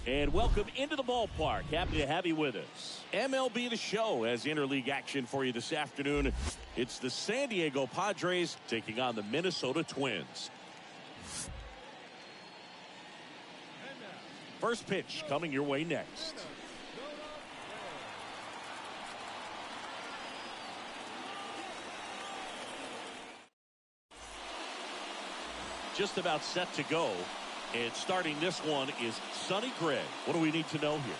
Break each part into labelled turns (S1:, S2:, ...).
S1: And welcome into the ballpark. Happy to have you with us. MLB The Show has interleague action for you this afternoon. It's the San Diego Padres taking on the Minnesota Twins. First pitch coming your way next. Just about set to go. And starting this one is Sonny Gray. What do we need to know here?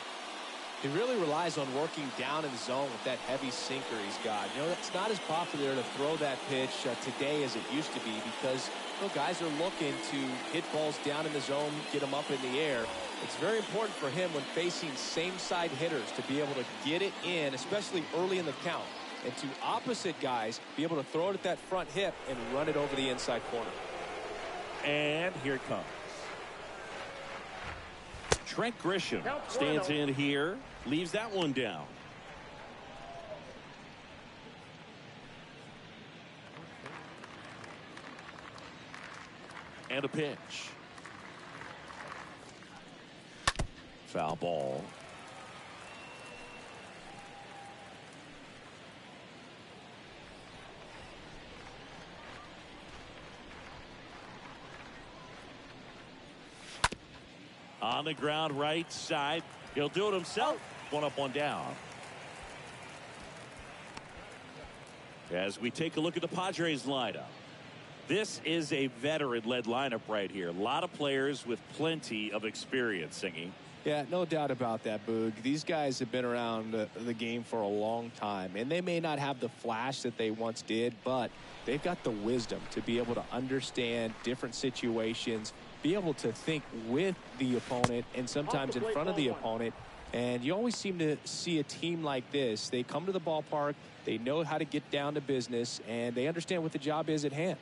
S2: He really relies on working down in the zone with that heavy sinker he's got. You know, it's not as popular to throw that pitch today as it used to be because guys are looking to hit balls down in the zone, get them up in the air. It's very important for him when facing same-side hitters to be able to get it in, especially early in the count. And to opposite guys, be able to throw it at that front hip and run it over the inside corner.
S1: And here it comes. Trent Grisham stands in here, leaves that one down. And a pitch. Foul ball. On the ground right side. He'll do it himself. One up, one down. As we take a look at the Padres lineup. This is a veteran-led lineup right here. A lot of players with plenty of experience, Singy.
S2: Yeah, no doubt about that, Boog. These guys have been around the game for a long time, and they may not have the flash that they once did, but they've got the wisdom to be able to understand different situations, be able to think with the opponent and sometimes in front of the opponent. And you always seem to see a team like this. They come to the ballpark, they know how to get down to business, and they understand what the job is at hand.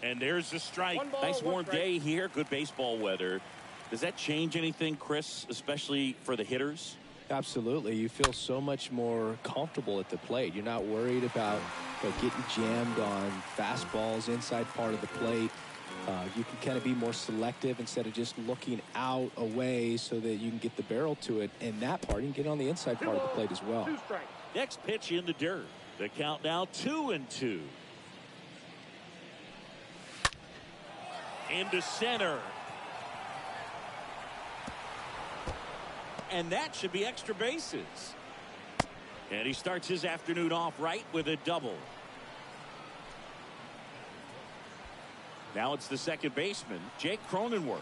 S1: And there's the strike. Nice warm day here. Good baseball weather. Does that change anything, Chris, especially for the hitters?
S2: Absolutely. You feel so much more comfortable at the plate. You're not worried about getting jammed on fastballs inside part of the plate. You can kind of be more selective instead of just looking out away so that you can get the barrel to it. And that part, you can get on the inside part of the plate as well.
S1: Next pitch in the dirt. The count now 2-2. Into center. And that should be extra bases. And he starts his afternoon off right with a double. Now it's the second baseman, Jake Cronenworth.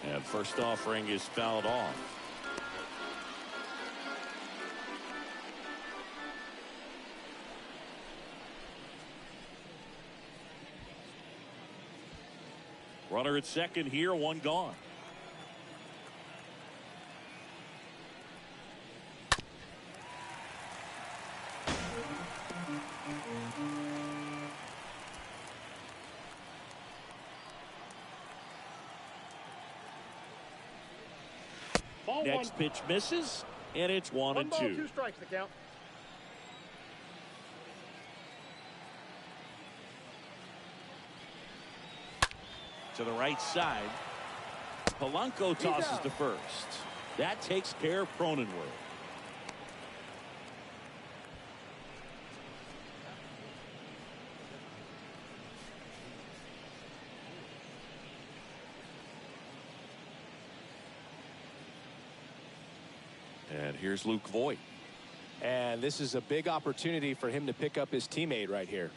S1: And first offering is fouled off. Runner at second here, one gone. Next pitch misses, and it's 1-2.
S3: 2 strikes the count.
S1: To the right side. Polanco tosses to first. That takes care of Cronenworth. And here's Luke Voigt.
S2: And this is a big opportunity for him to pick up his teammate right here.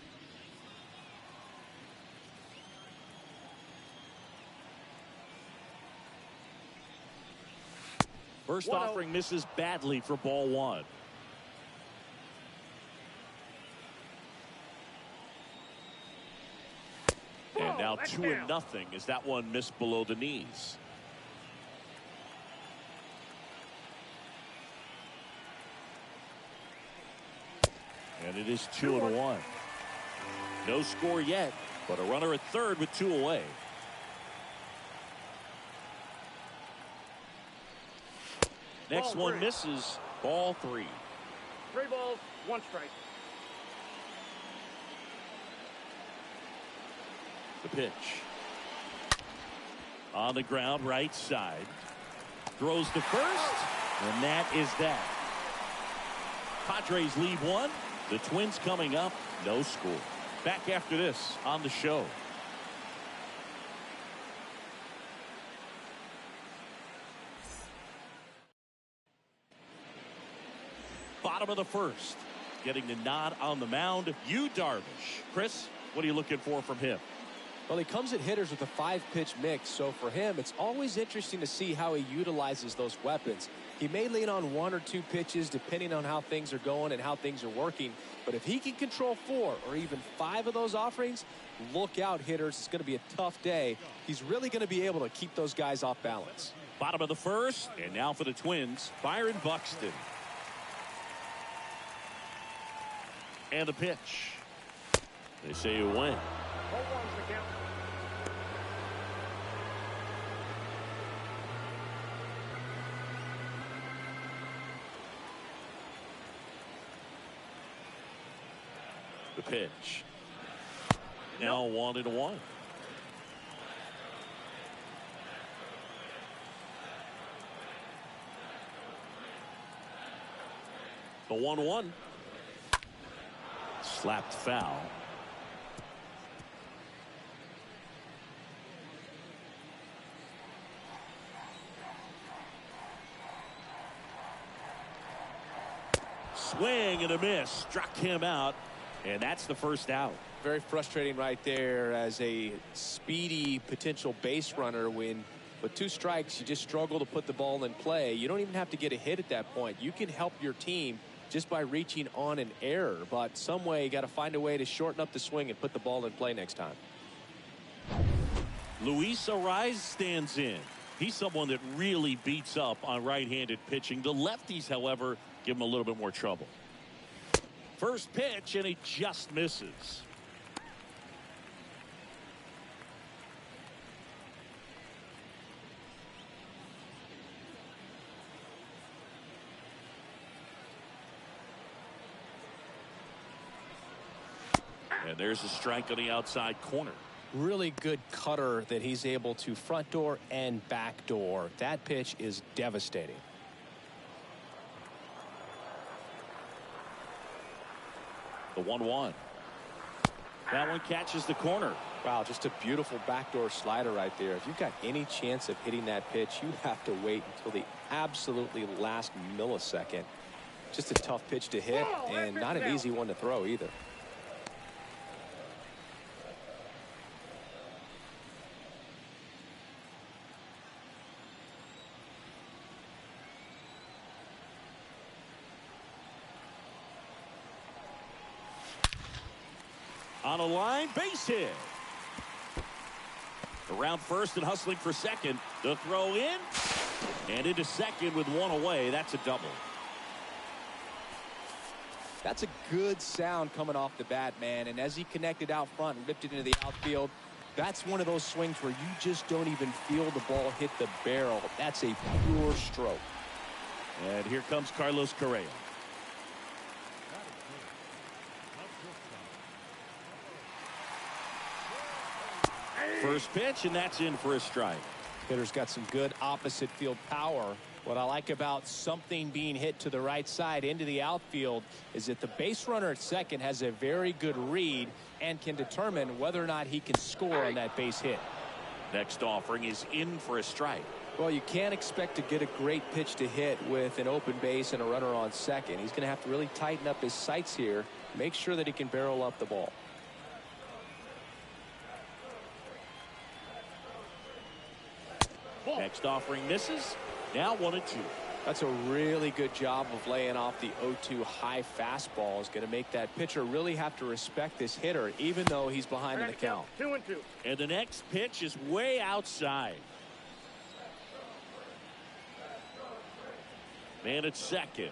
S1: First offering misses badly for ball one. And now 2-0 as that one missed below the knees. And it is 2-1. No score yet, but a runner at third with 2 away. Next one misses, Ball 3.
S3: 3 balls, 1 strike.
S1: The pitch. On the ground, right side. Throws to first, and that is that. Padres lead 1. The Twins coming up, no score. Back after this on the show. Bottom of the first. Getting the nod on the mound, Yu Darvish. Chris, what are you looking for from him?
S2: Well, he comes at hitters with a 5-pitch mix, so for him, it's always interesting to see how he utilizes those weapons. He may lean on 1 or 2 pitches depending on how things are going and how things are working, but if he can control 4 or even 5 of those offerings, look out, hitters. It's going to be a tough day. He's really going to be able to keep those guys off balance.
S1: Bottom of the first, and now for the Twins, Byron Buxton. And the pitch. They say you win. The pitch. Now 1-1. The 1-1. Slapped foul. Swing and a miss. Struck him out. And that's the first out.
S2: Very frustrating right there as a speedy potential base runner when with 2 strikes you just struggle to put the ball in play. You don't even have to get a hit at that point. You can help your team just by reaching on an error, but some way you got to find a way to shorten up the swing and put the ball in play next time.
S1: Luis Arraez stands in. He's someone that really beats up on right-handed pitching. The lefties, however, give him a little bit more trouble. First pitch, and he just misses. And there's a strike on the outside corner.
S2: Really good cutter that he's able to front door and back door. That pitch is devastating.
S1: The 1-1. That one catches the corner.
S2: Wow, just a beautiful backdoor slider right there. If you've got any chance of hitting that pitch, you have to wait until the absolutely last millisecond. Just a tough pitch to hit and not an easy one to throw either.
S1: On a line, base hit. Around first and hustling for second. The throw in. And into second with 1 away. That's a double.
S2: That's a good sound coming off the bat, man. And as he connected out front and ripped it into the outfield, that's one of those swings where you just don't even feel the ball hit the barrel. That's a pure stroke.
S1: And here comes Carlos Correa. First pitch, and that's in for a strike.
S2: Hitter's got some good opposite field power. What I like about something being hit to the right side into the outfield is that the base runner at second has a very good read and can determine whether or not he can score on that base hit.
S1: Next offering is in for a strike.
S2: Well, you can't expect to get a great pitch to hit with an open base and a runner on second. He's going to have to really tighten up his sights here, make sure that he can barrel up the ball.
S1: Next offering misses. Now 1-2.
S2: That's a really good job of laying off the 0-2 high fastball. Is going to make that pitcher really have to respect this hitter, even though he's behind in the count.
S3: 2-2.
S1: And the next pitch is way outside. Man at second.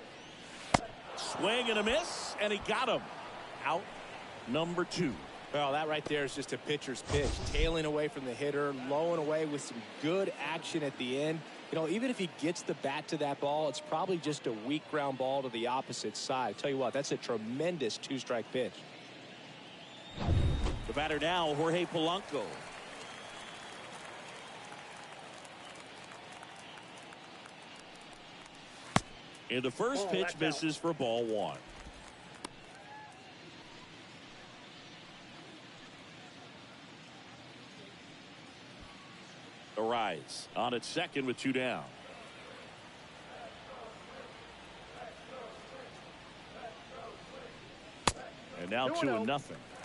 S1: Swing and a miss, and he got him. Out number 2.
S2: Well, that right there is just a pitcher's pitch. Tailing away from the hitter, lowing away with some good action at the end. You know, even if he gets the bat to that ball, it's probably just a weak ground ball to the opposite side. I tell you what, that's a tremendous two-strike pitch.
S1: The batter now, Jorge Polanco. And the first pitch misses for ball one. Arise on its second with two down. And now 2-0.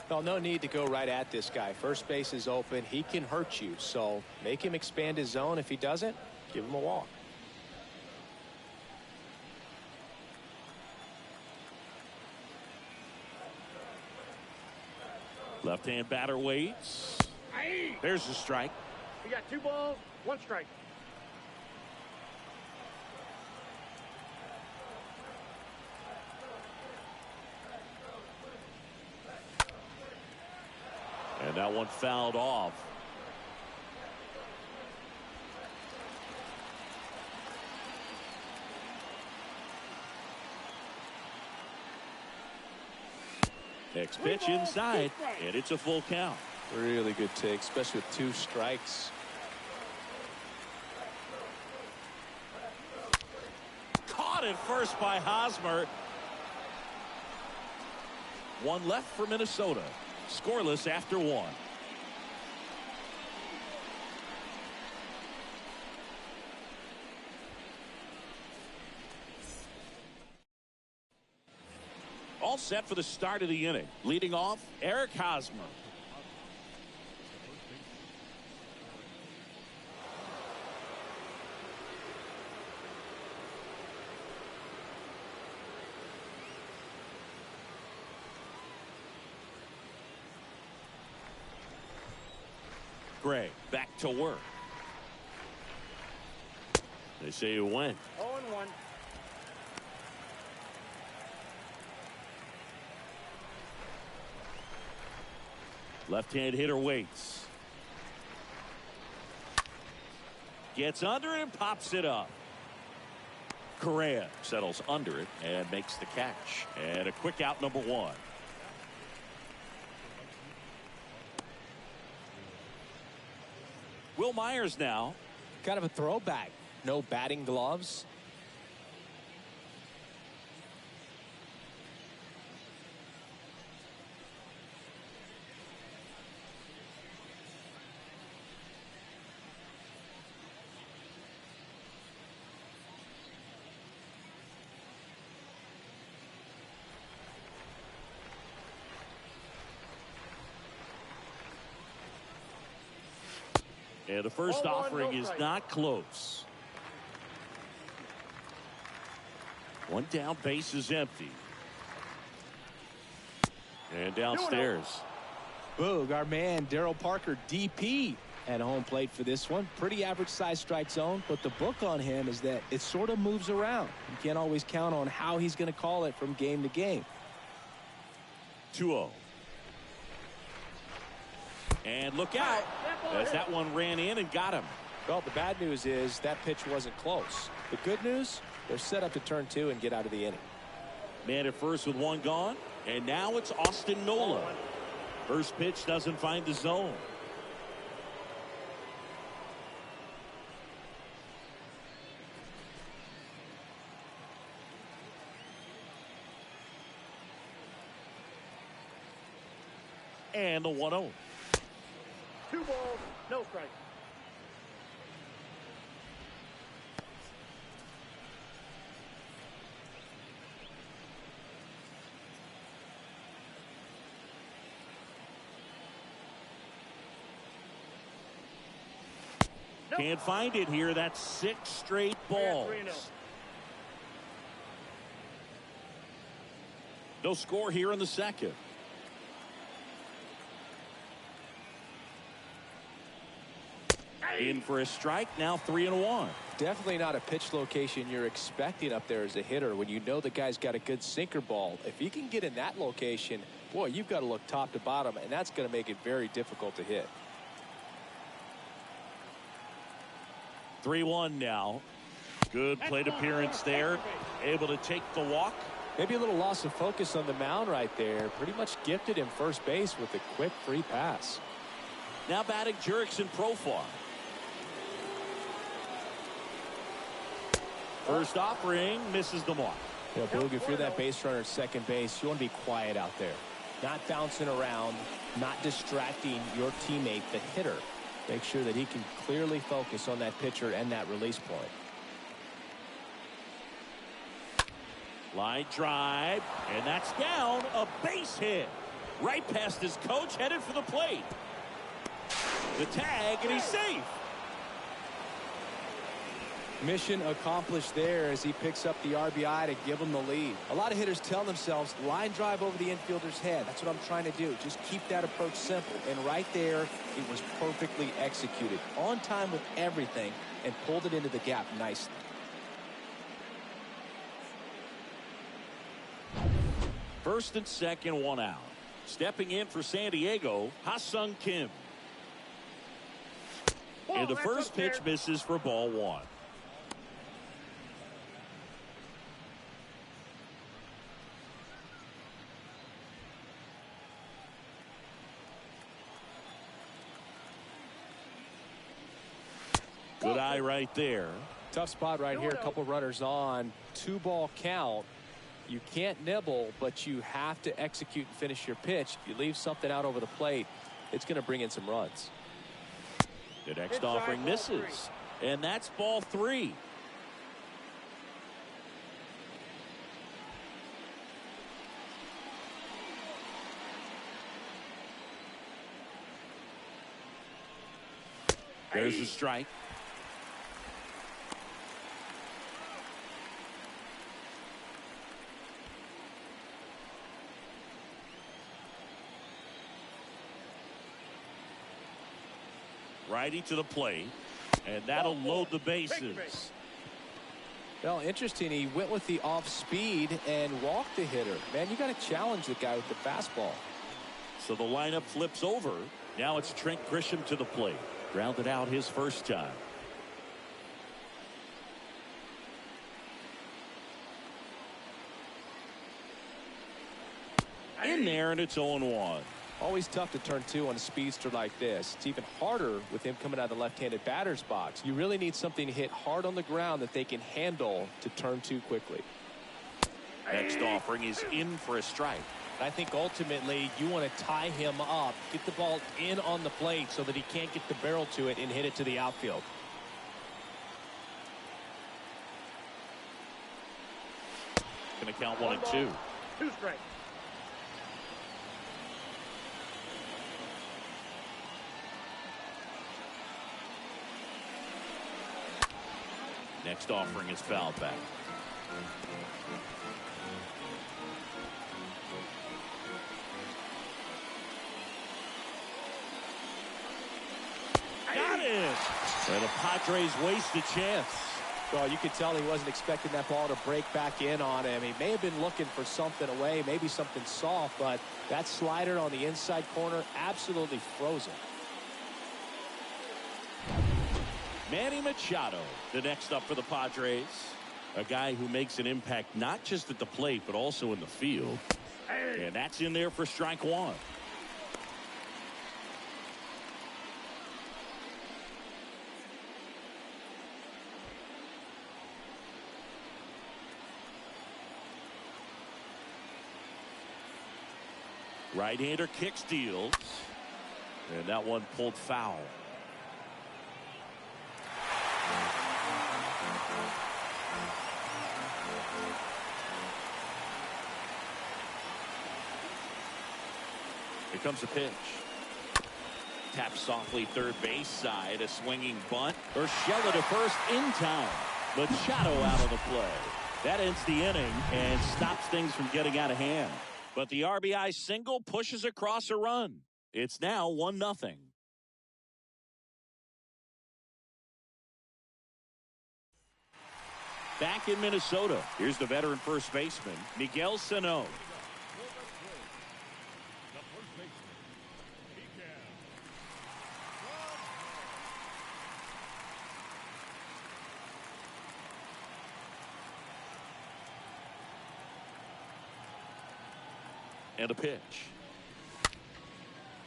S2: Well, no need to go right at this guy. First base is open. He can hurt you. So make him expand his zone. If he doesn't, give him a walk.
S1: Left-hand batter waits. There's the strike.
S3: We got 2 balls, 1 strike.
S1: And that one fouled off. Next pitch inside, and it's a full count.
S2: Really good take, especially with 2 strikes.
S1: Caught at first by Hosmer. One left for Minnesota. Scoreless after 1. All set for the start of the inning. Leading off, Eric Hosmer. Gray back to work. They say you win.
S3: 0-1.
S1: Left-hand hitter waits. Gets under it and pops it up. Correa settles under it and makes the catch. And a quick out, number 1. Will Myers now.
S2: Kind of a throwback. No batting gloves.
S1: And the first offering is not close. One down, base is empty. And downstairs.
S2: Boog, our man Darryl Parker, DP, at home plate for this one. Pretty average size strike zone, but the book on him is that it sort of moves around. You can't always count on how he's going to call it from game to game.
S1: 2-0. And look out, as that one ran in and got him.
S2: Well, the bad news is that pitch wasn't close. The good news, they're set up to turn 2 and get out of the inning.
S1: Man at first with 1 gone, and now it's Austin Nola. First pitch doesn't find the zone. And the 1-0.
S3: 2 balls, no strikes.
S1: Can't find it here. That's 6 straight balls. No score here in the second. In for a strike, now 3-1.
S2: Definitely not a pitch location you're expecting up there as a hitter when you know the guy's got a good sinker ball. If he can get in that location, boy, you've got to look top to bottom, and that's going to make it very difficult to hit.
S1: 3-1 now. Good plate appearance there. Able to take the walk.
S2: Maybe a little loss of focus on the mound right there. Pretty much gifted him first base with a quick free pass.
S1: Now batting Jurickson Profar. First offering misses the mark.
S2: Yeah, Boog, if you're that base runner at second base, you want to be quiet out there. Not bouncing around, not distracting your teammate, the hitter. Make sure that he can clearly focus on that pitcher and that release point.
S1: Line drive, and that's down. A base hit. Right past his coach, headed for the plate. The tag, and he's safe.
S2: Mission accomplished there as he picks up the RBI to give him the lead. A lot of hitters tell themselves, line drive over the infielder's head. That's what I'm trying to do. Just keep that approach simple. And right there, it was perfectly executed. On time with everything, and pulled it into the gap nicely.
S1: First and second, one out. Stepping in for San Diego, Ha-Sung Kim. And the first pitch misses for ball one. Good eye right there.
S2: Tough spot right here. A couple runners on. 2-ball count. You can't nibble, but you have to execute and finish your pitch. If you leave something out over the plate, it's going to bring in some runs.
S1: The next offering misses. And that's ball three. There's a strike. Righty to the plate, and that'll load the bases.
S2: Well, interesting. He went with the off speed and walked the hitter. Man, you got to challenge the guy with the fastball.
S1: So the lineup flips over. Now it's Trent Grisham to the plate. Grounded out his first time. In there, and it's 0-1.
S2: Always tough to turn two on a speedster like this. It's even harder with him coming out of the left-handed batter's box. You really need something to hit hard on the ground that they can handle to turn two quickly.
S1: Next offering is in for a strike.
S2: I think ultimately you want to tie him up, get the ball in on the plate so that he can't get the barrel to it and hit it to the outfield.
S1: Going to count 1 and 2.
S3: 2 strikes.
S1: Next offering is fouled back. Got it! And the Padres waste a chance.
S2: Well, you could tell he wasn't expecting that ball to break back in on him. He may have been looking for something away, maybe something soft, but that slider on the inside corner absolutely frozen.
S1: Manny Machado, the next up for the Padres. A guy who makes an impact not just at the plate, but also in the field. And that's in there for strike one. Right-hander kick steals. And that one pulled foul. Here comes a pitch. Tap softly third base side. A swinging bunt. Urshela to first in time. Machado out of the play. That ends the inning and stops things from getting out of hand. But the RBI single pushes across a run. It's now 1-0. Back in Minnesota, here's the veteran first baseman, Miguel Sano. And a pitch.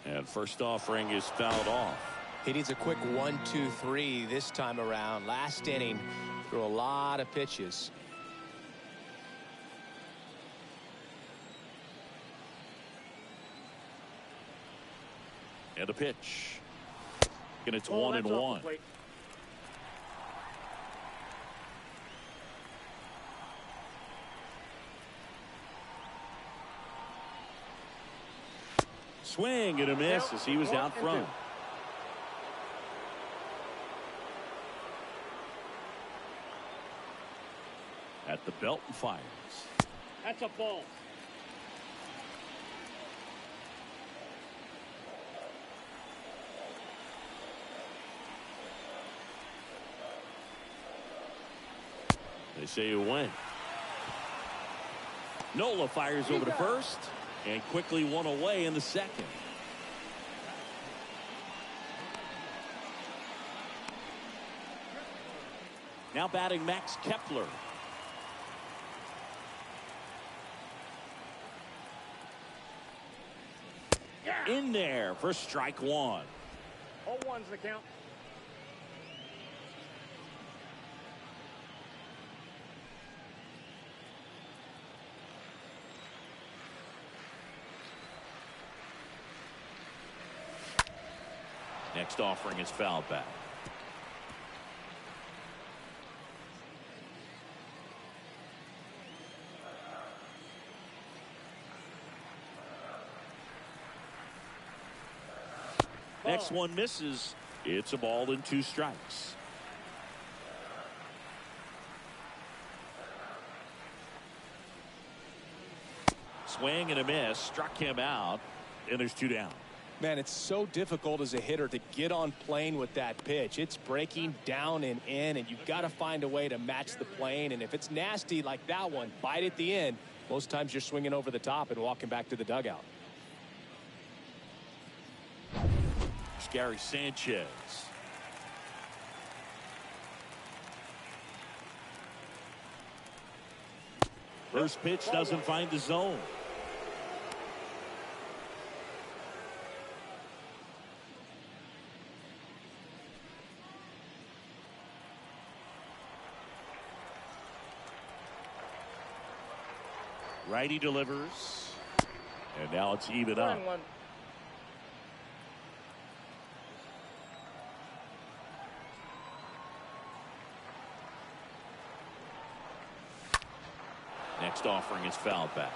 S1: And first offering is fouled off.
S2: He needs a quick 1-2-3 this time around. Last inning, threw a lot of pitches.
S1: And a pitch. And it's
S3: Oh,
S1: 1-1.
S3: that's off the plate.
S1: Swing and a miss as he was out front. At the belt and fires.
S3: That's a ball.
S1: They say you win. Nola fires over to first and quickly one away in the second. Now batting Max Kepler. In there for strike one.
S3: 0-1's the count.
S1: Next offering is fouled back. Next one misses. It's a ball and 2 strikes. Swing and a miss. Struck him out. And there's 2 down.
S2: Man, it's so difficult as a hitter to get on plane with that pitch. It's breaking down and in, and you've got to find a way to match the plane. And if it's nasty like that one, bite at the end. Most times you're swinging over the top and walking back to the dugout.
S1: Gary Sanchez. First pitch doesn't find the zone. Righty delivers. And now it's even up.
S3: 1-1.
S1: Next offering is fouled back.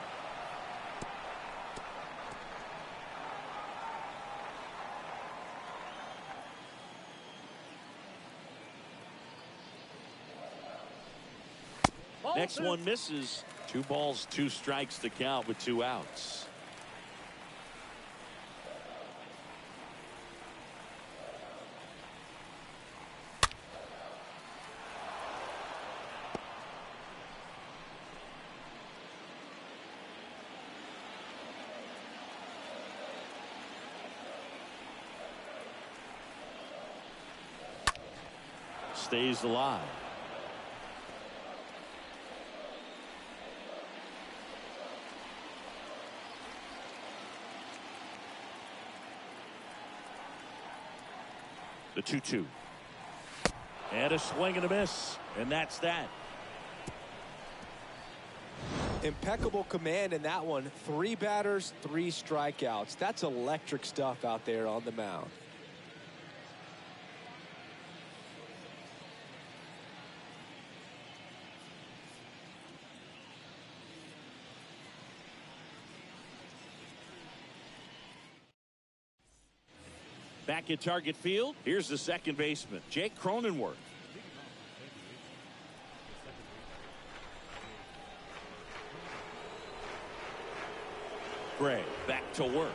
S1: Next one misses. 2 balls, 2 strikes to count with 2 outs. Stays alive. The 2-2. And a swing and a miss. And that's that.
S2: Impeccable command in that one. 3 batters, 3 strikeouts. That's electric stuff out there on the mound.
S1: Back at Target Field, here's the second baseman, Jake Cronenworth. Gray back to work.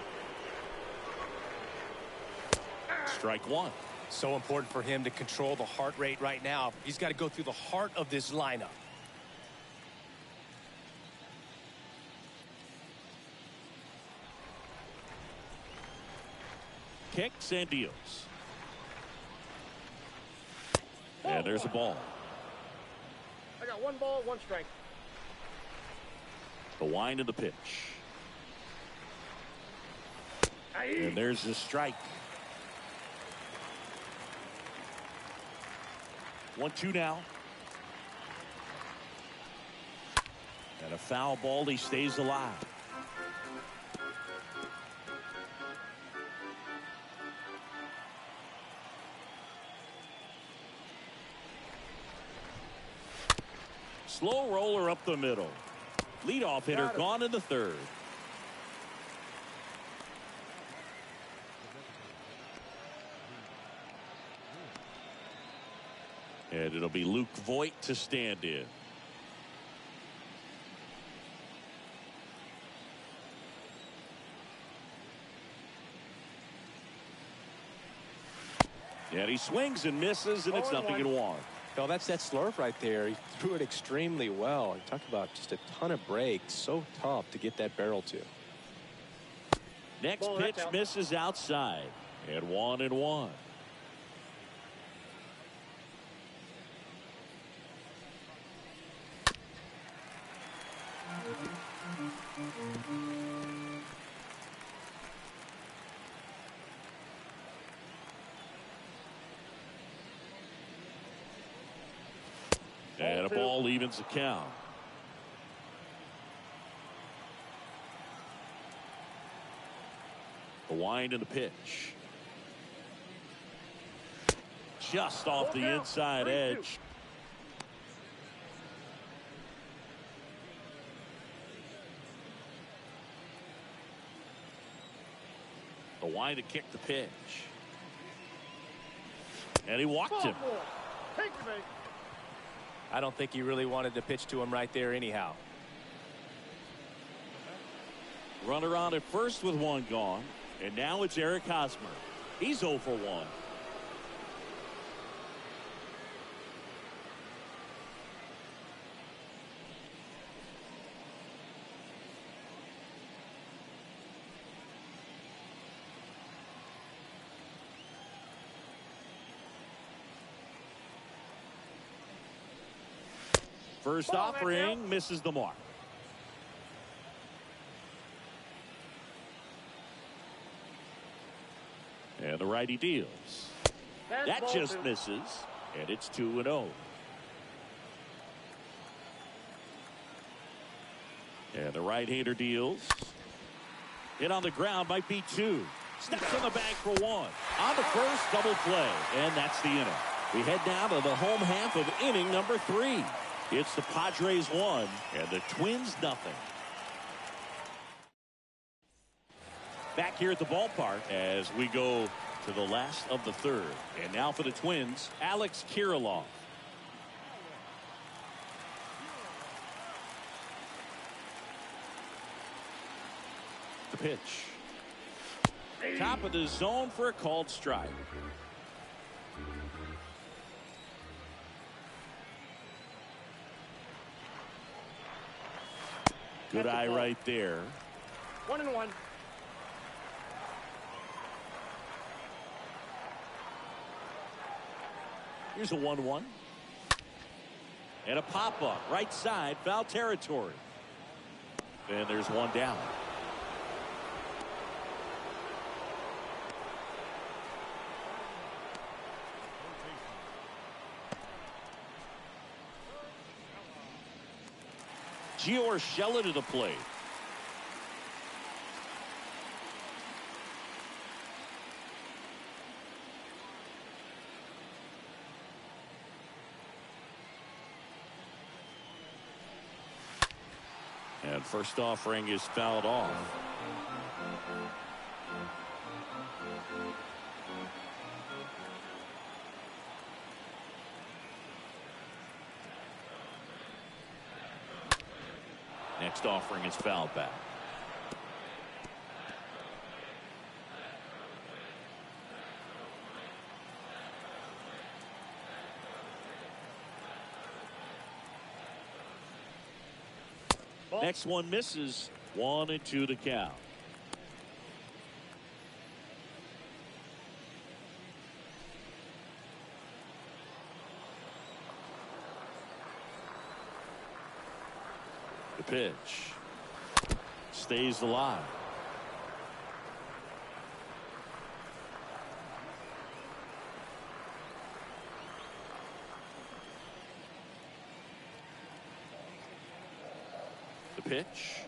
S1: Strike one.
S2: So important for him to control the heart rate right now. He's got to go through the heart of this lineup.
S1: Kicks and deals. And there's a ball.
S3: I got 1 ball, 1 strike.
S1: The wind of the pitch. And there's the strike. 1-2 now. And a foul ball. He stays alive. Slow roller up the middle. Leadoff hitter gone in the third. And it'll be Luke Voigt to stand in. And he swings and misses, and it's 0-1.
S2: Well, that's that slurve right there. He threw it extremely well. Talk about just a ton of breaks. So tough to get that barrel to.
S1: Next pitch misses outside. And 1-1. And a ball evens the count. The wind and the pitch. Just off the inside edge. The wind to kick the pitch. And he walked him.
S2: I don't think he really wanted to pitch to him right there anyhow.
S1: Runner on at first with one gone. And now it's Eric Hosmer. He's 0 for 1. First offering misses the mark. And the righty deals. That just misses. And it's 2-0. And the right-hander deals. Hit on the ground might be 2. Steps on the bag for 1. On the first, double play. And that's the inning. We head down to the home half of inning number 3. It's the Padres 1 and the Twins 0. Back here at the ballpark as we go to the last of the third. And now for the Twins, Alex Kirilloff. The pitch. Top of the zone for a called strike. Good eye right there.
S3: 1-1.
S1: Here's a 1-1. And a pop-up. Right side. Foul territory. And there's one down. Gio Urshela to the plate. And first offering is fouled off. Next offering is fouled back. Next one misses. 1-2 to count. The pitch stays alive. pitch.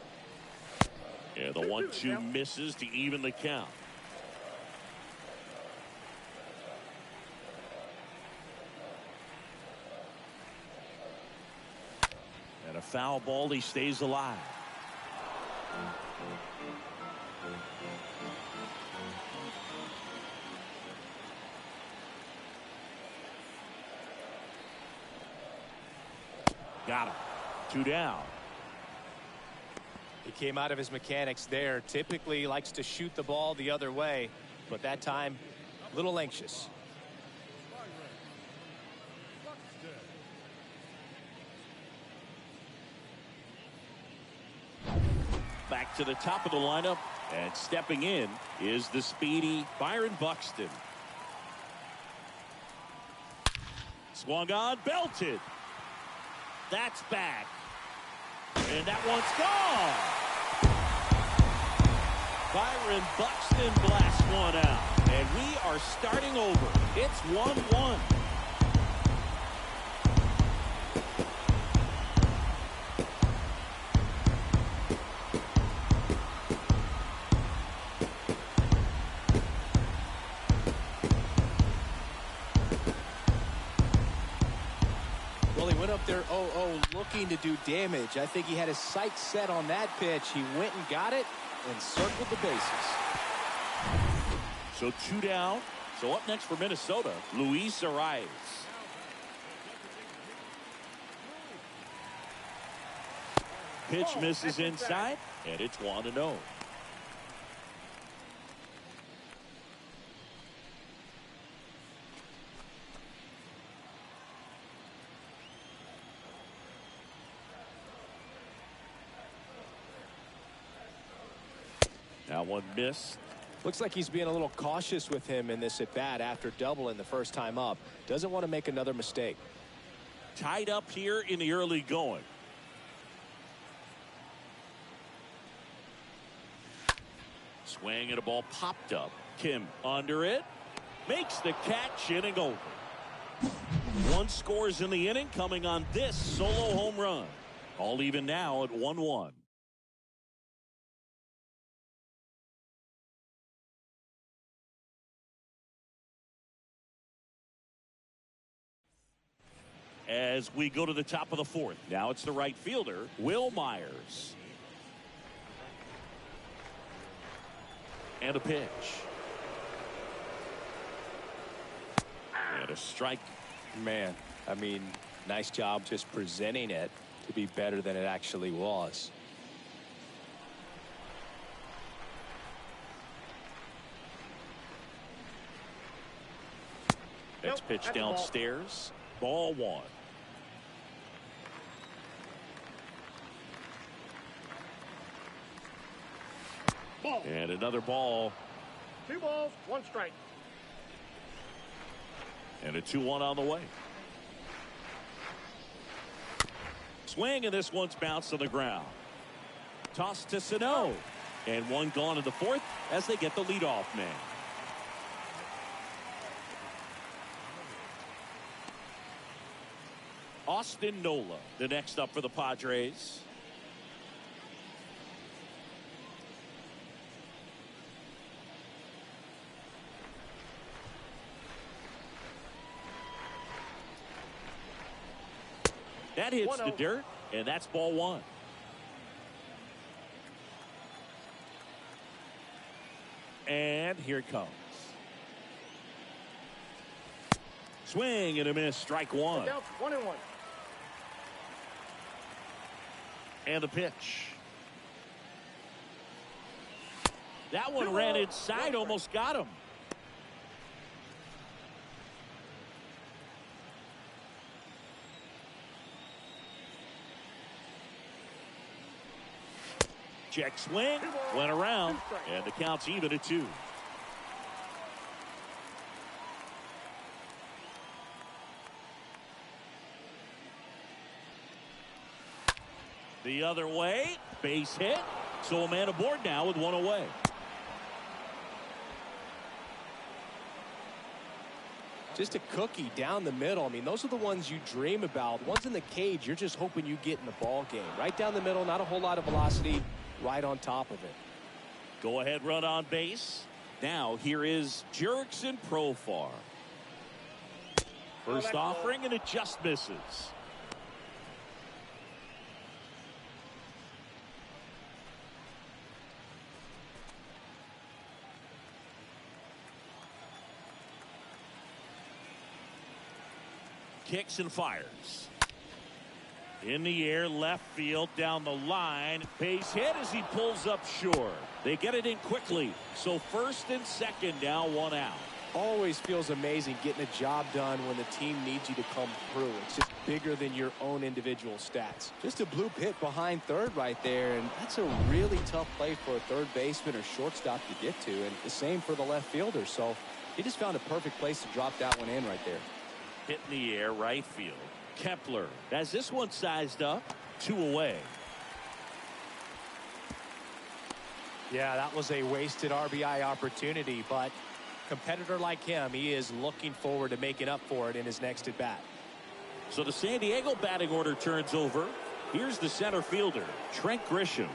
S1: Yeah, the 1-2 misses to even the count. And a foul ball, he stays alive. Got him. 2 down.
S2: He came out of his mechanics there. Typically likes to shoot the ball the other way, but that time, a little anxious.
S1: Back to the top of the lineup, and stepping in is the speedy Byron Buxton. Swung on, belted. That's back. And that one's gone. Byron Buxton blasts one out. And we are starting over. It's 1-1.
S2: Well, he went up there 0-0 looking to do damage. I think he had his sights set on that pitch. He went and got it and circled the bases.
S1: So 2 down. So up next for Minnesota, Luis Arias. Pitch misses inside, and it's 1-0. Now one missed.
S2: Looks like he's being a little cautious with him in this at-bat after doubling the first time up. Doesn't want to make another mistake.
S1: Tied up here in the early going. Swing and a ball popped up. Kim under it. Makes the catch, inning over. 1 scores in the inning, coming on this solo home run. All even now at 1-1. As we go to the top of the 4th. Now it's the right fielder, Will Myers. And a pitch. And a strike.
S2: Man, I mean, nice job just presenting it to be better than it actually was.
S1: Next pitch downstairs. Ball 1.
S3: Ball.
S1: And another ball.
S3: 2 balls, 1 strike.
S1: And a 2-1 on the way. Swing, and this one's bounced on the ground. Toss to Sano. And 1 gone in the 4th as they get the leadoff man. Austin Nola, the next up for the Padres. That hits the dirt, and that's ball 1. And here it comes. Swing and a miss, strike 1.
S3: 1-1.
S1: And the pitch. That one ran inside, almost got him. Check swing, went around, and the count's even at 2. The other way, base hit. So a man aboard now with 1 away.
S2: Just a cookie down the middle. I mean, those are the ones you dream about. Ones in the cage, you're just hoping you get in the ball game. Right down the middle, not a whole lot of velocity, right on top of it.
S1: Go ahead, run on base. Now here is Jurickson Profar. First offering, and it just misses. Kicks and fires. In the air, left field, down the line. Base hit as he pulls up short. They get it in quickly. So first and second, now one out.
S2: Always feels amazing getting a job done when the team needs you to come through. It's just bigger than your own individual stats. Just a bloop hit behind third right there, and that's a really tough play for a third baseman or shortstop to get to, and the same for the left fielder. So he just found a perfect place to drop that one in right there.
S1: Hit in the air, right field. Kepler has this one sized up. 2 away.
S2: Yeah, that was a wasted RBI opportunity, but competitor like him, he is looking forward to making up for it in his next at bat.
S1: So the San Diego batting order turns over. Here's the center fielder, Trent Grisham.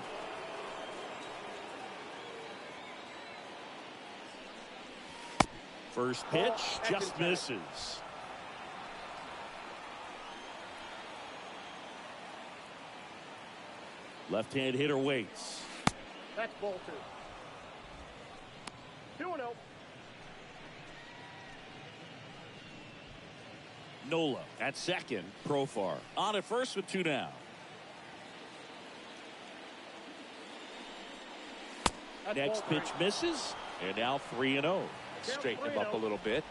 S1: First pitch just misses. Left-hand hitter waits.
S3: That's ball 2. 2-0.
S1: Nola at second. Profar on at first with 2 down.
S3: That's
S1: Next
S3: ball
S1: pitch
S3: 3.
S1: misses, and now 3-0.
S2: Straighten him up a little bit.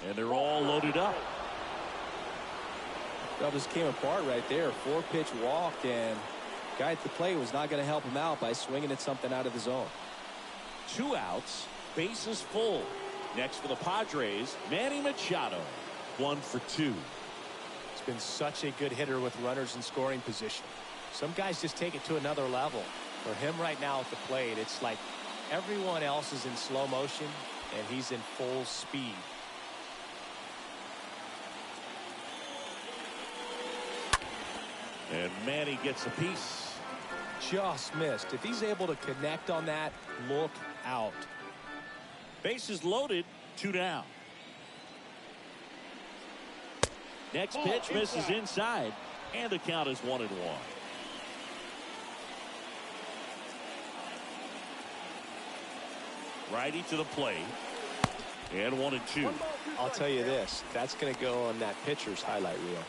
S1: And they're all loaded up.
S2: That just came apart right there. 4-pitch walk, and guy at the plate was not going to help him out by swinging at something out of the zone.
S1: 2 outs, bases full. Next for the Padres, Manny Machado. 1 for 2.
S2: He's been such a good hitter with runners in scoring position. Some guys just take it to another level. For him right now at the plate, it's like everyone else is in slow motion, and he's in full speed.
S1: And Manny gets a piece.
S2: Just missed. If he's able to connect on that, look out.
S1: Bases loaded, 2 down. Next pitch misses inside, and the count is 1-1. Righty to the plate, and 1-2.
S2: I'll tell you this, that's going to go on that pitcher's highlight reel.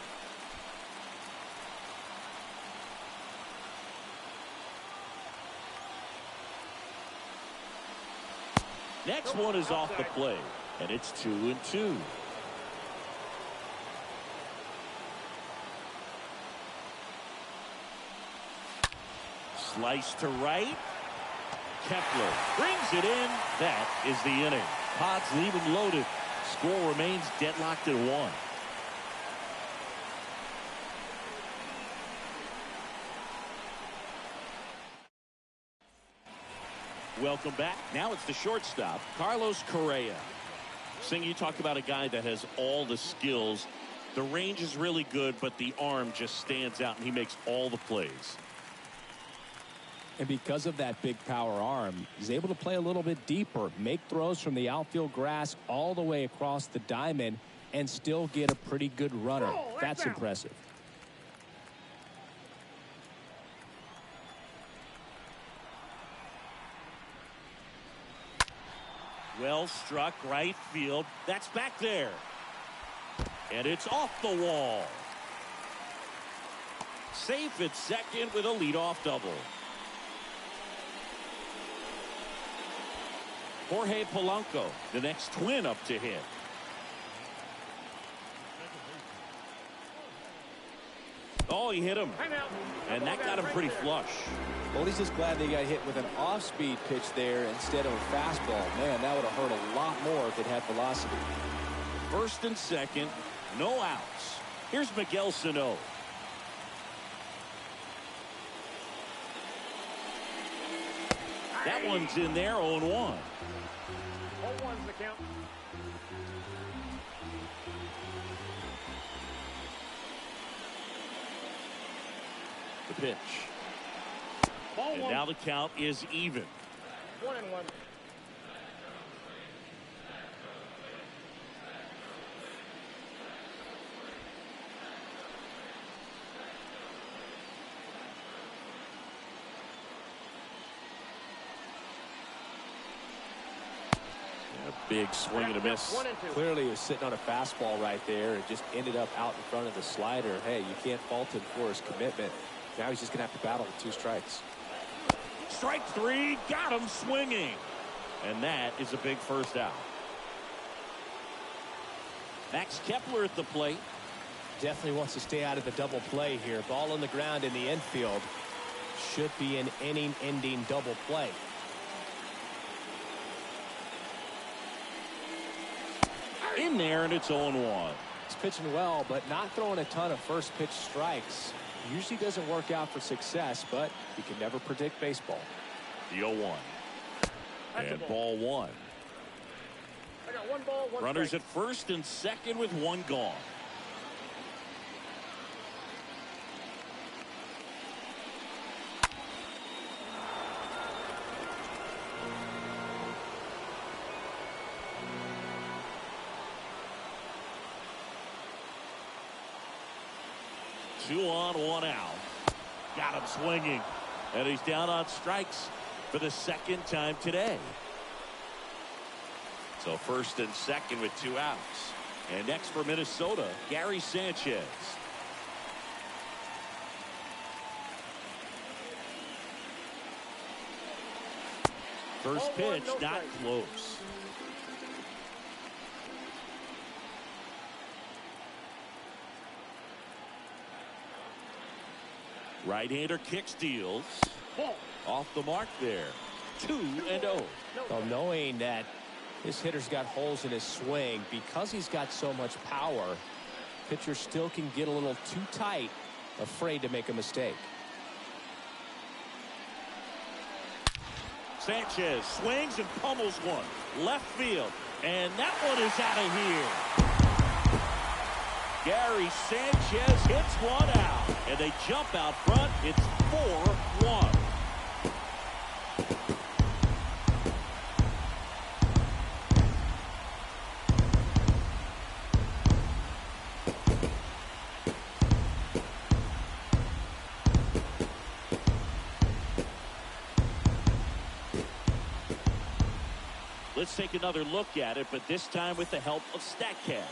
S1: Next one is off the plate, and it's 2-2. Slice to right. Kepler brings it in. That is the inning. Pods leaving loaded. Score remains deadlocked at 1. Welcome back. Now it's the shortstop, Carlos Correa. Sing, you talk about a guy that has all the skills. The range is really good, but the arm just stands out, and he makes all the plays.
S2: And because of that big power arm, he's able to play a little bit deeper, make throws from the outfield grass all the way across the diamond, and still get a pretty good runner. That's impressive.
S1: Well struck right field. That's back there. And it's off the wall. Safe at second with a leadoff double. Jorge Polanco, the next twin up to hit. Oh, he hit him. And that got him pretty flush.
S2: Well, he's just glad they got hit with an off-speed pitch there instead of a fastball. Man, that would have hurt a lot more if it had velocity.
S1: First and second, no outs. Here's Miguel Sano. That one's in there, 0-1.
S3: 0-1's the count.
S1: The pitch.
S3: Ball
S1: And
S3: one.
S1: now the count is even.
S3: 1-1.
S1: A big swing and a miss.
S3: 1-2.
S2: Clearly, he was sitting on a fastball right there and just ended up out in front of the slider. Hey, you can't fault him for his commitment. Now he's just going to have to battle with 2 strikes.
S1: Strike 3, got him swinging. And that is a big first out. Max Kepler at the plate.
S2: Definitely wants to stay out of the double play here. Ball on the ground in the infield. Should be an inning-ending double play.
S1: In there, and it's 0-1.
S2: He's pitching well, but not throwing a ton of first pitch strikes. Usually doesn't work out for success, but you can never predict baseball.
S1: The 0-1.
S3: That's a
S1: And ball 1.
S3: I got 1 ball, 1
S1: Runners
S3: strike.
S1: at first and second with 1 gone. Two on, 1 out. Got him swinging. And he's down on strikes for the second time today. So first and second with 2 outs. And next for Minnesota, Gary Sanchez. First
S3: Ball 1,
S1: pitch,
S3: no
S1: not
S3: strike.
S1: close. Right-hander kick steals.
S3: Ball.
S1: Off the mark there. 2-0.
S3: No.
S2: Well, knowing that this hitter's got holes in his swing, because he's got so much power, pitcher still can get a little too tight, afraid to make a mistake.
S1: Sanchez swings and pummels one. Left field. And that one is out of here. Gary Sanchez hits one out. And they jump out front. It's 4-1. Let's take another look at it, but this time with the help of StatCast.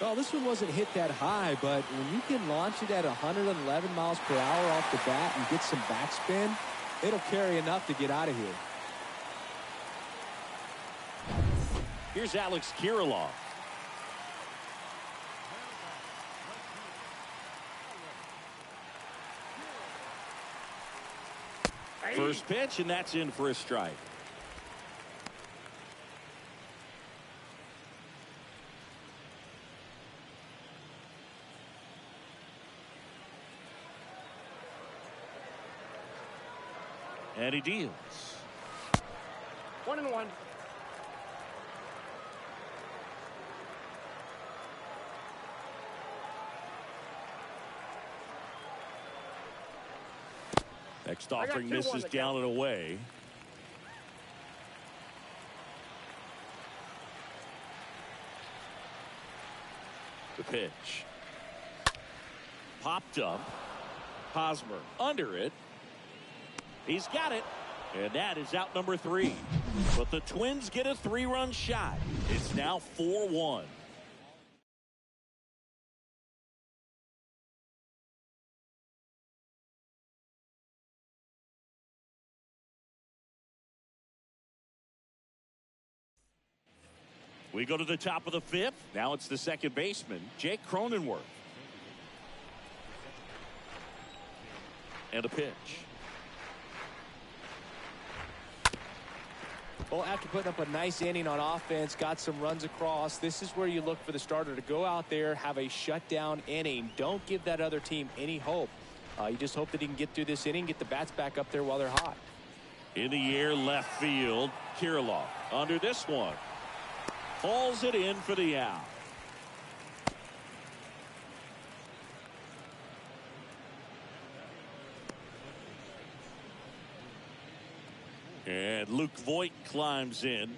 S2: Well, this one wasn't hit that high, but when you can launch it at 111 miles per hour off the bat and get some backspin, it'll carry enough to get out of here.
S1: Here's Alex Kirilloff. First pitch, and that's in for a strike. And he deals.
S3: 1-1.
S1: Next
S3: got
S1: offering
S3: 2-1
S1: misses
S3: the
S1: down
S3: count.
S1: and away. The pitch. Popped up. Hosmer under it. He's got it. And that is out number 3. But the Twins get a 3-run shot. It's now 4-1. We go to the top of the 5th. Now it's the second baseman, Jake Cronenworth. And a pitch.
S2: Well, after putting up a nice inning on offense, got some runs across, this is where you look for the starter to go out there, have a shutdown inning. Don't give that other team any hope. You just hope that he can get through this inning, get the bats back up there while they're hot.
S1: In the air, left field. Kirilloff under this one. Hauls it in for the out. And Luke Voigt climbs in.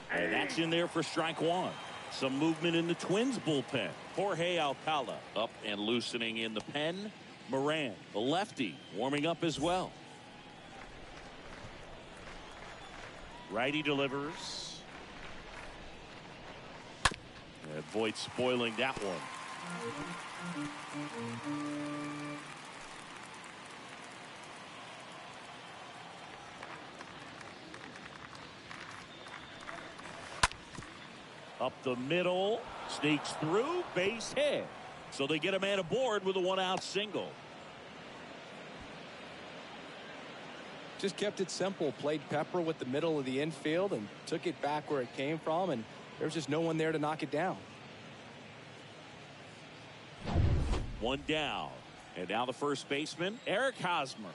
S1: And that's in there for strike one. Some movement in the Twins bullpen. Jorge Alcala up and loosening in the pen. Moran, the lefty, warming up as well. Righty delivers. And Voigt spoiling that one. Up the middle, sneaks through, base hit. So they get a man aboard with a one-out single.
S2: Just kept it simple. Played pepper with the middle of the infield and took it back where it came from, and there was just no one there to knock it down.
S1: One down. And now the first baseman, Eric Hosmer.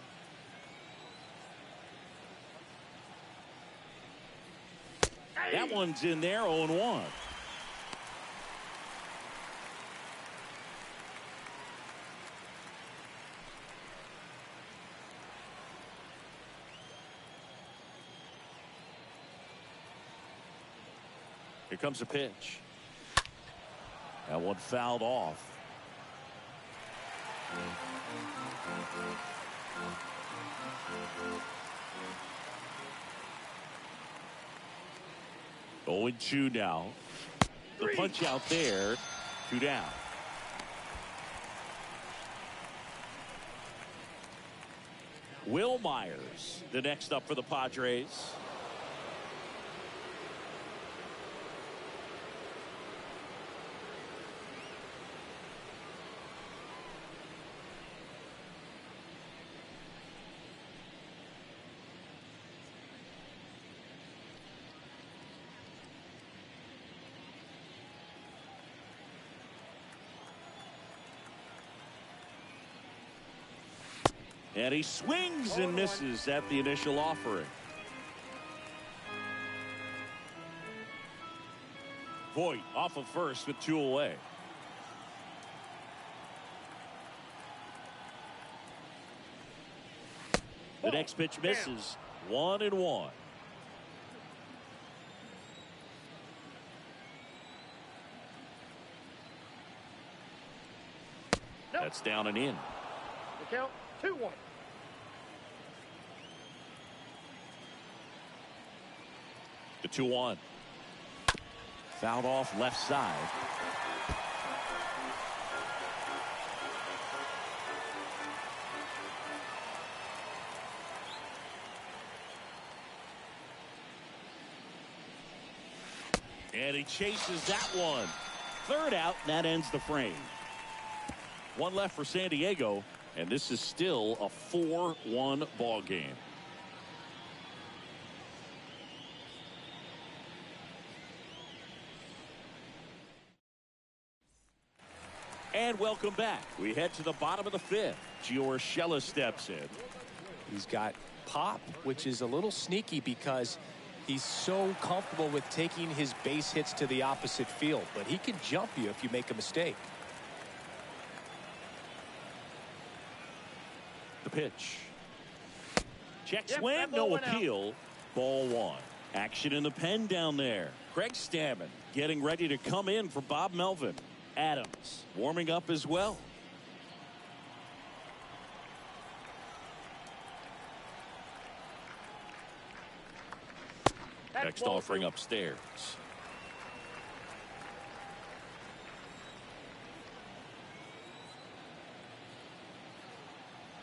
S1: That one's in there, 0-1. Here comes a pitch. That one fouled off. Going 2 now. The punch out there. 2 down. Will Myers, the next up for the Padres. And he swings and misses at the initial offering. Voigt off of first with 2 away. The next pitch misses. 1-1. That's down and in.
S3: The count 2-1.
S1: The 2-1. Fouled off left side. And he chases that one. 3rd out, and that ends the frame. 1 left for San Diego, and this is still a 4-1 ball game. And welcome back. We head to the bottom of the 5th. Gio Urshela steps in.
S2: He's got pop, which is a little sneaky because he's so comfortable with taking his base hits to the opposite field, but he can jump you if you make a mistake.
S1: The pitch. Check swing, no appeal. Ball 1. Action in the pen down there. Craig Stammen getting ready to come in for Bob Melvin. Adams warming up as well. Next offering upstairs.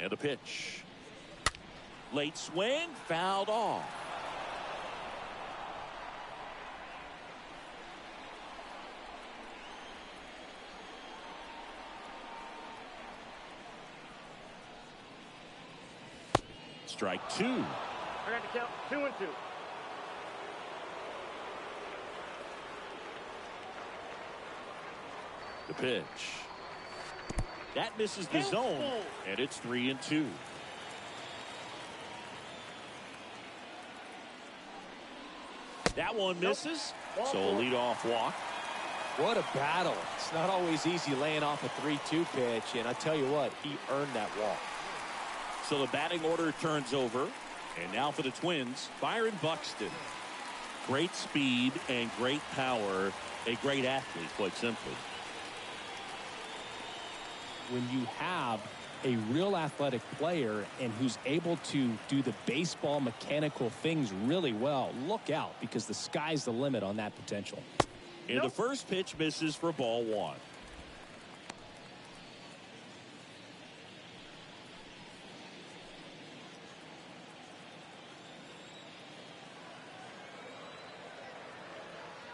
S1: And the pitch. Late swing, fouled off. Strike 2.
S3: I got to count 2-2.
S1: The pitch. That misses the zone, and it's 3-2. That one misses, so a leadoff walk.
S2: What a battle. It's not always easy laying off a 3-2 pitch, and I tell you what, he earned that walk.
S1: So the batting order turns over, and now for the Twins, Byron Buxton. Great speed and great power, a great athlete, quite simply.
S2: When you have a real athletic player and who's able to do the baseball mechanical things really well, look out, because the sky's the limit on that potential.
S1: And the first pitch misses for ball one.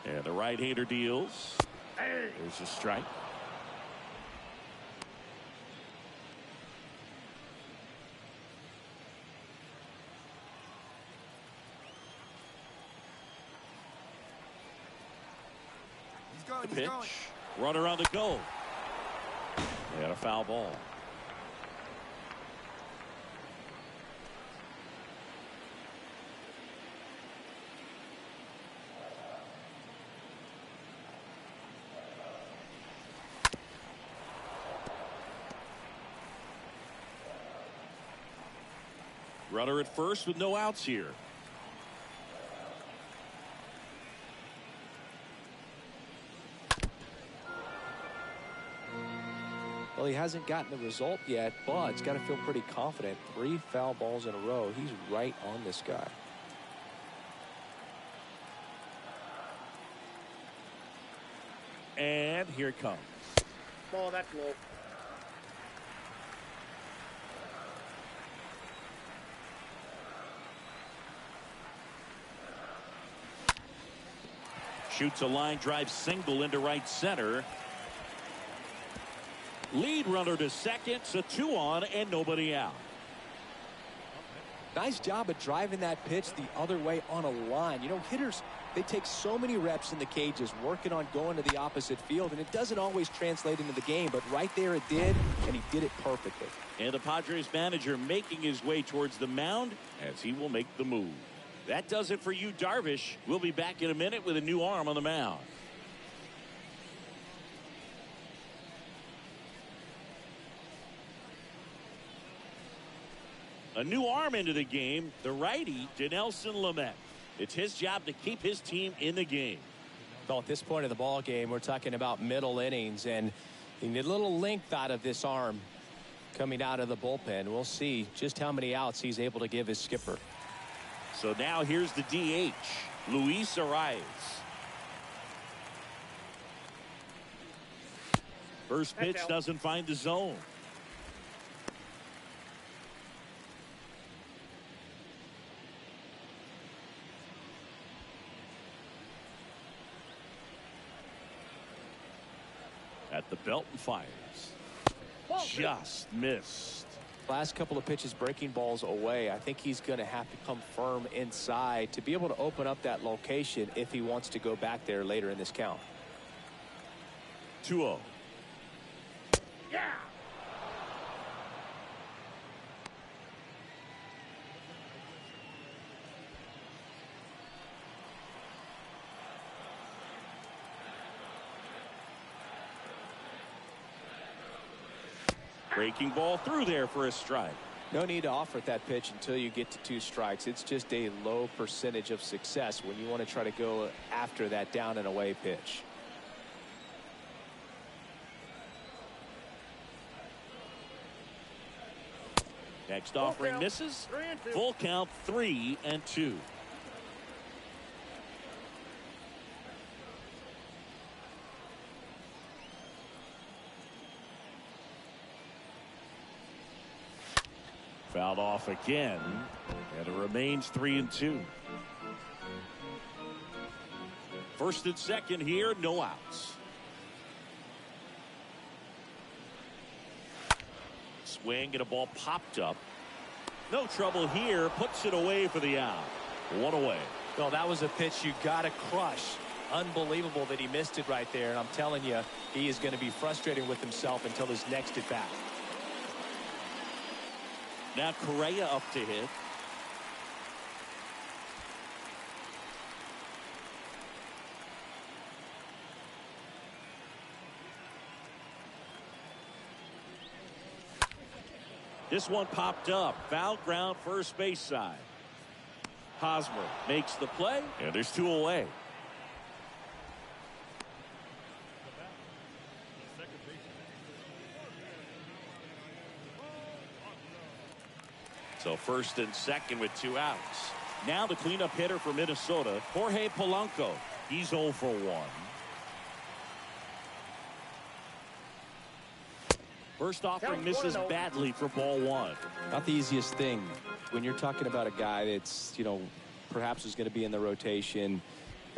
S1: And the right-hander deals. There's a strike. The pitch. Runner on the go. And a foul ball. Runner at first with no outs here.
S2: Well, he hasn't gotten the result yet, but he's got to feel pretty confident. 3 foul balls in a row. He's right on this guy.
S1: And here it comes.
S3: Ball, that's low.
S1: Shoots a line drive single into right center. Lead runner to second, so 2 on and nobody out.
S2: Nice job of driving that pitch the other way on a line. You know, hitters, they take so many reps in the cages working on going to the opposite field, and it doesn't always translate into the game, but right there it did, and he did it perfectly.
S1: And the Padres manager making his way towards the mound as he will make the move. That does it for you, Darvish. We'll be back in a minute with a new arm on the mound. A new arm into the game, the righty, Dinelson Lamet. It's his job to keep his team in the game.
S2: Well, at this point of the ball game, we're talking about middle innings, and you need a little length out of this arm coming out of the bullpen. We'll see just how many outs he's able to give his skipper.
S1: So now here's the DH, Luis Arias. First pitch doesn't find the zone. At the belt and fires. Just missed.
S2: Last couple of pitches breaking balls away. I think he's going to have to come firm inside to be able to open up that location if he wants to go back there later in this count.
S1: 2-0.
S3: Yeah.
S1: Breaking ball through there for a strike.
S2: No need to offer that pitch until you get to 2 strikes. It's just a low percentage of success when you want to try to go after that down and away pitch.
S1: Next offering misses.
S3: 3-2.
S1: Full count, 3-2. Fouled off again, and it remains 3-2. First and second here, no outs. Swing and a ball popped up. No trouble here, puts it away for the out. 1 away.
S2: Well, that was a pitch you got to crush unbelievable that he missed it right there. And I'm telling you, he is going to be frustrated with himself until his next at bat.
S1: Now Correa up to hit. This one popped up. Foul ground, first base side. Hosmer makes the play, and there's two away. So first and second with two outs. Now the cleanup hitter for Minnesota, Jorge Polanco. He's 0 for 1. First offering misses badly for ball one.
S2: Not the easiest thing when you're talking about a guy that's, perhaps is going to be in the rotation,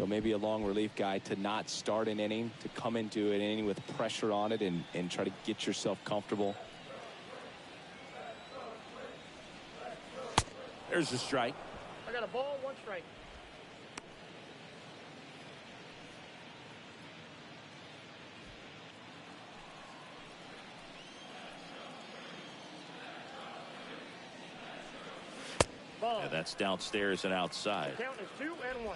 S2: maybe a long relief guy, to not start an inning, to come into an inning with pressure on it and try to get yourself comfortable.
S1: There's a strike.
S3: I got a ball, 1 strike. Ball.
S1: And that's downstairs and outside.
S3: The count is 2-1.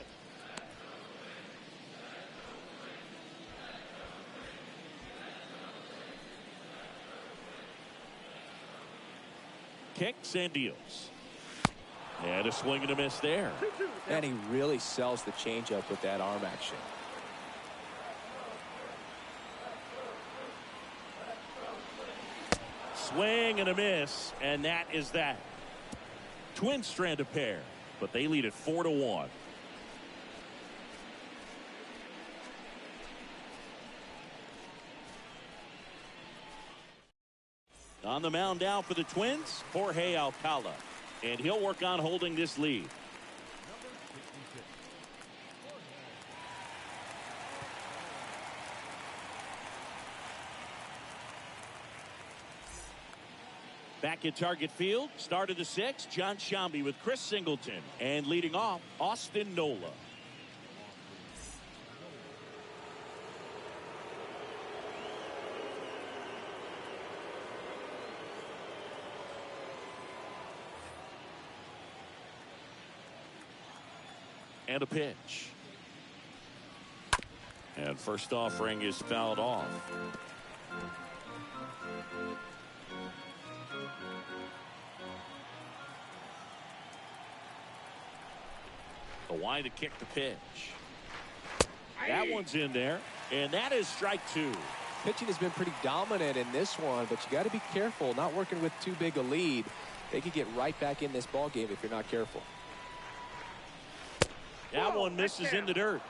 S1: Kicks and deals. And a swing and a miss there.
S3: 2-2.
S2: And he really sells the changeup with that arm action.
S1: Swing and a miss, and that is that. Twins strand a pair, but they lead it 4-1. On the mound now for the Twins, Jorge Alcala, and he'll work on holding this lead. Back at Target Field, start of the 6th, John Shambi with Chris Singleton, and leading off, Austin Nola. And a pitch. And first offering is fouled off. The wind to kick the pitch. That one's in there, and that is strike 2.
S2: Pitching has been pretty dominant in this one, but you got to be careful, not working with too big a lead. They could get right back in this ball game if you're not careful.
S1: That one misses in the dirt.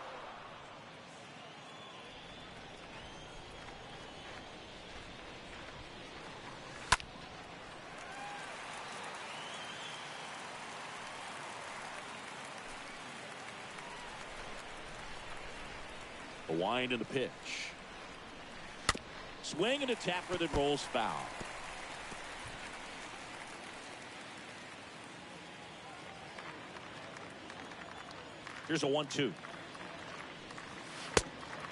S1: The wind and the pitch. Swing and a tapper that rolls foul. Here's a 1-2.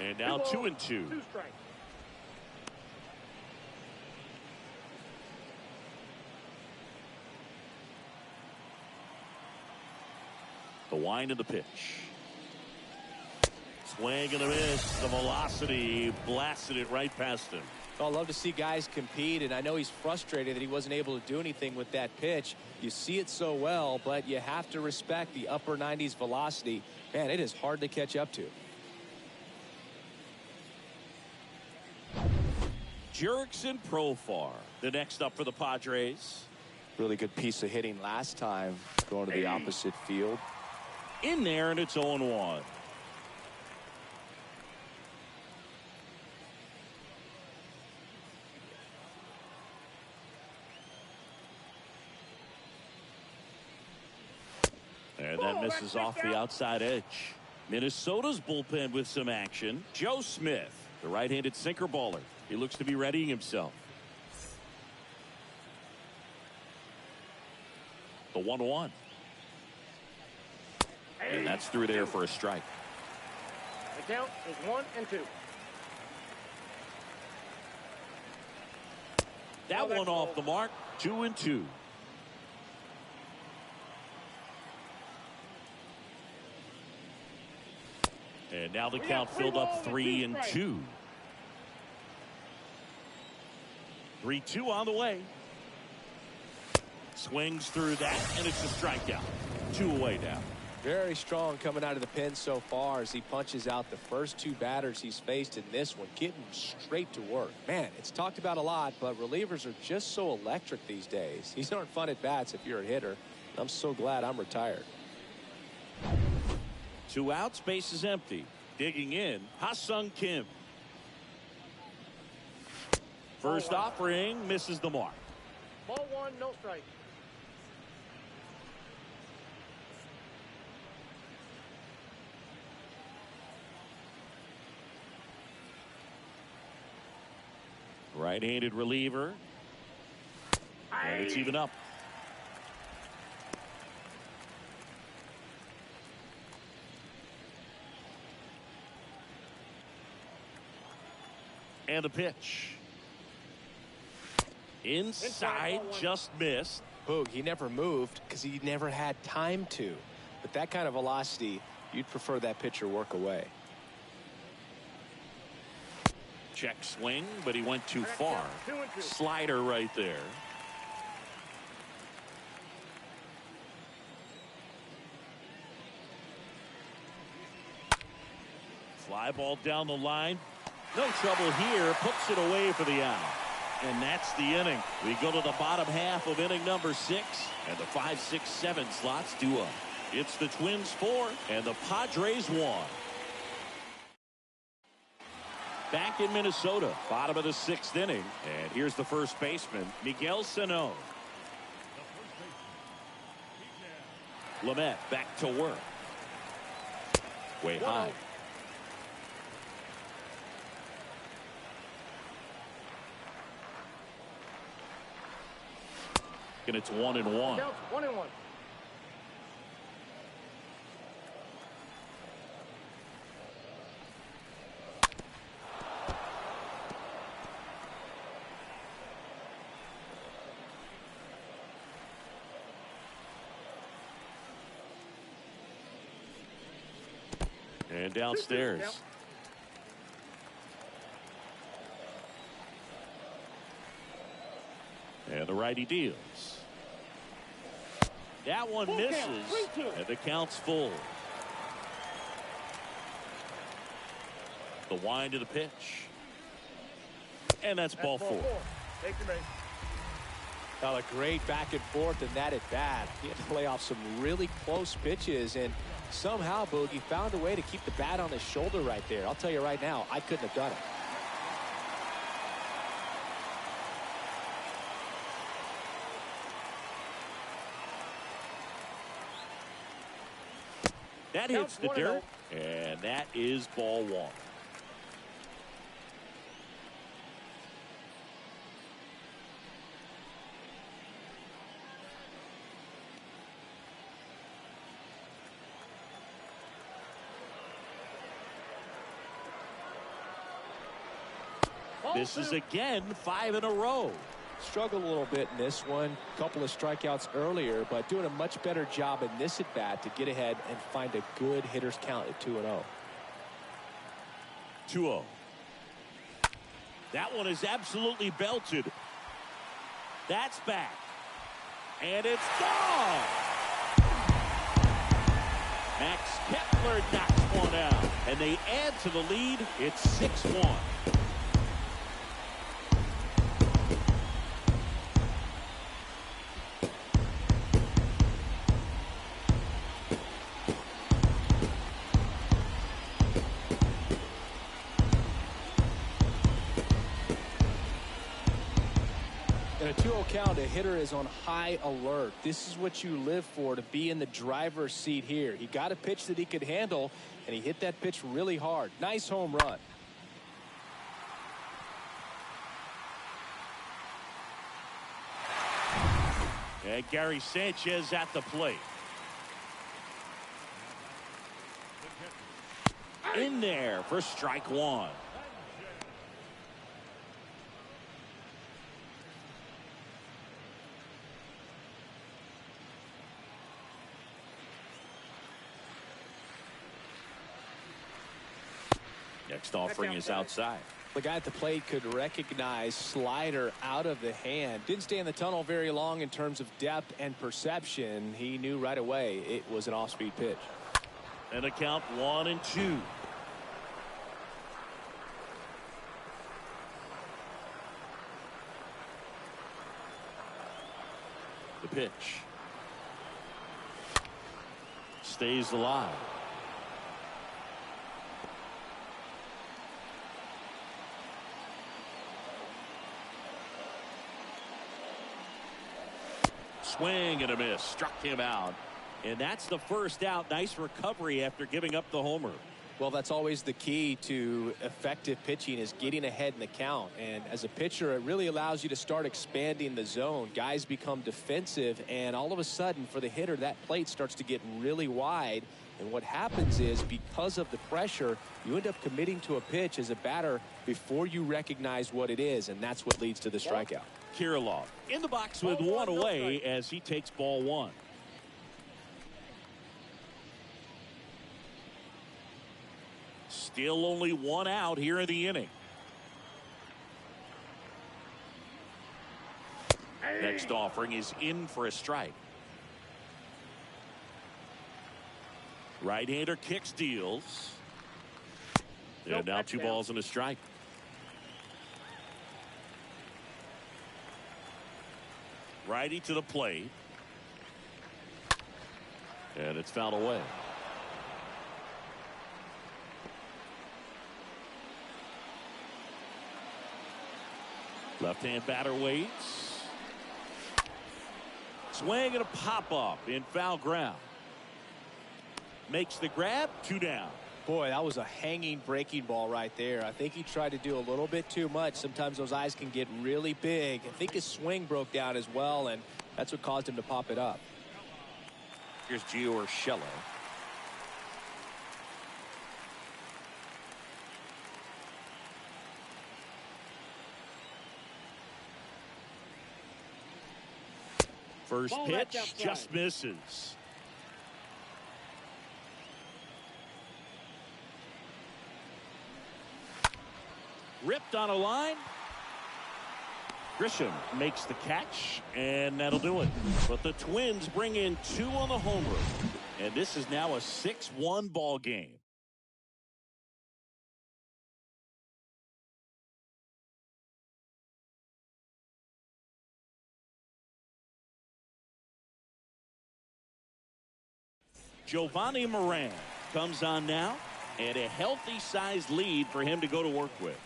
S1: And now 2-2.
S3: 2 strikes.
S1: The wind and the pitch. Swing and a miss. The velocity blasted it right past him.
S2: I love to see guys compete, and I know he's frustrated that he wasn't able to do anything with that pitch. You see it so well, but you have to respect the upper 90s velocity. Man, it is hard to catch up to.
S1: Jurickson Profar, the next up for the Padres.
S2: Really good piece of hitting last time, going to the opposite field.
S1: In there, and it's 0-1. And that misses off the outside edge. Minnesota's bullpen with some action. Joe Smith, the right-handed sinker baller. He looks to be readying himself. The 1-1. And that's through there for a strike.
S3: The count is 1-2.
S1: That one off the mark. 2-2. And now the count filled up 3-2. 3-2 on the way. Swings through that, and it's a strikeout. 2 away now.
S2: Very strong coming out of the pen so far as he punches out the first 2 batters he's faced in this one, getting straight to work. Man, it's talked about a lot, but relievers are just so electric these days. These aren't fun at bats if you're a hitter. I'm so glad I'm retired.
S1: 2 outs, base is empty. Digging in, Ha-Sung Kim. First offering misses the mark.
S3: Ball 1, no strike.
S1: Right-handed reliever. And it's even up. And the pitch. Inside, just missed.
S2: Boog, he never moved because he never had time to. But that kind of velocity, you'd prefer that pitcher work away.
S1: Check swing, but he went too far. Slider right there. Fly ball down the line. No trouble here. Puts it away for the out. And that's the inning. We go to the bottom half of inning number 6. And the 5, 6, 7 slots do up. It's the Twins 4 and the Padres 1. Back in Minnesota, bottom of the 6th inning. And here's the first baseman, Miguel Sano. Lamet back to work. Way high. And it's 1-1.
S3: Counts 1-1.
S1: And downstairs. And the righty deals. That one misses, and the count's full. The wind to the pitch. And that's ball 4.
S3: Take your base.
S2: Now a great back and forth in that at bat. He had to lay off some really close pitches, and somehow Boogie found a way to keep the bat on his shoulder right there. I'll tell you right now, I couldn't have done it.
S1: That hits the dirt, and that is ball 1. This is again 5 in a row.
S2: Struggled a little bit in this one. Couple of strikeouts earlier, but doing a much better job in this at bat to get ahead and find a good hitter's count at 2-0.
S1: 2-0. That one is absolutely belted. That's back. And it's gone. Max Kepler knocks one out. And they add to the lead. It's 6-1.
S2: Count, a hitter is on high alert. This is what you live for, to be in the driver's seat here. He got a pitch that he could handle, and he hit that pitch really hard. Nice home run.
S1: And Gary Sanchez at the plate. in there for strike one. Next offering is outside.
S2: The guy at the plate could recognize slider out of the hand. Didn't stay in the tunnel very long in terms of depth and perception. He knew right away it was an off-speed pitch.
S1: And a count 1-2. The pitch. Stays alive. Swing and a miss. Struck him out. And that's the first out. Nice recovery after giving up the homer.
S2: Well, that's always the key to effective pitching, is getting ahead in the count. And as a pitcher, it really allows you to start expanding the zone. Guys become defensive, and all of a sudden, for the hitter, that plate starts to get really wide. And what happens is, because of the pressure, you end up committing to a pitch as a batter before you recognize what it is, and that's what leads to the strikeout.
S1: Kirilloff in the box with one away as he takes ball one. Still only one out here in the inning. Next offering is in for a strike. Right-hander kicks, deals. And now 2 balls and a strike. Righty to the plate. And it's fouled away. Left-hand batter waits. Swing and a pop-up in foul ground. Makes the grab, 2 down.
S2: Boy, that was a hanging breaking ball right there. I think he tried to do a little bit too much. Sometimes those eyes can get really big. I think his swing broke down as well, and that's what caused him to pop it up.
S1: Here's Gio Urshela. First pitch just misses. Ripped on a line. Grisham makes the catch, and that'll do it. But the Twins bring in 2 on the home run, and this is now a 6-1 ball game. Giovanni Moran comes on now, and a healthy-sized lead for him to go to work with.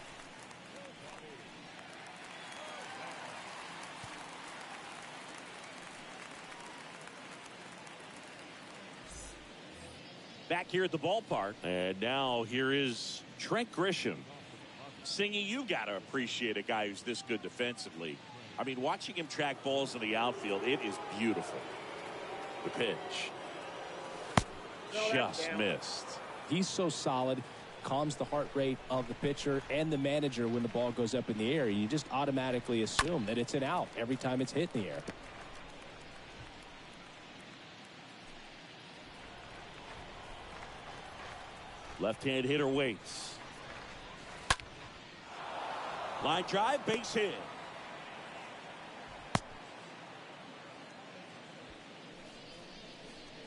S1: Back here at the ballpark, and now here is Trent Grisham. Singy, you got to appreciate a guy who's this good defensively. I mean, watching him track balls in the outfield, it is beautiful. The pitch. Just missed.
S2: He's so solid, calms the heart rate of the pitcher and the manager when the ball goes up in the air. You just automatically assume that it's an out every time it's hit in the air.
S1: Left-hand hitter waits. Line drive, base hit.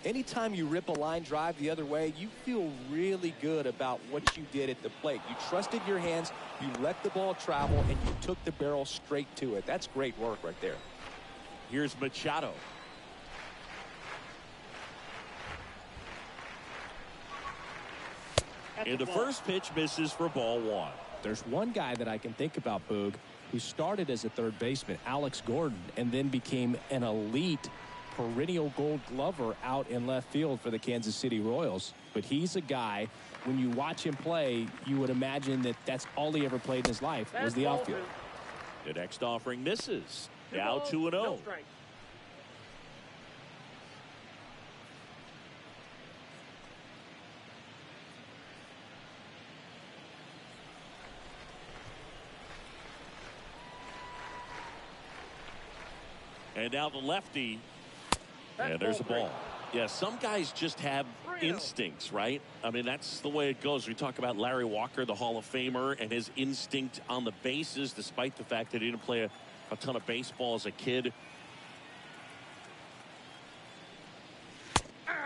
S2: Anytime you rip a line drive the other way, you feel really good about what you did at the plate. You trusted your hands, you let the ball travel, and you took the barrel straight to it. That's great work right there.
S1: Here's Machado. And the first pitch misses for ball one.
S2: There's one guy that I can think about, Boog, who started as a third baseman, Alex Gordon, and then became an elite perennial gold glover out in left field for the Kansas City Royals. But he's a guy, when you watch him play, you would imagine that that's all he ever played in his life was the outfield.
S1: The next offering misses. Now 2-0. And now the lefty. And there's a ball. Yeah, some guys just have instincts, right? I mean, that's the way it goes. We talk about Larry Walker, the Hall of Famer, and his instinct on the bases, despite the fact that he didn't play a ton of baseball as a kid.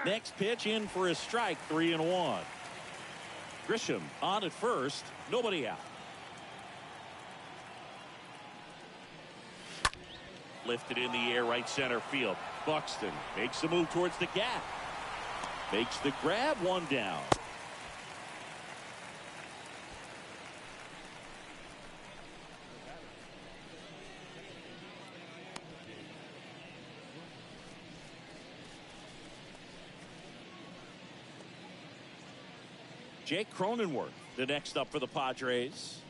S1: Next pitch in for a strike, 3-1. Grisham on at first, nobody out. Lifted in the air, right center field. Buxton makes a move towards the gap. Makes the grab, one down. Jake Cronenworth, the next up for the Padres.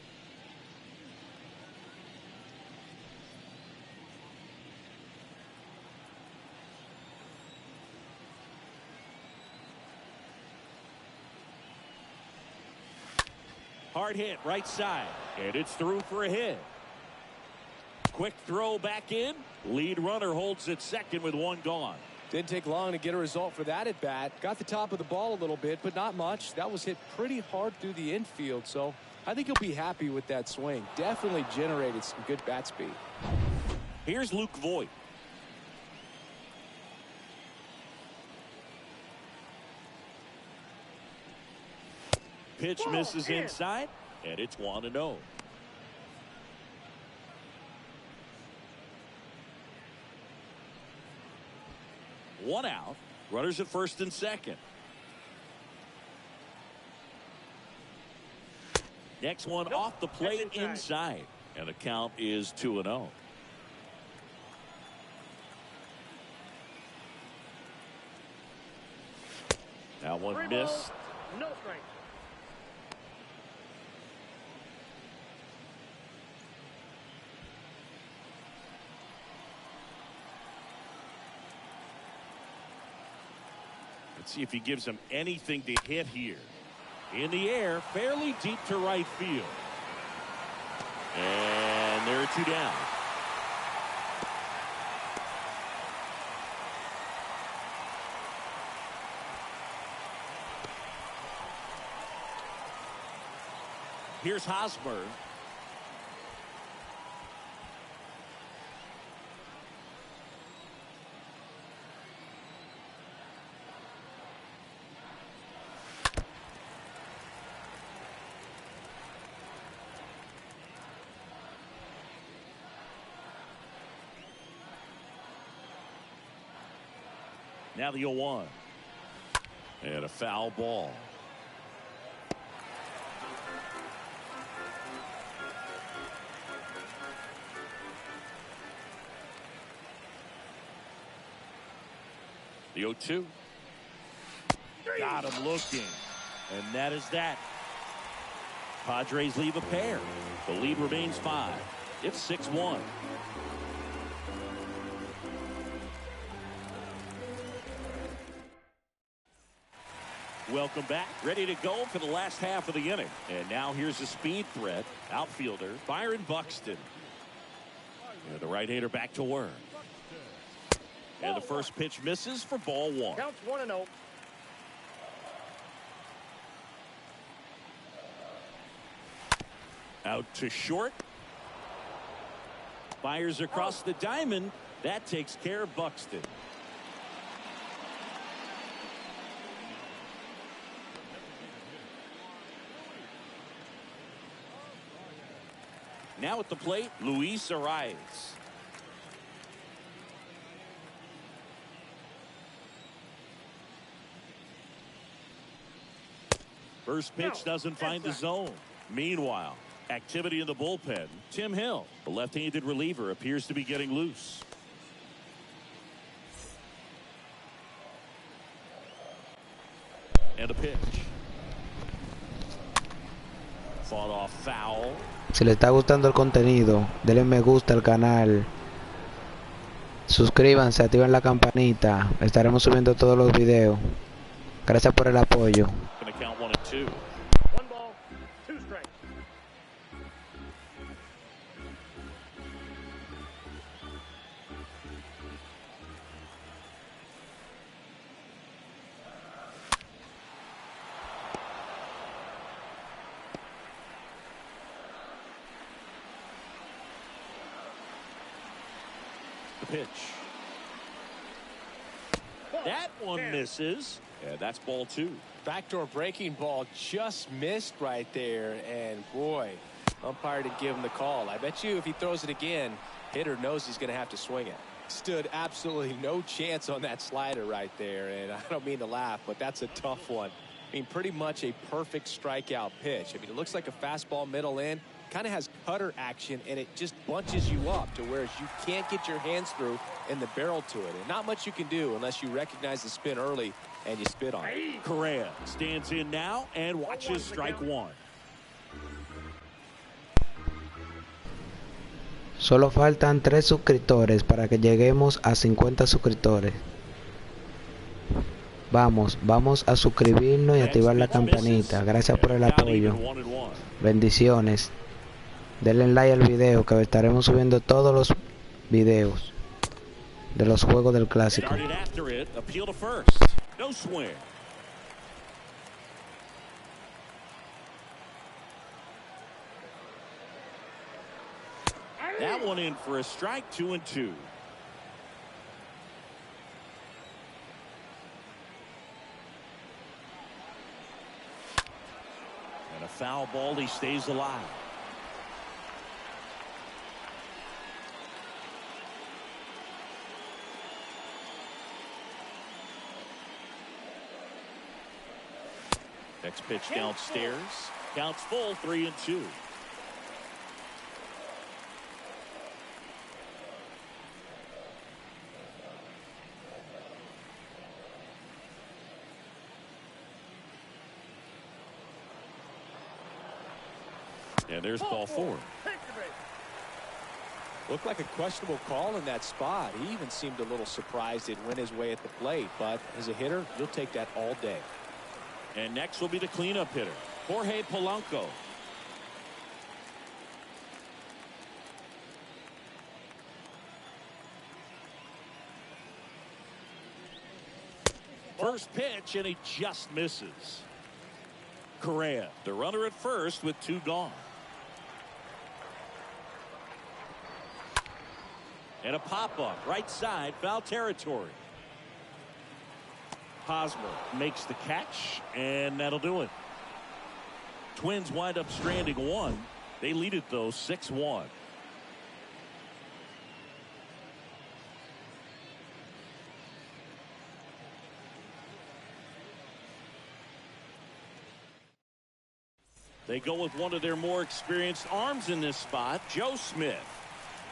S1: Hard hit, right side, and it's through for a hit. Quick throw back in. Lead runner holds at second with one gone.
S2: Didn't take long to get a result for that at bat. Got the top of the ball a little bit, but not much. That was hit pretty hard through the infield, so I think he'll be happy with that swing. Definitely generated some good bat speed.
S1: Here's Luke Voigt. Pitch misses inside, and it's 1-0. One out. Runners at first and second. Next one off the plate inside. And the count is 2-0. Now one missed.
S3: No strike.
S1: Let's see if he gives him anything to hit here. In the air, fairly deep to right field. And there are two down. Here's Hosmer. Now the 0-1. And a foul ball. The 0-2. Got him looking. And that is that. Padres leave a pair. The lead remains 5. It's 6-1. Welcome back. Ready to go for the last half of the inning. And now here's a speed threat. Outfielder Byron Buxton. And the right-hander back to work. And the first pitch misses for ball 1.
S3: Counts 1-0.
S1: Out to short. Fires across the diamond. That takes care of Buxton. Now at the plate, Luis Arias. First pitch doesn't find the zone. Meanwhile, activity in the bullpen. Tim Hill, the left-handed reliever, appears to be getting loose. And a pitch. Fought off foul.
S4: Si le está gustando el contenido, denle me gusta al canal, suscríbanse, activen la campanita, estaremos subiendo todos los videos. Gracias por el apoyo.
S1: pitch. That one misses. Yeah, that's ball 2.
S2: Backdoor breaking ball just missed right there. And boy, umpire didn't give him the call. I bet you if he throws it again, hitter knows he's going to have to swing it. Stood absolutely no chance on that slider right there. And I don't mean to laugh, but that's a tough one. I mean, pretty much a perfect strikeout pitch. I mean, it looks like a fastball middle in. Kind of has cutter action, and it just bunches you up to where you can't get your hands through and the barrel to it. And not much you can do unless you recognize the spin early and you spit on it.
S1: Correa stands in now and watches strike 1.
S4: Solo faltan 3 suscriptores para que lleguemos a 50 suscriptores. Vamos a suscribirnos y activar la campanita. Gracias por el apoyo. Bendiciones. Denle like al video que estaremos subiendo todos los videos de los juegos del clásico.
S1: That one in for a strike, 2-2. And a foul ball, he stays alive. Next pitch downstairs. Counts full, 3-2. And there's ball 4.
S2: Looked like a questionable call in that spot. He even seemed a little surprised it went his way at the plate. But as a hitter, you'll take that all day.
S1: And next will be the cleanup hitter, Jorge Polanco. First pitch, and he just misses. Correa, the runner at first with 2 gone. And a pop-up, right side, foul territory. Hosmer makes the catch, and that'll do it. Twins wind up stranding 1. They lead it, though, 6-1. They go with one of their more experienced arms in this spot, Joe Smith.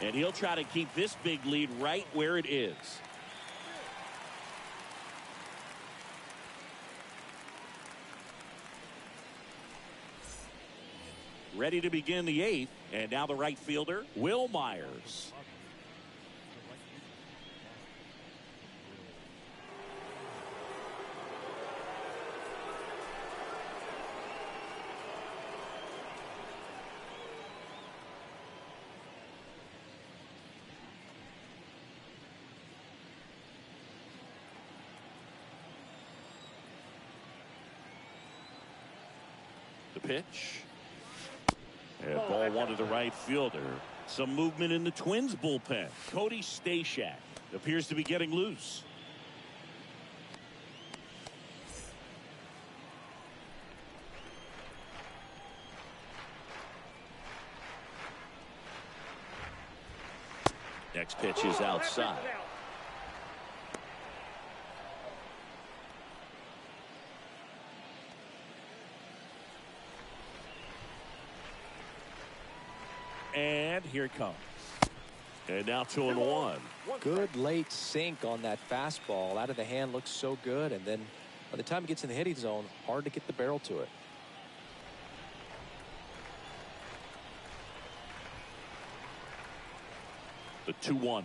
S1: And he'll try to keep this big lead right where it is. Ready to begin the 8th. And now the right fielder, Will Myers. The pitch. And ball 1 to the right fielder. Some movement in the Twins bullpen. Cody Stashak appears to be getting loose. Next pitch is outside. And here it comes. And now 2-1.
S2: Good late sink on that fastball. Out of the hand looks so good. And then by the time it gets in the hitting zone, hard to get the barrel to it.
S1: The 2-1.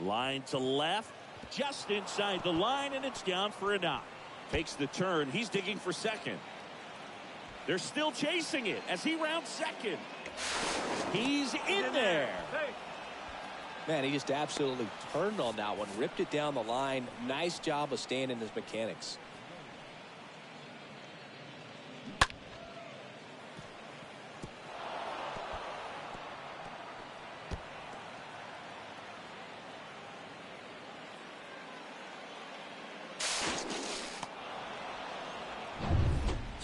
S1: Line to left. Just inside the line, and it's down for a knock. Takes the turn. He's digging for second. They're still chasing it as he rounds second. He's in there.
S2: Man, he just absolutely turned on that one. Ripped it down the line. Nice job of staying in his mechanics.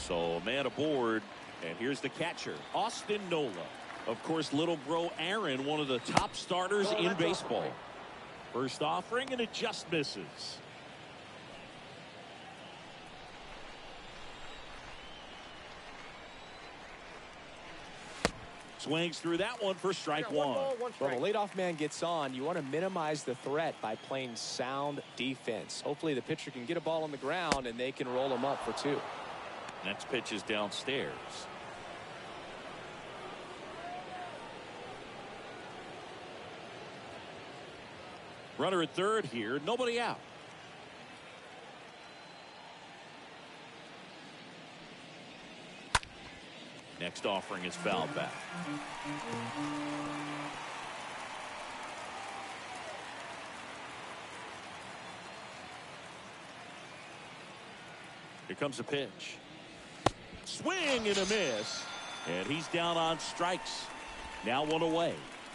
S1: So a man aboard, and here's the catcher, Austin Nola. Of course, little bro Aaron, one of the top starters in baseball. First offering, and it just misses. Swings through that one for strike one.
S2: When a leadoff man gets on, you want to minimize the threat by playing sound defense. Hopefully the pitcher can get a ball on the ground and they can roll him up for two.
S1: Next pitch is downstairs. Runner at third here, nobody out. Next offering is fouled back. Here comes a pitch. Swing and a miss. And he's down on strikes. Now one away.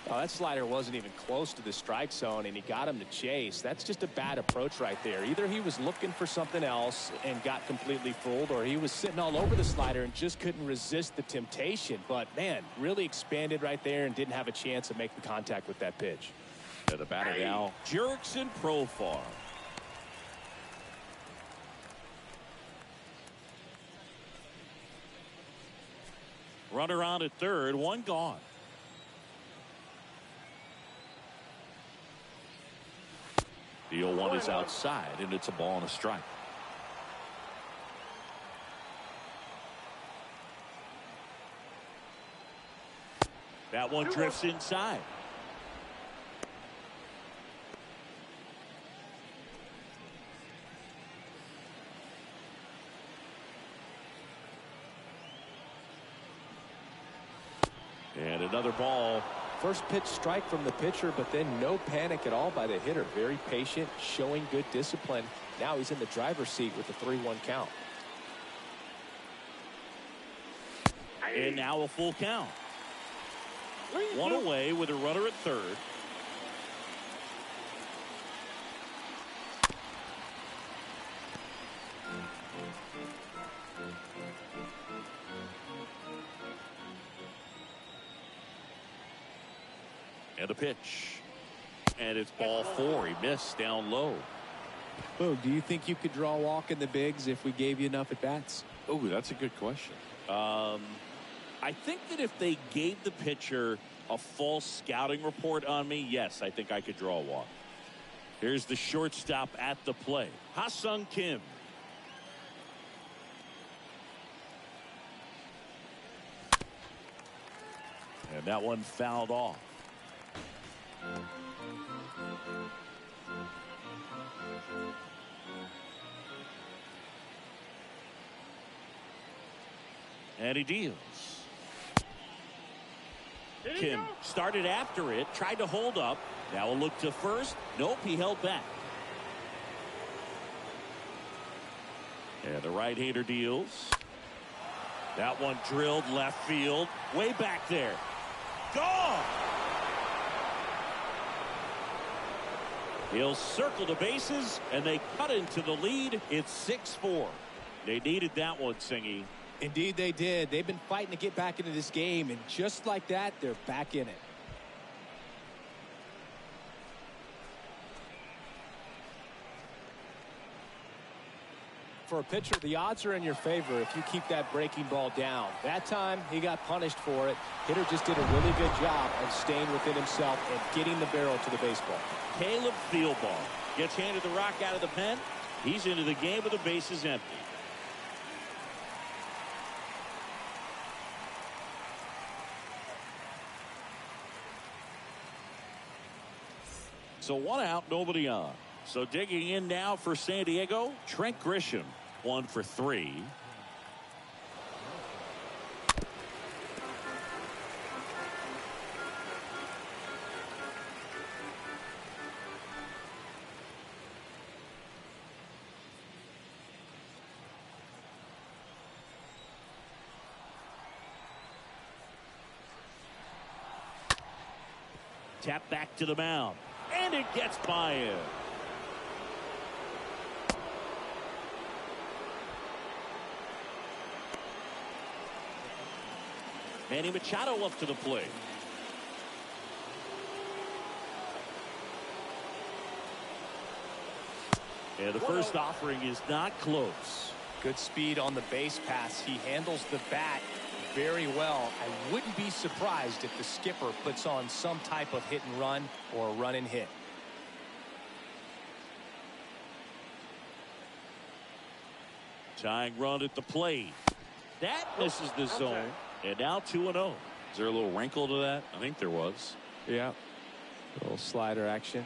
S2: Oh, that slider wasn't even close to the strike zone, and he got him to chase. That's just a bad approach right there. Either he was looking for something else and got completely fooled, or he was sitting all over the slider and just couldn't resist the temptation. But, man, really expanded right there and didn't have a chance of making contact with that pitch.
S1: The batter now, Jurickson Profar. Runner on at third, one gone. The 0-1 is outside, and it's a ball and a strike. That one drifts inside. And another ball.
S2: First pitch strike from the pitcher, but then no panic at all by the hitter. Very patient, showing good discipline. Now he's in the driver's seat with the 3-1 count.
S1: And now a full count. One away with a runner at third. And a pitch. And it's ball four. He missed down low.
S2: Oh, do you think you could draw a walk in the bigs if we gave you enough at bats?
S1: Oh, that's a good question. I think that if they gave the pitcher a false scouting report on me, yes, I think I could draw a walk. Here's the shortstop at the plate, Ha-Sung Kim. And that one fouled off. And he deals. Kim started after it, tried to hold up. Now a look to first. Nope, he held back. And the right-hander deals. That one drilled left field. Way back there. Gone! He'll circle the bases, and they cut into the lead. It's 6-4. They needed that one, Singy.
S2: Indeed they did. They've been fighting to get back into this game, and just like that, they're back in it. For a pitcher, the odds are in your favor if you keep that breaking ball down. That time, he got punished for it. Hitter just did a really good job of staying within himself and getting the barrel to the baseball.
S1: Caleb Fieldball gets handed the rock out of the pen. He's into the game with the bases empty. So one out, nobody on. So digging in now for San Diego, Trent Grisham, 1 for 3. Tap back to the mound. And it gets by him. Manny Machado up to the plate. And the first offering is not close.
S2: Good speed on the base pass. He handles the bat very well. I wouldn't be surprised if the skipper puts on some type of hit and run or run and hit.
S1: Tying run at the plate. That misses the zone. And now 2-0. Is there a little wrinkle to that? I think there was.
S2: Yeah. A little slider action.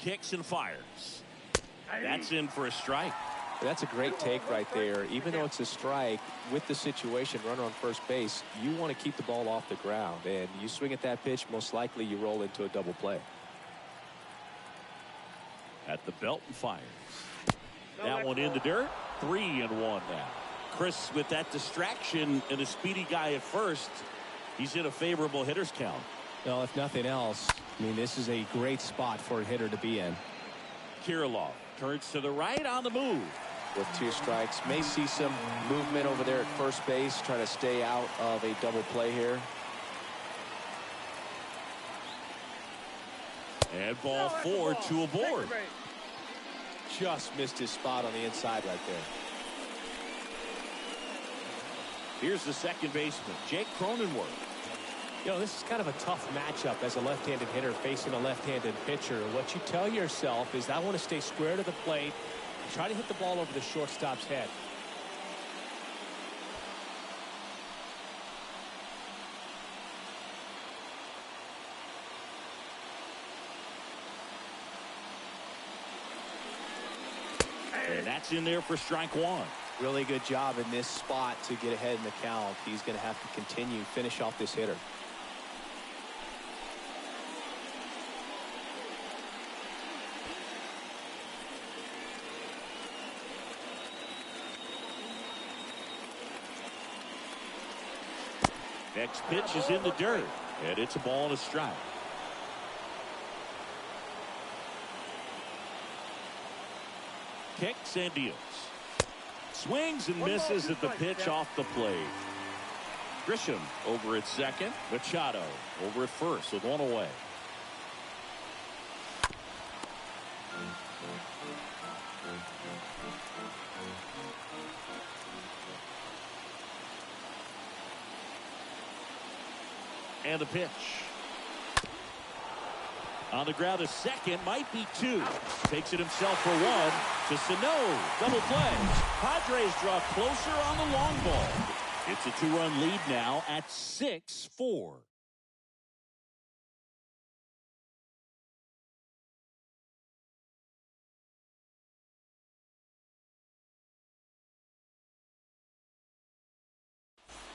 S1: Kicks and fires. That's in for a strike.
S2: That's a great take right there. Even though it's a strike, with the situation, runner on first base, you want to keep the ball off the ground. And you swing at that pitch, most likely you roll into a double play.
S1: At the belt and fires. That one in the dirt. 3-1 now. Chris, with that distraction and a speedy guy at first, he's in a favorable hitter's count.
S2: Well, if nothing else, I mean, this is a great spot for a hitter to be in.
S1: Kirilloff turns to the right on the move.
S2: With 2 strikes, may see some movement over there at first base, trying to stay out of a double play here.
S1: And ball 4, 2 aboard.
S2: Just missed his spot on the inside right there.
S1: Here's the second baseman, Jake Cronenworth.
S2: You know, this is kind of a tough matchup as a left-handed hitter facing a left-handed pitcher. What you tell yourself is, I want to stay square to the plate, try to hit the ball over the shortstop's head.
S1: And that's in there for strike 1.
S2: Really good job in this spot to get ahead in the count. He's going to have to continue, finish off this hitter.
S1: Next pitch is in the dirt, and it's a ball and a strike. Kicks and deals. Swings and misses at the pitch off the plate. Grisham over at second. Machado over at first with 1 away. And the pitch. On the ground, a second, might be 2. Takes it himself for 1 to Sano. Double play. Padres draw closer on the long ball. It's a 2-run lead now at 6-4.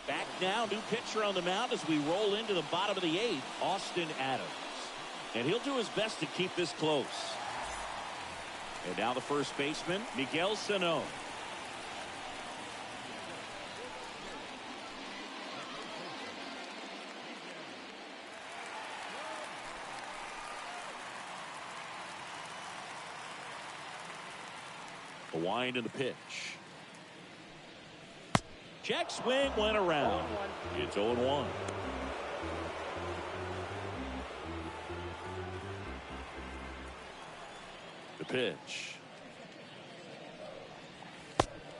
S1: Back now, new pitcher on the mound as we roll into the bottom of the 8th, Austin Adams. And he'll do his best to keep this close. And now the first baseman, Miguel Sano. The wind and the pitch. Check swing went around. It's 0-1. The pitch.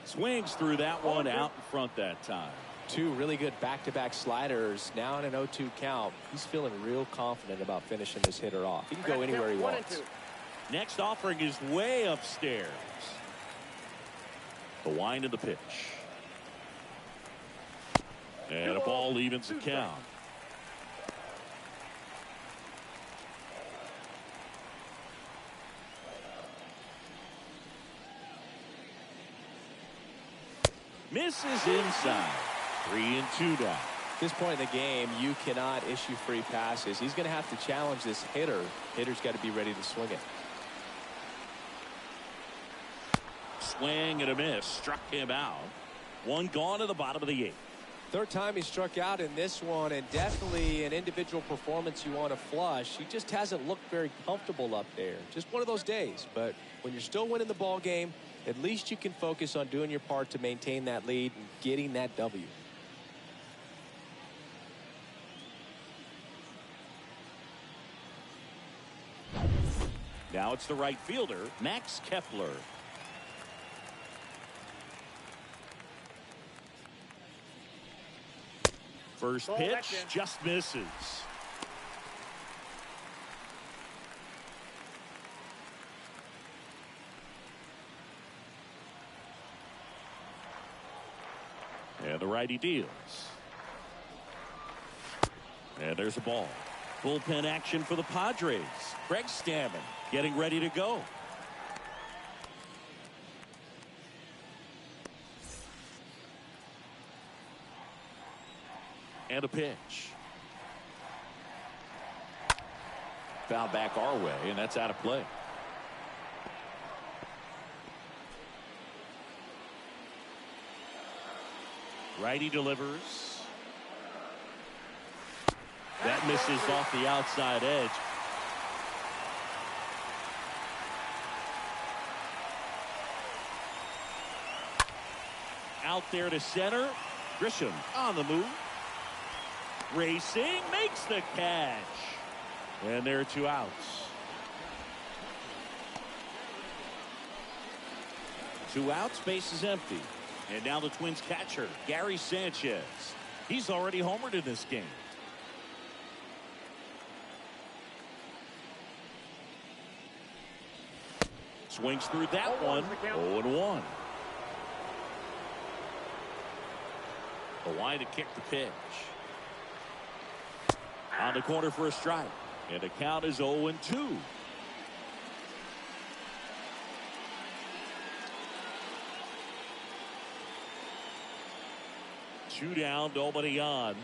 S1: Swings through that one out in front that time.
S2: 2 really good back-to-back sliders. Now in an 0-2 count. He's feeling real confident about finishing this hitter off. He can go anywhere he wants.
S1: Next offering is way upstairs. The wind of the pitch. And a ball evens the count. Misses inside. 3-2 now.
S2: At this point in the game, you cannot issue free passes. He's going to have to challenge this hitter. Hitter's got to be ready to swing it.
S1: Swing and a miss. Struck him out. 1 gone to the bottom of the 8th.
S2: Third time he struck out in this one, and definitely an individual performance you want to flush. He just hasn't looked very comfortable up there. Just one of those days. But when you're still winning the ball game, at least you can focus on doing your part to maintain that lead and getting that W.
S1: Now it's the right fielder, Max Kepler. First pitch just misses. And the righty deals. And there's a ball. Bullpen action for the Padres. Greg Stammen getting ready to go. And a pitch. Foul back our way, and that's out of play. Righty delivers. That misses off the outside edge. Out there to center. Grisham on the move. Racing, makes the catch. And there are 2 outs. 2 outs, base is empty. And now the Twins catcher, Gary Sanchez. He's already homered in this game. Swings through that one. 0-1. The line to kick the pitch. On the corner for a strike. And the count is 0-2. Two down, nobody on.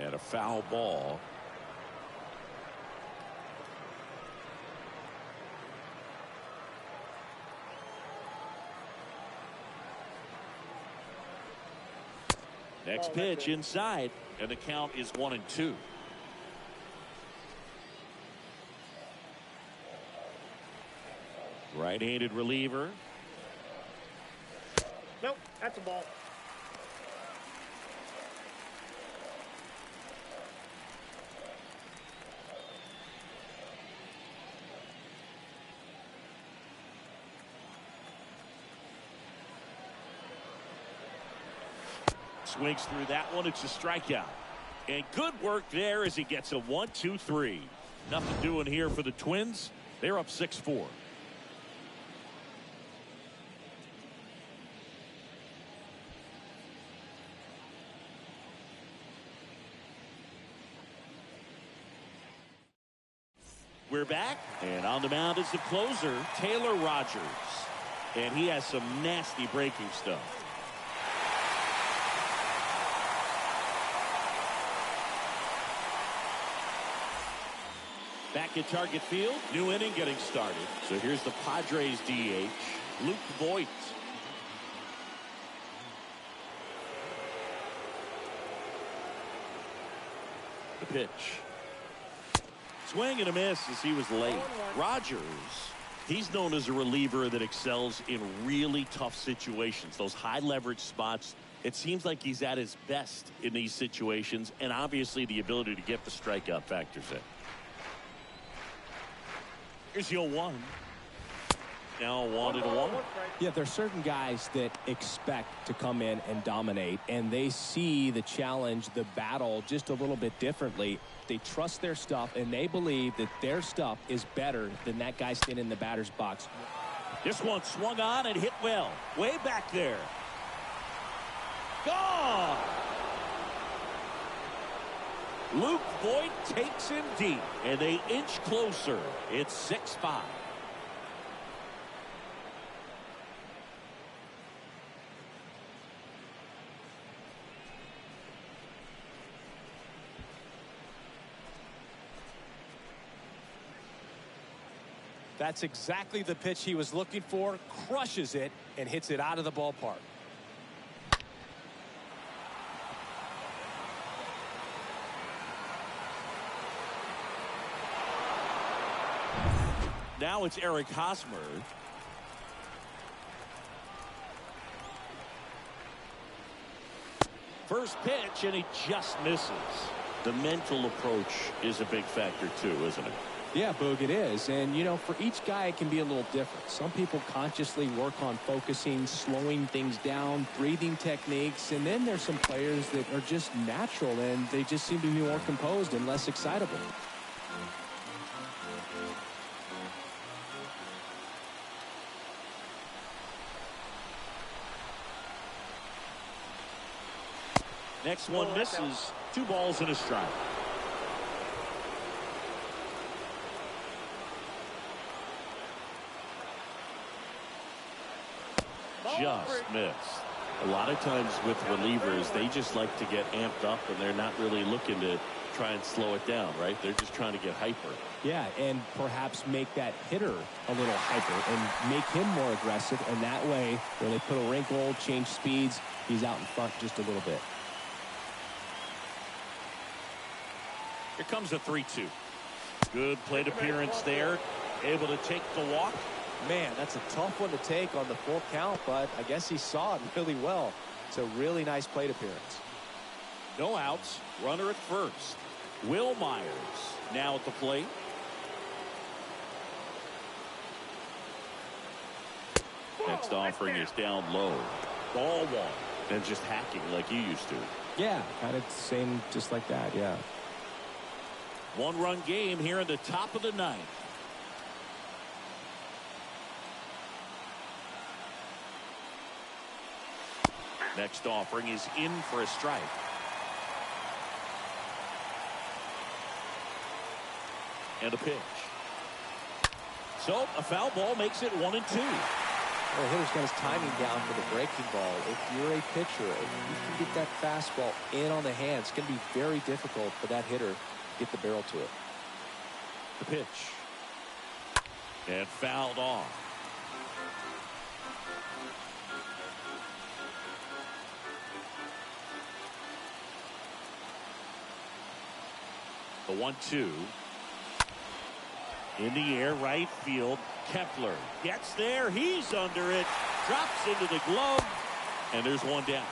S1: And a foul ball. Next pitch inside, and the count is 1-2. Right-handed reliever.
S3: Nope, that's a ball.
S1: Swings through that one. It's a strikeout. And good work there as he gets a 1-2-3. Nothing doing here for the Twins. They're up 6-4. We're back, and on the mound is the closer, Taylor Rogers. And he has some nasty breaking stuff. Back at target field, new inning getting started. So here's the Padres DH, Luke Voigt. The pitch. Swing and a miss as he was late. Rogers, he's known as a reliever that excels in really tough situations, those high leverage spots. It seems like he's at his best in these situations, and obviously the ability to get the strikeout factors in. Here's 0-1. Now 1-1.
S2: Yeah, there's certain guys that expect to come in and dominate, and they see the challenge, the battle just a little bit differently. They trust their stuff, and they believe that their stuff is better than that guy standing in the batter's box.
S1: This one swung on and hit well. Way back there. Gone! Luke Voigt takes him deep, and they inch closer. It's 6-5.
S2: That's exactly the pitch he was looking for. Crushes it and hits it out of the ballpark.
S1: Now it's Eric Hosmer. First pitch, and he just misses. The mental approach is a big factor too, isn't it?
S2: Yeah, Boog, it is. And, you know, for each guy, it can be a little different. Some people consciously work on focusing, slowing things down, breathing techniques. And then there's some players that are just natural, and they just seem to be more composed and less excitable.
S1: Next one misses. 2 balls and a strike. Just missed. A lot of times with relievers, they just like to get amped up, and they're not really looking to try and slow it down, right? They're just trying to get hyper.
S2: Yeah, and perhaps make that hitter a little hyper and make him more aggressive. And that way, when they put a wrinkle, change speeds, he's out in front just a little bit.
S1: Here comes a 3-2. Good plate appearance there. Able to take the walk.
S2: Man, that's a tough one to take on the full count, but I guess he saw it really well. It's a really nice plate appearance.
S1: No outs. Runner at first. Will Myers now at the plate. Next offering is down low. Ball 1. And just hacking like you used to.
S2: Yeah, kind of same, just like that, yeah.
S1: 1-run game here in the top of the 9th. Next offering is in for a strike. And a pitch. So a foul ball makes it 1-2.
S2: Well, the hitter's got his timing down for the breaking ball. If you're a pitcher, if you can get that fastball in on the hand, it's going to be very difficult for that hitter to get the barrel to it.
S1: The pitch. And fouled off. The 1-2. In the air, right field. Kepler gets there. He's under it. Drops into the glove. And there's one down.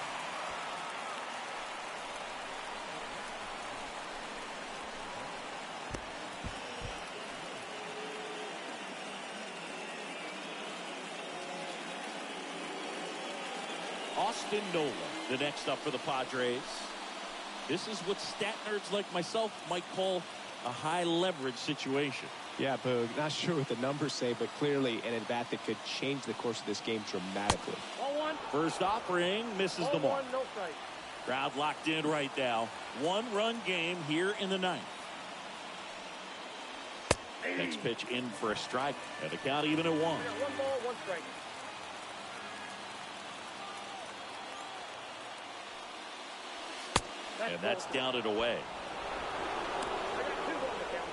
S1: Austin Nola, the next up for the Padres. This is what stat nerds like myself might call a high leverage situation.
S2: Yeah, Boog, not sure what the numbers say, but clearly an at-bat that could change the course of this game dramatically.
S3: Ball 1.
S1: First offering misses
S3: Ball
S1: the mark.
S3: 1, no strike.
S1: Crowd locked in right now. 1-run game here in the 9th. Next pitch in for a strike. And the count even at 1.
S3: 1 ball, 1 strike.
S1: And that's down and away.
S3: I got 2 on the count.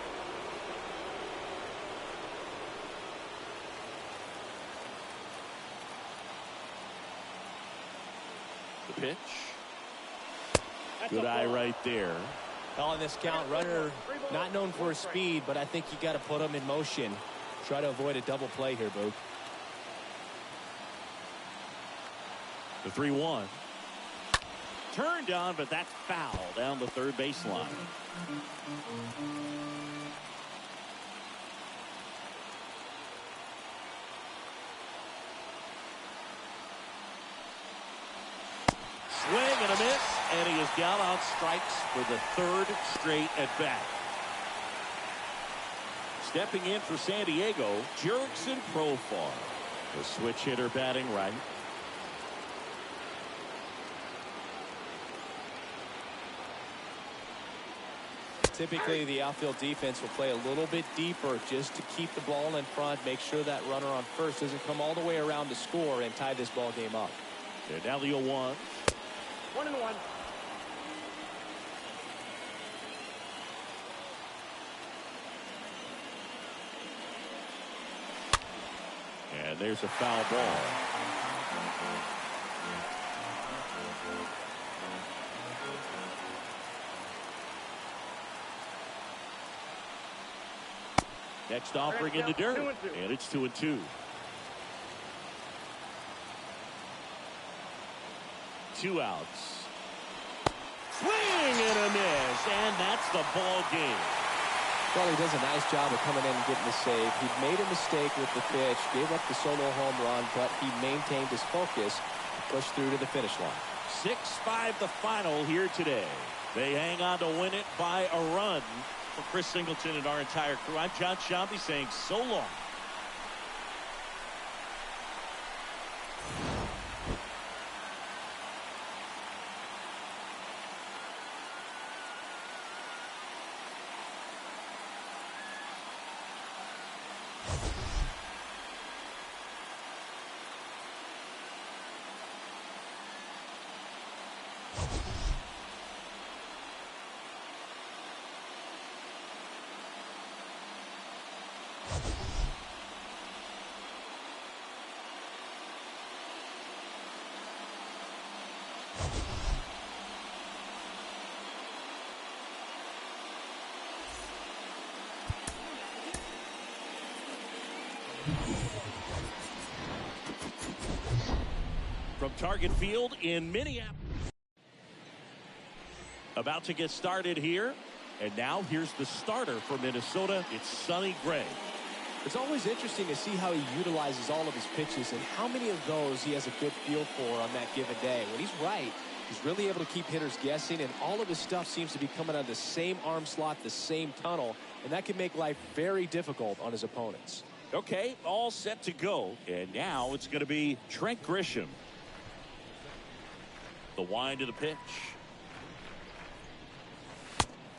S1: The pitch. Good eye right there.
S2: On this count, runner not known for his speed, but I think you got to put him in motion. Try to avoid a double play here, Boog.
S1: The 3-1. Turned on, but that's foul down the third baseline. Swing and a miss, and he has got on strikes for the 3rd straight at bat. Stepping in for San Diego, Jurickson Profar, the switch hitter batting right.
S2: Typically, the outfield defense will play a little bit deeper just to keep the ball in front, make sure that runner on first doesn't come all the way around to score and tie this ball game up.
S1: And now the 0-1.
S3: 1-1.
S1: And there's a foul ball. Next offering in the dirt, and it's 2-2. 2 outs. Swing and a miss, and that's the ball game.
S2: Well, he does a nice job of coming in and getting the save. He made a mistake with the pitch, gave up the solo home run, but he maintained his focus and pushed through to the finish line.
S1: 6-5 the final here today. They hang on to win it by a run. For Chris Singleton and our entire crew, I'm John Shambi saying so long. From Target Field in Minneapolis. About to get started here. And now here's the starter for Minnesota. It's Sonny Gray.
S2: It's always interesting to see how he utilizes all of his pitches and how many of those he has a good feel for on that given day. When he's right, he's really able to keep hitters guessing, and all of his stuff seems to be coming out of the same arm slot, the same tunnel, and that can make life very difficult on his opponents.
S1: Okay, all set to go. And now it's going to be Trent Grisham. The wind of the pitch.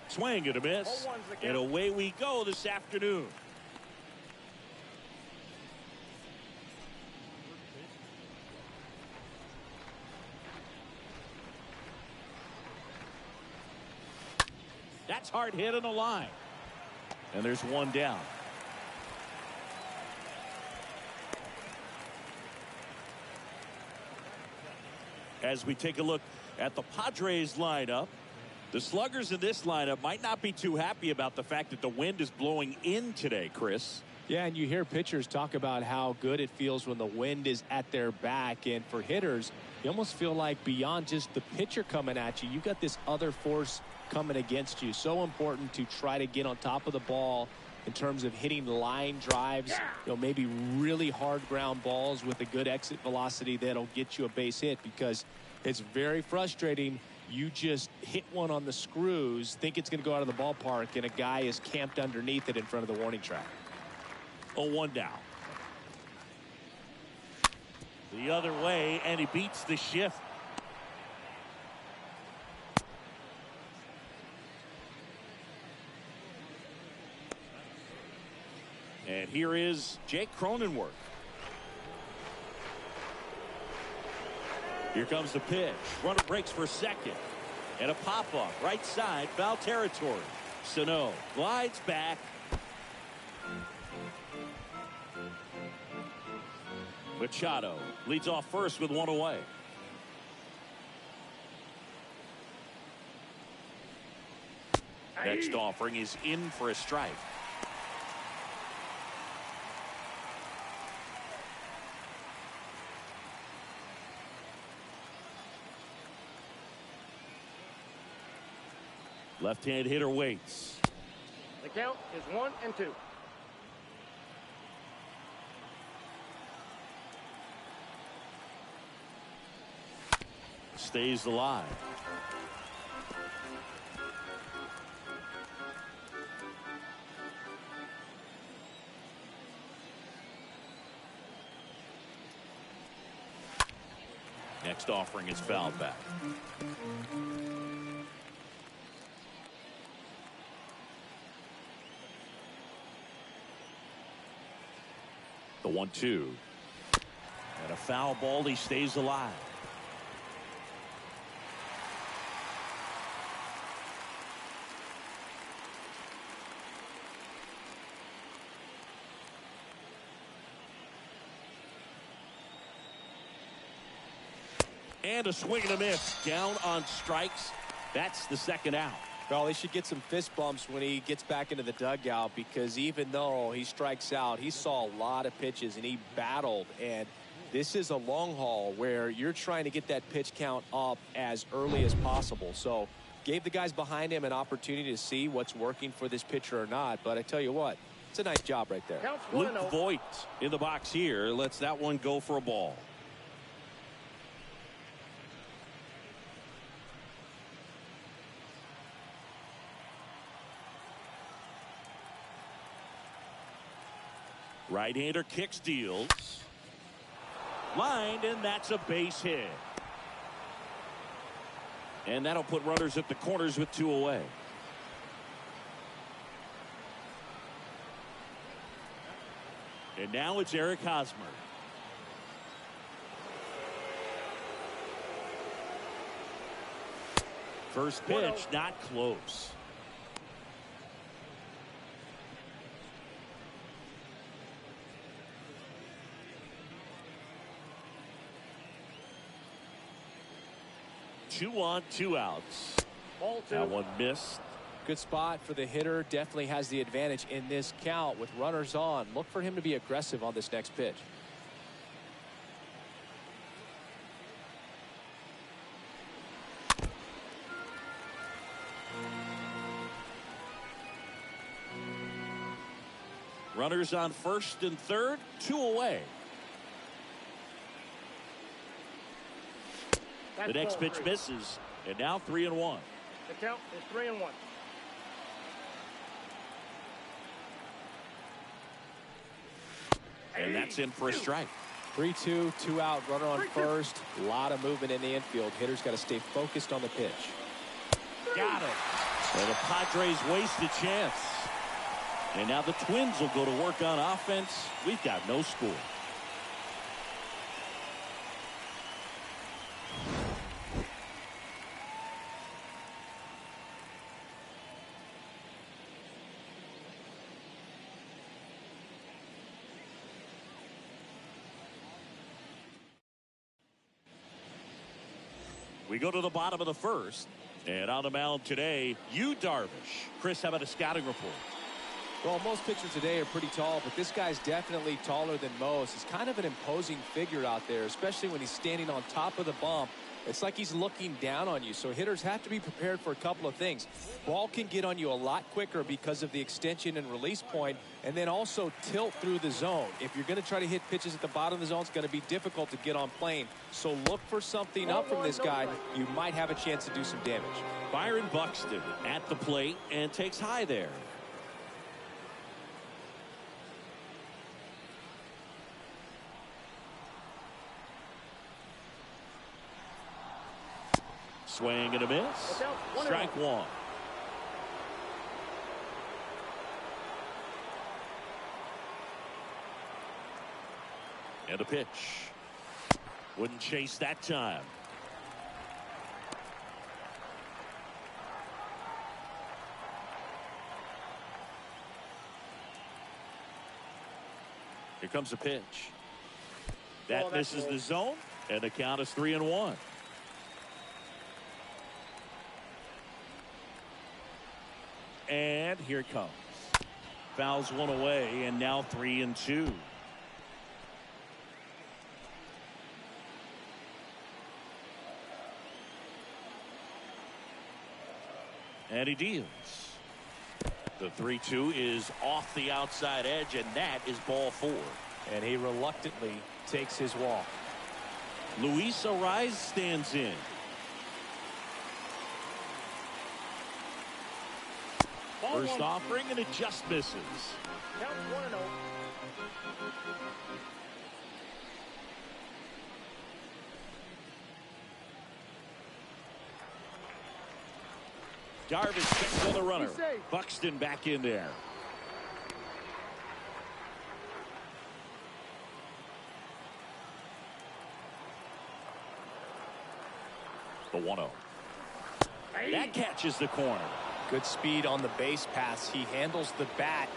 S1: Swing and a miss. And away we go this afternoon. That's hard hit on the line. And there's one down. As we take a look at the Padres lineup, the sluggers in this lineup might not be too happy about the fact that the wind is blowing in today, Chris.
S2: Yeah, and you hear pitchers talk about how good it feels when the wind is at their back. And for hitters, you almost feel like beyond just the pitcher coming at you, you've got this other force coming against you. So important to try to get on top of the ball in terms of hitting line drives, maybe really hard ground balls with a good exit velocity that'll get you a base hit, because it's very frustrating. You just hit one on the screws, think it's going to go out of the ballpark, and a guy is camped underneath it in front of the warning track.
S1: 0-1 down. The other way, and he beats the shift. And here is Jake Cronenworth. Here comes the pitch. Runner breaks for second. And a pop-up. Right side. Foul territory. Sano glides back. Machado leads off first with one away. Next offering is in for a strike. Left-hand hitter waits.
S3: The count is 1-2.
S1: Stays alive. Next offering is fouled back. The 1-2. And a foul ball. He stays alive. And a swing and a miss. Down on strikes. That's the second out.
S2: Well, he should get some fist bumps when he gets back into the dugout, because even though he strikes out, he saw a lot of pitches and he battled. And this is a long haul where you're trying to get that pitch count up as early as possible. So gave the guys behind him an opportunity to see what's working for this pitcher or not. But I tell you what, it's a nice job right there.
S1: Luke Voigt in the box here lets that one go for a ball. Right-hander kicks, deals. Lined, and that's a base hit. And that'll put runners at the corners with 2 away. And now it's Eric Hosmer. First pitch, not close. Two on, 2 outs. That one missed.
S2: Good spot for the hitter. Definitely has the advantage in this count with runners on. Look for him to be aggressive on this next pitch.
S1: Runners on first and third, 2 away. The next pitch misses, and now 3-1.
S3: The count is 3-1.
S1: And that's in for a strike.
S2: 3-2, 2 out, runner on first. A lot of movement in the infield. Hitter's got to stay focused on the pitch.
S1: Got it. And the Padres waste a chance. And now the Twins will go to work on offense. We've got no score. We go to the bottom of the first. And on the mound today, Darvish. Chris, how about a scouting report?
S2: Well, most pitchers today are pretty tall, but this guy's definitely taller than most. He's kind of an imposing figure out there, especially when he's standing on top of the bump. It's like he's looking down on you, so hitters have to be prepared for a couple of things. Ball can get on you a lot quicker because of the extension and release point, and then also tilt through the zone. If you're going to try to hit pitches at the bottom of the zone, it's going to be difficult to get on plane. So look for something up from this guy. You might have a chance to do some damage.
S1: Byron Buxton at the plate and takes high there. Swing and a miss. Strike one. And a pitch. Wouldn't chase that time. Here comes a pitch. That misses the zone, and the count is 3-1. And here it comes. Fouls one away, and now 3-2. And he deals. The 3-2 is off the outside edge, and that is ball 4.
S2: And he reluctantly takes his walk.
S1: Luis Ariz stands in. First offering, and it just misses.
S3: Count 1-0.
S1: Darvish checks on the runner. Buxton back in there. The 1-0. That catches the corner.
S2: Good speed on the base pass. He handles the bat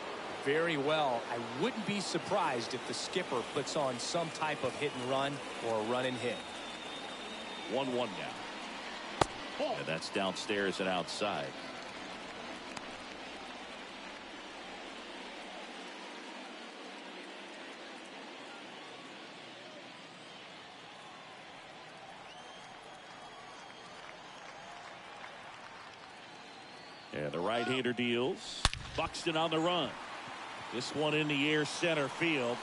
S2: very well. I wouldn't be surprised if the skipper puts on some type of hit and run or a run and hit.
S1: 1-1 now. And that's downstairs and outside. And the right-hander deals. Buxton on the run. This one in the air, center field.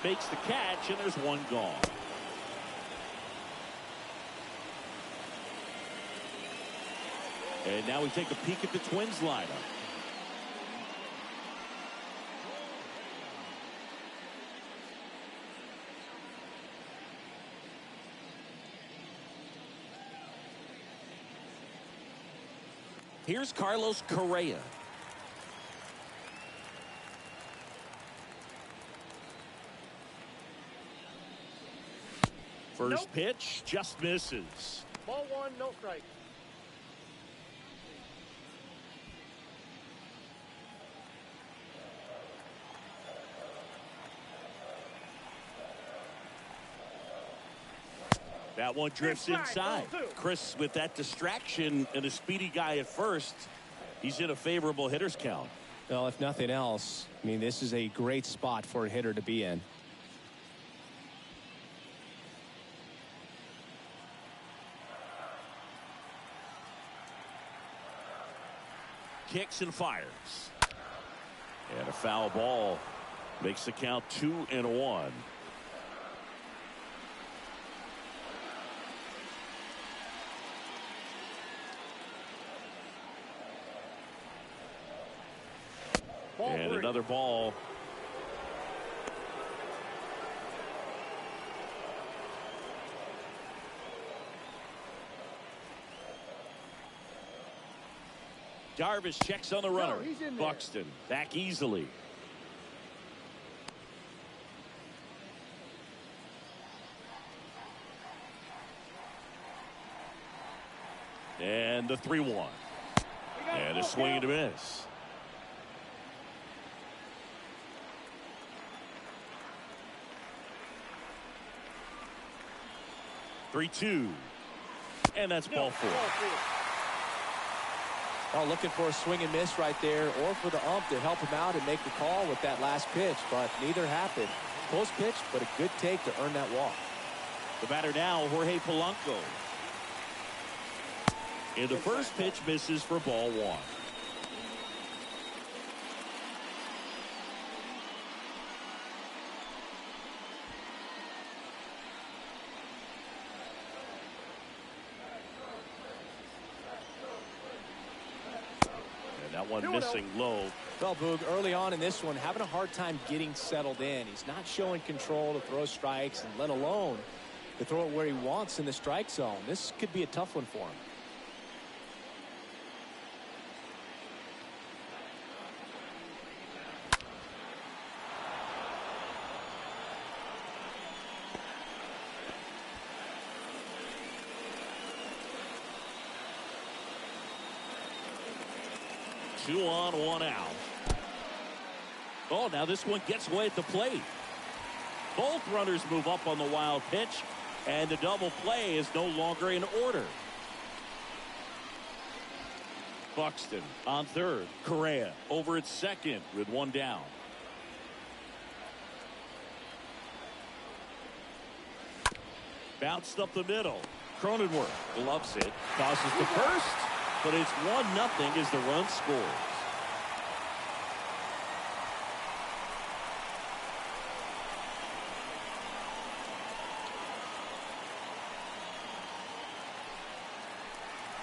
S1: Makes the catch, and there's one gone. And now we take a peek at the Twins lineup. Here's Carlos Correa. First pitch just misses.
S3: Ball one, no strike.
S1: That one drifts inside. Chris, with that distraction and a speedy guy at first, he's in a favorable hitter's count.
S2: Well, if nothing else, I mean, this is a great spot for a hitter to be in.
S1: Kicks and fires. And a foul ball makes the count 2-1. And another ball. Darvish checks on the runner. Buxton back easily. And the 3-1. And a swing and a miss. Three-two. And that's ball four.
S2: Oh, looking for a swing and miss right there, or for the ump to help him out and make the call with that last pitch, but neither happened. Close pitch, but a good take to earn that walk.
S1: The batter now, Jorge Polanco. And the first pitch misses for ball one. One missing low.
S2: Well, Boog, early on in this one, having a hard time getting settled in. He's not showing control to throw strikes, and let alone to throw it where he wants in the strike zone. This could be a tough one for him.
S1: Two on, one out. Oh, now this one gets away at the plate. Both runners move up on the wild pitch, and the double play is no longer in order. Buxton on third. Correa over at second with one down. Bounced up the middle. Cronenworth gloves it. Tosses to first. But it's 1-0 as the run scores.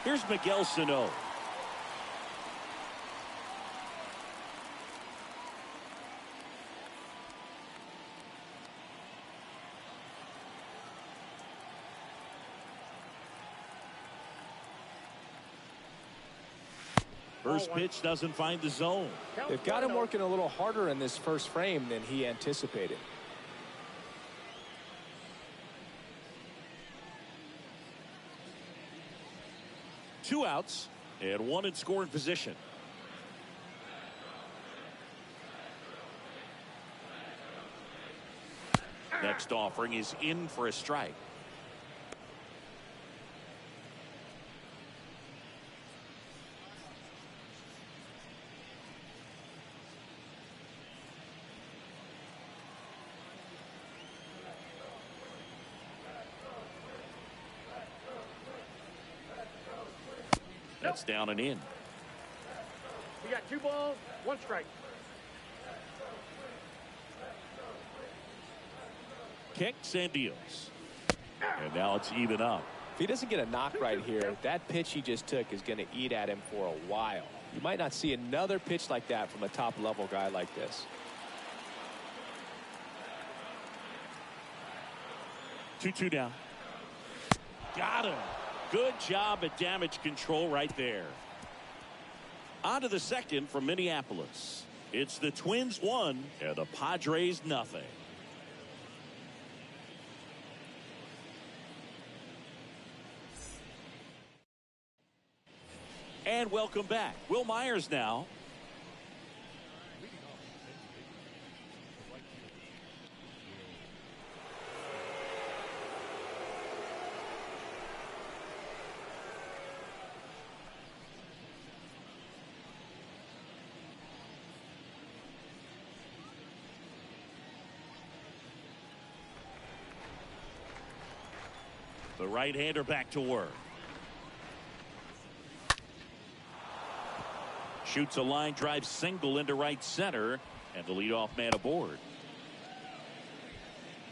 S1: Here's Miguel Sano. First pitch doesn't find the zone.
S2: They've got him working a little harder in this first frame than he anticipated.
S1: Two outs and one in scoring position. Next offering is in for a strike. That's down and in.
S3: got 2 balls, 1 strike.
S1: Kicks and deals. And now it's even up.
S2: If he doesn't get a knock right here, that pitch he just took is going to eat at him for a while. You might not see another pitch like that from a top-level guy like this.
S1: 2-2 down. Got him. Good job at damage control right there. On to the second from Minneapolis. It's the Twins 1 and the Padres nothing. And welcome back. Will Myers now. The right-hander back to work. Shoots a line drive single into right center, and the leadoff man aboard.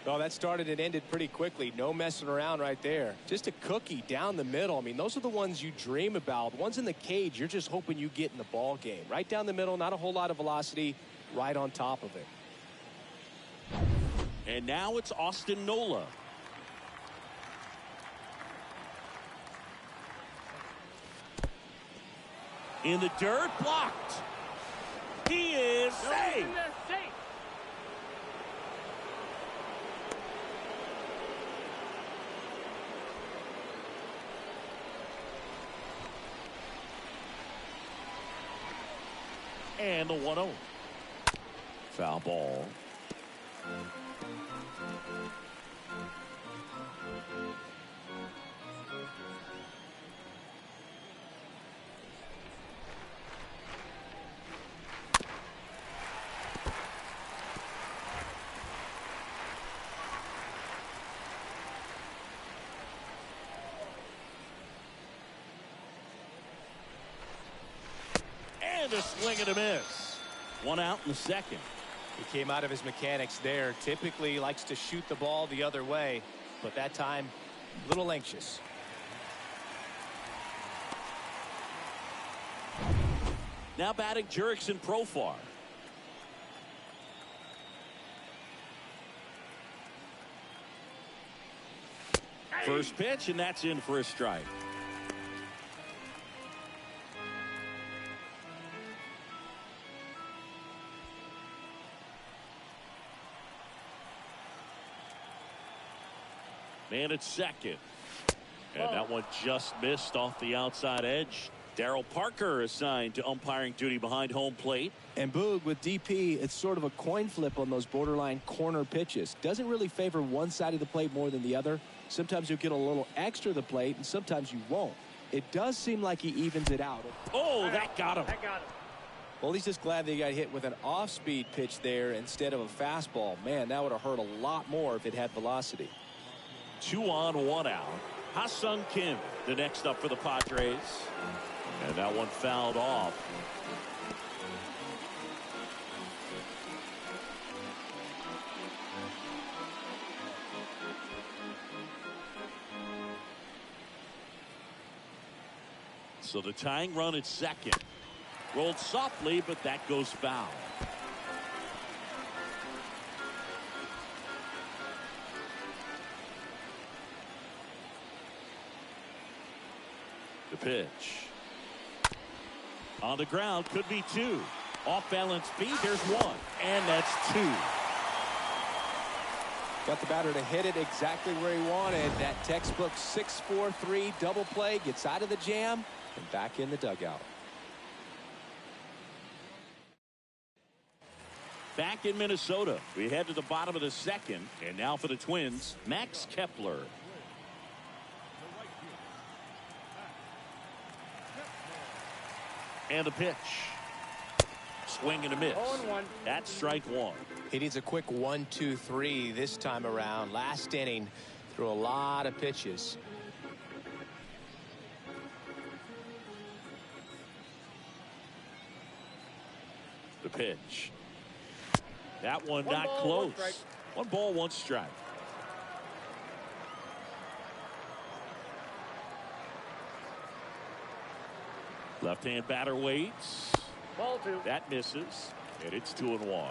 S2: Oh, that started and ended pretty quickly. No messing around right there. Just a cookie down the middle. I mean, those are the ones you dream about. Ones in the cage, you're just hoping you get in the ball game. Right down the middle, not a whole lot of velocity, right on top of it.
S1: And now it's Austin Nola. In the dirt, blocked. He is safe. And the 1-0. Foul ball. And a swing and a miss. 1 out in the second.
S2: He came out of his mechanics there. Typically likes to shoot the ball the other way, but that time a little anxious.
S1: Now batting Jurickson Profar. First pitch, and that's in for a strike. Man at second. And that one just missed off the outside edge. Darryl Parker assigned to umpiring duty behind home plate.
S2: And Boog, with DP, it's sort of a coin flip on those borderline corner pitches. Doesn't really favor one side of the plate more than the other. Sometimes you'll get a little extra the plate, and sometimes you won't. It does seem like he evens it out.
S1: Oh, that got him.
S2: Well, he's just glad that he got hit with an off-speed pitch there instead of a fastball. Man, that would have hurt a lot more if it had velocity.
S1: 2 on, 1 out. Ha-Sung Kim, the next up for the Padres. And that one fouled off. So the tying run at second. Rolled softly, but that goes foul. The pitch. On the ground, could be 2. Off balance feet, there's 1. And that's 2.
S2: Got the batter to hit it exactly where he wanted. That textbook 6-4-3 double play, gets out of the jam and back in the dugout.
S1: Back in Minnesota, we head to the bottom of the second. And now for the Twins, Max Kepler. And the pitch. Swing and a miss.
S3: 0-1.
S1: That's strike 1.
S2: He needs a quick 1-2-3 this time around. Last inning, threw a lot of pitches.
S1: pitch. That one
S3: One
S1: not
S3: ball,
S1: close.
S3: one strike.
S1: 1 ball, 1 strike. Left-hand batter waits.
S3: Ball 2.
S1: That misses, and it's 2-1.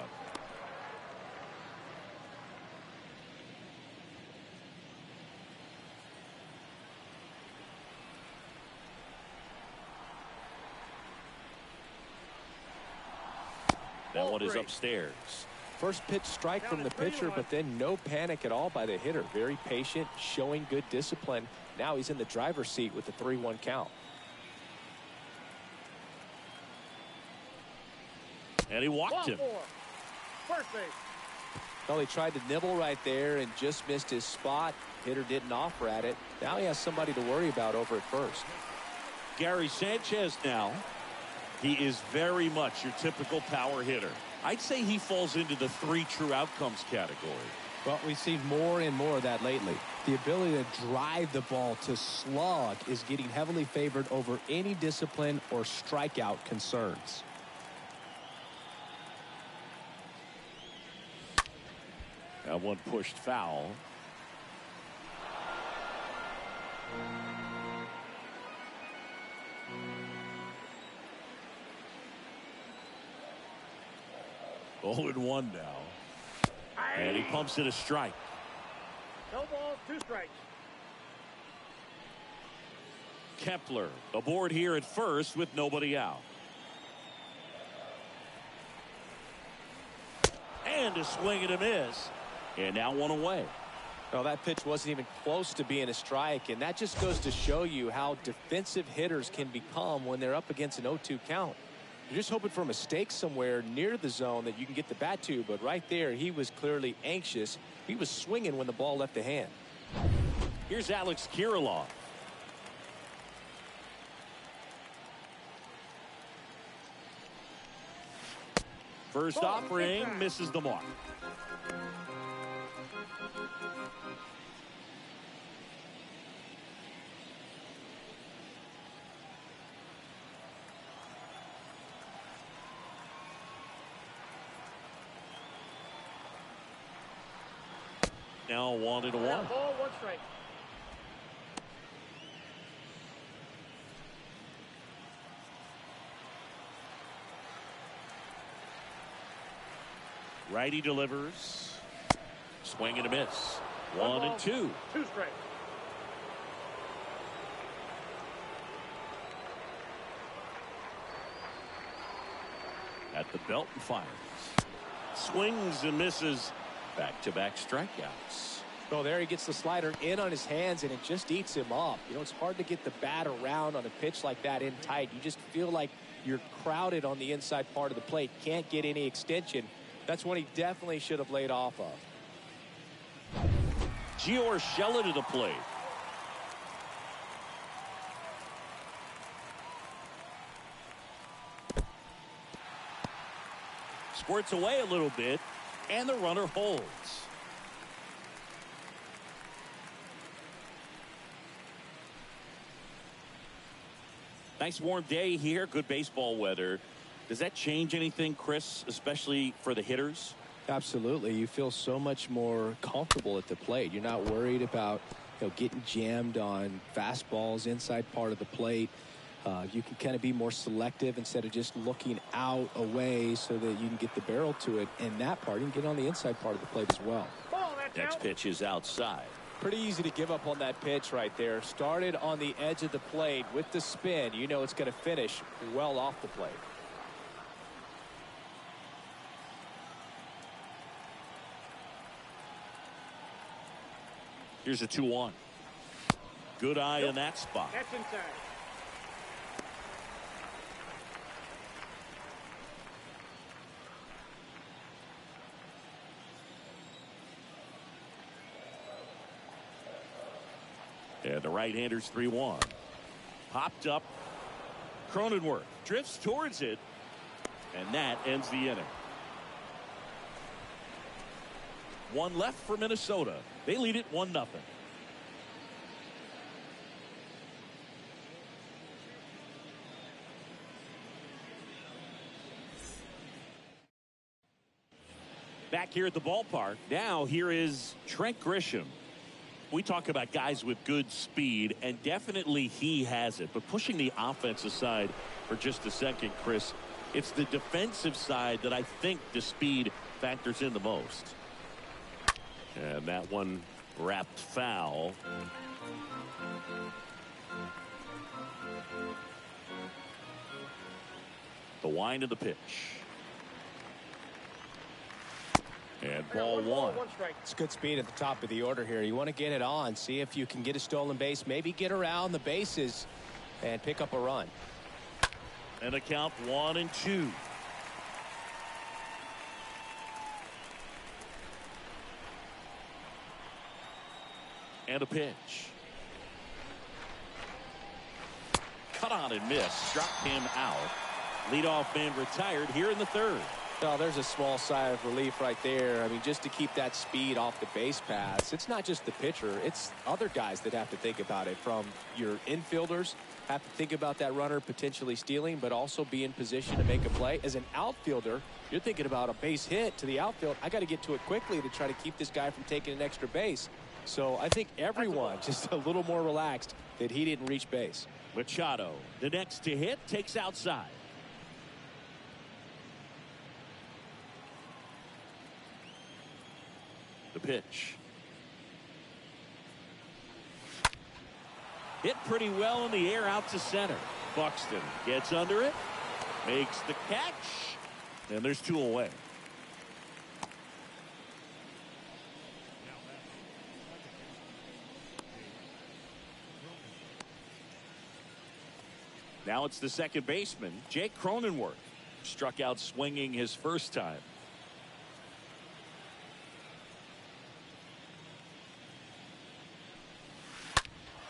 S1: That one is upstairs.
S2: First pitch strike from the pitcher, but then no panic at all by the hitter. Very patient, showing good discipline. Now he's in the driver's seat with the 3-1 count.
S1: And he walked him.
S3: 4. First base.
S2: Well, he tried to nibble right there and just missed his spot. Hitter didn't offer at it. Now he has somebody to worry about over at first.
S1: Gary Sanchez now. He is very much your typical power hitter. I'd say he falls into the 3 true outcomes category.
S2: Well, we've seen more and more of that lately. The ability to drive the ball to slug is getting heavily favored over any discipline or strikeout concerns.
S1: That one pushed foul. Oh, and 1 now. And he pumps it a strike.
S3: No balls, 2 strikes.
S1: Kepler aboard here at first with nobody out. And a swing and a miss. And now 1 away.
S2: Well, that pitch wasn't even close to being a strike, and that just goes to show you how defensive hitters can become when they're up against an 0-2 count. You're just hoping for a mistake somewhere near the zone that you can get the bat to, but right there he was clearly anxious. He was swinging when the ball left the hand.
S1: Here's Alex Kirilloff. First offering misses the mark. Now 1-1.
S3: Ball, 1 strike.
S1: Righty delivers. Swing and a miss. 1-2.
S3: 2 strikes.
S1: At the belt and fires. Swings and misses. Back-to-back strikeouts.
S2: Well, there he gets the slider in on his hands, and it just eats him up. You know, it's hard to get the bat around on a pitch like that in tight. You just feel like you're crowded on the inside part of the plate. Can't get any extension. That's when he definitely should have laid off of.
S1: Gio Urshela to the plate. Squirts away a little bit, and the runner holds. Nice warm day here. Good baseball weather. Does that change anything, Chris, especially for the hitters?
S2: Absolutely. You feel so much more comfortable at the plate. You're not worried about, getting jammed on fastballs inside part of the plate. You can kind of be more selective instead of just looking out away so that you can get the barrel to it. And that part, you can get on the inside part of the plate as well.
S3: Ball, that's
S1: Next
S3: out.
S1: pitch is outside.
S2: Pretty easy to give up on that pitch right there. Started on the edge of the plate with the spin. You know it's going to finish well off the plate.
S1: Here's a 2-1. Good eye in that spot.
S3: That's inside.
S1: And the right-hander's 3-1. Popped up. Cronenworth drifts towards it. And that ends the inning. 1 left for Minnesota. They lead it 1-0. back here at the ballpark. Now here is Trent Grisham. We talk about guys with good speed, and definitely he has it. But pushing the offense aside for just a second, Chris, it's the defensive side that I think the speed factors in the most. And that one wrapped foul. The wind of the pitch. And ball one.
S2: It's good speed at the top of the order here. You want to get it on, see if you can get a stolen base, maybe get around the bases and pick up a run.
S1: And a count 1-2. And a pitch. Cut on and miss. Struck him out. Leadoff man retired here in the third.
S2: Oh, there's a small sigh of relief right there. I mean, just to keep that speed off the base paths. It's not just the pitcher. It's other guys that have to think about it. From your infielders have to think about that runner potentially stealing, but also be in position to make a play. As an outfielder, you're thinking about a base hit to the outfield. I got to get to it quickly to try to keep this guy from taking an extra base. So I think everyone just a little more relaxed that he didn't reach base.
S1: Machado, the next to hit, takes outside. The pitch. Hit pretty well in the air out to center. Buxton gets under it, makes the catch, and there's two away. Now it's the second baseman, Jake Cronenworth. Struck out swinging his first time.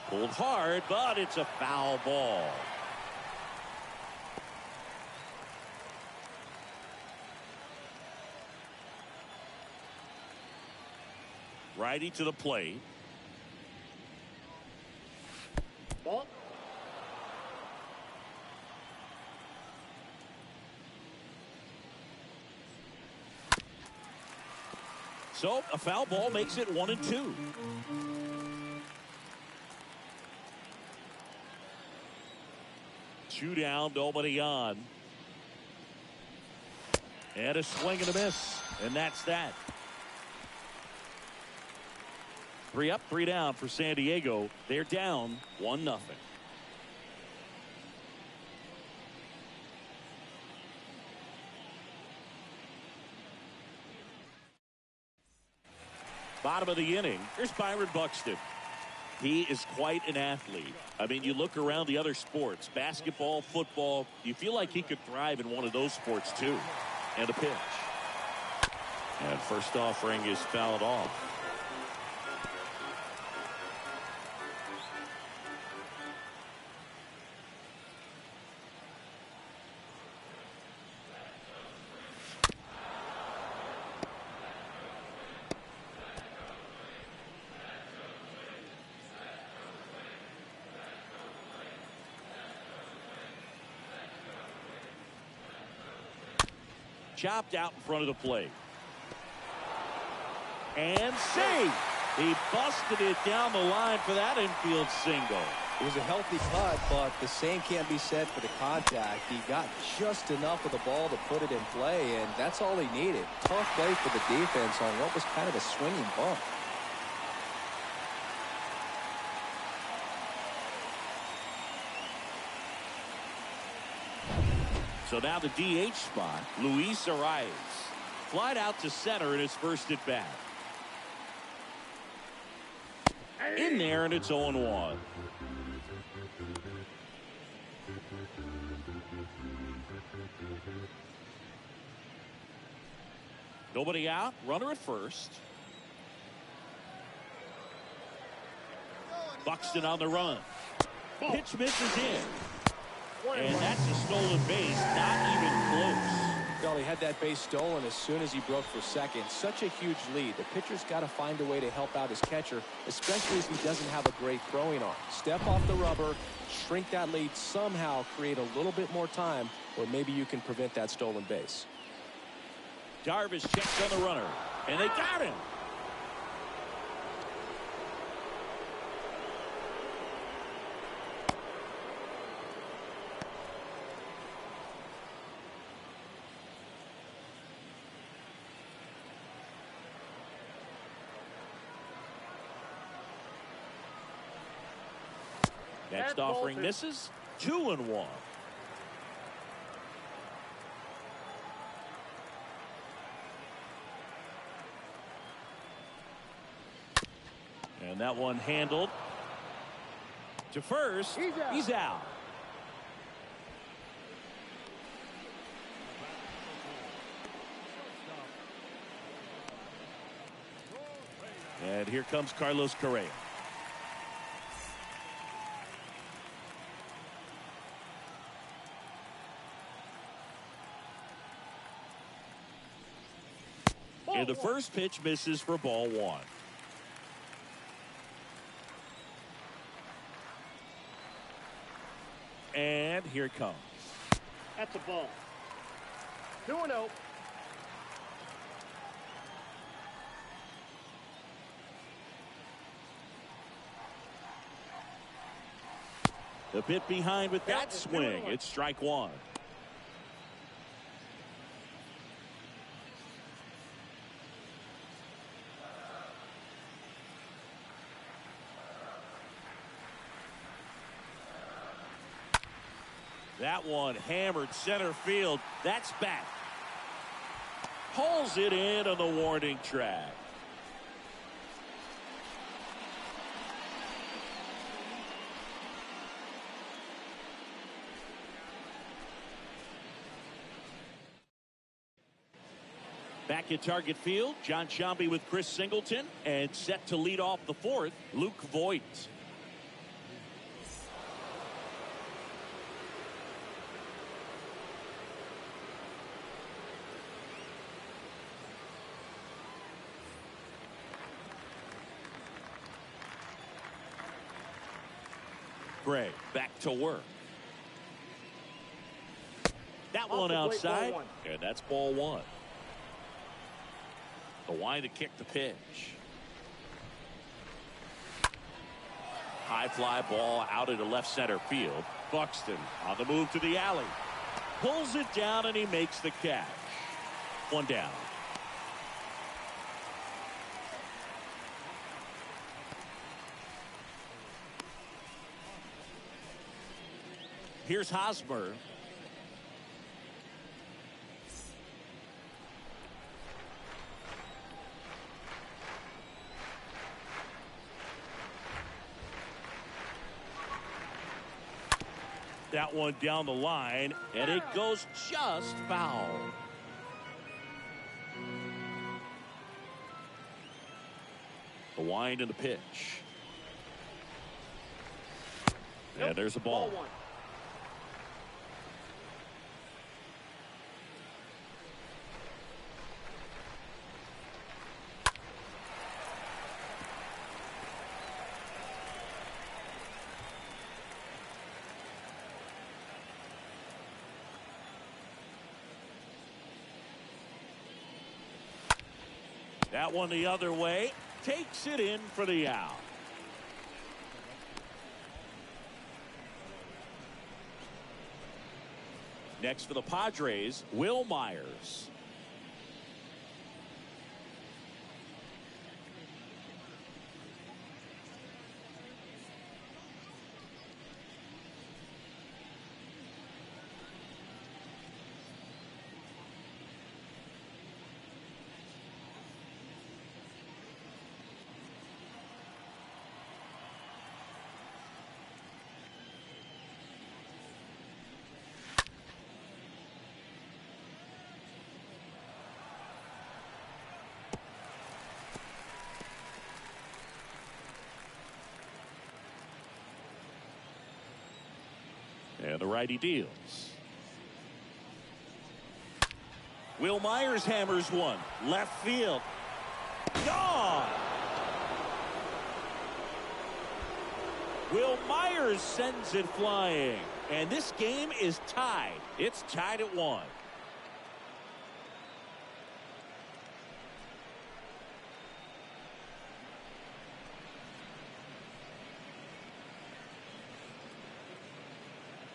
S1: Pulled hard, but it's a foul ball. Righty to the plate.
S3: Ball.
S1: So a foul ball makes it 1-2. Two down, nobody on. And a swing and a miss. And that's that. 3 up, 3 down for San Diego. They're down 1-0. Bottom of the inning. Here's Byron Buxton. He is quite an athlete. I mean, you look around the other sports, basketball, football, you feel like he could thrive in one of those sports too. And a pitch. And first offering is fouled off. Chopped out in front of the plate. And safe. He busted it down the line for that infield single.
S2: It was a healthy cut, but the same can't be said for the contact. He got just enough of the ball to put it in play, and that's all he needed. Tough play for the defense on what was kind of a swinging bump.
S1: So now the DH spot, Luis Arias. Flied out to center in his first at bat. In there, and it's 0-1. Nobody out, runner at first. Buxton on the run. Pitch misses in. And that's a stolen base, not even close.
S2: Well, he had that base stolen as soon as he broke for second. Such a huge lead. The pitcher's got to find a way to help out his catcher, especially as he doesn't have a great throwing arm. Step off the rubber, shrink that lead, somehow create a little bit more time, or maybe you can prevent that stolen base.
S1: Darvish checks on the runner. And they got him. Next offering misses. 2-1. And that one handled to first. He's out. And here comes Carlos Correa. And the first pitch misses for ball 1. And here it comes.
S3: That's a ball. 2-0.
S1: A bit behind with that swing. It's strike 1. That one hammered center field. That's back. Pulls it in on the warning track. Back at Target Field, John Sciambi with Chris Singleton, and set to lead off the 4th, Luke Voigt. Gray back to work. That one outside, and that's ball 1. The wind to kick the pitch. High fly ball out into left center field. Buxton on the move to the alley. Pulls it down and he makes the catch. 1 down. Here's Hosmer. That one down the line, and it goes just foul. The wind and the pitch. And there's a ball. That one the other way. Takes it in for the out. Next for the Padres, Will Myers. And the righty deals. Will Myers hammers one. Left field. Gone! Will Myers sends it flying. And this game is tied. It's tied at 1.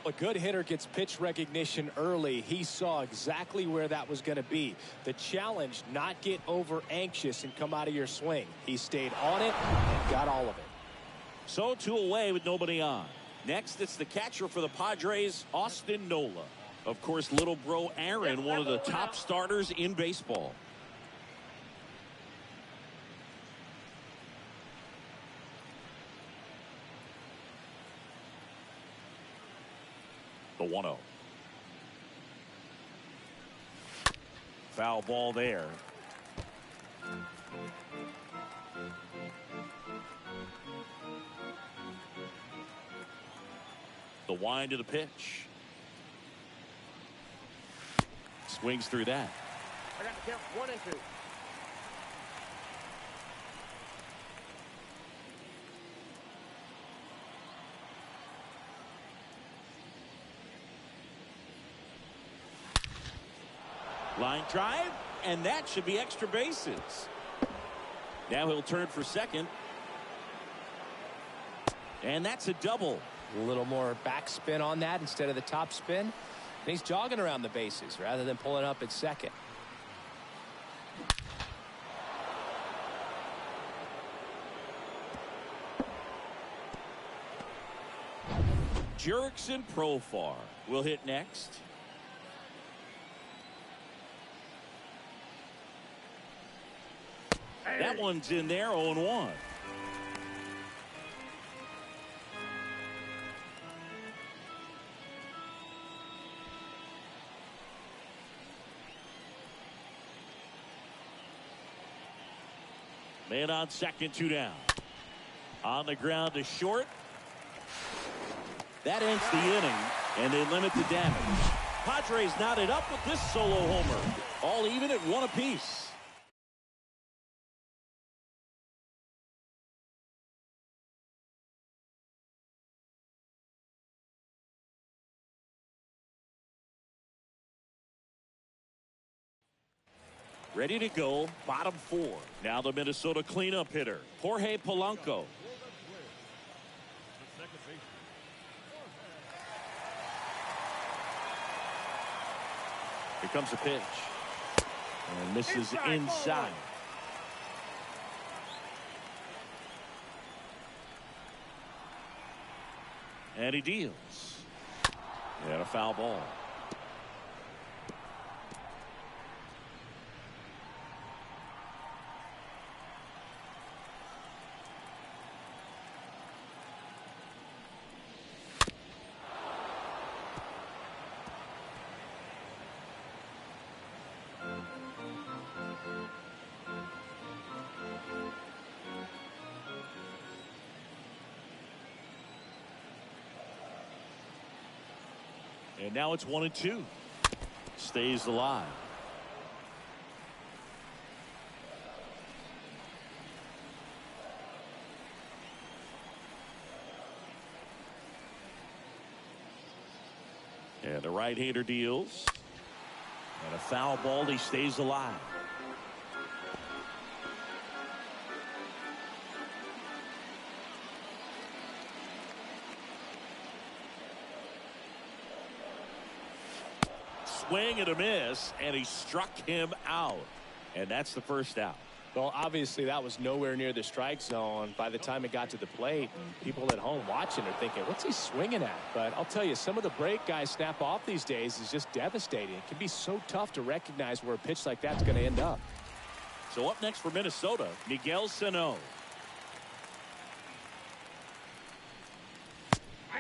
S2: A good hitter gets pitch recognition early. He saw exactly where that was going to be. The challenge, not get over anxious and come out of your swing. He stayed on it and got all of it.
S1: So 2 away with nobody on. Next, it's the catcher for the Padres, Austin Nola. Of course, little bro Aaron, one of the top starters in baseball. The 1-0. Foul ball there. The wind to the pitch. Swings through that.
S3: I got to count 1 and 2.
S1: Line drive, and that should be extra bases. Now he'll turn for second. And that's a double.
S2: A little more backspin on that instead of the top spin. And he's jogging around the bases rather than pulling up at second.
S1: Jerks and Profar will hit next. That one's in there, 0-1. Man on second, 2 down. On the ground to short. That ends the inning, and they limit the damage. Padres knotted up with this solo homer. All even at 1 apiece. Ready to go, bottom 4. Now the Minnesota cleanup hitter, Jorge Polanco. Here comes a pitch. And misses inside. And he deals. And a foul ball. And now it's 1-2. Stays alive. And the right-hander deals. And a foul ball. He stays alive. Swing and a miss, and he struck him out. And that's the first out.
S2: Well, obviously that was nowhere near the strike zone by the time it got to the plate. And people at home watching are thinking, what's he swinging at? But I'll tell you, some of the break guys snap off these days is just devastating. It can be so tough to recognize where a pitch like that's going to end up.
S1: So up next for Minnesota, Miguel Sano.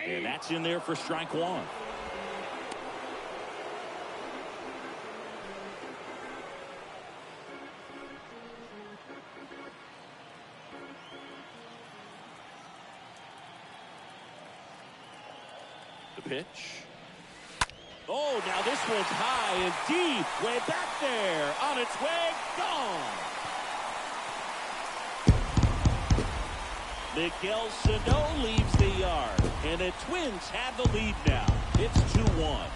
S1: And that's in there for strike 1. Pitch. Oh, now this one's high and deep, way back there, on its way, gone. Miguel Sano leaves the yard, and the Twins have the lead now. It's 2-1.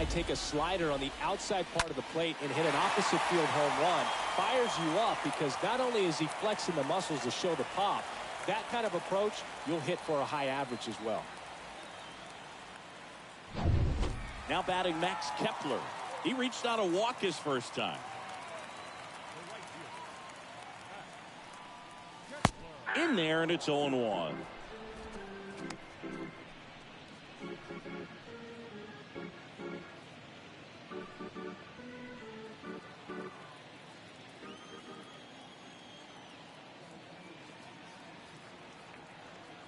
S2: guy take a slider on the outside part of the plate and hit an opposite field home run fires you up, because not only is he flexing the muscles to show the pop, that kind of approach, you'll hit for a high average as well.
S1: Now batting Max Kepler. He reached out a walk his first time. In there, and it's 0-1.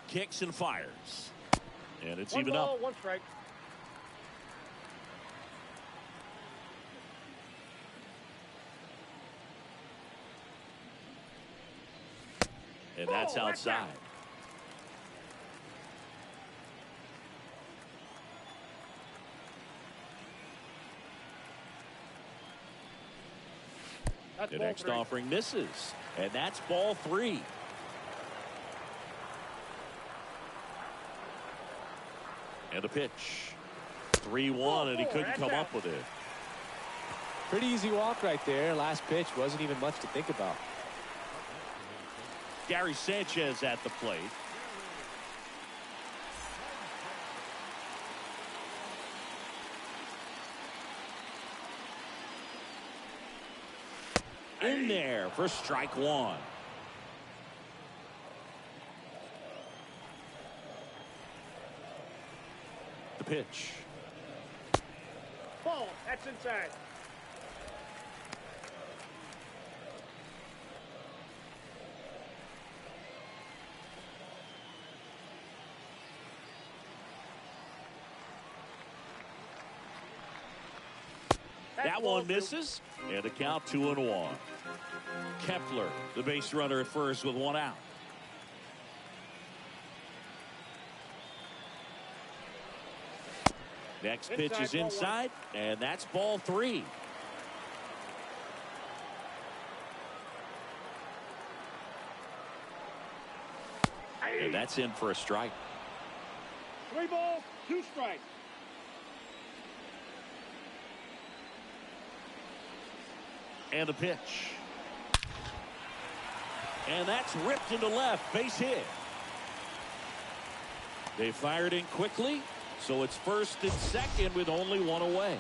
S1: Kicks and fires. And it's even up.
S3: 1 strike.
S1: And that's outside. The next offering misses. And that's ball 3. And a pitch. 3-1, and he couldn't come up with it.
S2: Pretty easy walk right there. Last pitch wasn't even much to think about.
S1: Gary Sanchez at the plate. In there for strike 1. The pitch.
S3: Ball. That's inside.
S1: That one misses, and the count 2-1. Kepler, the base runner at first with 1 out. Next pitch is inside, and that's ball 3. And that's in for a strike.
S3: 3 balls, 2 strikes.
S1: And the pitch. And that's ripped into left. Base hit. They fired in quickly, so it's first and second with only 1 away.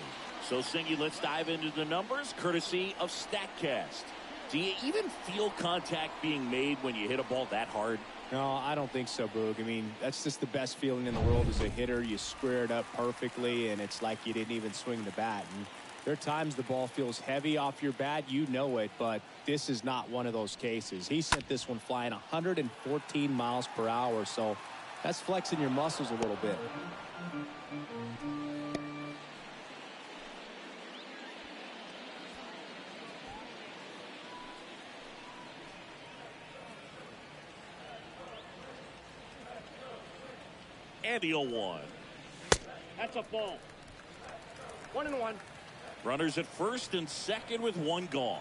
S1: So, Singy, let's dive into the numbers, courtesy of StatCast. Do you even feel contact being made when you hit a ball that hard?
S2: No, I don't think so, Boog. I mean, that's just the best feeling in the world as a hitter. You square it up perfectly, and it's like you didn't even swing the bat. And there are times the ball feels heavy off your bat. You know it, but this is not one of those cases. He sent this one flying 114 miles per hour, so that's flexing your muscles a little bit.
S1: And the 0-1.
S3: That's a ball. 1-1.
S1: Runners at first and second with 1 gone.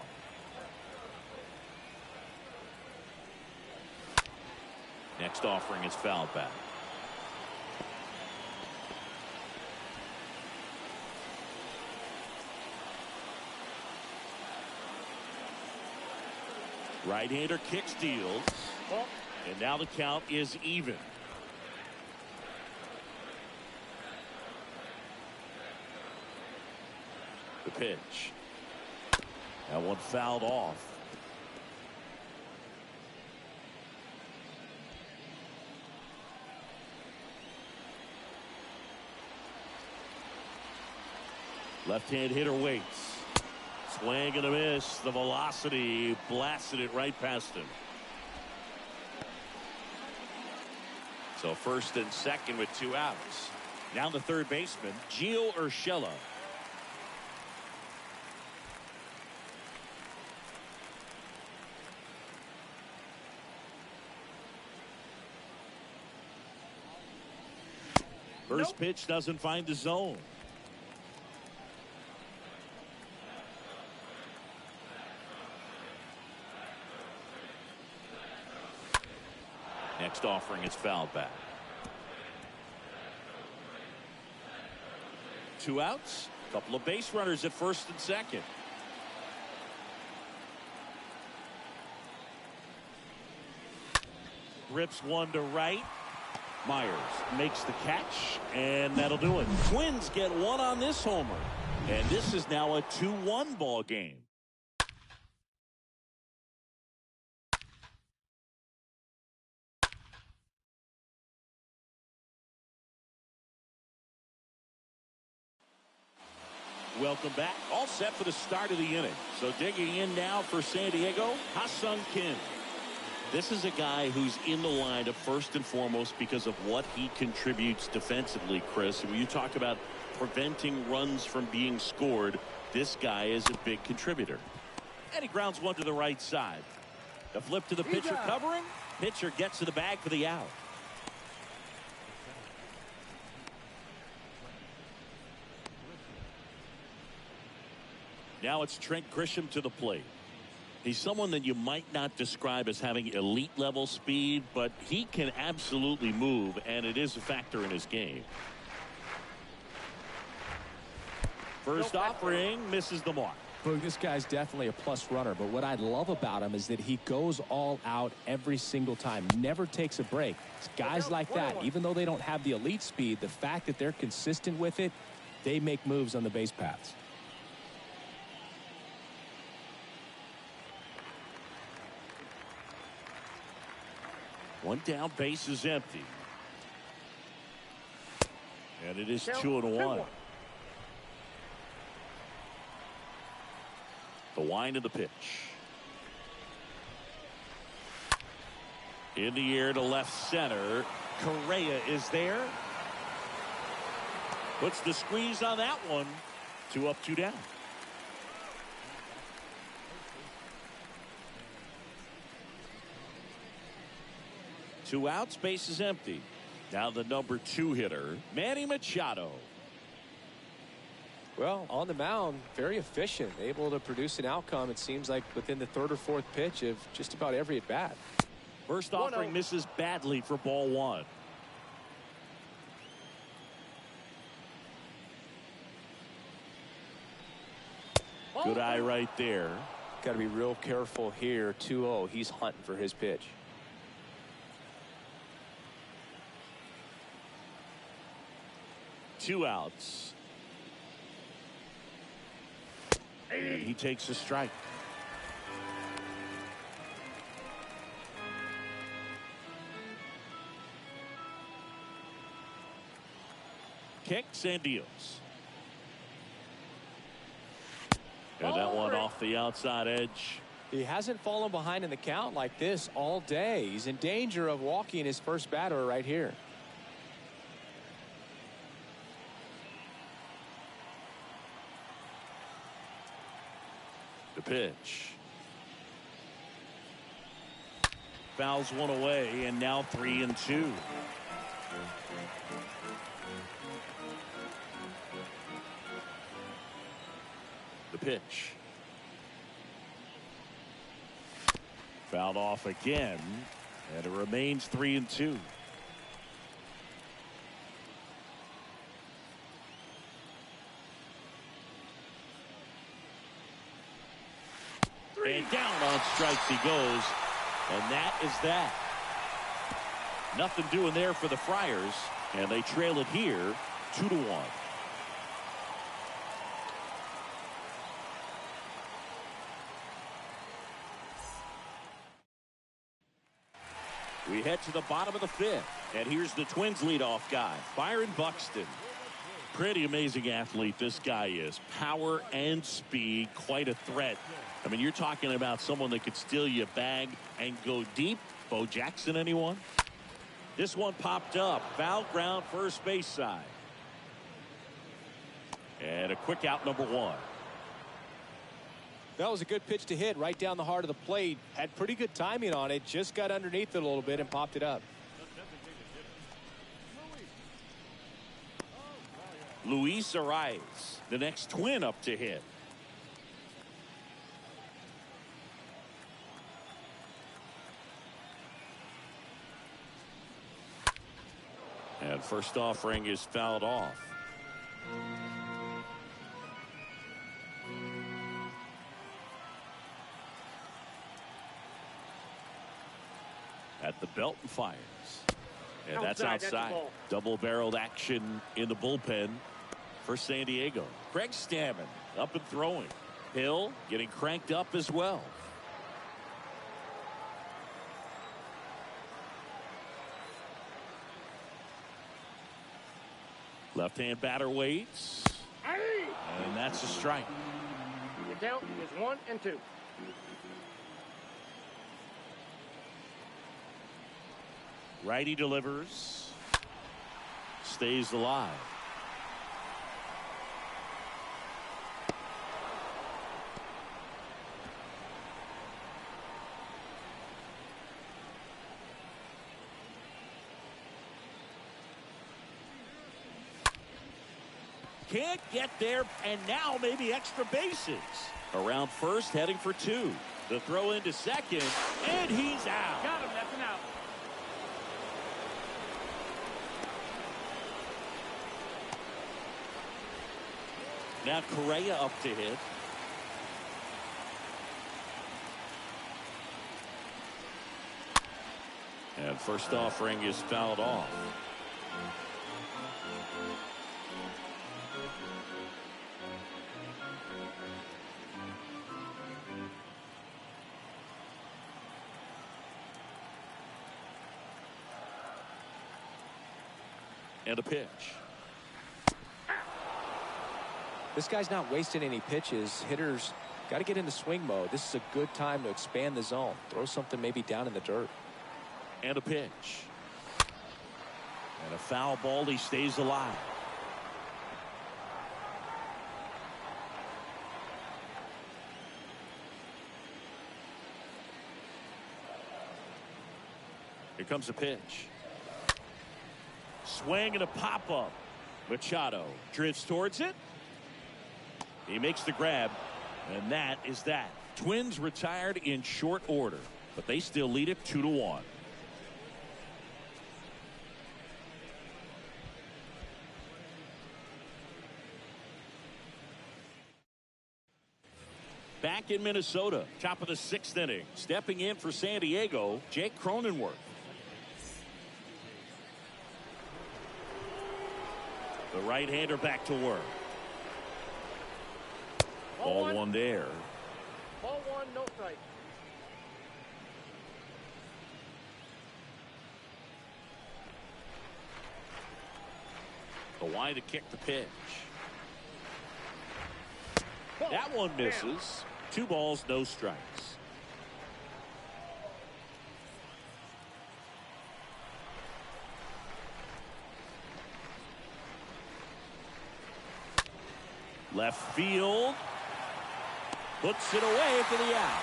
S1: Next offering is fouled back. Right-hander kicks, deals. And now the count is even. The pitch. That one fouled off. Left-hand hitter waits. Swing and a miss. The velocity blasted it right past him. So first and second with 2 outs. Now the third baseman, Gio Urshela. First pitch doesn't find the zone. Next offering is fouled back. 2 outs. Couple of base runners at first and second. Rips one to right. Myers makes the catch, and that'll do it. Twins get one on this homer, and this is now a 2-1 ball game. Welcome back. All set for the start of the inning. So digging in now for San Diego, Ha-Sung Kim. This is a guy who's in the lineup first and foremost because of what he contributes defensively, Chris. And when you talk about preventing runs from being scored, this guy is a big contributor. And he grounds one to the right side. The flip to the pitcher covering. Pitcher gets to the bag for the out. Now it's Trent Grisham to the plate. He's someone that you might not describe as having elite level speed, but he can absolutely move, and it is a factor in his game. First offering misses the mark.
S2: Boog, this guy's definitely a plus runner, but what I love about him is that he goes all out every single time, never takes a break. It's guys like that, even though they don't have the elite speed, the fact that they're consistent with it, they make moves on the base paths.
S1: One down, base is empty. And it is 2-1. The wind of the pitch. In the air to left center. Correa is there. Puts the squeeze on that one. 2 up, 2 down. Two outs, base is empty. Now the number 2 hitter, Manny Machado.
S2: Well, on the mound, very efficient, able to produce an outcome, it seems like, within the 3rd or 4th pitch of just about every at-bat.
S1: First offering misses badly for ball 1. Good eye right there.
S2: Got to be real careful here. 2-0. He's hunting for his pitch.
S1: Two outs. And he takes a strike. Kicks and deals. And that one off the outside edge.
S2: He hasn't fallen behind in the count like this all day. He's in danger of walking his first batter right here.
S1: The pitch. Fouls one away, and now 3-2. The pitch. Fouled off again, and it remains 3-2. And down on strikes he goes, and that is that. Nothing doing there for the Friars, and they trail it here 2-1. We head to the bottom of the 5th, and here's the Twins leadoff guy, Byron Buxton. Pretty amazing athlete this guy is. Power and speed, quite a threat. I mean, you're talking about someone that could steal your bag and go deep. Bo Jackson, anyone? This one popped up. Foul ground, first base side. And a quick out, number 1.
S2: That was a good pitch to hit right down the heart of the plate. Had pretty good timing on it. Just got underneath it a little bit and popped it up.
S1: Luis Ariz, the next Twin up to hit. And first offering is fouled off. At the belt and fires. And that's
S3: Outside, that's a
S1: outside.
S3: ball.
S1: Double-barreled action in the bullpen for San Diego. Craig Stammen up and throwing. Hill getting cranked up as well. Left-hand batter waits. And that's a strike.
S3: Your count is 1 and 2.
S1: Righty delivers. Stays alive. Can't get there, and now maybe extra bases. Around first, heading for 2. The throw into second, and he's out.
S3: Got him, that's an out.
S1: Now Correa up to hit. And first offering is fouled off. And a pitch.
S2: This guy's not wasting any pitches. Hitters got to get into swing mode. This is a good time to expand the zone. Throw something maybe down in the dirt.
S1: And a pitch. And a foul ball. He stays alive. Here comes a pitch. Swing and a pop-up. Machado drifts towards it. He makes the grab, and that is that. Twins retired in short order, but they still lead it 2-1. Back in Minnesota, top of the 6th inning. Stepping in for San Diego, Jake Cronenworth. The right-hander back to work. Ball one there.
S3: Ball 1, no strike.
S1: Kawhi to kick the pitch. That one misses. 2 balls, no strikes. Left field. Puts it away for the out.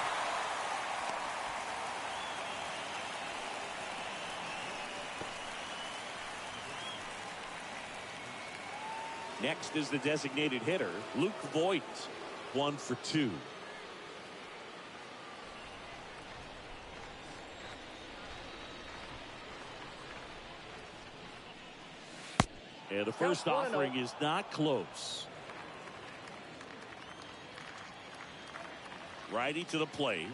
S1: Next is the designated hitter, Luke Voigt. 1 for 2. And the first offering is not close. Righty to the plate.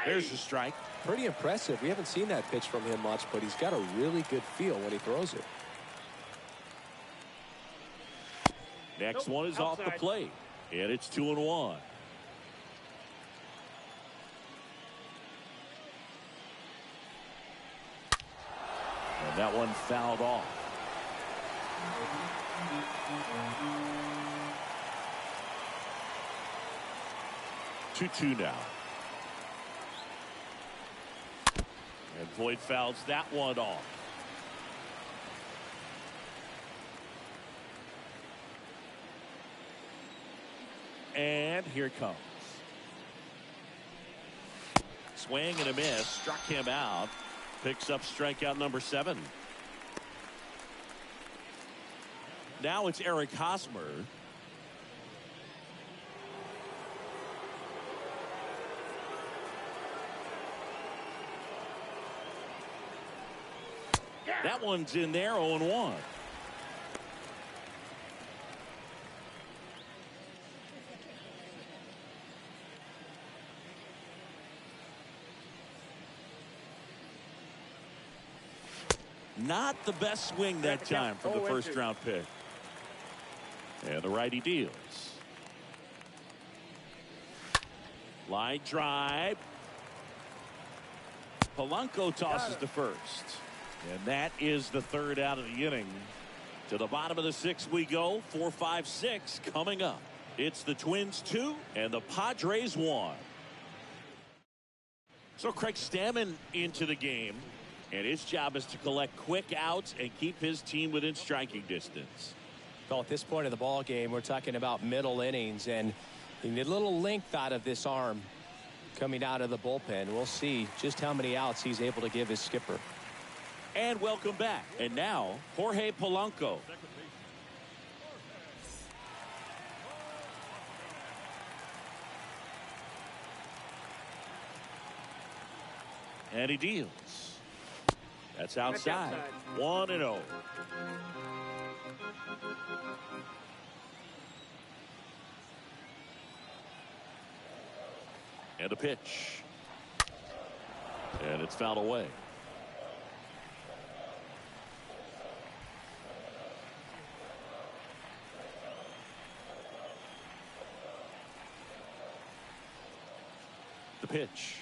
S1: There's a strike.
S2: Pretty impressive. We haven't seen that pitch from him much, but he's got a really good feel when he throws it.
S1: Next one is off the plate. And it's 2-1. And that one fouled off. 2-2 now. And Voigt fouls that one off. And here it comes. Swing and a miss. Struck him out. Picks up strikeout number 7. Now it's Eric Hosmer. That one's in there, 0-1. Not the best swing that time from the first round pick. And the righty deals. Line drive. Polanco tosses to first. And that is the third out of the inning. To the bottom of the sixth we go. 4-5-6 coming up. It's the Twins 2 and the Padres 1. So Craig Stammen into the game. And his job is to collect quick outs and keep his team within striking distance.
S2: Well, at this point of the ball game, we're talking about middle innings, and you need a little length out of this arm coming out of the bullpen. We'll see just how many outs he's able to give his skipper.
S1: And welcome back. And now, Jorge Polanco. And he deals. That's outside. 1-0. And a pitch. And it's fouled away. The pitch.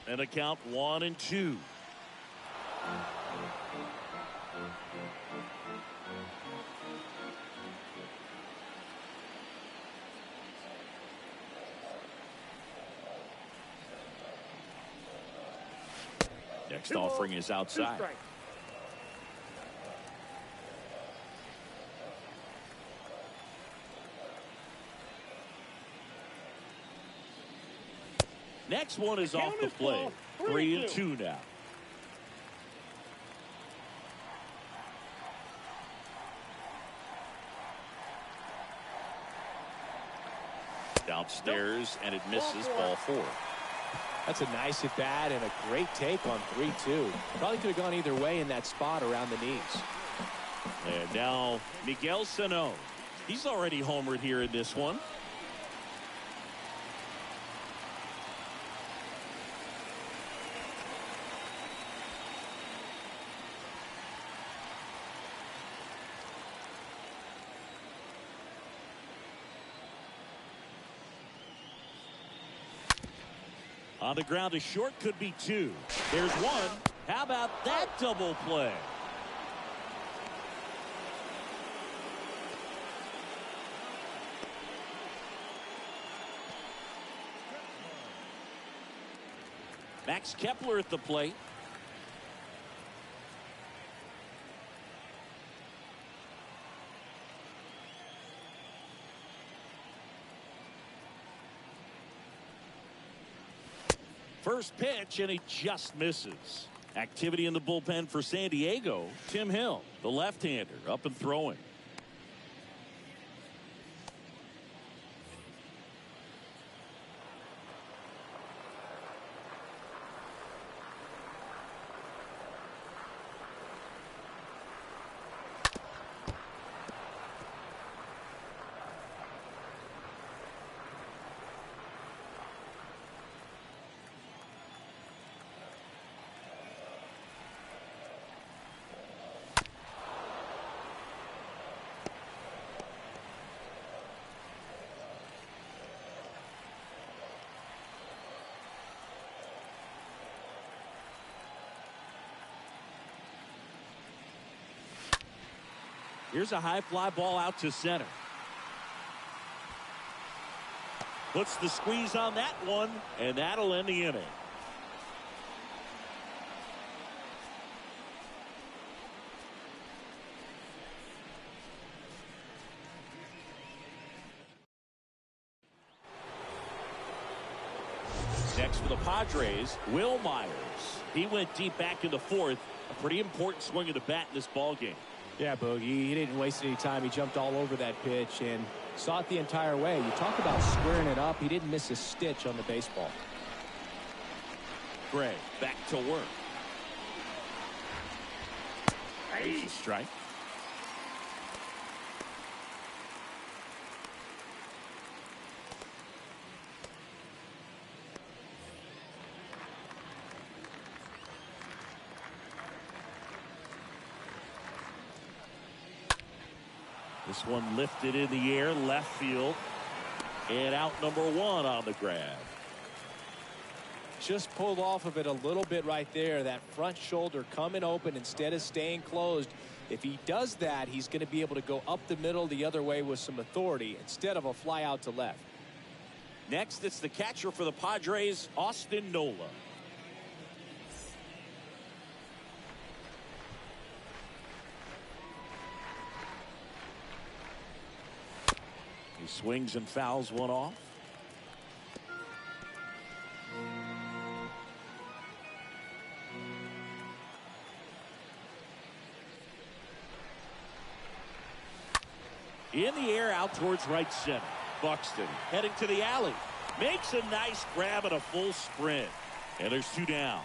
S1: And a count 1-2. Next offering is outside. Next one is off the plate. 3-2 now. Downstairs, and it misses. Ball 4.
S2: That's a nice at bat and a great take on 3-2. Probably could have gone either way in that spot around the knees.
S1: And now Miguel Sano. He's already homered here in this one. On the ground, a short could be 2. There's 1. How about that double play? Max Kepler at the plate. First pitch, and he just misses. Activity in the bullpen for San Diego. Tim Hill, the left-hander, up and throwing. Here's a high fly ball out to center. Puts the squeeze on that one, and that'll end the inning. Next for the Padres, Will Myers. He went deep back in the 4th. A pretty important swing of the bat in this ball game.
S2: Yeah, Boogie, he didn't waste any time. He jumped all over that pitch and saw it the entire way. You talk about squaring it up. He didn't miss a stitch on the baseball.
S1: Gray back to work. There's a strike. This one lifted in the air, left field. And out number 1 on the grab.
S2: Just pulled off of it a little bit right there. That front shoulder coming open instead of staying closed. If he does that, he's going to be able to go up the middle the other way with some authority instead of a fly out to left.
S1: Next, it's the catcher for the Padres, Austin Nola. He swings and fouls one off. In the air out towards right center. Buxton heading to the alley. Makes a nice grab and a full sprint. And there's 2 down.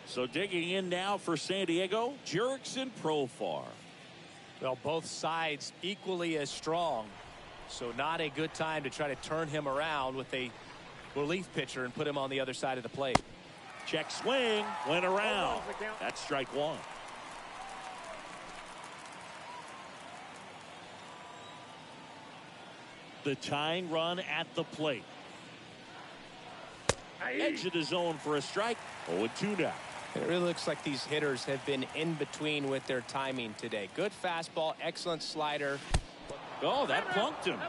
S1: So digging in now for San Diego, Jurickson Profar.
S2: Well, both sides equally as strong. So not a good time to try to turn him around with a relief pitcher and put him on the other side of the plate.
S1: Check swing, went around. That's strike 1. The tying run at the plate. Edge of the zone for a strike. 0-2 now.
S2: It really looks like these hitters have been in between with their timing today. Good fastball, excellent slider.
S1: Oh, that plunked him.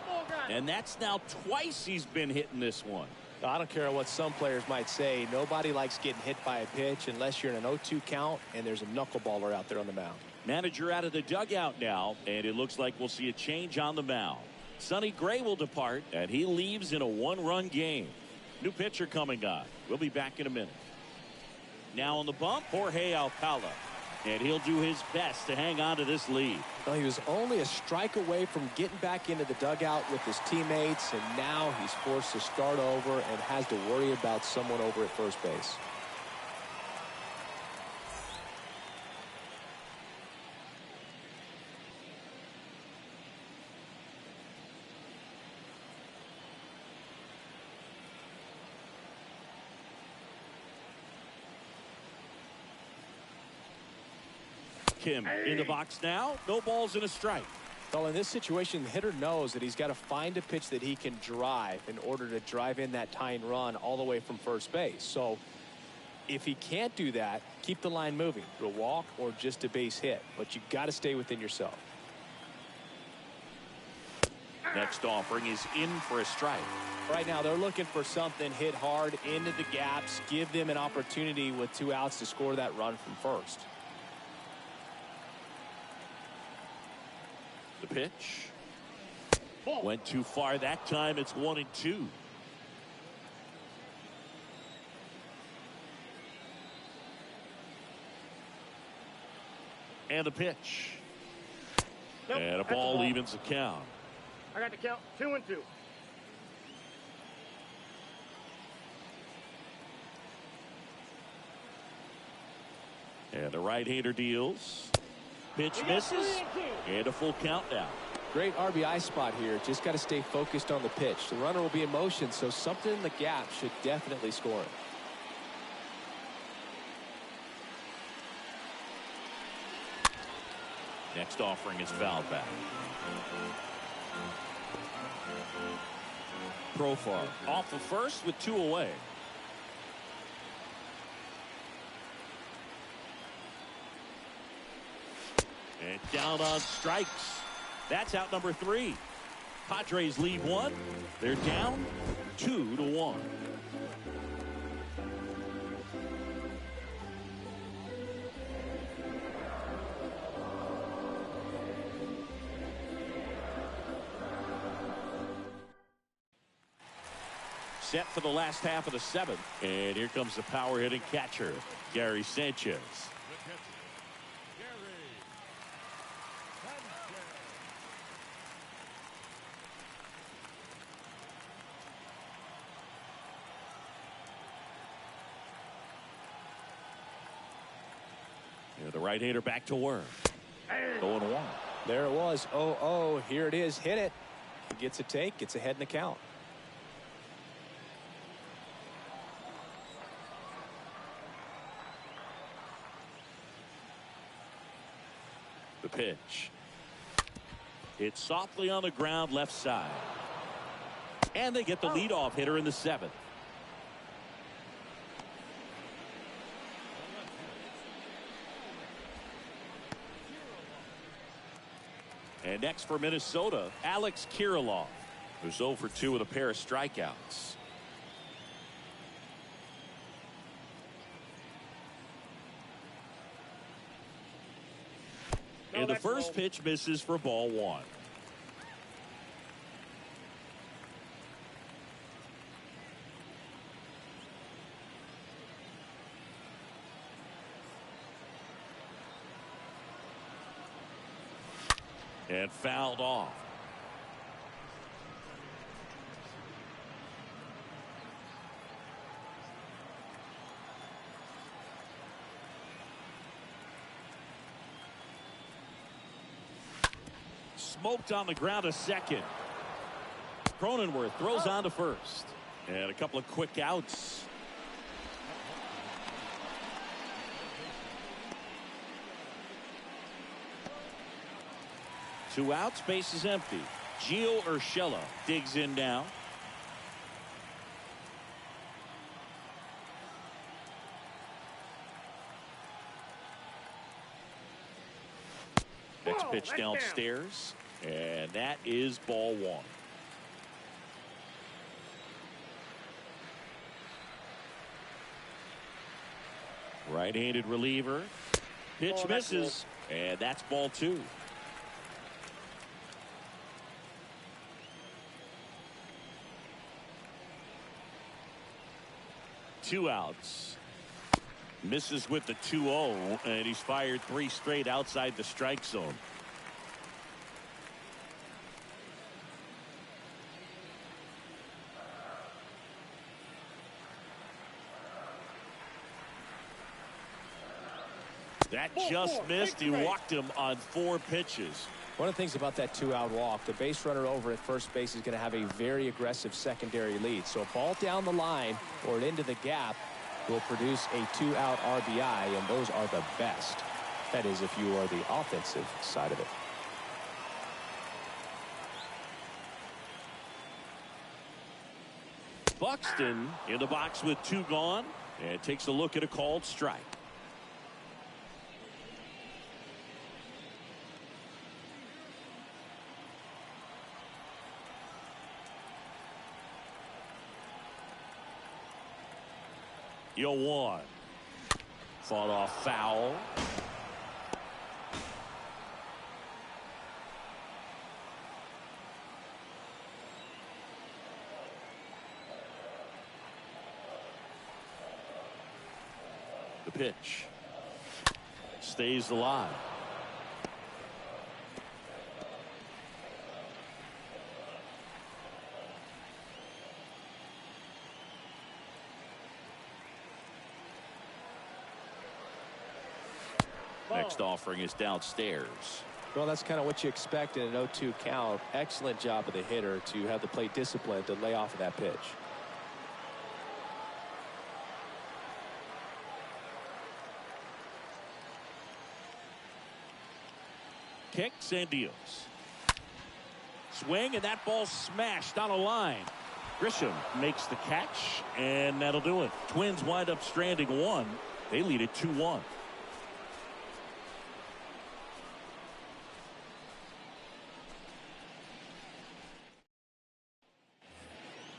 S1: And that's now twice he's been hitting this one.
S2: I don't care what some players might say. Nobody likes getting hit by a pitch unless you're in an 0-2 count and there's a knuckleballer out there on the mound.
S1: Manager out of the dugout now, and it looks like we'll see a change on the mound. Sonny Gray will depart, and he leaves in a 1-run game. New pitcher coming on. We'll be back in a minute. Now on the bump, Jorge Alcala. And he'll do his best to hang on to this lead.
S2: Well, he was only a strike away from getting back into the dugout with his teammates, and now he's forced to start over and has to worry about someone over at first base.
S1: Kim in the box now. No balls and a strike.
S2: Well, in this situation, the hitter knows that he's got to find a pitch that he can drive in order to drive in that tying run all the way from first base. So if he can't do that, keep the line moving through a walk or just a base hit. But you've got to stay within yourself.
S1: Next offering is in for a strike.
S2: Right now, they're looking for something hit hard into the gaps, give them an opportunity with 2 outs to score that run from first.
S1: The pitch went too far that time. It's 1-2. And the pitch.
S3: Nope,
S1: and a ball evens the count.
S3: I got the count 2-2.
S1: And the right-hander deals. Pitch misses. And a full count now.
S2: Great RBI spot here. Just got to stay focused on the pitch. The runner will be in motion, so something in the gap should definitely score it.
S1: Next offering is fouled back. Profar off of first with 2 away. And down on strikes. That's out number 3. Padres lead 1. They're down 2-1. Set for the last half of the 7th. And here comes the power hitting catcher, Gary Sanchez. The right-hander back to work. 0-1.
S2: There it was. 0-0. Here it is. Hit it. He gets a take. Gets ahead in the count.
S1: pitch. It's softly on the ground left side. And they get the leadoff hitter in the 7th. And next for Minnesota, Alex Kirilloff, who's 0 for 2 with a pair of strikeouts. And the first pitch misses for ball 1. And fouled off. Smoked on the ground to second. Cronenworth throws on to first. And a couple of quick outs. Two outs, base is empty. Gio Urshela digs in now. Next pitch downstairs, and that is ball 1. Right-handed reliever. Pitch misses, and that's ball 2. Two outs. Misses with the 2-0, and he's fired 3 straight outside the strike zone. That just missed. He walked him on 4 pitches.
S2: One of the things about that 2-out walk, the base runner over at first base is going to have a very aggressive secondary lead. So a ball down the line or into the gap will produce a 2-out RBI, and those are the best. That is, if you are the offensive side of it.
S1: Buxton in the box with 2 gone, and takes a look at a called strike. Yo, 1. Fought off foul. The pitch stays alive. Next offering is downstairs.
S2: Well, that's kind of what you expect in an 0-2 count. Excellent job of the hitter to have the plate discipline to lay off of that pitch.
S1: Kicks and deals. Swing, and that ball smashed on a line. Grisham makes the catch, and that'll do it. Twins wind up stranding 1. They lead it 2-1.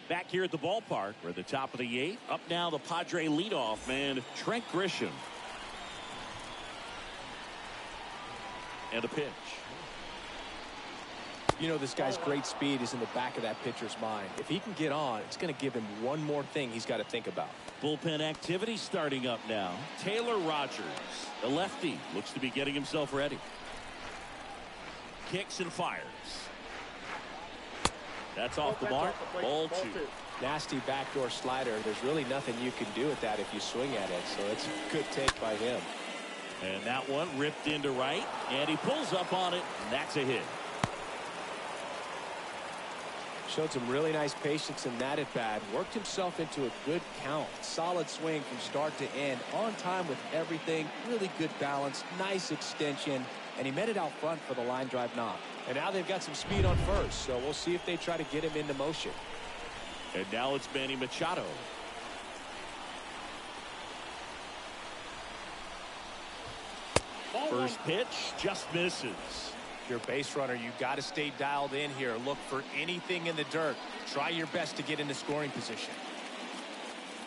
S1: Back here at the ballpark, we're at the top of the 8th. Up now, the Padre leadoff man, Trent Grisham. And a pitch.
S2: You know, this guy's great speed is in the back of that pitcher's mind. If he can get on, it's going to give him one more thing he's got to think about.
S1: Bullpen activity starting up now. Taylor Rogers, the lefty, looks to be getting himself ready. Kicks and fires. That's off the mark. Ball 2.
S2: Nasty backdoor slider. There's really nothing you can do with that if you swing at it. So it's a good take by him.
S1: And that one ripped into right. And he pulls up on it. And that's a hit.
S2: Showed some really nice patience in that at bat. Worked himself into a good count. Solid swing from start to end. On time with everything. Really good balance. Nice extension. and he met it out front for the line drive knock. And now they've got some speed on first, so we'll see if they try to get him into motion.
S1: And now it's Manny Machado. First pitch just misses.
S2: If you're a base runner, you got to stay dialed in here. Look for anything in the dirt. Try your best to get into scoring position.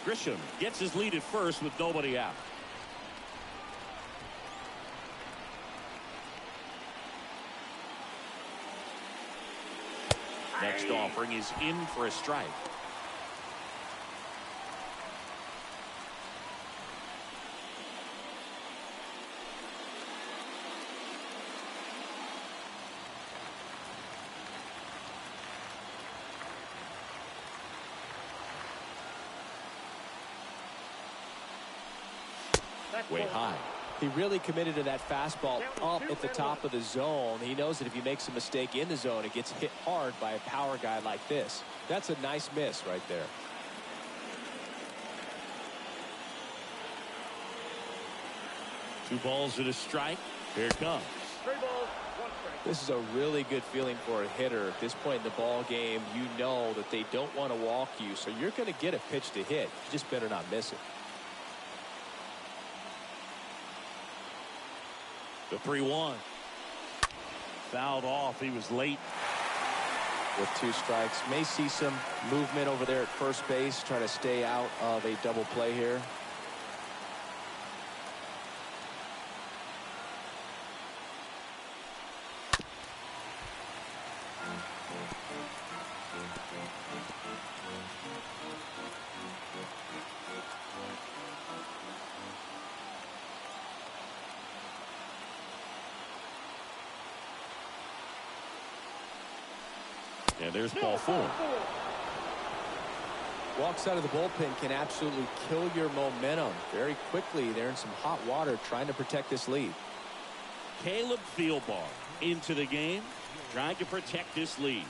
S1: Grisham gets his lead at first with nobody out. Next offering is in for a strike. Way high.
S2: He really committed to that fastball up at the top of the zone. He knows that if he makes a mistake in the zone, it gets hit hard by a power guy like this. That's a nice miss right there.
S1: Two balls and a strike. Here it comes.
S3: 3 balls, 1 strike.
S2: This is a really good feeling for a hitter. At this point in the ball game, you know that they don't want to walk you, so you're going to get a pitch to hit. You just better not miss it.
S1: The 3-1. Fouled off. He was late.
S2: With 2 strikes. May see some movement over there at first base. Trying to stay out of a double play here.
S1: And there's ball 4.
S2: Walks out of the bullpen can absolutely kill your momentum very quickly. They're in some hot water trying to protect this lead.
S1: Caleb Thielbar into the game, trying to protect this lead.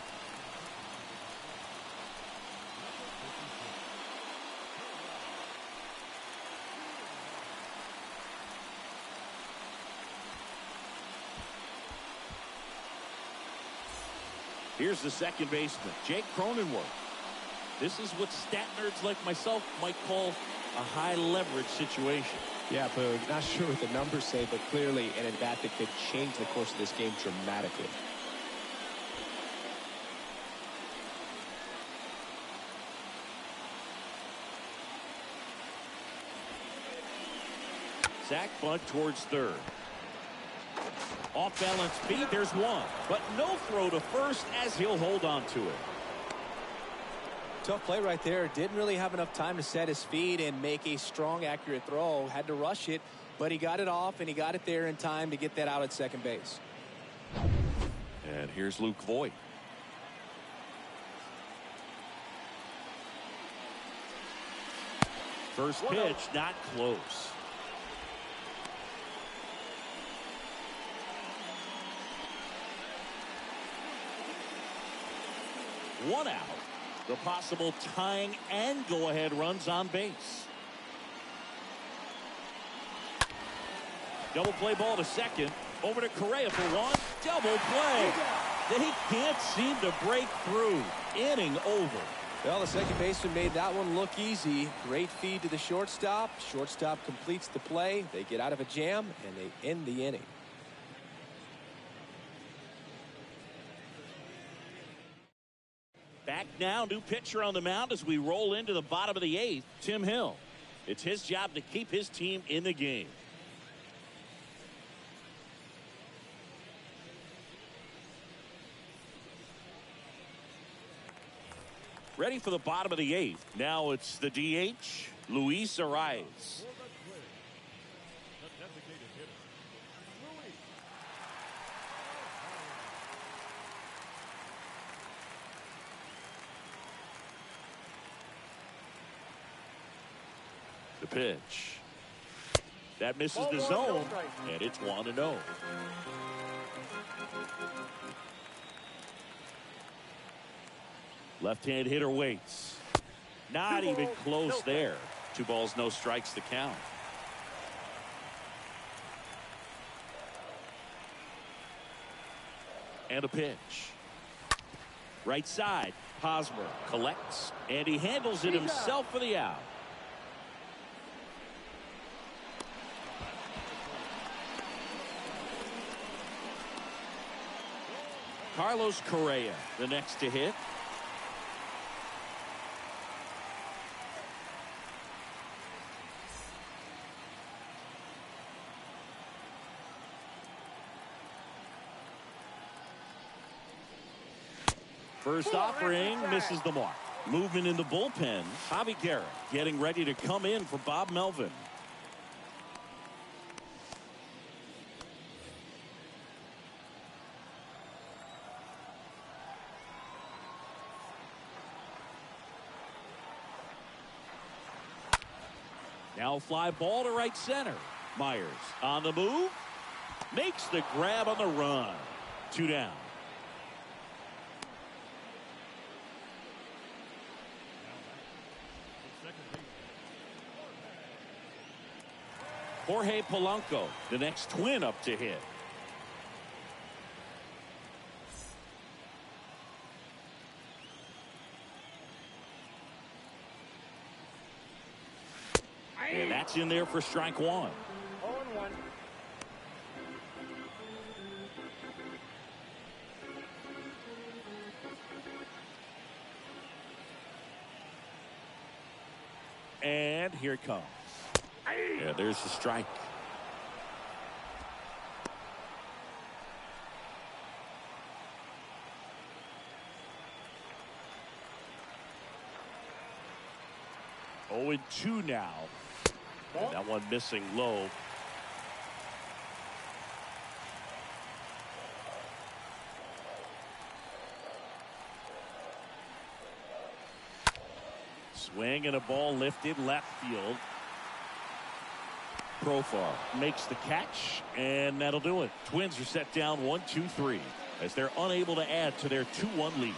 S1: Here's the second baseman, Jake Cronenworth. This is what stat nerds like myself might call a high leverage situation.
S2: Yeah, Boog, not sure what the numbers say, but clearly an at-bat that could change the course of this game dramatically.
S1: Sack bunt towards third. Off balance feet, there's one, but no throw to first as he'll hold on to it.
S2: Tough play right there. Didn't really have enough time to set his feet and make a strong, accurate throw. Had to rush it, but he got it off and he got it there in time to get that out at second base.
S1: And here's Luke Voigt. First pitch, not close. One out. The possible tying and go-ahead runs on base. Double play ball to second. Over to Correa for one. Double play. They can't seem to break through. Inning over.
S2: Well, the second baseman made that one look easy. Great feed to the shortstop. Shortstop completes the play. They get out of a jam, and they end the inning.
S1: Back now, new pitcher on the mound as we roll into the bottom of the 8th, Tim Hill. It's his job to keep his team in the game. Ready for the bottom of the 8th. Now it's the DH, Luis Arias. The pitch. That misses the zone, and it's 1-0. Left-hand hitter waits. Not even close there. 2 balls, no strikes to count. And a pitch. Right side. Hosmer collects, and he handles it himself for the out. Carlos Correa, the next to hit. First offering misses the mark. Movement in the bullpen. Javi Garrett getting ready to come in for Bob Melvin. Now fly ball to right center. Myers on the move. Makes the grab on the run. 2 down. Jorge Polanco, the next twin up to hit. And that's in there for strike 1.
S3: 0-1.
S1: And here it comes. Yeah, there's the strike. Oh, and 2 now. And that one missing low. Swing and a ball lifted left field. Profar makes the catch, and that'll do it. Twins are set down 1-2-3 as they're unable to add to their 2-1 lead.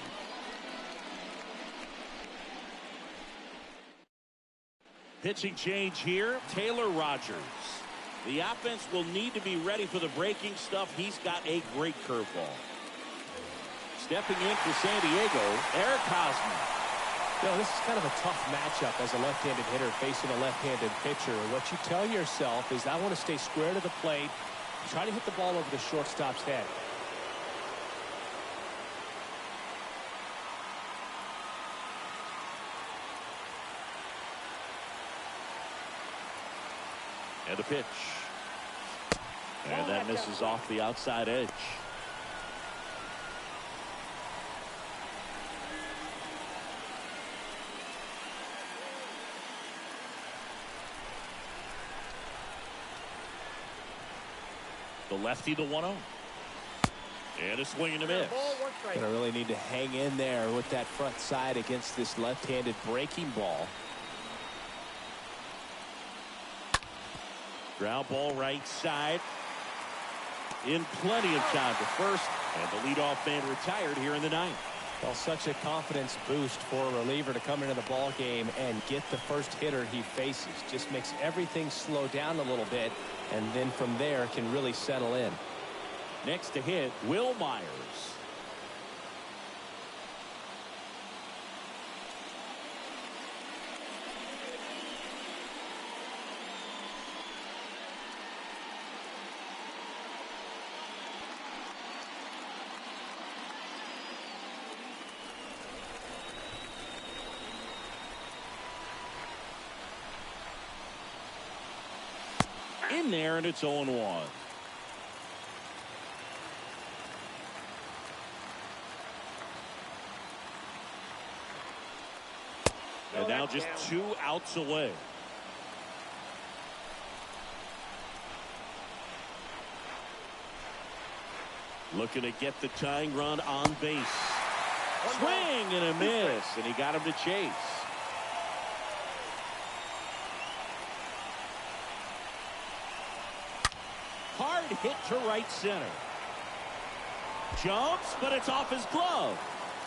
S1: Pitching change here, Taylor Rogers. The offense will need to be ready for the breaking stuff. He's got a great curveball. Stepping in for San Diego, Eric Hosmer.
S2: You know, this is kind of a tough matchup as a left-handed hitter facing a left-handed pitcher. What you tell yourself is, I want to stay square to the plate, try to hit the ball over the shortstop's head.
S1: And a pitch. And that misses off the outside edge. The lefty, the 1-0. And a swing and a miss.
S2: Gonna really need to hang in there with that front side against this left-handed breaking ball.
S1: Ground ball right side. In plenty of time to first. And the leadoff man retired here in the 9th.
S2: Well, such a confidence boost for a reliever to come into the ball game and get the first hitter he faces. Just makes everything slow down a little bit, and then from there can really settle in.
S1: Next to hit, Will Myers. In there, and it's 0-1. And now just 2 outs away. Looking to get the tying run on base. Swing and a miss, and he got him to chase. Hard hit to right center. Jumps, but it's off his glove.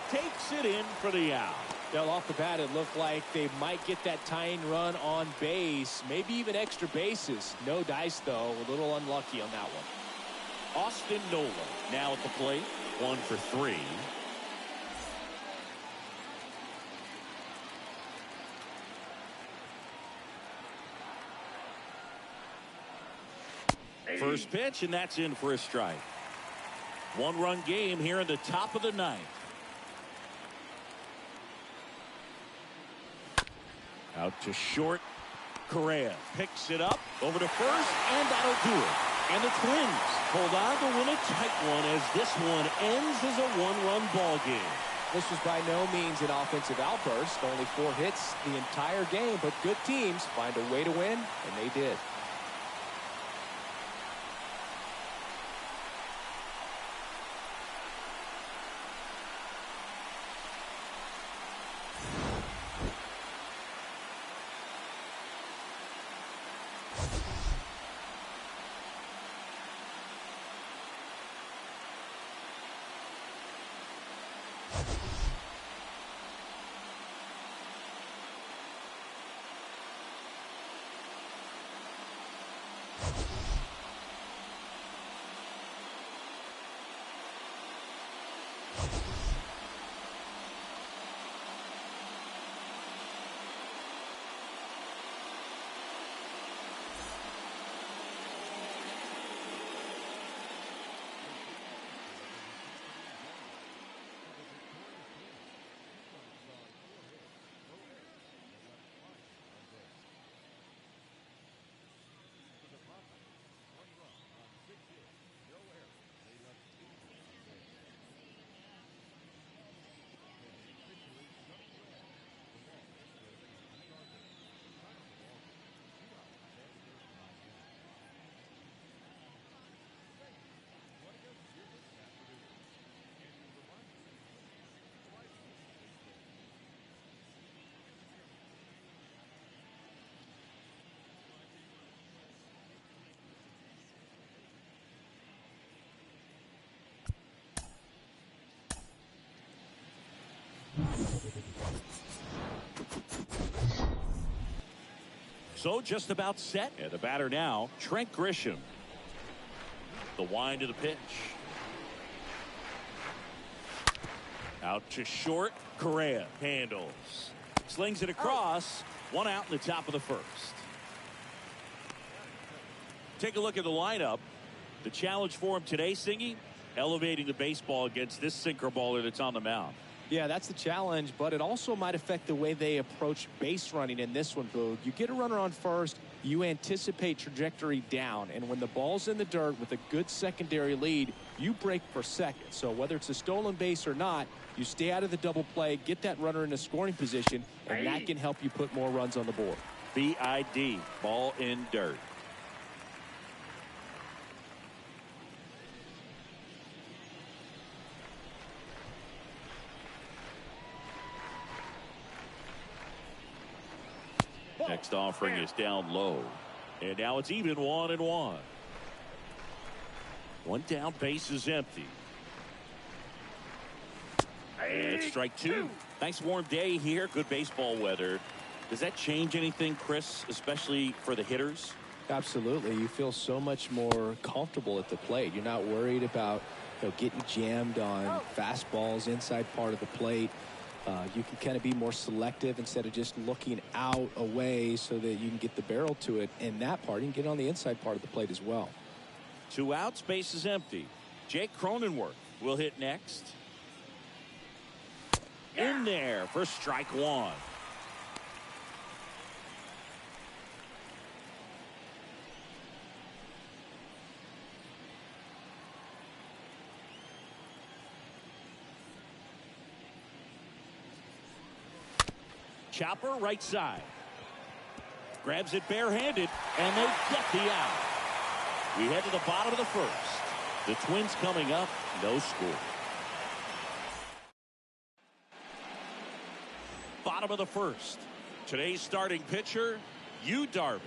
S1: Takes it in for the out.
S2: Well, off the bat, it looked like they might get that tying run on base, maybe even extra bases. No dice, though. A little unlucky on that one.
S1: Austin Nola now at the plate. 1 for 3. First pitch, and that's in for a strike. 1-run game here in the top of the ninth. Out to short. Correa picks it up over to first, and that'll do it. And the Twins hold on to win a tight one as this one ends as a 1-run ball game.
S2: This was by no means an offensive outburst. Only 4 hits the entire game, but good teams find a way to win, and they did.
S1: So just about set. And the batter now, Trent Grisham. The wind of the pitch. Out to short. Correa handles. Slings it across. 1 out in the top of the first. Take a look at the lineup. The challenge for him today, Singy, elevating the baseball against this sinker baller that's on the mound.
S2: Yeah, that's the challenge, but it also might affect the way they approach base running in this one, Boog. You get a runner on first, you anticipate trajectory down, and when the ball's in the dirt with a good secondary lead, you break for second. So whether it's a stolen base or not, you stay out of the double play, get that runner in a scoring position, and that can help you put more runs on the board.
S1: BID, ball in dirt. Next offering is down low. And now it's even 1-1. 1 down, base is empty. And strike 2. Nice warm day here. Good baseball weather. Does that change anything, Chris, especially for the hitters?
S2: Absolutely. You feel so much more comfortable at the plate. You're not worried about getting jammed on fastballs inside part of the plate. You can kind of be more selective instead of just looking out away so that you can get the barrel to it. And that part, you can get on the inside part of the plate as well.
S1: 2 outs, base is empty. Jake Cronenworth will hit next. In there for strike 1. Chopper right side. Grabs it barehanded, and they get the out. We head to the bottom of the first. The Twins coming up, no score. Bottom of the first. Today's starting pitcher, Yu Darvish.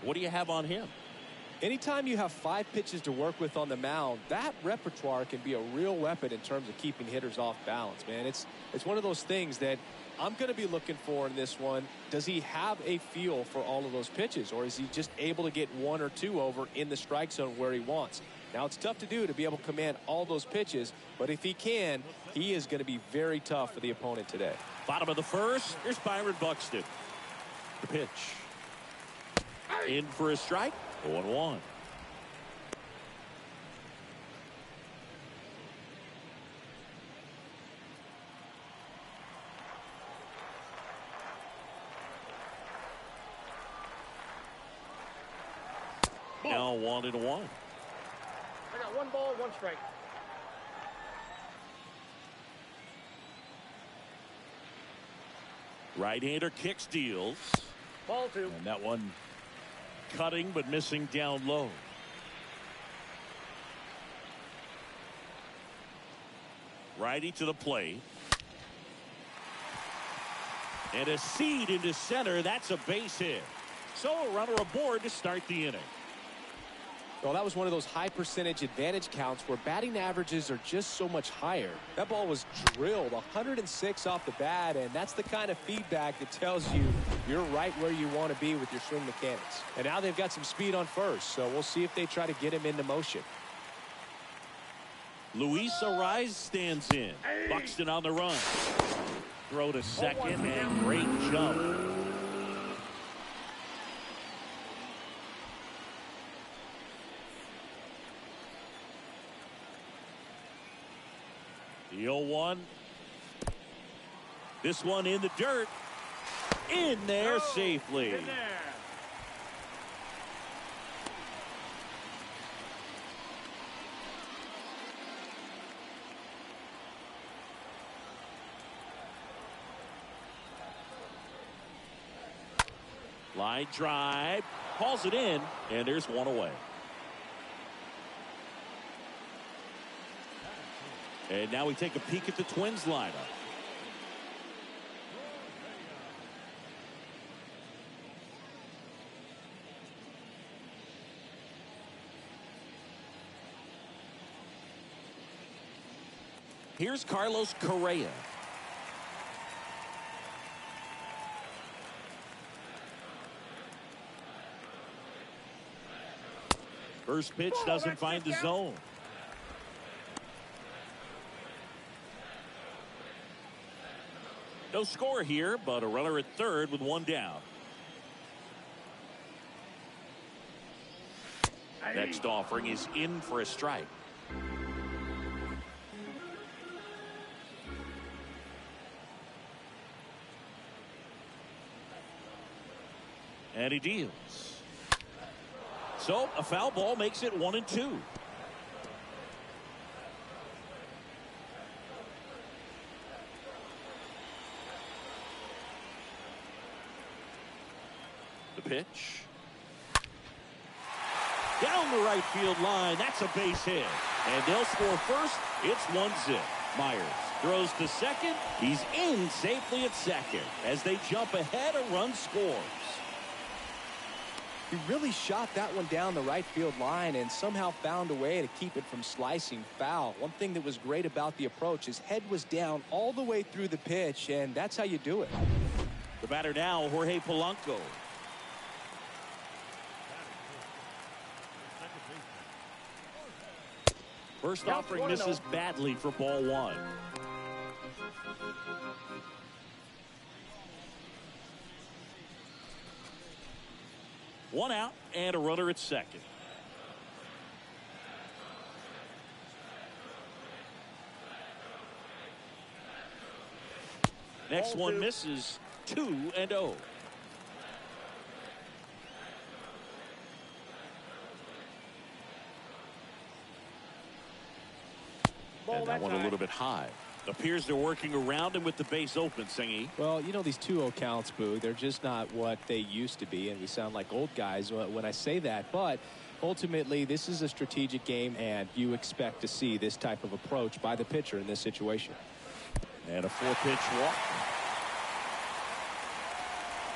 S1: What do you have on him?
S2: Anytime you have 5 pitches to work with on the mound, that repertoire can be a real weapon in terms of keeping hitters off balance, man. It's one of those things that I'm going to be looking for in this one. Does he have a feel for all of those pitches, or is he just able to get 1 or 2 over in the strike zone where he wants? Now, it's tough to do to be able to command all those pitches, but if he can, he is going to be very tough for the opponent today.
S1: Bottom of the first, here's Byron Buxton. The pitch. In for a strike, 0-1. Now 1-1.
S3: I got 1 ball, 1 strike.
S1: Right-hander kicks, deals.
S3: Ball 2.
S1: And that one cutting but missing down low. Righty to the plate. And a seed into center. That's a base hit. So a runner aboard to start the inning.
S2: Well, that was one of those high percentage advantage counts where batting averages are just so much higher. That ball was drilled 106 off the bat, and that's the kind of feedback that tells you you're right where you want to be with your swing mechanics. And now they've got some speed on first, so we'll see if they try to get him into motion.
S1: Luis Ariz stands in. Buxton on the run. Throw to second, and great jump. The 0-1. This one in the dirt. In there safely.
S3: In there.
S1: Line drive. Calls it in, and there's one away. And now we take a peek at the Twins lineup. Here's Carlos Correa. First pitch doesn't find the zone. No score here, but a runner at third with one down. Next offering is in for a strike. And he deals. So a foul ball makes it 1-2. The pitch. Down the right field line. That's a base hit. And they'll score first. It's 1-0. Myers throws to second. He's in safely at second. As they jump ahead, a run scores.
S2: He really shot that one down the right field line and somehow found a way to keep it from slicing foul. One thing that was great about the approach, his head was down all the way through the pitch, and that's how you do it.
S1: The batter now, Jorge Polanco. First offering misses badly for ball 1. One out and a runner at second. Next one misses. 2-0. And that one a little bit high. Appears they're working around him with the base open, Singy.
S2: Well, you know, these 2-0 counts, Boo, they're just not what they used to be, and we sound like old guys when I say that. But ultimately, this is a strategic game, and you expect to see this type of approach by the pitcher in this situation.
S1: And a 4-pitch walk.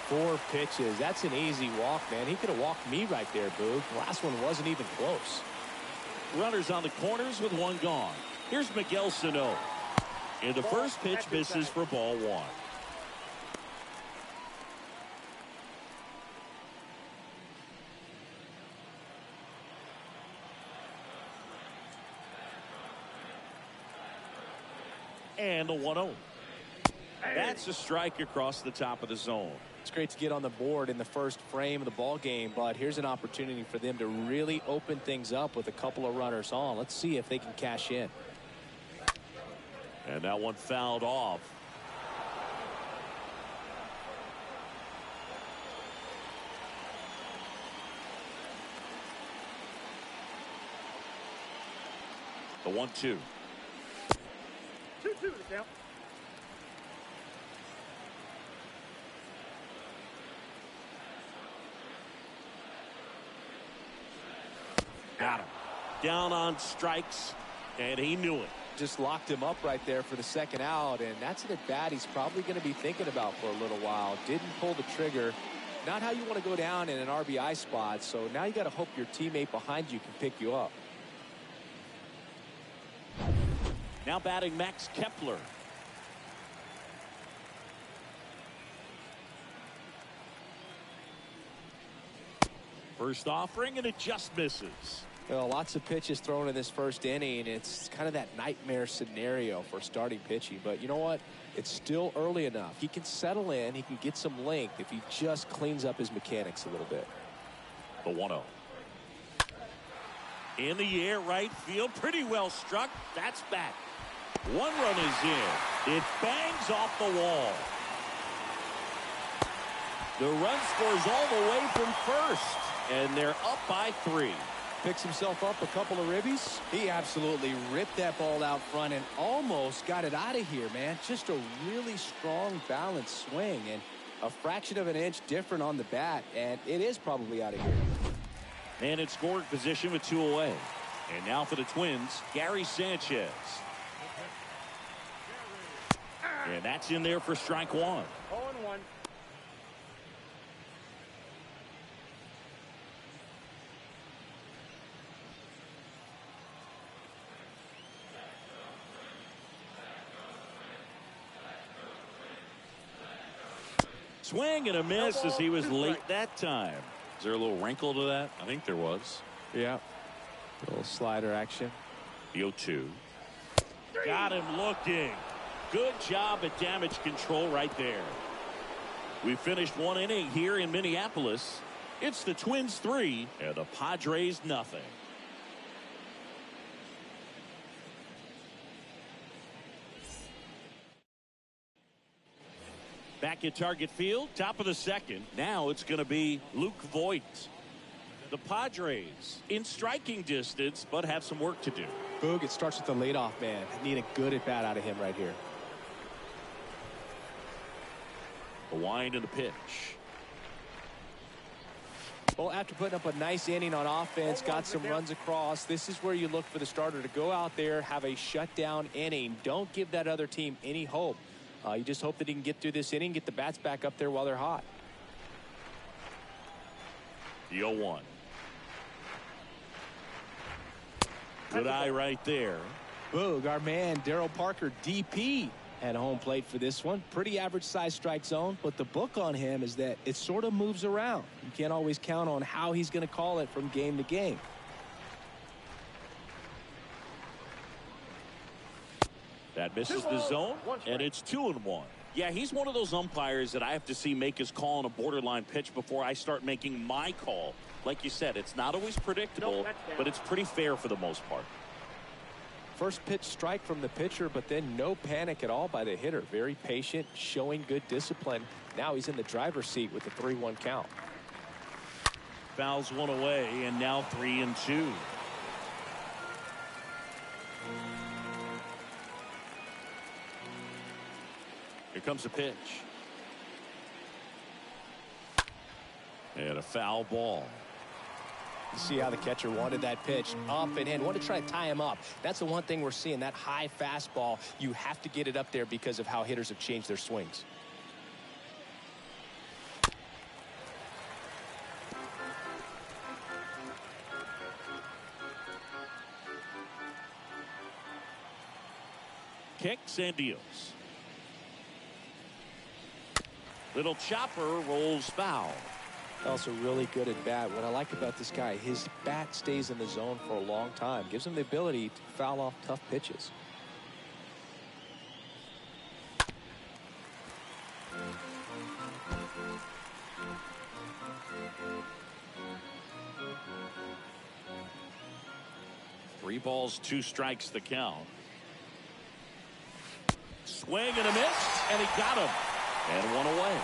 S2: 4 pitches. That's an easy walk, man. He could have walked me right there, Boo. The last one wasn't even close.
S1: Runners on the corners with one gone. Here's Miguel Sano. And the first pitch misses for ball 1. And the 1-0. That's a strike across the top of the zone.
S2: It's great to get on the board in the first frame of the ball game, but here's an opportunity for them to really open things up with a couple of runners on. Let's see if they can cash in.
S1: And that one fouled off. The 1-2.
S3: 2-2 to count.
S1: Got him. Down on strikes, and he knew it.
S2: Just locked him up right there for the second out, and that's an at-bat he's probably going to be thinking about for a little while. Didn't pull the trigger. Not how you want to go down in an RBI spot, so now you got to hope your teammate behind you can pick you up.
S1: Now batting Max Kepler. First offering, and it just misses.
S2: Well, lots of pitches thrown in this first inning. It's kind of that nightmare scenario for starting pitching. But you know what? It's still early enough. He can settle in. He can get some length if he just cleans up his mechanics a little bit.
S1: The 1-0. In the air, right field. Pretty well struck. That's back. One run is in. It bangs off the wall. The run scores all the way from first. And they're up by 3.
S2: Picks himself up a couple of ribbies.
S5: He absolutely ripped that ball out front and almost got it out of here, man. Just a really strong, balanced swing, and a fraction of an inch different on the bat, and it is probably out of here.
S1: And in scoring position with 2 away. And now for the Twins, Gary Sanchez. And that's in there for strike 1.
S3: 0-1.
S1: Swing and a miss as he was late that time. Is there a little wrinkle to that? I think there was.
S2: Yeah. A little slider action.
S1: The 0-2. Got him looking. Good job at damage control right there. We finished 1 inning here in Minneapolis. It's the Twins 3 and the Padres nothing. Back at Target Field, top of the second. Now it's going to be Luke Voigt. The Padres in striking distance, but have some work to do.
S2: Boog, it starts with the leadoff man. Need a good at-bat out of him right here.
S1: The wind and the pitch.
S2: Well, after putting up a nice inning on offense, got some runs across, this is where you look for the starter to go out there, have a shutdown inning. Don't give that other team any hope. You just hope that he can get through this inning, get the bats back up there while they're hot.
S1: The 0-1. Good eye right there.
S2: Boog, our man, Darryl Parker, DP, at home plate for this one. Pretty average size strike zone, but the book on him is that it sort of moves around. You can't always count on how he's going to call it from game to game.
S1: That misses the zone, and it's 2-1. Yeah, he's one of those umpires that I have to see make his call on a borderline pitch before I start making my call. Like you said, it's not always predictable, but it's pretty fair for the most part.
S2: First pitch strike from the pitcher, but then no panic at all by the hitter. Very patient, showing good discipline. Now he's in the driver's seat with the 3-1 count.
S1: Fouls one away, and now 3-2. Here comes a pitch. And a foul ball.
S2: You see how the catcher wanted that pitch up and in. Wanted to try to tie him up. That's the one thing we're seeing, that high fastball. You have to get it up there because of how hitters have changed their swings.
S1: Kicks and deals. Little chopper rolls foul.
S2: Also really good at bat. What I like about this guy, his bat stays in the zone for a long time. Gives him the ability to foul off tough pitches.
S1: 3 balls, 2 strikes the count. Swing and a miss, and he got him. And 1 away.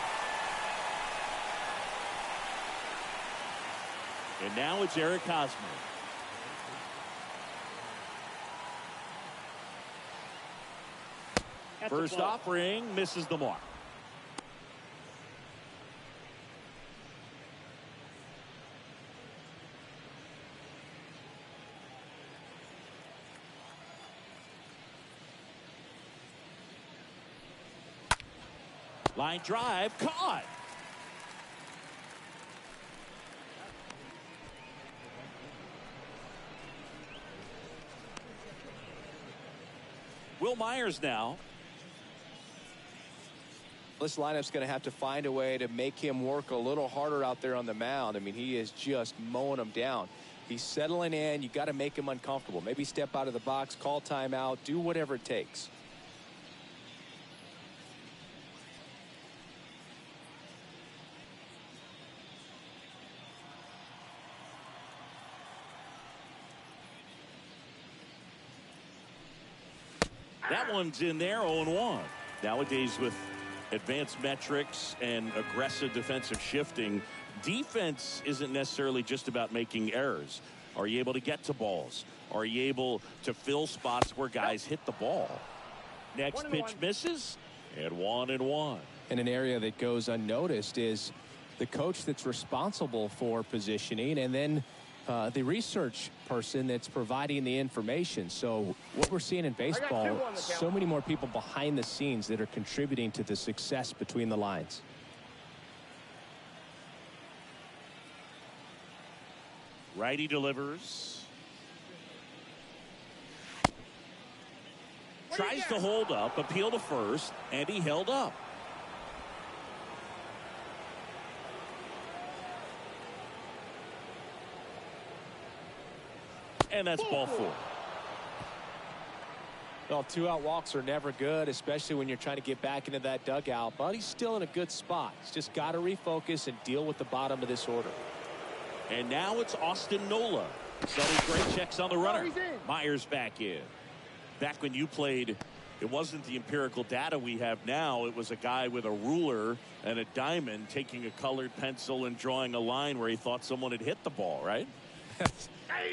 S1: And now it's Eric Hosmer. First offering misses the mark. Line drive caught. Will Myers now.
S5: This lineup's going to have to find a way to make him work a little harder out there on the mound. I mean, he is just mowing them down. He's settling in. You got to make him uncomfortable. Maybe step out of the box, call timeout, do whatever it takes.
S1: That one's in there, 0-1. Nowadays, with advanced metrics and aggressive defensive shifting, defense isn't necessarily just about making errors. Are you able to get to balls? Are you able to fill spots where guys hit the ball? Next pitch misses, and 1-1.
S5: And an area that goes unnoticed is the coach that's responsible for positioning, and then the research person that's providing the information. So what we're seeing in baseball, so many more people behind the scenes that are contributing to the success between the lines.
S1: Righty delivers. Tries to hold up, appeal to first, and he held up. And that's ball 4.
S5: Well, 2-out walks are never good, especially when you're trying to get back into that dugout. But he's still in a good spot. He's just got to refocus and deal with the bottom of this order.
S1: And now it's Austin Nola. Sonny Gray checks on the runner. Myers back in. Back when you played, it wasn't the empirical data we have now. It was a guy with a ruler and a diamond taking a colored pencil and drawing a line where he thought someone had hit the ball, right?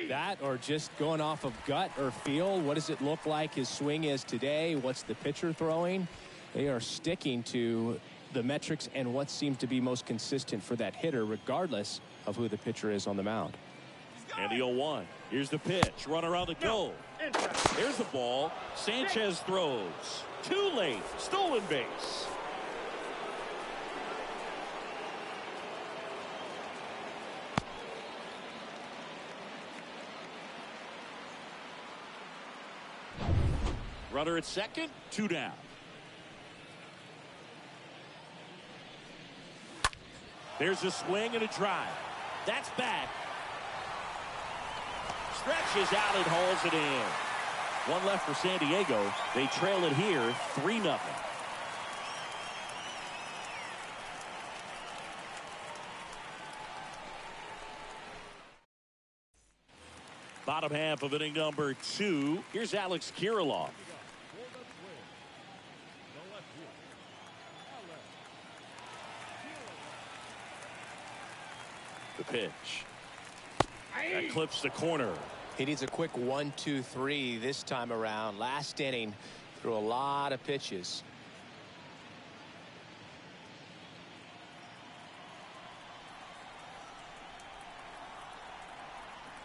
S5: That, or just going off of gut or feel. What does it look like his swing is today? What's the pitcher throwing? They are sticking to the metrics and what seems to be most consistent for that hitter, regardless of who the pitcher is on the mound.
S1: And the 0-1. Here's the pitch. Runner on the go. There's the ball. Sanchez throws. Too late. Stolen base. Runner at second, 2 down. There's a swing and a drive. That's back. Stretches out and hauls it in. 1 left for San Diego. They trail it here, 3-0. Bottom half of inning number 2. Here's Alex Kirilloff. The pitch. That clips the corner.
S5: He needs a quick 1-2-3 this time around. Last inning, threw a lot of pitches.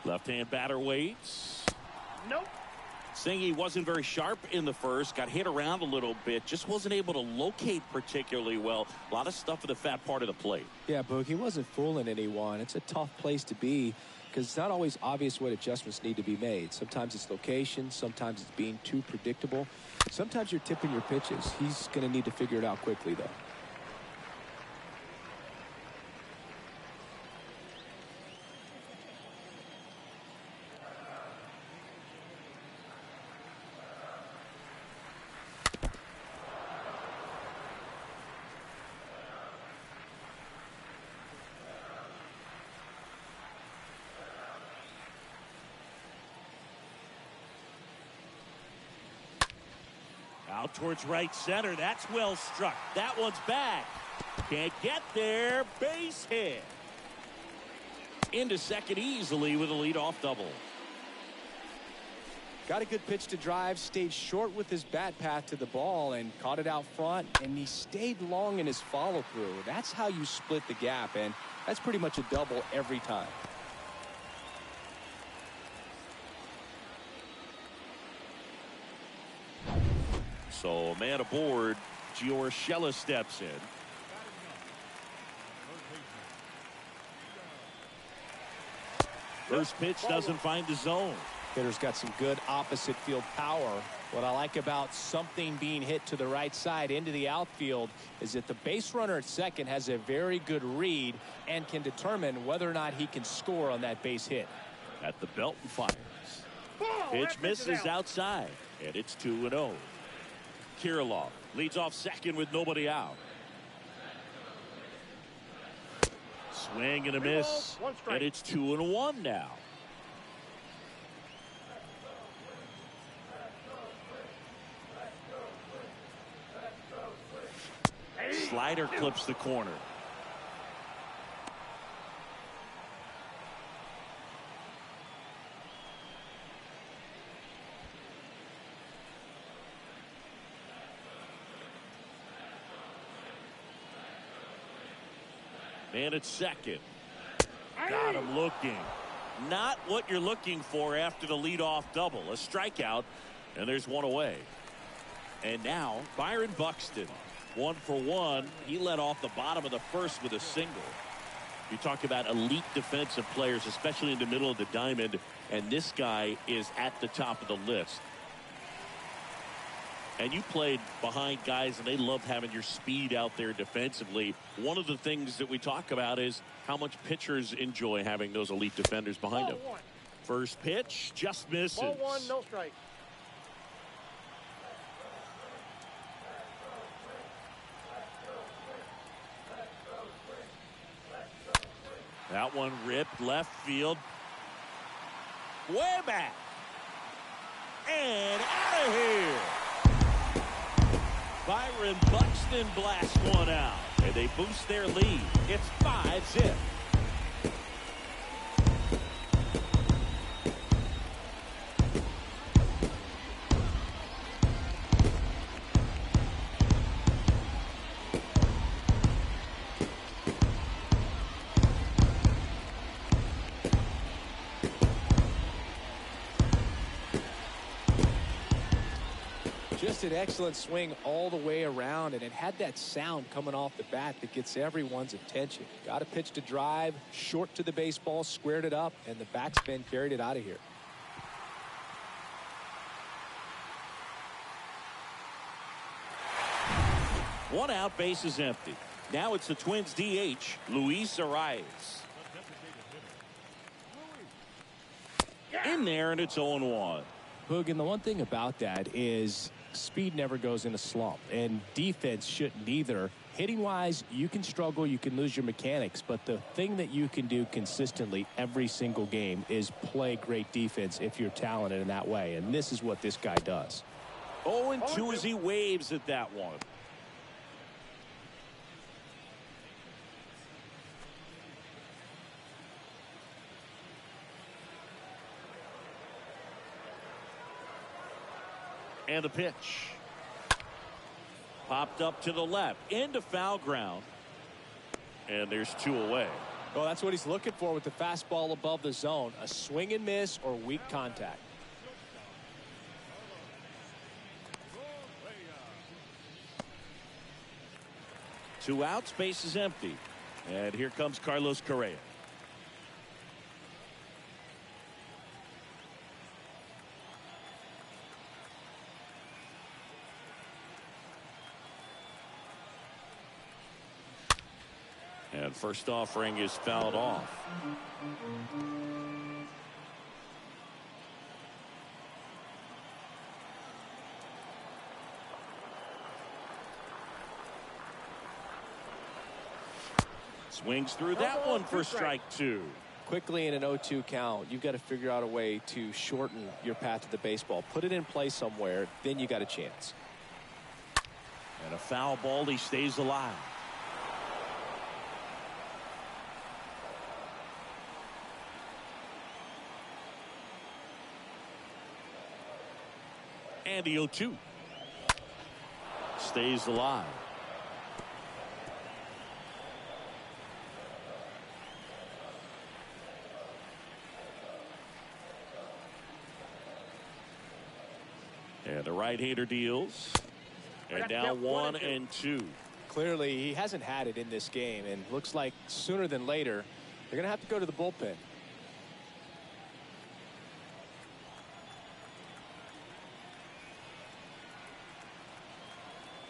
S1: Left-hand batter waits.
S3: Nope.
S1: Saying he wasn't very sharp in the first, got hit around a little bit, just wasn't able to locate particularly well. A lot of stuff in the fat part of the plate.
S5: Yeah, Boog, he wasn't fooling anyone. It's a tough place to be because it's not always obvious what adjustments need to be made. Sometimes it's location, sometimes it's being too predictable. Sometimes you're tipping your pitches. He's going to need to figure it out quickly, though.
S1: Out towards right center. That's well struck. That one's back. Can't get there. Base hit. Into second easily with a leadoff double.
S5: Got a good pitch to drive, stayed short with his bat path to the ball and caught it out front, and he stayed long in his follow through. That's how you split the gap, and that's pretty much a double every time.
S1: So man aboard, Giorgella steps in. First pitch doesn't find the zone.
S2: Hitter's got some good opposite field power. What I like about something being hit to the right side into the outfield is that the base runner at second has a very good read and can determine whether or not he can score on that base hit.
S1: At the belt and fires. Pitch misses outside, and it's 2-0. Kirilloff leads off second with nobody out. Swing and a miss, and it's 2-1 now. Slider clips the corner. Man at second. Got him looking. Not what you're looking for after the leadoff double. A strikeout, and there's one away. And now Byron Buxton. 1 for 1. He led off the bottom of the first with a single. You talk about elite defensive players, especially in the middle of the diamond, and this guy is at the top of the list. And you played behind guys, and they love having your speed out there defensively. One of the things that we talk about is how much pitchers enjoy having those elite defenders behind them. First pitch just misses.
S3: Ball one, no strike.
S1: That one ripped left field. Way back. And out of here. Byron Buxton blasts one out. And they boost their lead. It's 5-zip.
S2: Just an excellent swing all the way around, and it had that sound coming off the bat that gets everyone's attention. Got a pitch to drive, short to the baseball, squared it up, and the backspin carried it out of here.
S1: One out, base is empty. Now it's the Twins DH, Luis Arias. In there, and it's 0-1.
S2: Boog, and the one thing about that is speed never goes in a slump, and defense shouldn't either. Hitting-wise, you can struggle, you can lose your mechanics, but the thing that you can do consistently every single game is play great defense if you're talented in that way, and this is what this guy does.
S1: 0-2 as he waves at that one. And the pitch. Popped up to the left. Into foul ground. And there's 2 away.
S2: Well, that's what he's looking for with the fastball above the zone. A swing and miss or weak contact.
S1: Two outs, base is empty. And here comes Carlos Correa. And first offering is fouled off. Swings through that one for strike 2.
S2: Quickly in an 0-2 count, you've got to figure out a way to shorten your path to the baseball. Put it in play somewhere, then you got a chance.
S1: And a foul ball. He stays alive. And the 0-2. Stays alive. And the right-hander deals. And now 1-2.
S2: Clearly, he hasn't had it in this game, and looks like sooner than later, they're going to have to go to the bullpen.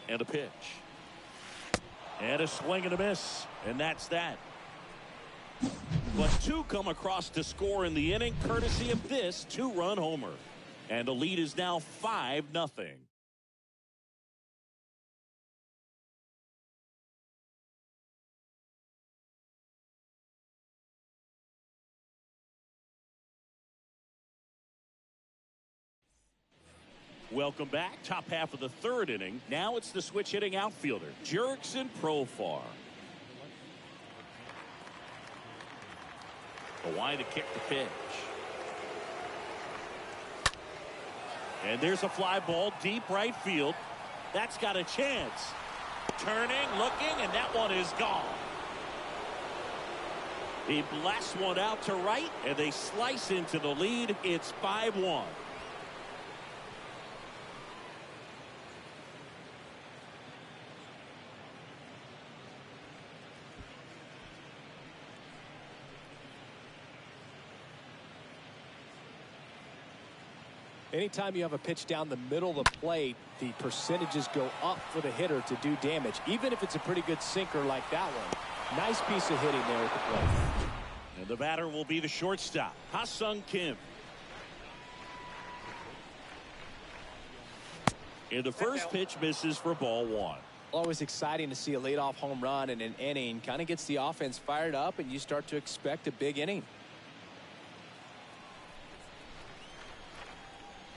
S1: And a pitch. And a swing and a miss. And that's that. But two come across to score in the inning, courtesy of this two-run homer. And the lead is now 5-0. Welcome back. Top half of the third inning. Now it's the switch hitting outfielder, Jurickson Profar. Away to kick the pitch. And there's a fly ball deep right field. That's got a chance. Turning, looking, and that one is gone. He blasts one out to right, and they slice into the lead. It's 5-1.
S2: Anytime you have a pitch down the middle of the plate, the percentages go up for the hitter to do damage, even if it's a pretty good sinker like that one. Nice piece of hitting there at the plate.
S1: And the batter will be the shortstop, Ha-Sung Kim. And the first pitch misses for ball one.
S2: Always exciting to see a leadoff home run in an inning. Kind of gets the offense fired up, and you start to expect a big inning.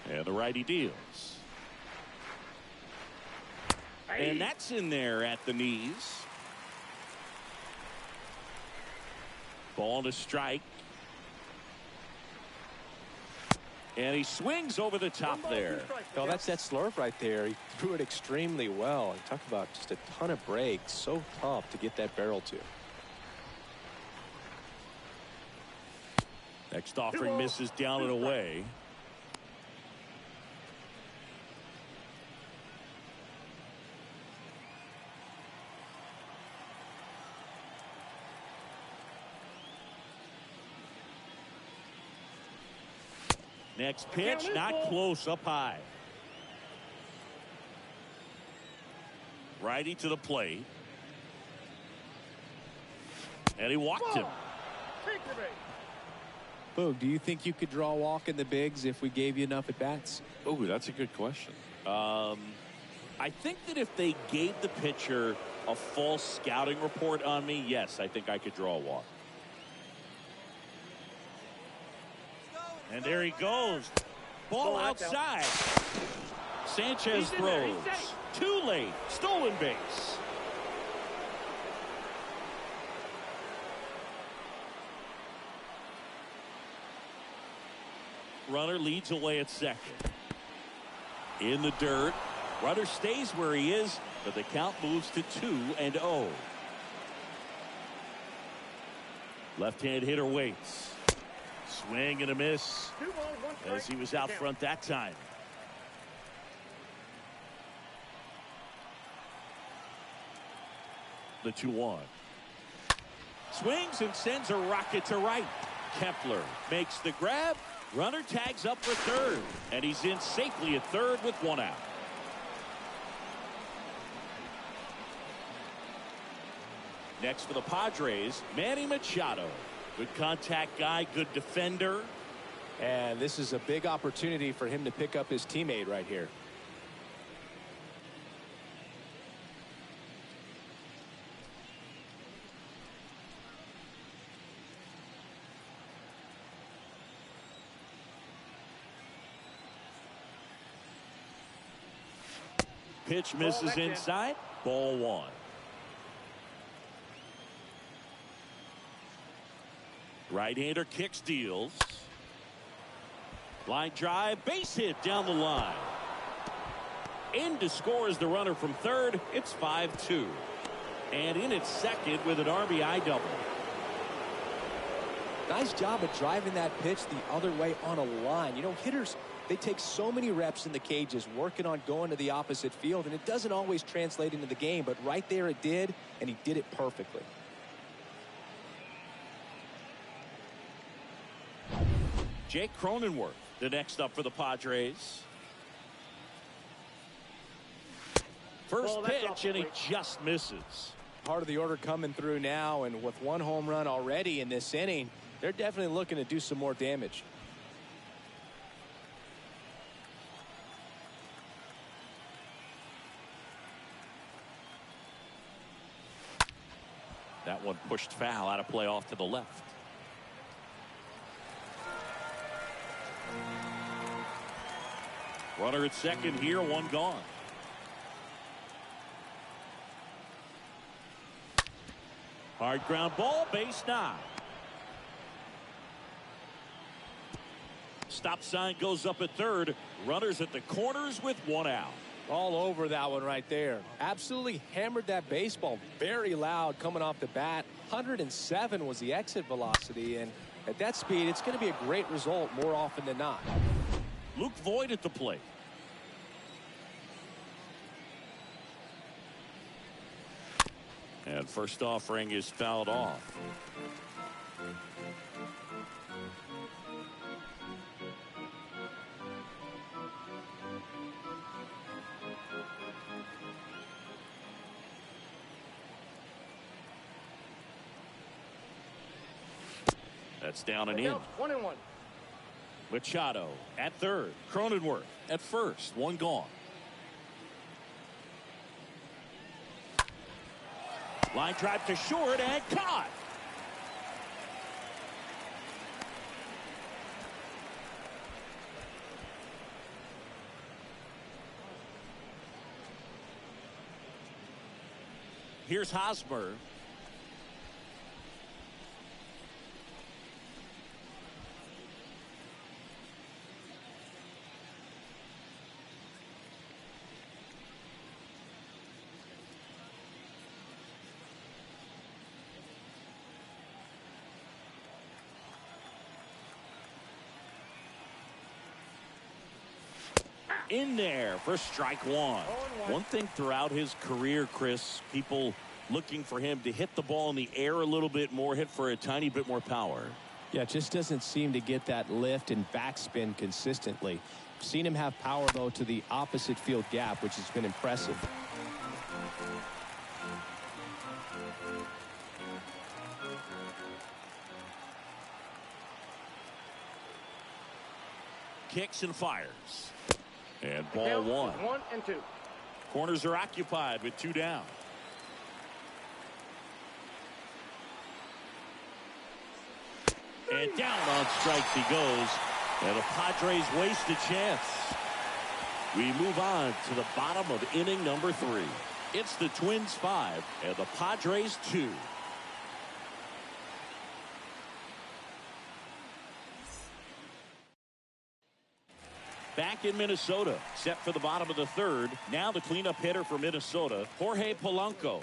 S1: And the righty deals. And that's in there at the knees. Ball to strike. And he swings over the top there.
S2: Oh, that's that slurve right there. He threw it extremely well. And talk about just a ton of breaks. So tough to get that barrel to.
S1: Next offering misses down and away. Next pitch, not close, up high. Righty to the plate. And he walked him.
S2: Boog, do you think you could draw a walk in the bigs if we gave you enough at bats?
S1: Oh, that's a good question. I think that if they gave the pitcher a false scouting report on me, yes, I think I could draw a walk. And there he goes. Ball outside. Sanchez throws. Too late. Stolen base. Runner leads away at second. In the dirt. Runner stays where he is, but the count moves to 2-0. Left-hand hitter waits. Swing and a miss as he was out front that time. The 2-1. Swings and sends a rocket to right. Kepler makes the grab. Runner tags up for third. And he's in safely at third with one out. Next for the Padres, Manny Machado. Good contact guy, good defender.
S2: And this is a big opportunity for him to pick up his teammate right here.
S1: pitch misses inside. Ball one. Right-hander kicks, deals. Line drive, base hit down the line. In to score is the runner from third. It's 5-2. And in at second with an RBI double.
S5: Nice job of driving that pitch the other way on a line. You know, hitters, they take so many reps in the cages working on going to the opposite field, and it doesn't always translate into the game, but right there it did, and he did it perfectly.
S1: Jake Cronenworth, the next up for the Padres. First pitch, and he just misses.
S2: Part of the order coming through now, and with one home run already in this inning, they're definitely looking to do some more damage.
S1: That one pushed foul, out of play off to the left. Runner at second here, one gone. Hard ground ball, base knock. Stop sign goes up at third. Runners at the corners with one out.
S2: All over that one right there. Absolutely hammered that baseball. Very loud coming off the bat. 107 was the exit velocity, and at that speed, it's going to be a great result more often than not.
S1: Luke Voigt at the plate. And first offering is fouled off. That's down and in.
S3: 1-1.
S1: Machado at third. Cronenworth at first. One gone. Line drive to short and caught. Here's Hosmer. In there for strike one. One thing throughout his career, Chris, people looking for him to hit the ball in the air a little bit more, hit for a tiny bit more power.
S2: Yeah, it just doesn't seem to get that lift and backspin consistently. Seen him have power, though, to the opposite field gap, which has been impressive.
S1: Kicks and fires. And ball one.
S3: 1-2.
S1: Corners are occupied with two down. And down on strikes he goes. And the Padres waste a chance. We move on to the bottom of inning number 3. It's the Twins 5 and the Padres 2. Back in Minnesota, set for the bottom of the third. Now the cleanup hitter for Minnesota, Jorge Polanco.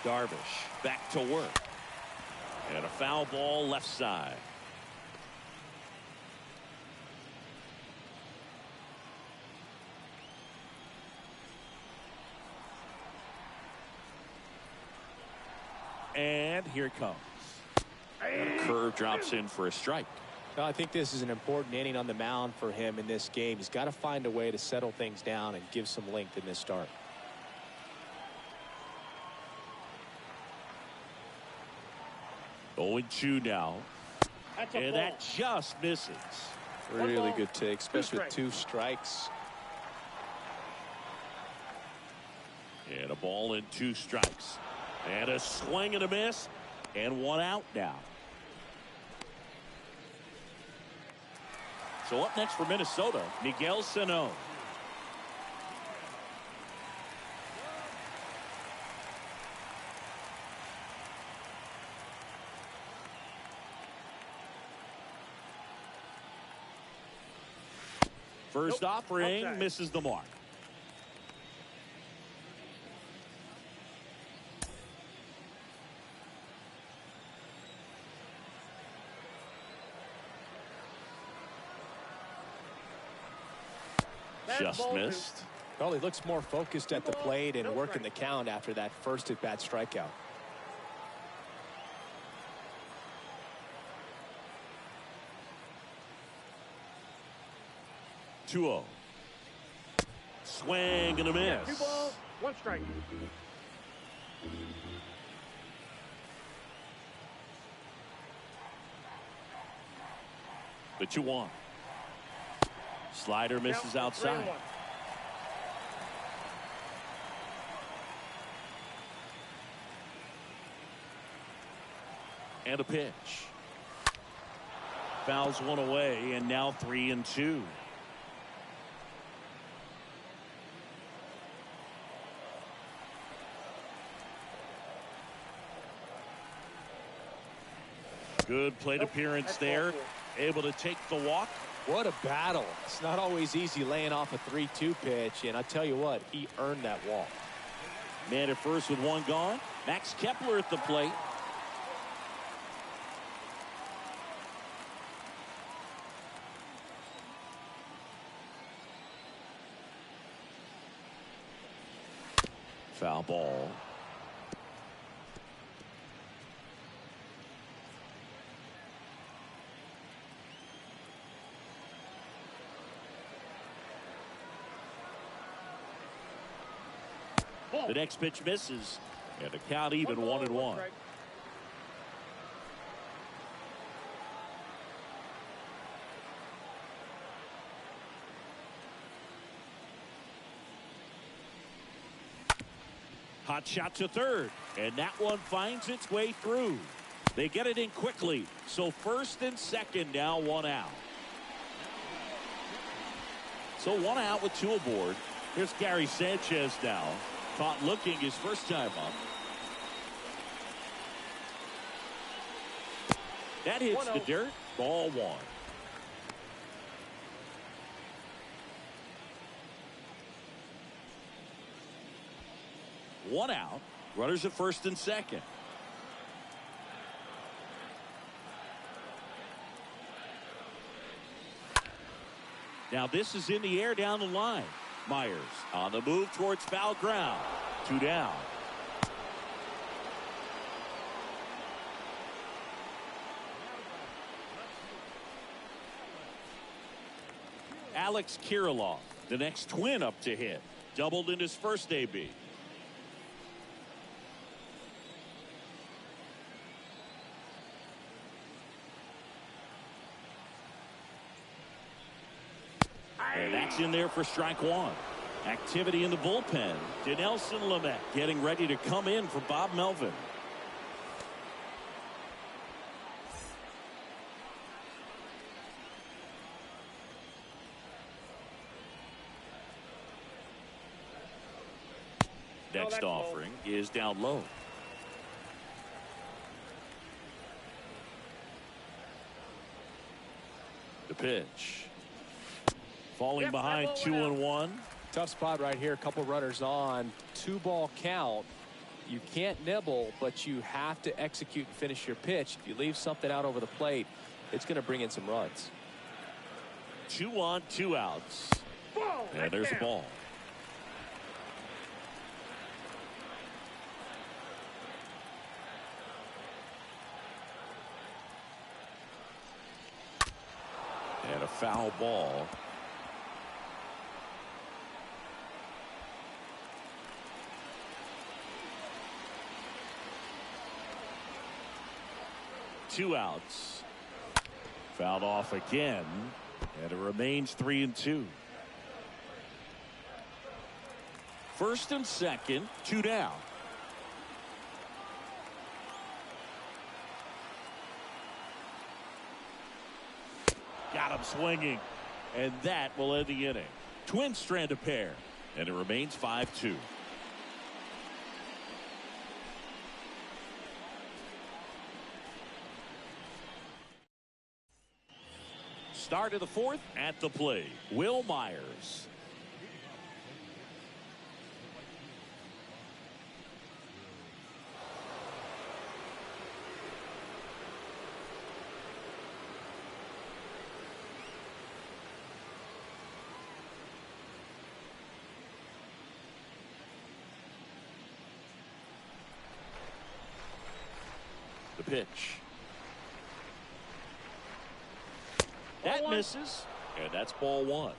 S1: Darvish back to work. And a foul ball left side. And here it comes. And a curve drops in for a strike.
S2: Now, I think this is an important inning on the mound for him in this game. He's got to find a way to settle things down and give some length in this start.
S1: Oh, 0-2 now. And that just misses.
S2: Really good take, especially with 2 strikes.
S1: And a ball and 2 strikes. And a swing and a miss. And 1 out now. So up next for Minnesota, Miguel Sano. First offering
S3: Outside.
S1: misses the mark. Just missed.
S2: Well, he looks more focused at the plate and working the count after that first at-bat strikeout.
S1: Two-0. Swing and a miss.
S3: 2 balls, 1 strike.
S1: The 2-1. Slider misses outside.
S3: 3-1.
S1: And a pitch. Fouls one away, and now 3-2. Good plate appearance there. Able to take the walk.
S2: What a battle. It's not always easy laying off a 3-2 pitch, and I tell you what, he earned that walk.
S1: Man at first with one gone. Max Kepler at the plate. Foul ball. The next pitch misses, and the count even 1-1. Hot shot to third, and that one finds its way through. They get it in quickly, so first and second now, 1 out. So 1 out with 2 aboard. Here's Gary Sanchez now. Caught looking his first time up. That hits the dirt. Ball 1. One out. Runners at first and second. Now this is in the air down the line. Myers on the move towards foul ground. 2 down. Alex Kirilloff, the next twin up to hit. Doubled in his first AB. And that's in there for strike 1. Activity in the bullpen. Dinelson Lamet getting ready to come in for Bob Melvin. Next offering is down low. The pitch. Falling behind 2-1.
S2: Tough spot right here. A couple runners on. 2-ball count. You can't nibble, but you have to execute and finish your pitch. If you leave something out over the plate, it's going to bring in some runs.
S1: 2 on, 2 outs. And there's the ball. And a foul ball. Two outs. Fouled off again, and it remains 3-2. First and second, 2 down. Got him swinging. And that will end the inning. Twins strand a pair, and it remains 5-2. Start of the fourth. At the plate, Will Myers. The pitch. That misses, and that's ball one.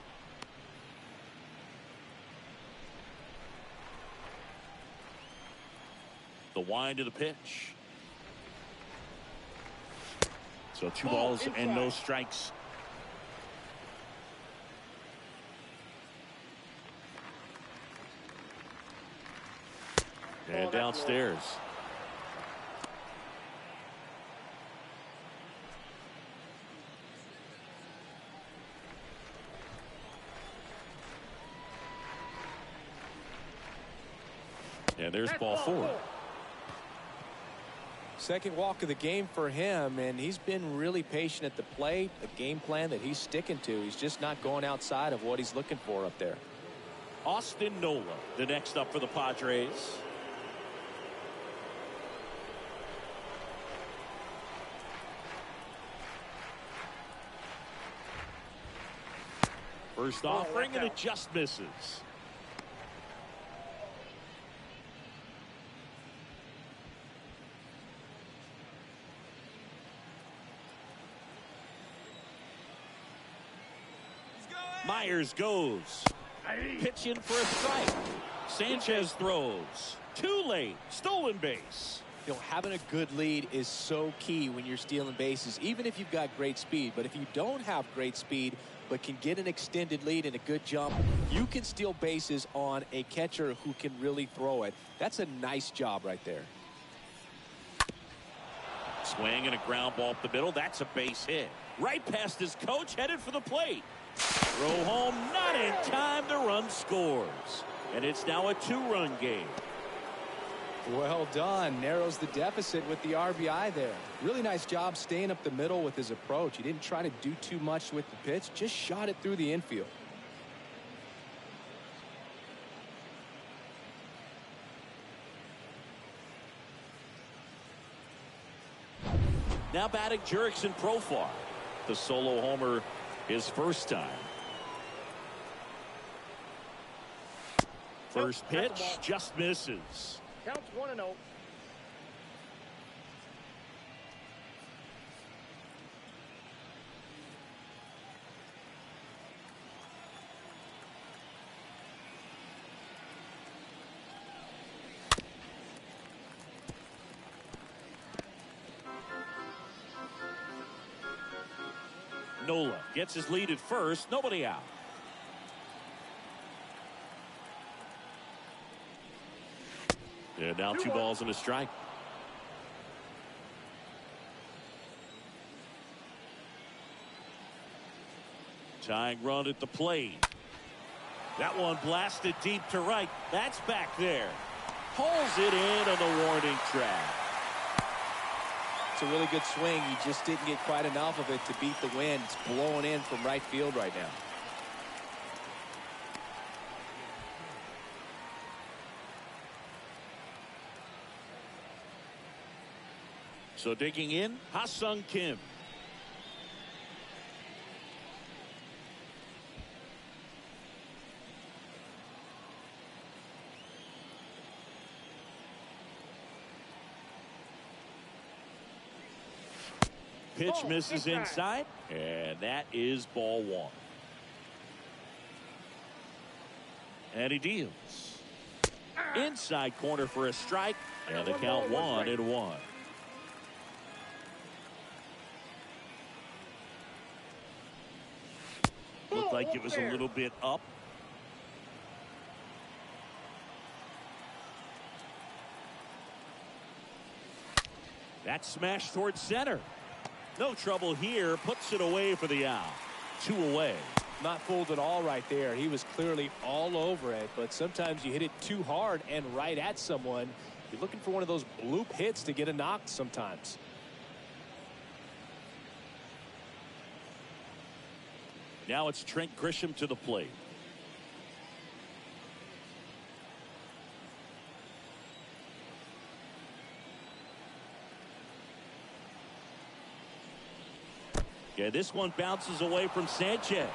S1: The wind of the pitch. So 2 balls and no strikes. And downstairs. And there's ball 4.
S2: Second walk of the game for him, and he's been really patient at the plate. A game plan that he's sticking to. He's just not going outside of what he's looking for up there.
S1: Austin Nola, the next up for the Padres. First offering, and it just misses. Myers goes. Pitch in for a strike. Sanchez throws. Too late. Stolen base.
S2: You know, having a good lead is so key when you're stealing bases, even if you've got great speed. But if you don't have great speed, but can get an extended lead and a good jump, you can steal bases on a catcher who can really throw it. That's a nice job right there.
S1: Swing and a ground ball up the middle. That's a base hit. Right past his coach, headed for the plate. Throw home, not in time. The run scores. And it's now a 2-run game.
S2: Well done. Narrows the deficit with the RBI there. Really nice job staying up the middle with his approach. He didn't try to do too much with the pitch, just shot it through the infield.
S1: Now batting Jurickson Profar. The solo homer his first time. First pitch just misses.
S3: Counts 1-0.
S1: Nola gets his lead at first. Nobody out. And now 2 balls and a strike. Tying run at the plate. That one blasted deep to right. That's back there. Pulls it in on the warning track.
S2: It's a really good swing. He just didn't get quite enough of it to beat the wind. It's blowing in from right field right now.
S1: So digging in, Ha-Sung Kim. Pitch misses inside, and that is ball 1. And he deals. Inside corner for a strike, and the count 1-1. Looked like it was a little bit up. That smash towards center. No trouble here. Puts it away for the out. 2 away.
S2: Not fooled at all right there. He was clearly all over it, but sometimes you hit it too hard and right at someone. You're looking for one of those bloop hits to get a knock sometimes.
S1: Now it's Trent Grisham to the plate. Yeah, this one bounces away from Sanchez.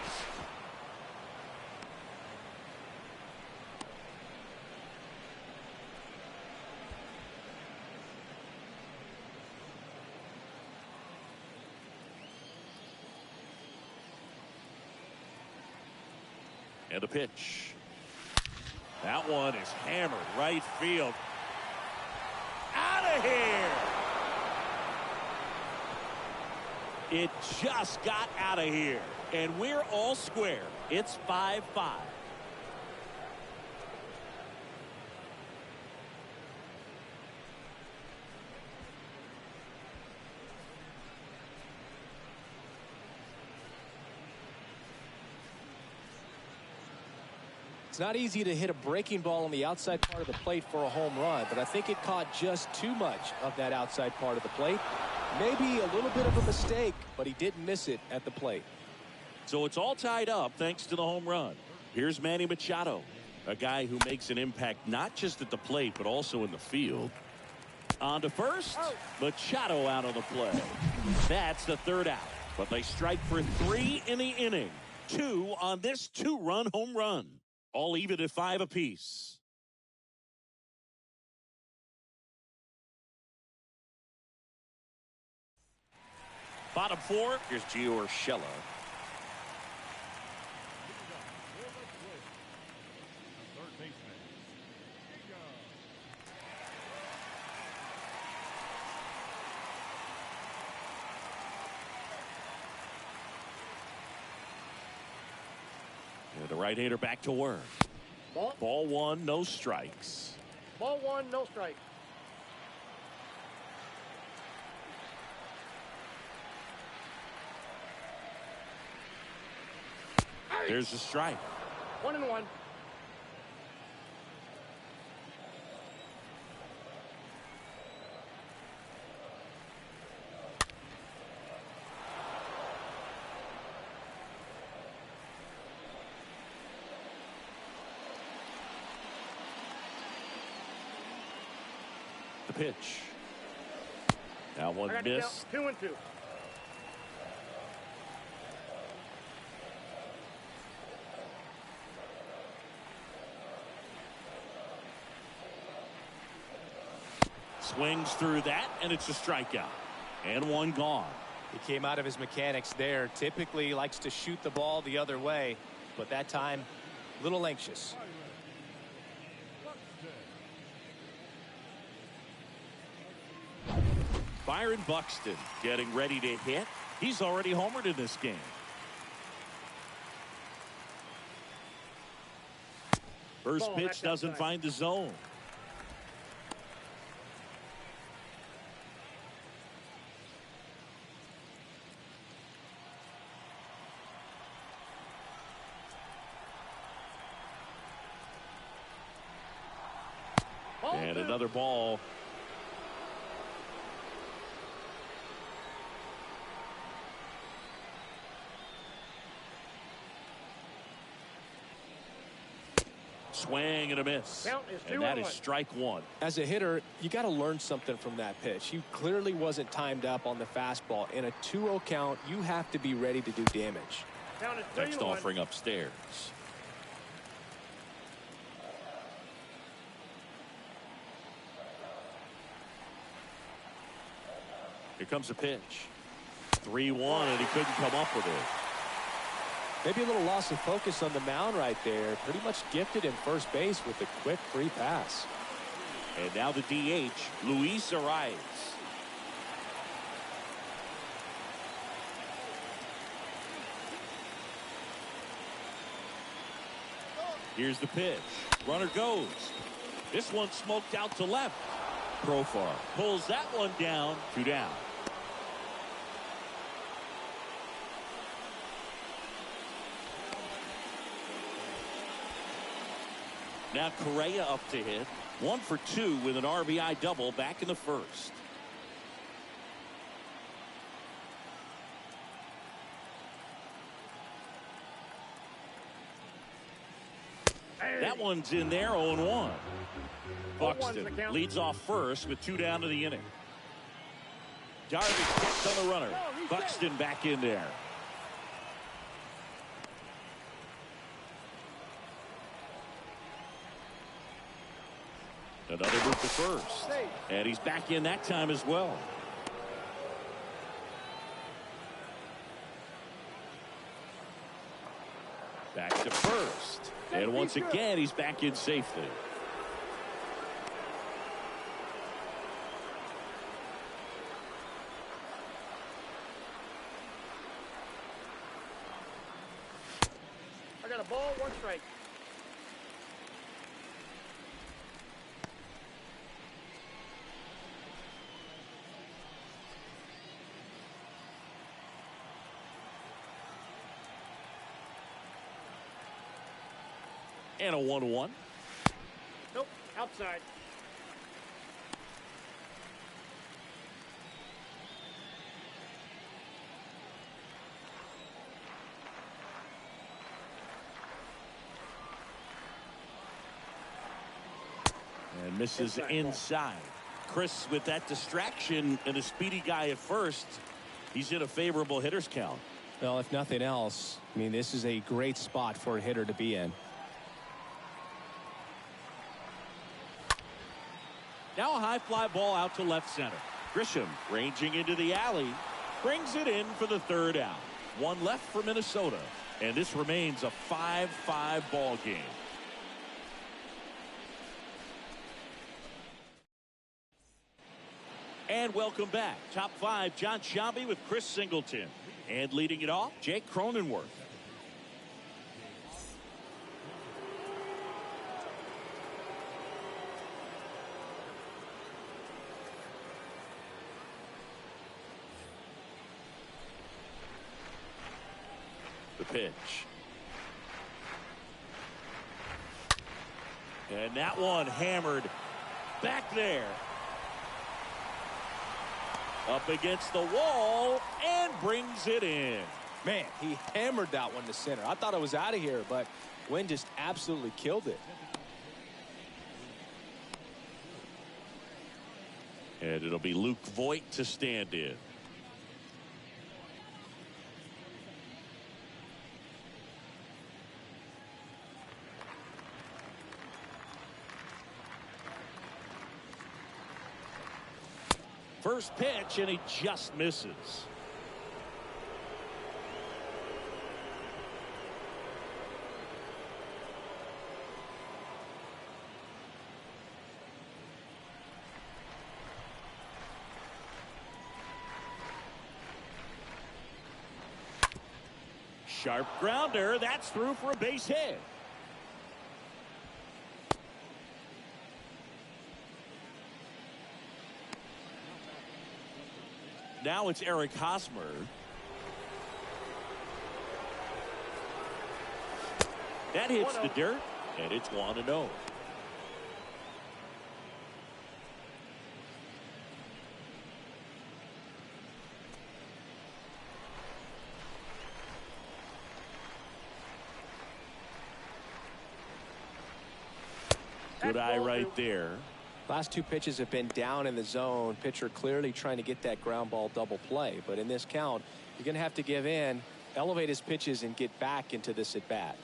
S1: And a pitch. That one is hammered right field. Out of here! It just got out of here. And we're all square. It's 5-5.
S2: It's not easy to hit a breaking ball on the outside part of the plate for a home run, but I think it caught just too much of that outside part of the plate. Maybe a little bit of a mistake, but he didn't miss it at the plate.
S1: So it's all tied up thanks to the home run. Here's Manny Machado, a guy who makes an impact not just at the plate, but also in the field. On to first, Machado out of the play. That's the third out, but they strike for 3 in the inning. 2 on this 2-run home run. All even at 5 apiece. Bottom 4, here's Gio Urshela. The right-hander back to work. Ball 1, no strikes.
S3: Ball 1, no strike.
S1: There's a strike.
S3: 1-1.
S1: The pitch. That one missed.
S3: 2-2.
S1: Swings through that, and it's a strikeout. And one gone.
S2: He came out of his mechanics there. Typically likes to shoot the ball the other way, but that time, a little anxious.
S1: Byron Buxton getting ready to hit. He's already homered in this game. First pitch doesn't find the zone. And another ball. Swing and a miss. And that is strike 1.
S2: As a hitter, you got to learn something from that pitch. He clearly wasn't timed up on the fastball. In a 2-0 count, you have to be ready to do damage.
S1: Next offering upstairs. Here comes a pitch. 3-1, and he couldn't come up with it.
S2: Maybe a little loss of focus on the mound right there. Pretty much gifted in first base with a quick free pass.
S1: And now the DH, Luis Arias. Here's the pitch. Runner goes. This one smoked out to left. Profar pulls that one down. 2 down. Now Correa up to hit. 1 for 2 with an RBI double back in the first. That one's in there, 0-1. Buxton leads off first with 2 down to the inning. Darvish gets on the runner. Buxton back in there. Another move to first. And he's back in that time as well. Back to first. And once again, he's back in safely.
S3: I got a ball, 1 strike.
S1: And a 1-1.
S3: Nope, outside.
S1: And misses inside. Chris with that distraction and a speedy guy at first. He's in a favorable hitter's count.
S2: Well, if nothing else, I mean, this is a great spot for a hitter to be in.
S1: Now a high fly ball out to left center. Grisham ranging into the alley. Brings it in for the 3rd out. 1 left for Minnesota. And this remains a 5-5 ball game. And welcome back. Top 5, John Sciambi with Chris Singleton. And leading it off, Jake Cronenworth. The pitch. And that one hammered back there. Up against the wall and brings it in.
S2: Man, he hammered that one to center. I thought it was out of here, but Wynn just absolutely killed it.
S1: And it'll be Luke Voit to stand in. First pitch, and he just misses. Sharp grounder. That's through for a base hit. Now it's Eric Hosmer. That hits the dirt, and it's 1-0. Good eye right there.
S2: Last 2 pitches have been down in the zone. Pitcher clearly trying to get that ground ball double play. But in this count, you're going to have to give in, elevate his pitches, and get back into this at bat.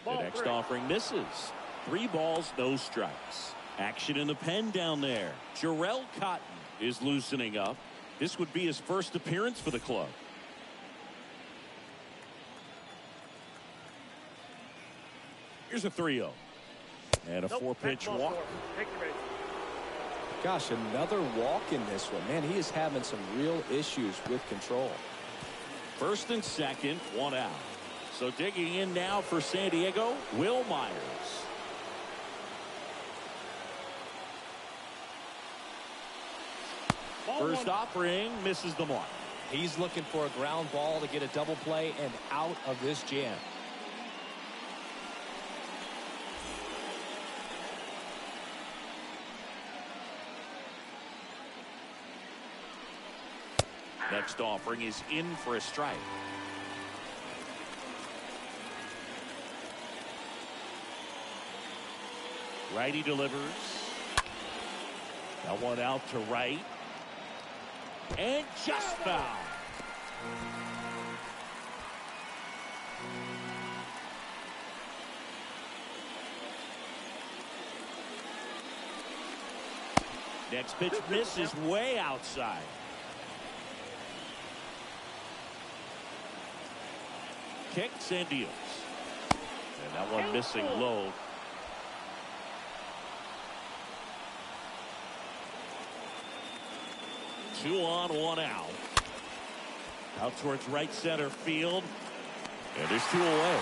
S1: The next offering misses. 3 balls, no strikes. Action in the pen down there. Jarrell Cotton is loosening up. This would be his first appearance for the club. Here's a 3-0. And a 4-pitch walk.
S2: Gosh, another walk in this one. Man, he is having some real issues with control.
S1: First and second, 1 out. So digging in now for San Diego, Will Myers. First offering misses the mark.
S2: He's looking for a ground ball to get a double play and out of this jam.
S1: Next offering is in for a strike. Righty delivers. That one out to right. And just foul. Next pitch misses way outside. Kicks and deals. And that one missing low. Two on, one out. Out towards right center field. And there's two away.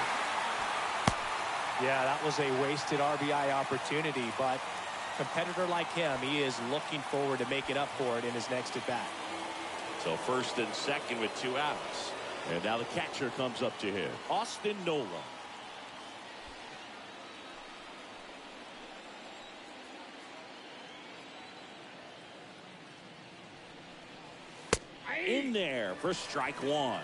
S2: Yeah, that was a wasted RBI opportunity, but competitor like him, he is looking forward to making up for it in his next at bat.
S1: So first and second with two outs. And now the catcher comes up to him, Austin Nola. In there for strike one.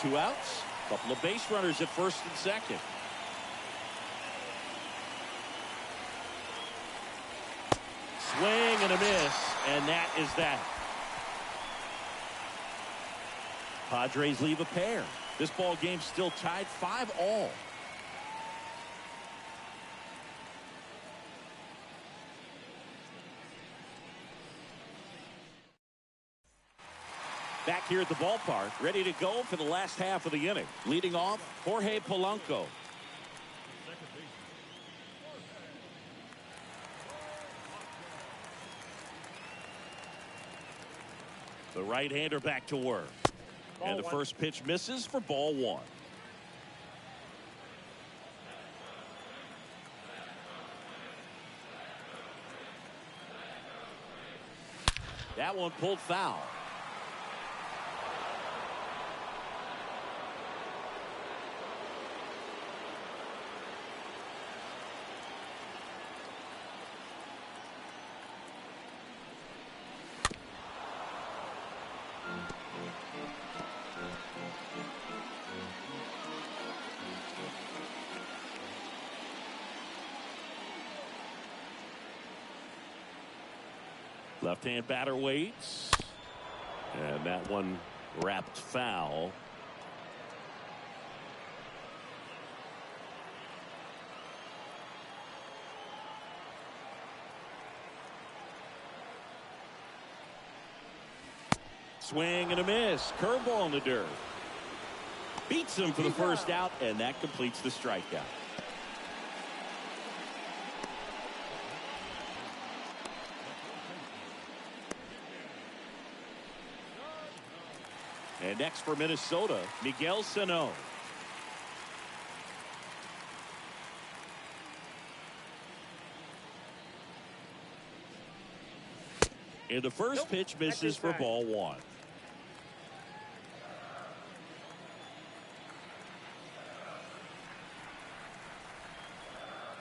S1: Two outs. Couple of base runners at first and second. Swing and a miss, and that is that. Padres leave a pair. This ball game still tied 5-all. Back here at the ballpark, ready to go for the last half of the inning. Leading off, Jorge Polanco. The right-hander back to work. And the first pitch misses for ball one. That one pulled foul. Left-hand batter waits. And that one wrapped foul. Swing and a miss. Curveball in the dirt. Beats him for the first out, and that completes the strikeout. And next for Minnesota, Miguel Sano. And the first pitch misses for ball one.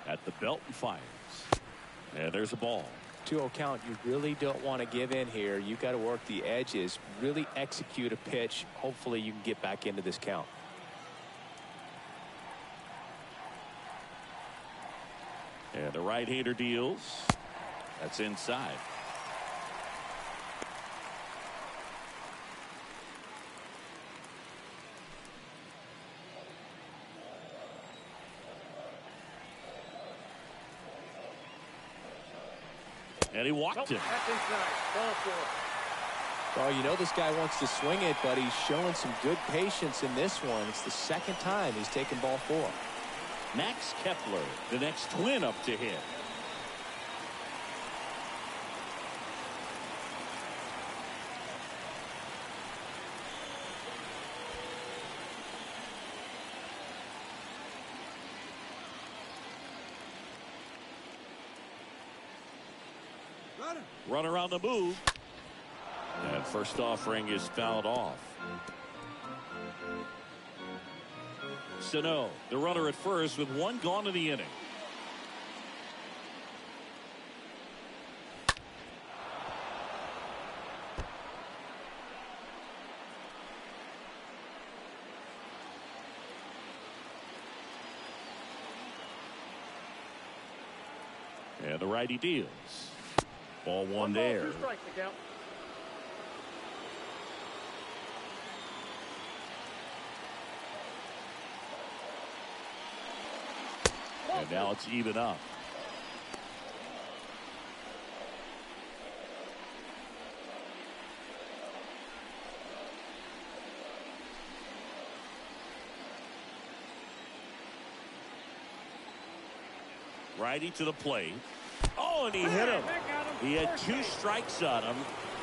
S1: At the belt and fires. And there's a ball.
S2: 2-0 count. You really don't want to give in here. You got to work the edges, really execute a pitch. Hopefully you can get back into this count.
S1: And the right-hander deals. That's inside. And he walked him.
S2: Well, you know this guy wants to swing it, but he's showing some good patience in this one. It's the second time he's taken ball 4.
S1: Max Kepler, the next twin up to hit. Runner on the move. And first offering is fouled off. 6-0. The runner at first with one gone in the inning. And the righty deals. Ball one there.
S3: 2 strikes to count.
S1: And now it's even up. Righty to the plate. Oh, and he hit him. He had 2 strikes on him,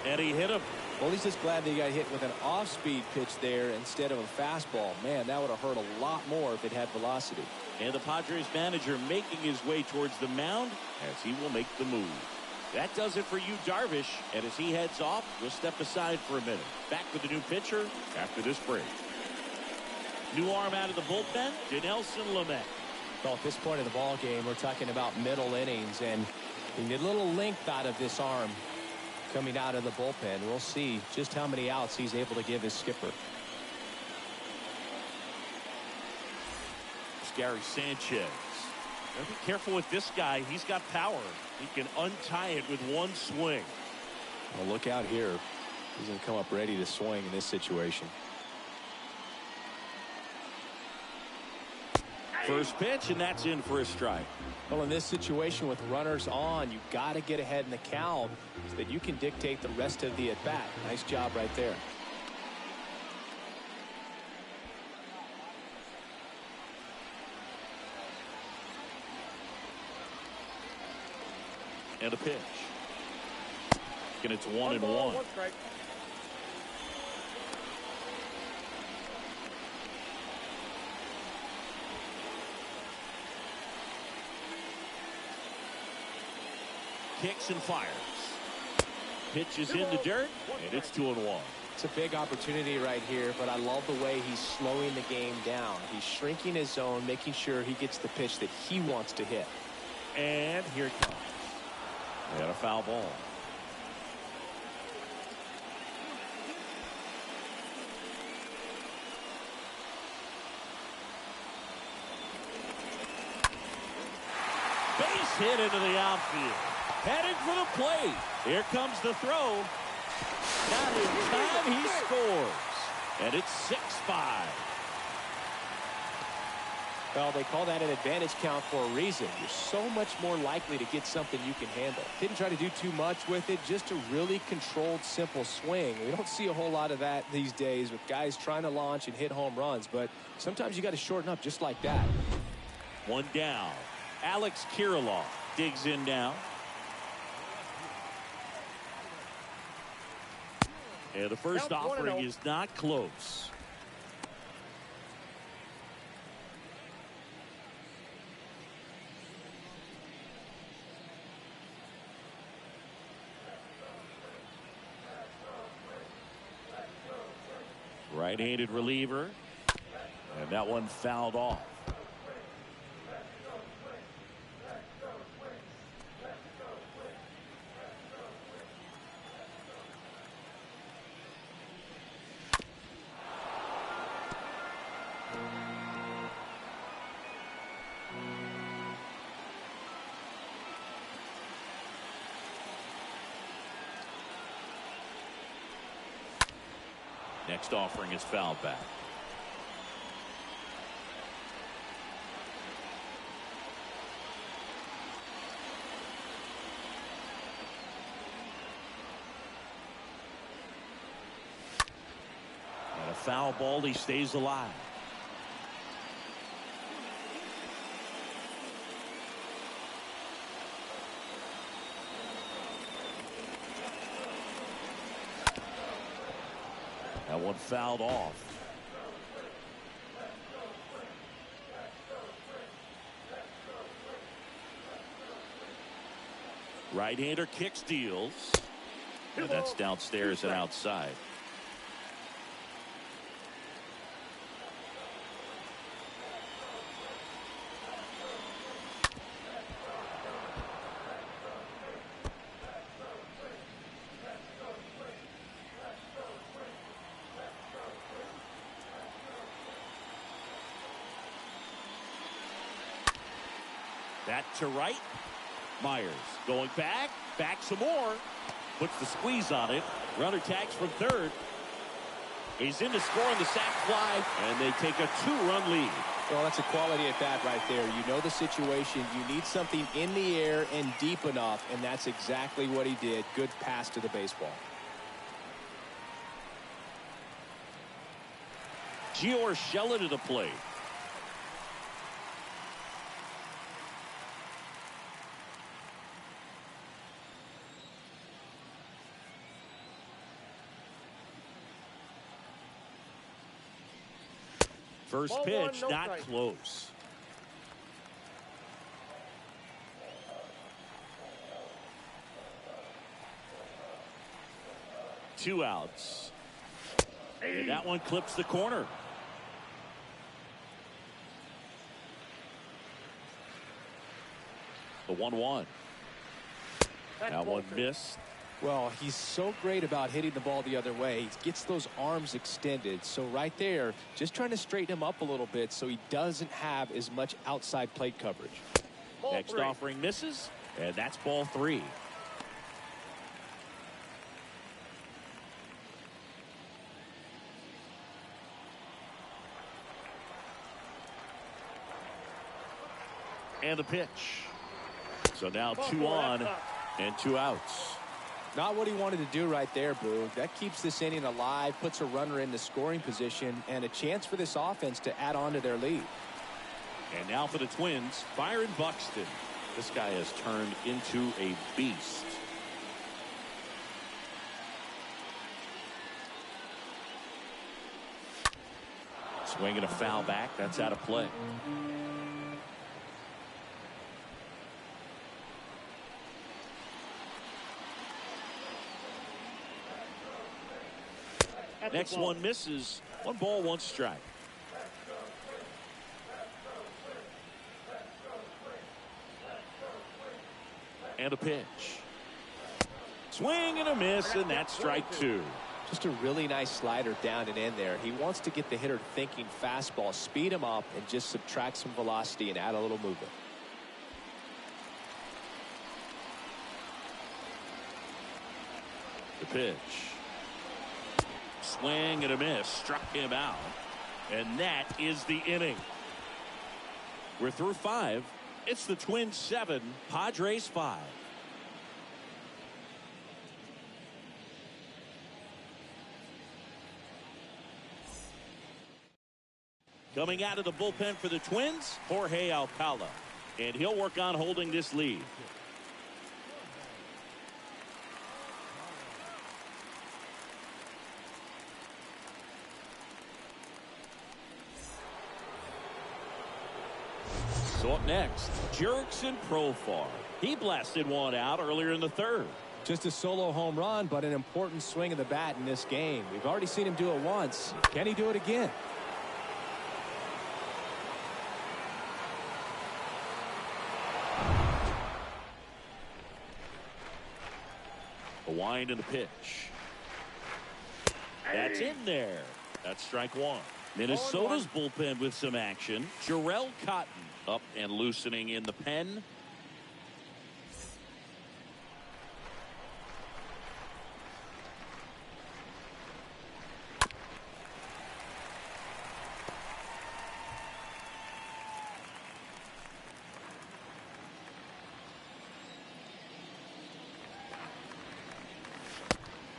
S1: and he hit him.
S5: Well, he's just glad that he got hit with an off-speed pitch there instead of a fastball. Man, that would have hurt a lot more if it had velocity.
S1: And the Padres manager making his way towards the mound as he will make the move. That does it for you, Darvish. And as he heads off, we'll step aside for a minute. Back with the new pitcher after this break. New arm out of the bullpen, Dinelson Lamet.
S5: Well, at this point of the ball game, we're talking about middle innings, and we need a little length out of this arm coming out of the bullpen. We'll see just how many outs he's able to give his skipper.
S1: Gary Sanchez. Now be careful with this guy. He's got power. He can untie it with one swing.
S5: Well, look out here. He's going to come up ready to swing in this situation.
S1: First pitch, and that's in for a strike.
S5: Well, in this situation with runners on, you've got to get ahead in the count so that you can dictate the rest of the at-bat. Nice job right there.
S1: And a pitch. And it's 1-1.
S3: 1 strike.
S1: Kicks and fires. Pitch is in the dirt, and it's 2-1.
S5: It's a big opportunity right here, but I love the way he's slowing the game down. He's shrinking his zone, making sure he gets the pitch that he wants to hit.
S1: And here it comes. And a foul ball. Base hit into the outfield. Heading for the plate. Here comes the throw. Not in time, he scores. And it's 6-5.
S5: Well, they call that an advantage count for a reason. You're so much more likely to get something you can handle. Didn't try to do too much with it, just a really controlled, simple swing. We don't see a whole lot of that these days with guys trying to launch and hit home runs, but sometimes you got to shorten up just like that.
S1: One down. Alex Kirilloff digs in now. And the first offering is not close. Right-handed reliever. And that one fouled off. Next offering is fouled back. And a foul ball, he stays alive. That one fouled off. Right-hander kicks, deals. And that's downstairs and outside. That to right. Myers going back some more. Puts the squeeze on it. Runner tags from third. He's in to score on the sac fly, and they take a 2-run lead.
S2: Well, that's a quality at bat right there. You know the situation. You need something in the air and deep enough, and that's exactly what he did. Good pass to the baseball.
S1: Gio Urshela to the plate. First
S3: Ball
S1: pitch,
S3: one, no
S1: not
S3: strike.
S1: close. Two outs. And that one clips the corner. The 1-1. That one missed.
S2: Well, he's so great about hitting the ball the other way. He gets those arms extended. So right there, just trying to straighten him up a little bit so he doesn't have as much outside plate coverage.
S3: Ball
S1: Next
S3: three.
S1: offering misses, and that's ball 3. And the pitch. So now
S3: Ball
S1: 2
S3: four,
S1: on
S3: that's up.
S1: and 2 outs.
S2: Not what he wanted to do right there, Boog. That keeps this inning alive, puts a runner in the scoring position, and a chance for this offense to add on to their lead.
S1: And now for the Twins, Byron Buxton. This guy has turned into a beast. Swinging a foul back. That's out of play.
S3: That's
S1: Next
S3: a ball.
S1: one misses. 1 ball, 1 strike. And a pitch. Swing and a miss, and that's strike 2.
S2: Just a really nice slider down and in there. He wants to get the hitter thinking fastball, speed him up, and just subtract some velocity and add a little movement.
S1: The pitch. Swing and a miss. Struck him out. And that is the inning. We're through 5. It's the Twins 7, Padres 5. Coming out of the bullpen for the Twins, Jorge Alcala. And he'll work on holding this lead. So up next, Jurickson Profar. He blasted one out earlier in the 3rd.
S2: Just a solo home run, but an important swing of the bat in this game. We've already seen him do it once. Can he do it again?
S1: A wind and a pitch. That's in there. That's strike 1. Minnesota's bullpen with some action. Jarrell Cotton up and loosening in the pen.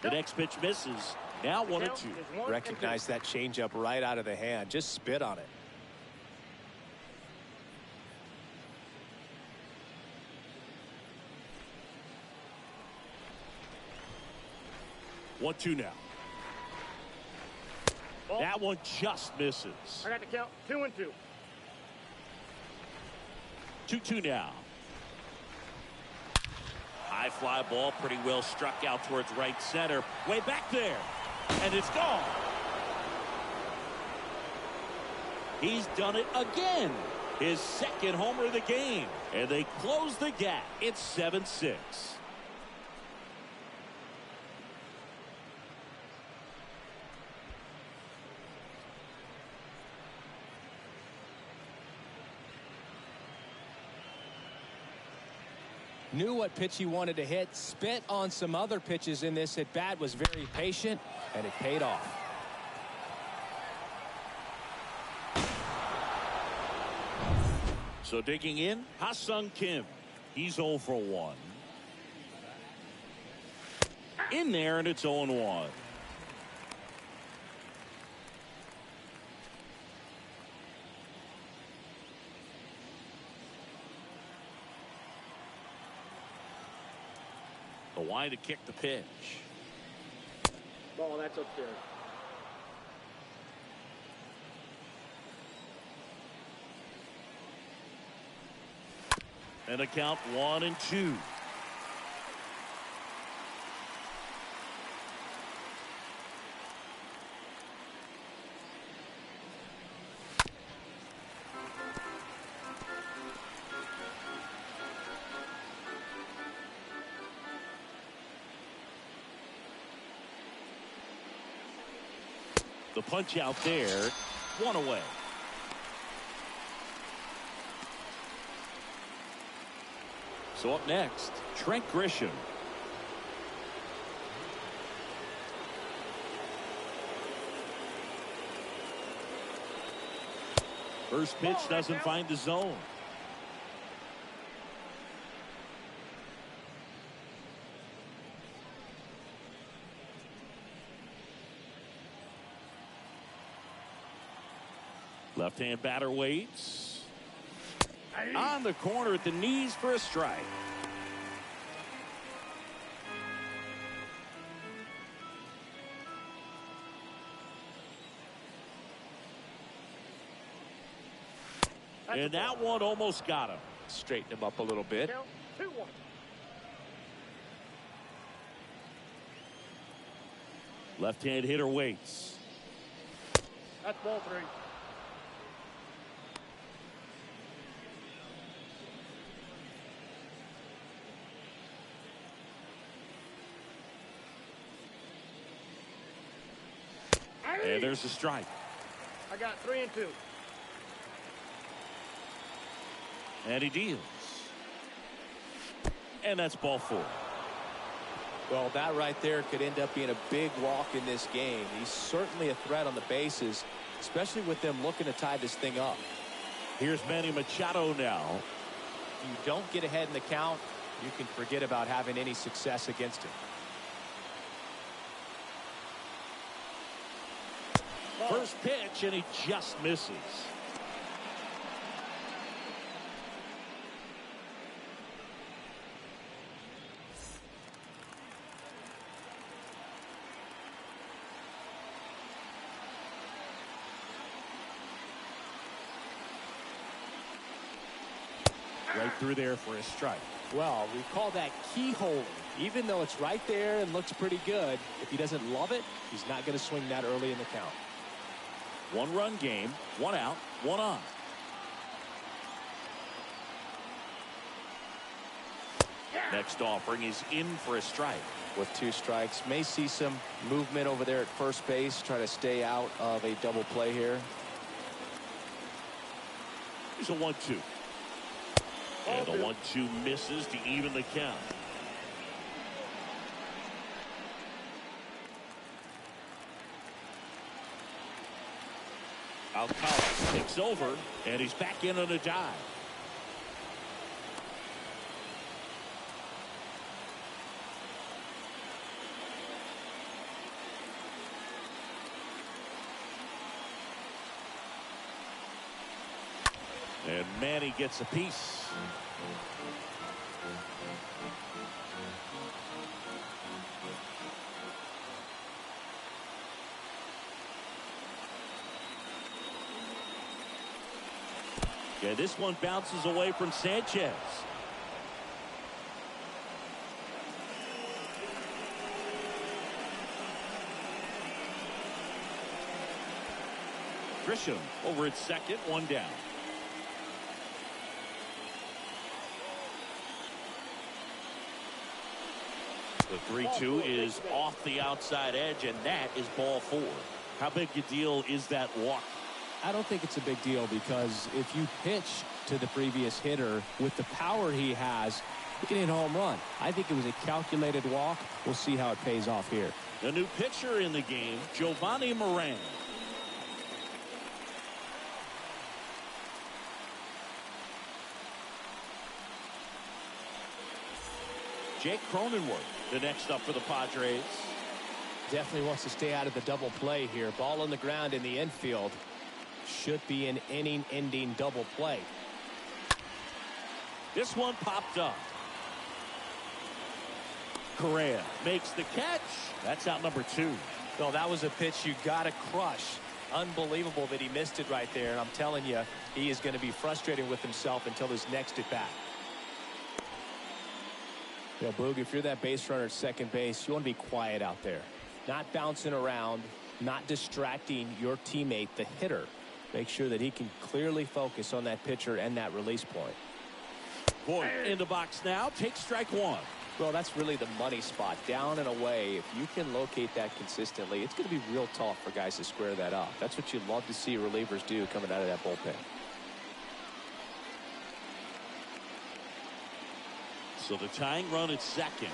S1: The next pitch misses. Now 1-2.
S2: Recognize that changeup right out of the hand. Just spit on it.
S1: One, 2 now.
S3: Ball.
S1: That one just misses.
S3: I got the count. 2-2.
S1: 2-2 now. High fly ball, pretty well struck out towards right center. Way back there. And it's gone. He's done it again. His 2nd homer of the game. And they close the gap. It's 7-6.
S5: Knew what pitch he wanted to hit, spit on some other pitches in this at bat, was very patient, and it paid off.
S1: So digging in, Ha-Sung Kim. He's 0 for 1. In there, and it's 0-1. The wide to kick the pitch.
S3: Ball, that's upstairs.
S1: And a count 1-2. The punch out there, 1 away. So up next, Trent Grisham. First pitch doesn't find the zone. Left-hand batter waits. On the corner at the knees for a strike. And that one almost got him.
S2: Straighten him up a little bit.
S3: Count 2-1.
S1: Left-hand hitter waits.
S3: That's ball 3.
S1: And there's a strike.
S3: I got 3-2.
S1: And he deals. And that's ball 4.
S2: Well, that right there could end up being a big walk in this game. He's certainly a threat on the bases, especially with them looking to tie this thing up.
S1: Here's Manny Machado now.
S2: If you don't get ahead in the count, you can forget about having any success against him.
S1: First pitch, and he just misses. Right through there for a strike.
S2: Well, we call that keyhole. Even though it's right there and looks pretty good, if he doesn't love it, he's not going to swing that early in the count.
S1: 1-run game, 1 out, 1 on. Next offering is in for a strike.
S2: With 2 strikes, may see some movement over there at first base, try to stay out of a double play here.
S1: Here's a 1-2. And the 1-2 misses to even the count. Alcala takes over, and he's back in on a dive. And Manny gets a piece. Yeah, this one bounces away from Sanchez. Grisham over at second, 1 down. The 3-2 is off the outside edge, and that is ball 4. How big a deal is that walk?
S5: I don't think it's a big deal, because if you pitch to the previous hitter with the power he has, he can hit a home run. I think it was a calculated walk. We'll see how it pays off here.
S1: The new pitcher in the game, Giovanni Moran. Jake Cronenworth, the next up for the Padres.
S5: Definitely wants to stay out of the double play here. Ball on the ground in the infield. Should be an inning-ending double play.
S1: This one popped up. Correa makes the catch. That's out number 2.
S5: Well, that was a pitch you got to crush. Unbelievable that he missed it right there. And I'm telling you, he is going to be frustrated with himself until his next at bat. Yeah, Boog, if you're that base runner at second base, you want to be quiet out there. Not bouncing around, not distracting your teammate, the hitter. Make sure that he can clearly focus on that pitcher and that release point.
S1: Boy, in the box now, take strike 1.
S5: Well, that's really the money spot. Down and away, if you can locate that consistently, it's going to be real tough for guys to square that up. That's what you love to see relievers do coming out of that bullpen.
S1: So the tying run at second.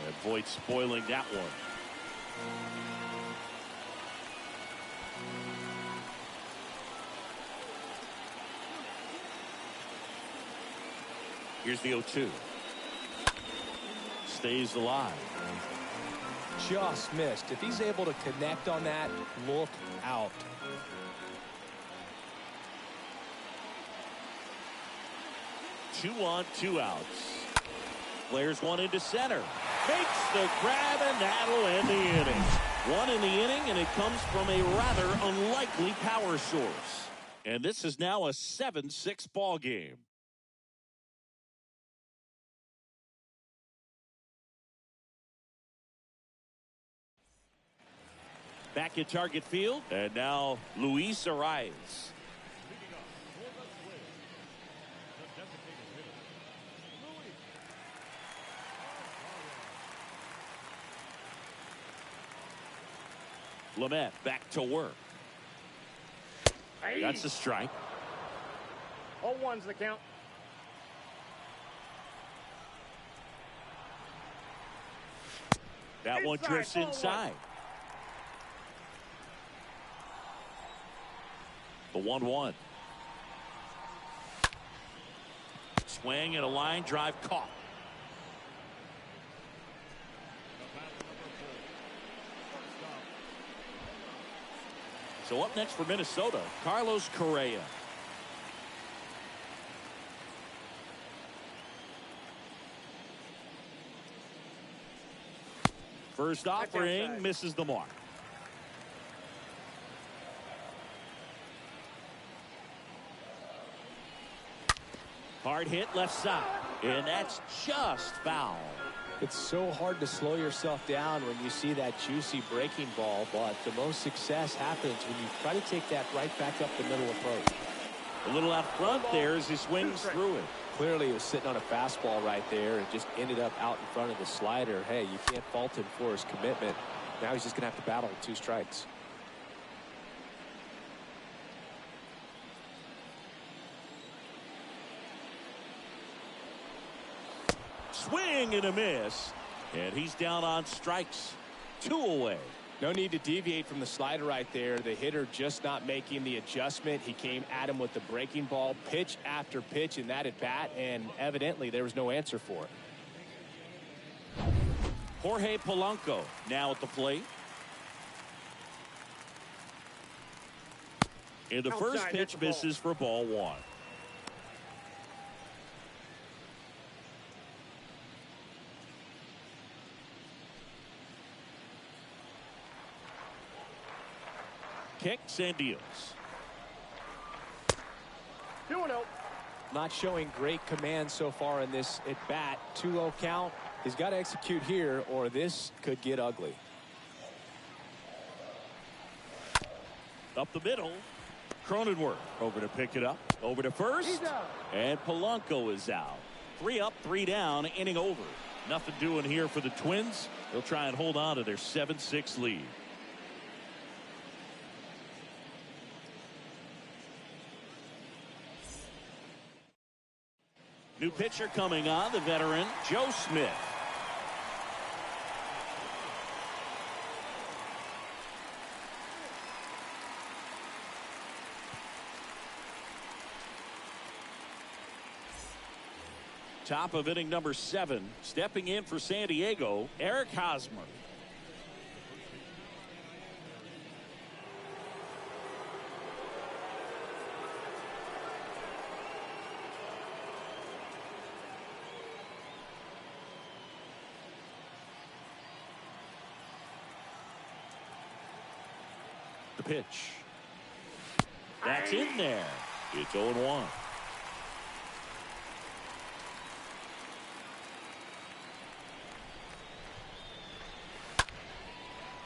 S1: And Voit spoiling that one. Here's the 0-2. Stays alive.
S5: Just missed. If he's able to connect on that, look out.
S1: Two on, 2 outs. Flares one into center. Makes the grab, and that'll end the inning. One in the inning, and it comes from a rather unlikely power source. And this is now a 7-6 ball game. Back at target field, and now Luis Arias. Lamet back to work.
S3: Hey.
S1: That's a strike.
S3: 0-1's the count.
S1: That one drifts inside. The 1-1. Swing and a line drive caught. So up next for Minnesota, Carlos Correa. First offering misses the mark. Hard hit left side, and that's just foul.
S5: It's so hard to slow yourself down when you see that juicy breaking ball, but the most success happens when you try to take that right back up the middle approach.
S1: A little out front there as he swings through it.
S5: Clearly he was sitting on a fastball right there and just ended up out in front of the slider. Hey, you can't fault him for his commitment. Now he's just going to have to battle with 2 strikes.
S1: Swing and a miss, and he's down on strikes. 2 away.
S5: No need to deviate from the slider right there. The hitter just not making the adjustment. He came at him with the breaking ball, pitch after pitch in that at bat, and evidently there was no answer for it.
S1: Jorge Polanco now at the plate. And the first pitch misses for ball 1. Kicks and deals.
S3: 2-0.
S5: Not showing great command so far in this at bat. 2-0 count. He's got to execute here or this could get ugly.
S1: Up the middle. Cronenworth over to pick it up. Over to first.
S3: He's out.
S1: And Polanco is out. 3 up, 3 down, inning over. Nothing doing here for the Twins. They'll try and hold on to their 7-6 lead. New pitcher coming on, the veteran, Joe Smith. Top of inning number 7, stepping in for San Diego, Eric Hosmer. The pitch. That's in there. It's 0-1.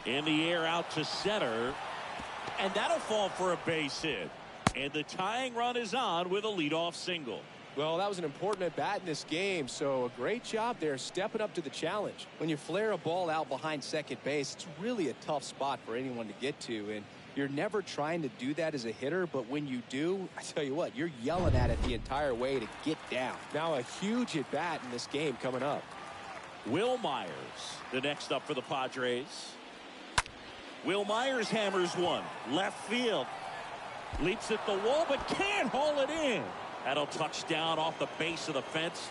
S1: In the air out to center. And that'll fall for a base hit. And the tying run is on with a leadoff single.
S5: Well, that was an important at bat in this game, so a great job there stepping up to the challenge. When you flare a ball out behind second base, it's really a tough spot for anyone to get to, and you're never trying to do that as a hitter, but when you do, I tell you what, you're yelling at it the entire way to get down. Now a huge at bat in this game coming up.
S1: Will Myers, the next up for the Padres. Will Myers hammers one. Left field. Leaps at the wall, but can't haul it in. That'll touch down off the base of the fence.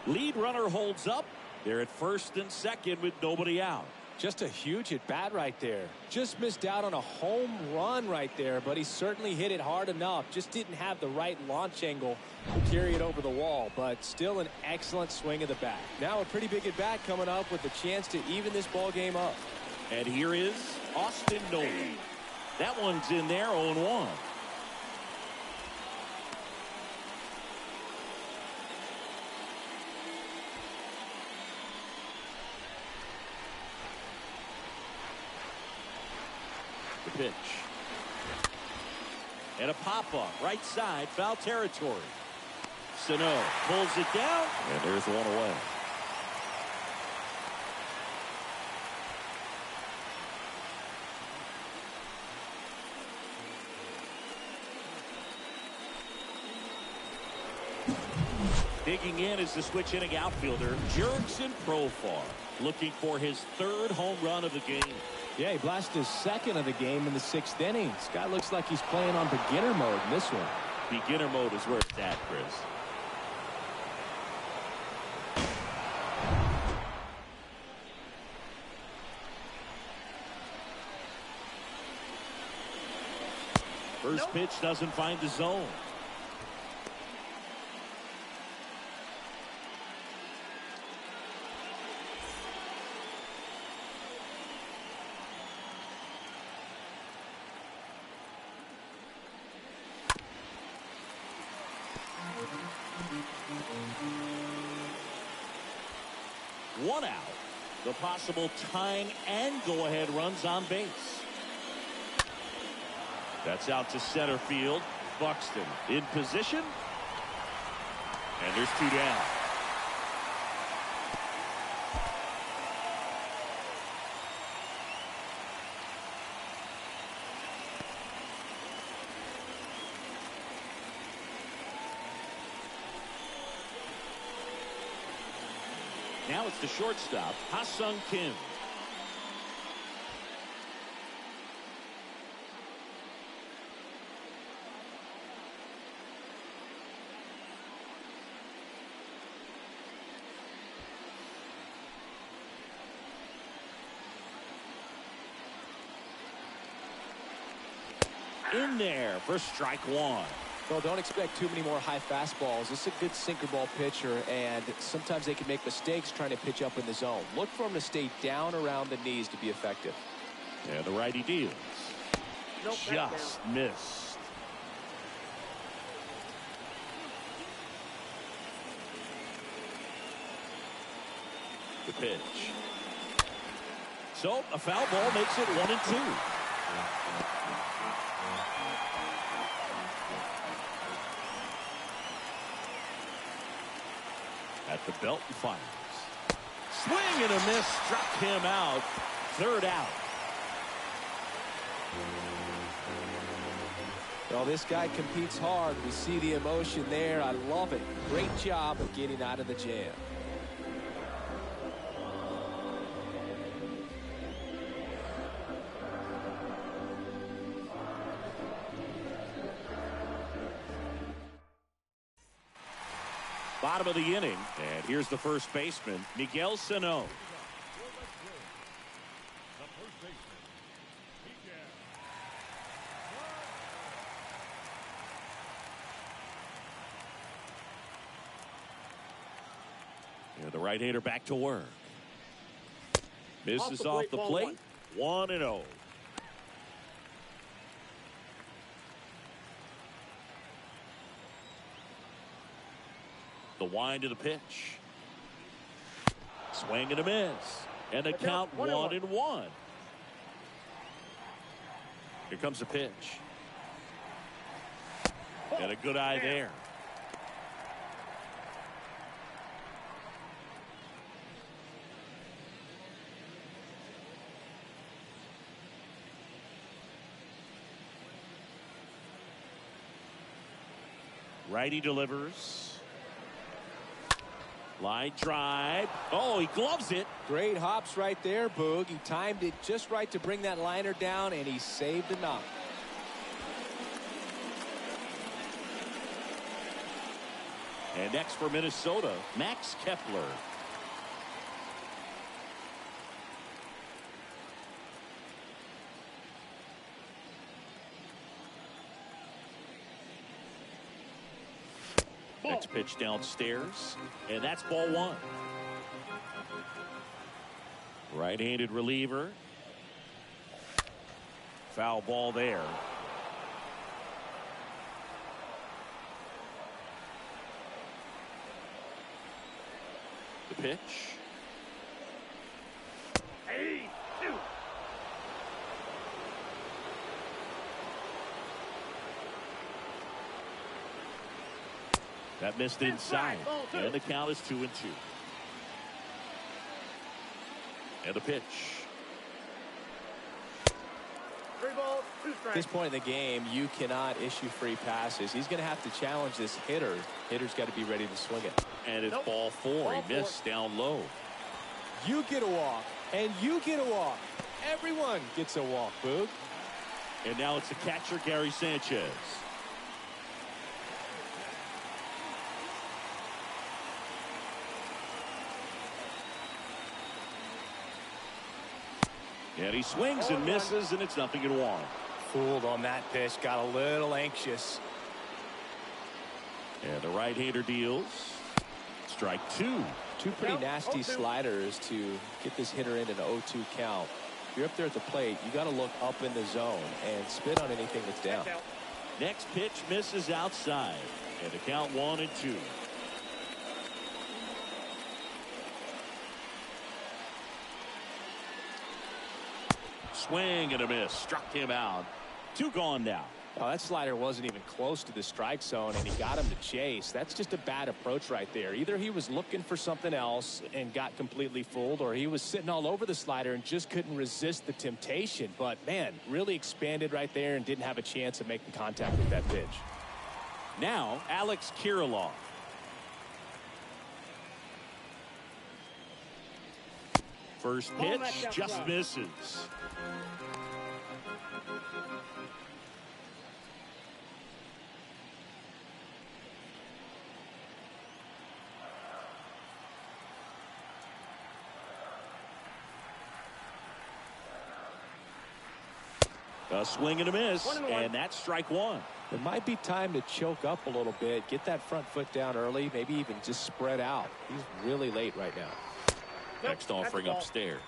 S1: Lead runner holds up. They're at first and second with nobody out.
S5: Just a huge at bat right there. Just missed out on a home run right there, but he certainly hit it hard enough. Just didn't have the right launch angle to carry it over the wall, but still an excellent swing of the bat. Now a pretty big at bat coming up with a chance to even this ball game up.
S1: And here is Austin Nolan. That one's in there, 0-1. The pitch. And a pop-up, right side, foul territory. Sano pulls it down, and there's one away. Digging in is the switch inning outfielder, Jurickson Profar, looking for his 3rd home run of the game.
S5: Yeah, he blasted his 2nd of the game in the 6th inning. This guy looks like he's playing on beginner mode in this one.
S1: Beginner mode is where it's at, Chris. First pitch doesn't find the zone. One out. The possible tying and go-ahead runs on base. That's out to center field. Buxton in position. And there's 2 down. Now it's the shortstop, Ha-Sung Kim. In there for strike 1.
S5: Well, don't expect too many more high fastballs. This is a good sinker ball pitcher, and sometimes they can make mistakes trying to pitch up in the zone. Look for him to stay down around the knees to be effective.
S1: And the righty deals. Nope, just missed. The pitch. So a foul ball makes it 1-2. At the belt and fires. Swing and a miss, struck him out. 3rd out.
S5: Well, this guy competes hard. We see the emotion there. I love it. Great job of getting out of the jam.
S1: Bottom of the inning, and here's the first baseman, Miguel Sano. And the right-hander back to work. Misses off the plate. 1-0. The wind to the pitch. Swing and a miss. And the count 1-1. Here comes the pitch. And a good eye there. Righty delivers. Line drive. Oh, he gloves it.
S5: Great hops right there, Boog. He timed it just right to bring that liner down, and he saved a knock.
S1: And next for Minnesota, Max Kepler. Next pitch downstairs, and that's ball one. Right-handed reliever. Foul ball there. The pitch.
S3: Hey, shoot.
S1: That missed inside, and the count is 2-2. And the pitch.
S3: 3 balls, 2 strikes.
S5: At this point in the game, you cannot issue free passes. He's going to have to challenge this hitter. Hitter's got to be ready to swing it.
S1: And it's ball four. He missed down low.
S5: You get a walk, and you get a walk. Everyone gets a walk, Boog.
S1: And now it's the catcher, Gary Sanchez. And he swings and misses, and it's 0-1.
S5: Fooled on that pitch, got a little anxious.
S1: And the right-hander deals. Strike two.
S5: Two pretty nasty sliders to get this hitter in an 0-2 count. If you're up there at the plate, you got to look up in the zone and spit on anything that's down.
S1: Next pitch misses outside. And the count 1-2. Swing and a miss. Struck him out. 2 gone now.
S5: Well, that slider wasn't even close to the strike zone, and he got him to chase. That's just a bad approach right there. Either he was looking for something else and got completely fooled, or he was sitting all over the slider and just couldn't resist the temptation. But, man, really expanded right there and didn't have a chance of making contact with that pitch.
S1: Now, Alex Kirilloff. First pitch just misses. A swing and a miss, and that's strike one.
S5: It might be time to choke up a little bit, get that front foot down early, maybe even just spread out. He's really late right now.
S1: Next offering upstairs.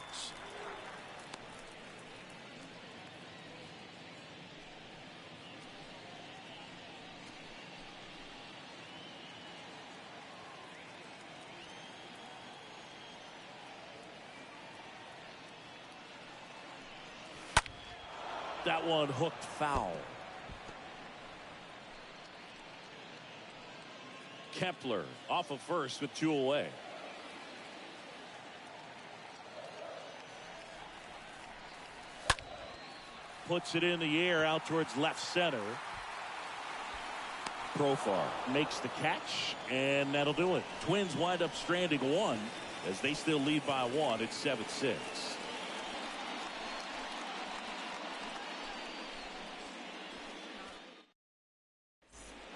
S1: That one hooked foul. Kepler off of first with 2 away. Puts it in the air out towards left center. Profar makes the catch, and that'll do it. Twins wind up stranding one as they still lead by one. It's 7-6.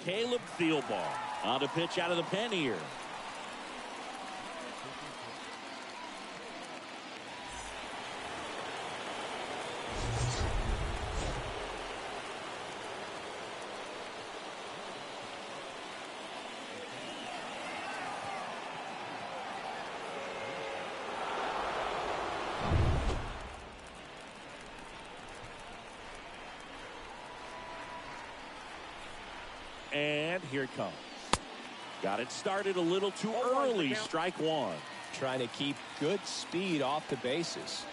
S1: Caleb Thielbar on the pitch out of the pen here. And here it comes. Got it started a little too early. Strike one.
S5: Trying to keep good speed off the bases.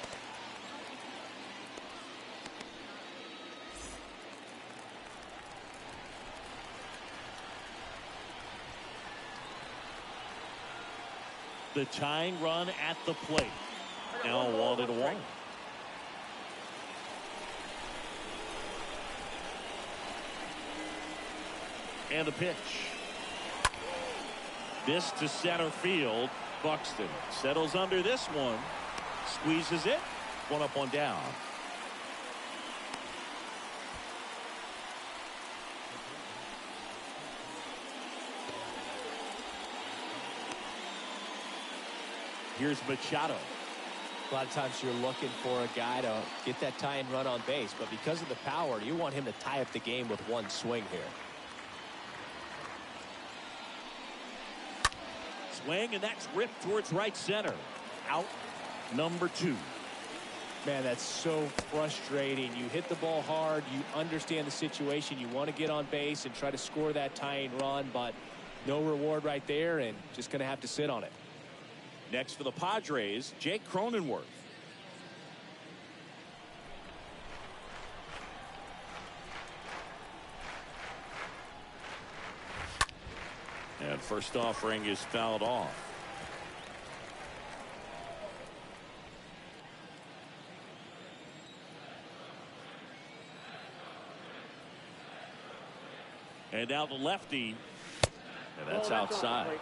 S1: The tying run at the plate. Now 1-1. And the pitch. This to center field. Buxton settles under this one. Squeezes it. One up, one down. Here's Machado.
S5: A lot of times you're looking for a guy to get that tying run on base, but because of the power, you want him to tie up the game with one swing here.
S1: Swing, and that's ripped towards right center. Out number 2.
S5: Man, that's so frustrating. You hit the ball hard. You understand the situation. You want to get on base and try to score that tying run, but no reward right there, and just going to have to sit on it.
S1: Next for the Padres, Jake Cronenworth. And first offering is fouled off. And now the lefty. And that's outside.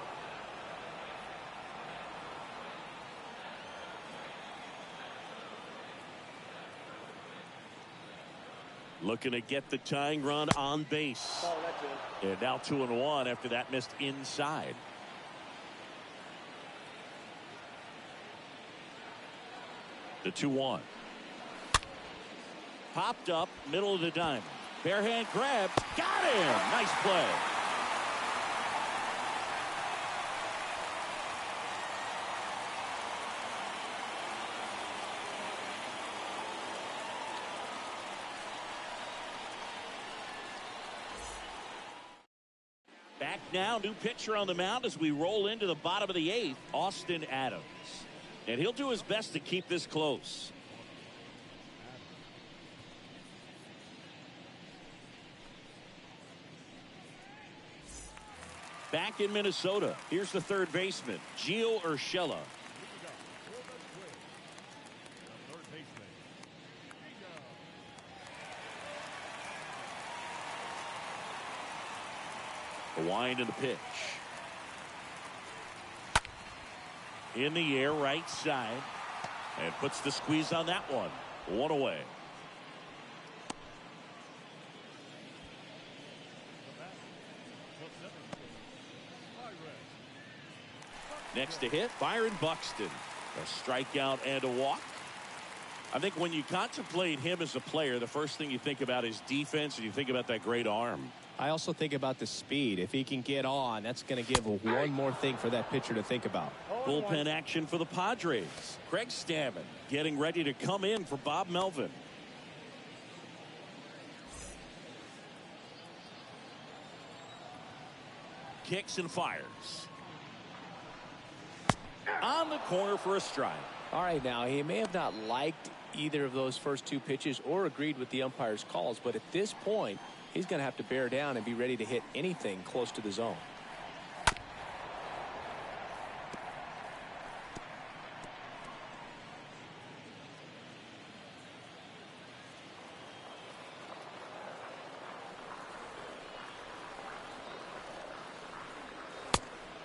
S1: Looking to get the tying run on base. And now 2-1 after that missed inside. The 2-1. Popped up, middle of the diamond. Bare hand grab. Got him. Nice play. Back now, new pitcher on the mound as we roll into the bottom of the 8th, Austin Adams. And he'll do his best to keep this close. Back in Minnesota, here's the third baseman, Gio Urshela. The wind and the pitch. In the air, right side. And puts the squeeze on that one. One away. Next to hit, Byron Buxton. A strikeout and a walk. I think when you contemplate him as a player, the first thing you think about is defense, and you think about that great arm.
S5: I also think about the speed. If he can get on, that's going to give one more thing for that pitcher to think about.
S1: Bullpen action for the Padres. Craig Stammen getting ready to come in for Bob Melvin. Kicks and fires. On the corner for a strike.
S5: All right, now, he may have not liked either of those first 2 pitches or agreed with the umpire's calls, but at this point, he's going to have to bear down and be ready to hit anything close to the zone.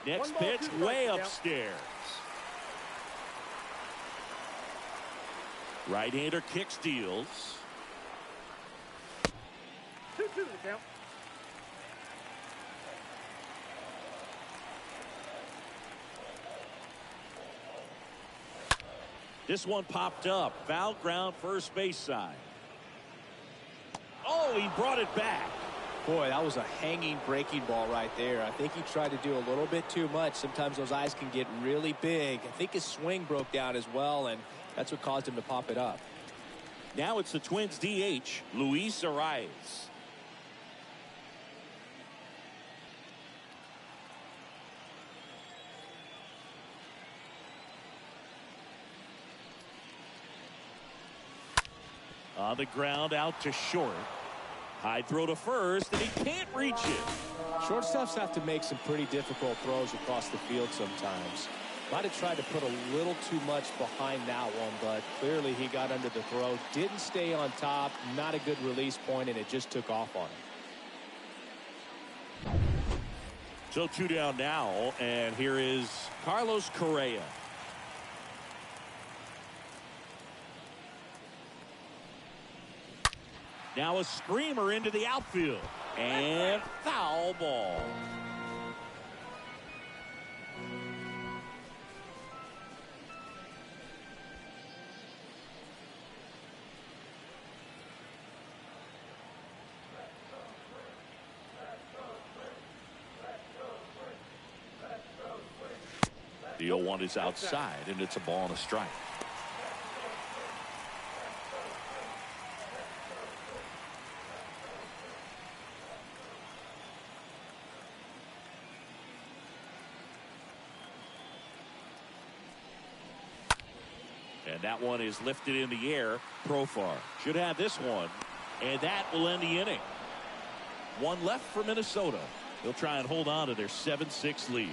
S1: Next
S3: 1 ball,
S1: pitch
S3: 2 strikes,
S1: way
S3: count.
S1: upstairs. Right-hander kick steals.
S3: 2-2 the count.
S1: This one popped up. Foul ground, first base side. Oh, he brought it back.
S2: Boy, that was a hanging breaking ball right there. I think he tried to do a little bit too much. Sometimes those eyes can get really big. I think his swing broke down as well, and that's what caused him to pop it up.
S1: Now it's the Twins DH, Luis Arias. On the ground, out to short. High throw to first, and he can't reach it.
S2: Shortstops have to make some pretty difficult throws across the field sometimes. Might have tried to put a little too much behind that one, but clearly he got under the throw. Didn't stay on top. Not a good release point, and it just took off on him.
S1: So 2 down now, and here is Carlos Correa. Now a screamer into the outfield. And foul ball. The 0-1 is outside, and it's a ball and a strike. And that one is lifted in the air. Profar should have this one, and that will end the inning. One left for Minnesota. They'll try and hold on to their 7-6 lead.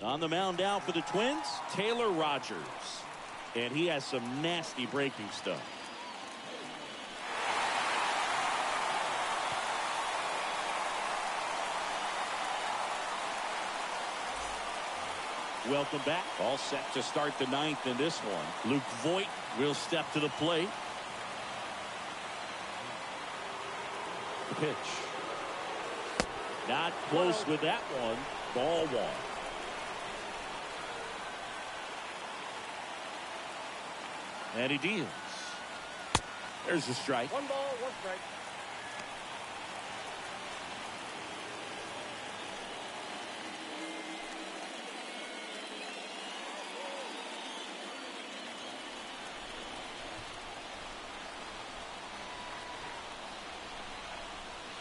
S1: On the mound now for the Twins, Taylor Rogers. And he has some nasty breaking stuff. Welcome back. All set to start the 9th in this one. Luke Voigt will step to the plate. The pitch. Not close with that one. Ball 1. And he deals. There's the strike.
S3: 1 ball, 1 strike.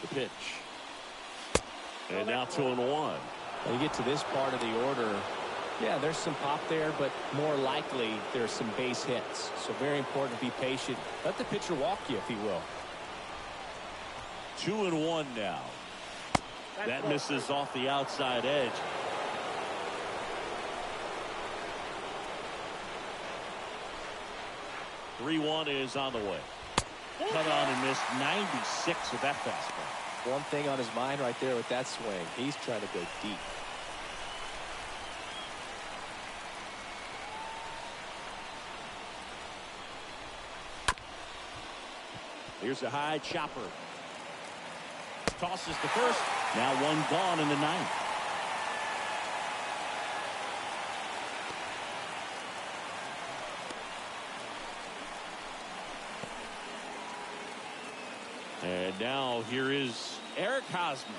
S1: The pitch. And now 2-1.
S2: When you get to this part of the order, yeah, there's some pop there, but more likely there's some base hits. So very important to be patient. Let the pitcher walk you, if he will.
S1: 2-1 now. That misses off the outside edge. Three-1 is on the way. Cut on and missed 96 with that fastball.
S2: One thing on his mind right there with that swing. He's trying to go deep.
S1: Here's a high chopper. Tosses to first. Now one gone in the 9th. And now here is Eric Hosmer.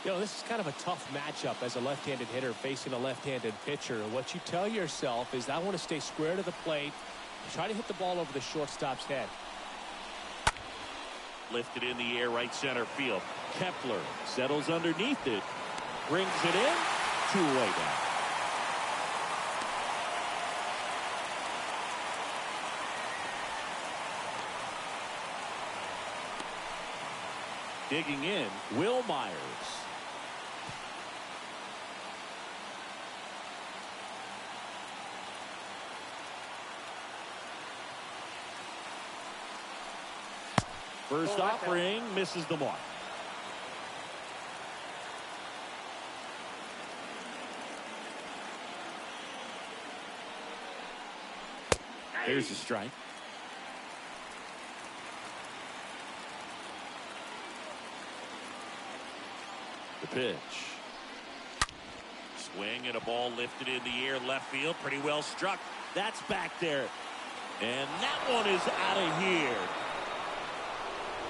S2: You know, this is kind of a tough matchup as a left-handed hitter facing a left-handed pitcher. What you tell yourself is, I want to stay square to the plate, try to hit the ball over the shortstop's head.
S1: Lifted in the air, right center field. Kepler settles underneath it. Brings it in. 2 away now. Digging in, Will Myers. First offering misses the mark. Here's the strike. The pitch. Swing and a ball lifted in the air left field. Pretty well struck. That's back there. And that one is out of here.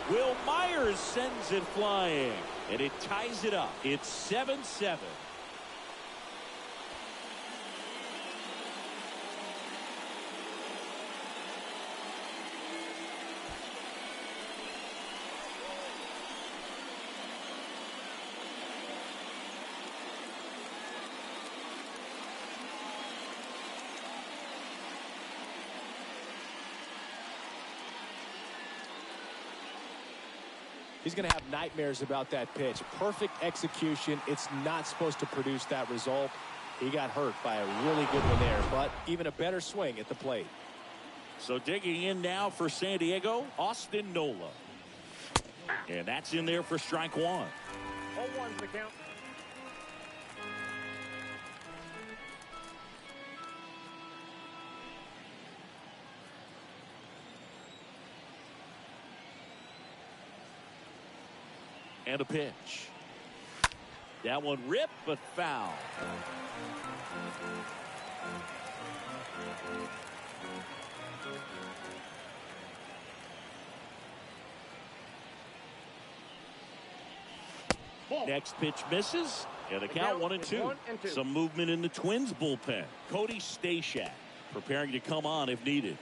S1: Will Myers sends it flying. And it ties it up. It's 7-7.
S2: He's going to have nightmares about that pitch. Perfect execution. It's not supposed to produce that result. He got hurt by a really good one there, but even a better swing at the plate.
S1: So digging in now for San Diego, Austin Nola. And that's in there for strike one.
S3: 0-1's the count.
S1: And a pitch. That one ripped, but foul. Next pitch misses. And the count 1-2. Some movement in the Twins bullpen. Cody Stashak preparing to come on if needed.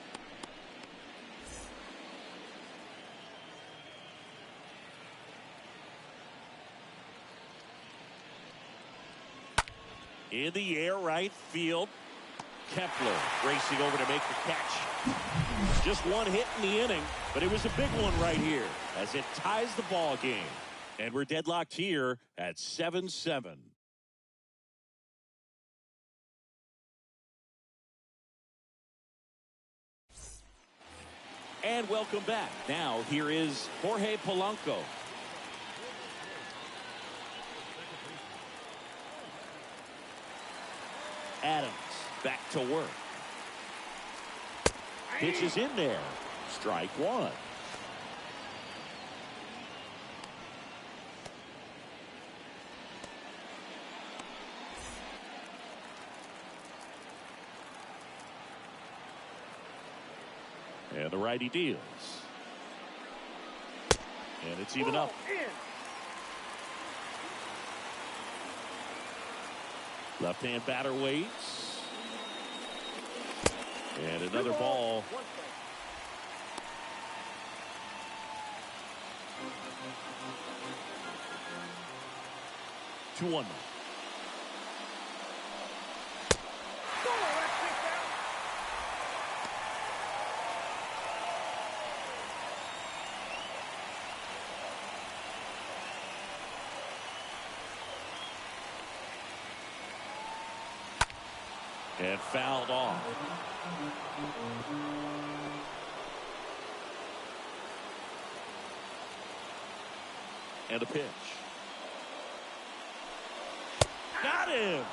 S1: In the air, right field. Kepler racing over to make the catch. Just one hit in the inning, but it was a big one right here as it ties the ball game. And we're deadlocked here at 7-7. And welcome back. Now here is Jorge Polanco. Adams back to work. Pitch is in there. Strike one. And the righty deals. And it's even up. Left-hand batter waits. And another ball. Two one. And fouled off. And a pitch. Got him.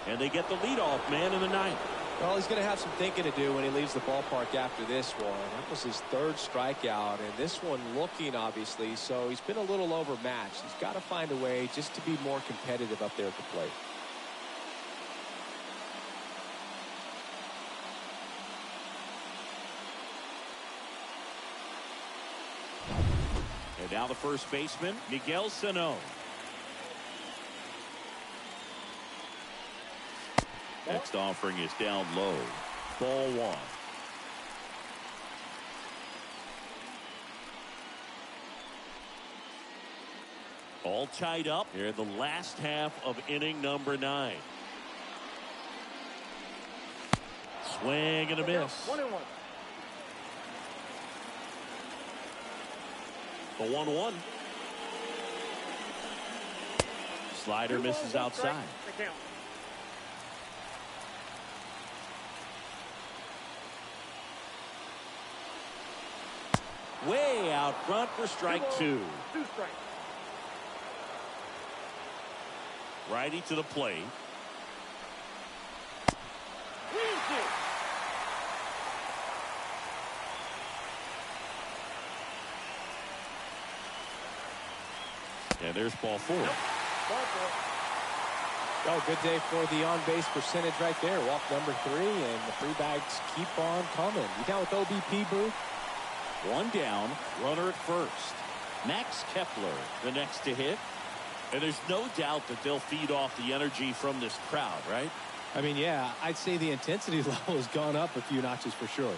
S1: And they get the leadoff man in the ninth.
S2: Well, he's going to have some thinking to do when he leaves the ballpark after this one. That was his third strikeout, and this one looking, obviously, so he's been a little overmatched. He's got to find a way just to be more competitive up there at the plate.
S1: And now the first baseman, Miguel Sano. Next offering is down low. Ball one. All tied up here in the last half of inning number 9. Swing and a miss.
S3: 1-1.
S1: The 1-1. Slider misses outside. Way out front for strike two.
S3: 2 strikes.
S1: Righty to the plate. And there's ball 4.
S3: Ball 4.
S5: Oh, good day for the on-base percentage right there. Walk number 3, and the free bags keep on coming. You down with OBP, Boo?
S1: 1 down, runner at first. Max Kepler, the next to hit. And there's no doubt that they'll feed off the energy from this crowd, right?
S5: I mean, yeah, I'd say the intensity level has gone up a few notches for sure.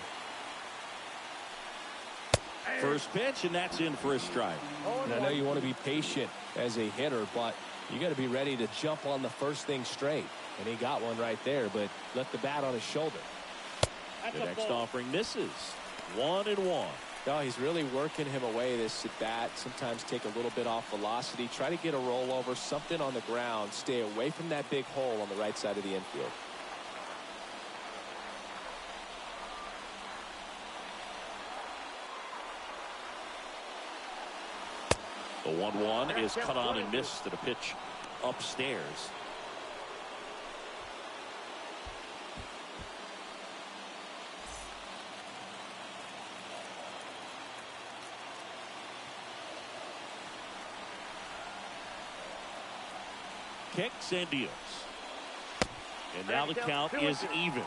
S1: First pitch, and that's in for a strike.
S5: And I know you want to be patient as a hitter, but you got to be ready to jump on the first thing straight. And he got one right there, but left the bat on his shoulder.
S1: The next offering misses. 1-1.
S5: No, he's really working him away this at bat. Sometimes take a little bit off velocity. Try to get a rollover, something on the ground. Stay away from that big hole on the right side of the infield.
S1: The 1-1 is cut on and missed at a pitch upstairs. Kicks and deals. And now the count is even.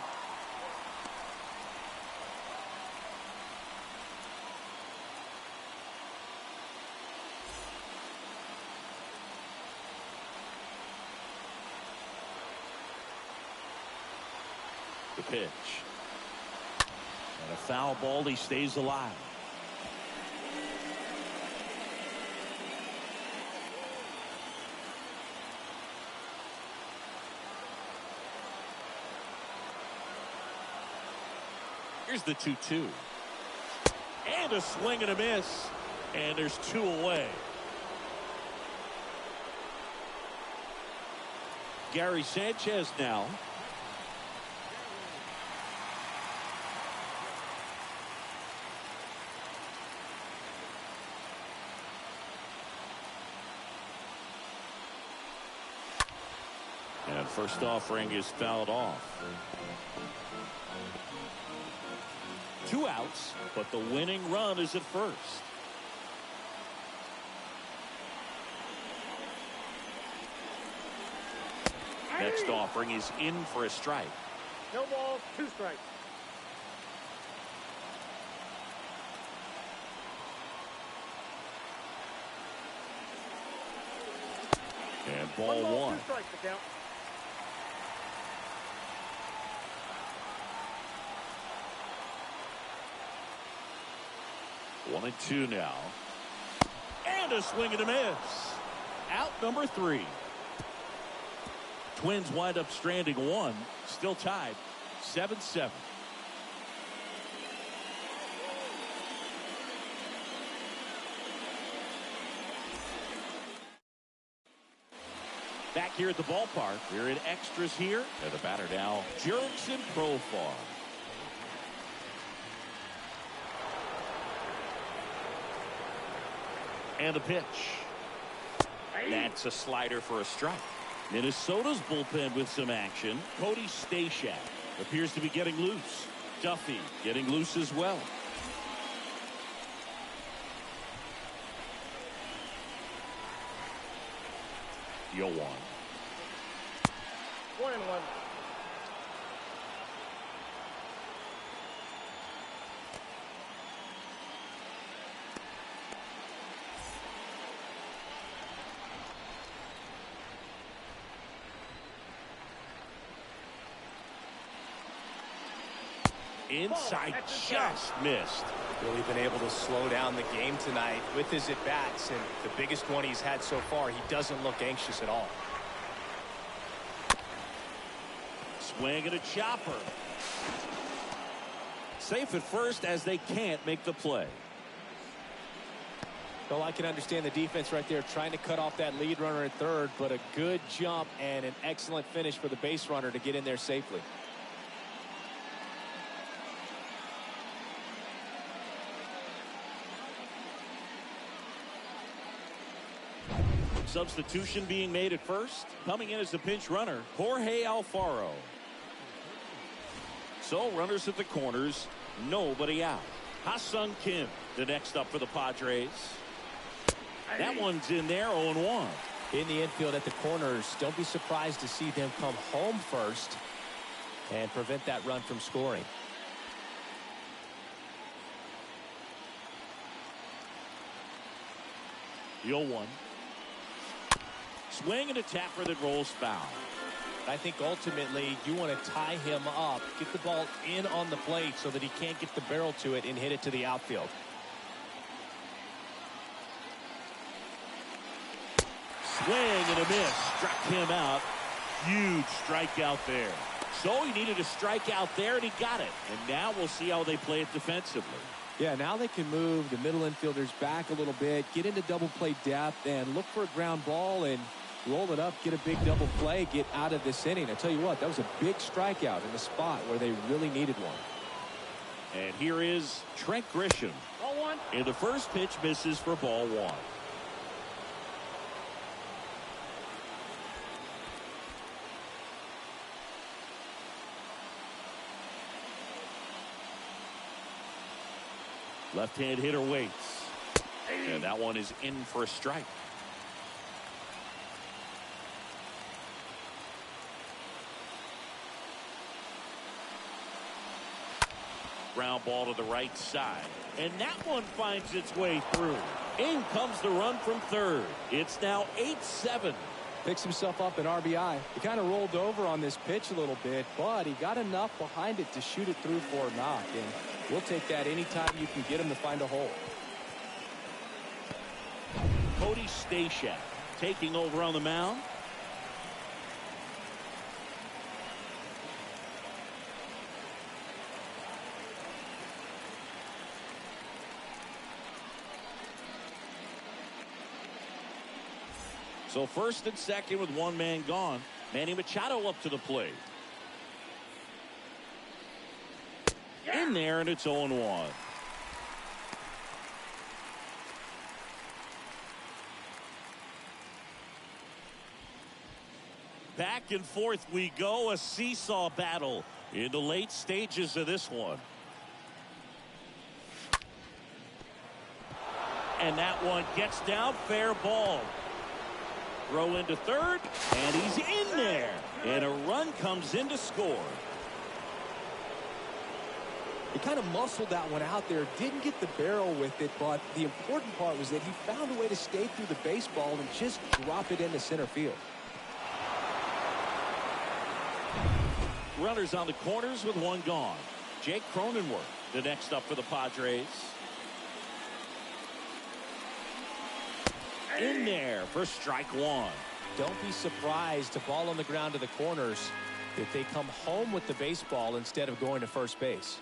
S1: The pitch. And a foul ball. He stays alive. Here's the 2-2. And a swing and a miss. And there's 2 away. Gary Sanchez now. And first offering is fouled off. 2 outs, but the winning run is at first. Next offering is in for a strike.
S3: No balls, 2 strikes.
S1: And ball 1.
S3: 2 strikes to count.
S1: One and 2 now. And a swing and a miss. Out number 3. Twins wind up stranding 1. Still tied. 7-7. Back here at the ballpark. We're in extras here. And the batter now jerks in Profar. And a pitch. That's a slider for a strike. Minnesota's bullpen with some action. Cody Stashak appears to be getting loose. Duffy getting loose as well. Yo 1.
S3: 1-1.
S1: Inside, just missed.
S5: Really been able to slow down the game tonight with his at-bats, and the biggest one he's had so far, he doesn't look anxious at all.
S1: Swing and a chopper. Safe at first as they can't make the play.
S5: Well, I can understand the defense right there trying to cut off that lead runner at third, but a good jump and an excellent finish for the base runner to get in there safely.
S1: Substitution being made at first. Coming in as the pinch runner, Jorge Alfaro. So runners at the corners, nobody out. Ha-Sung Kim, the next up for the Padres. That one's in there, 0-1.
S5: In the infield at the corners, don't be surprised to see them come home first and prevent that run from scoring.
S1: The 0-1. Swing and a tapper that rolls foul.
S5: I think ultimately you want to tie him up, get the ball in on the plate so that he can't get the barrel to it and hit it to the outfield.
S1: Swing and a miss. Struck him out. Huge strikeout there. So he needed a strikeout there, and he got it. And now we'll see how they play it defensively.
S5: Yeah, now they can move the middle infielders back a little bit, get into double play depth, and look for a ground ball and roll it up, get a big double play, get out of this inning. I tell you what, that was a big strikeout in the spot where they really needed one.
S1: And here is Trent Grisham.
S3: Ball one.
S1: And the first pitch misses for ball one. Left-hand hitter waits. And that one is in for a strike. Ground ball to the right side. And that one finds its way through. In comes the run from third. It's now 8-7.
S5: Picks himself up an RBI. He kind of rolled over on this pitch a little bit, but he got enough behind it to shoot it through for a knock. And we'll take that anytime you can get him to find a hole.
S1: Cody Stashak taking over on the mound. So first and second with one man gone. Manny Machado up to the plate. In there, and it's 0-1. Back and forth we go. A seesaw battle in the late stages of this one. And that one gets down, fair ball. Throw into third, and he's in there. And a run comes in to score.
S5: He kind of muscled that one out there, didn't get the barrel with it, but the important part was that he found a way to stay through the baseball and just drop it into center field.
S1: Runners on the corners with one gone. Jake Cronenworth, the next up for the Padres. In there for strike one.
S5: Don't be surprised to ball on the ground to the corners if they come home with the baseball instead of going to first base.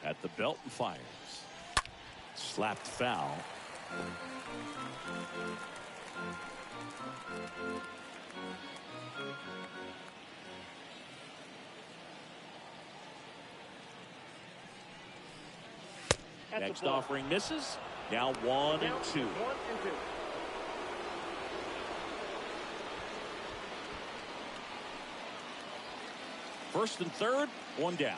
S1: At the belt and fires. Slapped foul. Next offering misses. Now 1-2.
S3: 1-2.
S1: First and third, one down.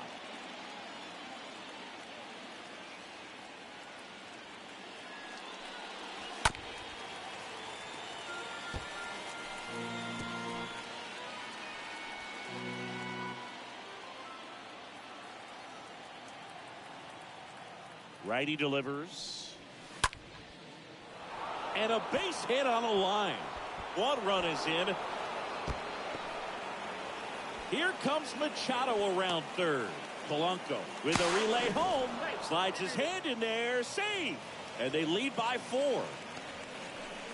S1: Righty delivers. And a base hit on the line. One run is in. Here comes Machado around third. Polanco with a relay home. Slides his hand in there. Save. And they lead by 4.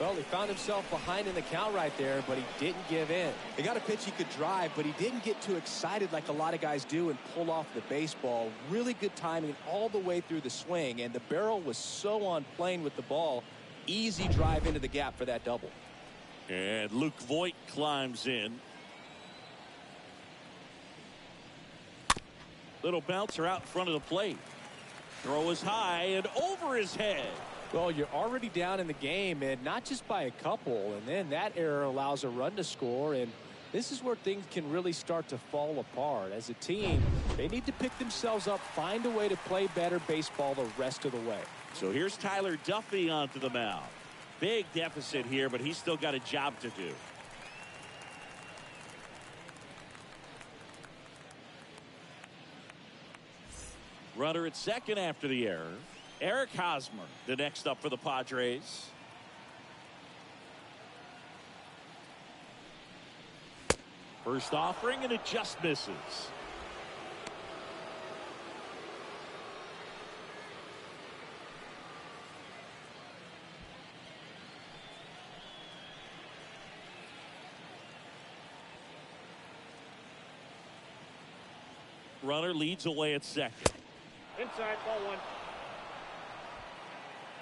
S5: Well, he found himself behind in the count right there, but he didn't give in. He got a pitch he could drive, but he didn't get too excited like a lot of guys do and pull off the baseball. Really good timing all the way through the swing, and the barrel was so on plane with the ball. Easy drive into the gap for that double.
S1: And Luke Voit climbs in. Little bouncer out in front of the plate. Throw is high and over his head.
S2: Well, you're already down in the game, and not just by a couple, and then that error allows a run to score, and this is where things can really start to fall apart. As a team, they need to pick themselves up, find a way to play better baseball the rest of the way.
S1: So here's Tyler Duffy onto the mound. Big deficit here, but he's still got a job to do. Runner at second after the error. Eric Hosmer, the next up for the Padres. First offering, and it just misses. Runner leads away at second.
S3: Inside, ball one.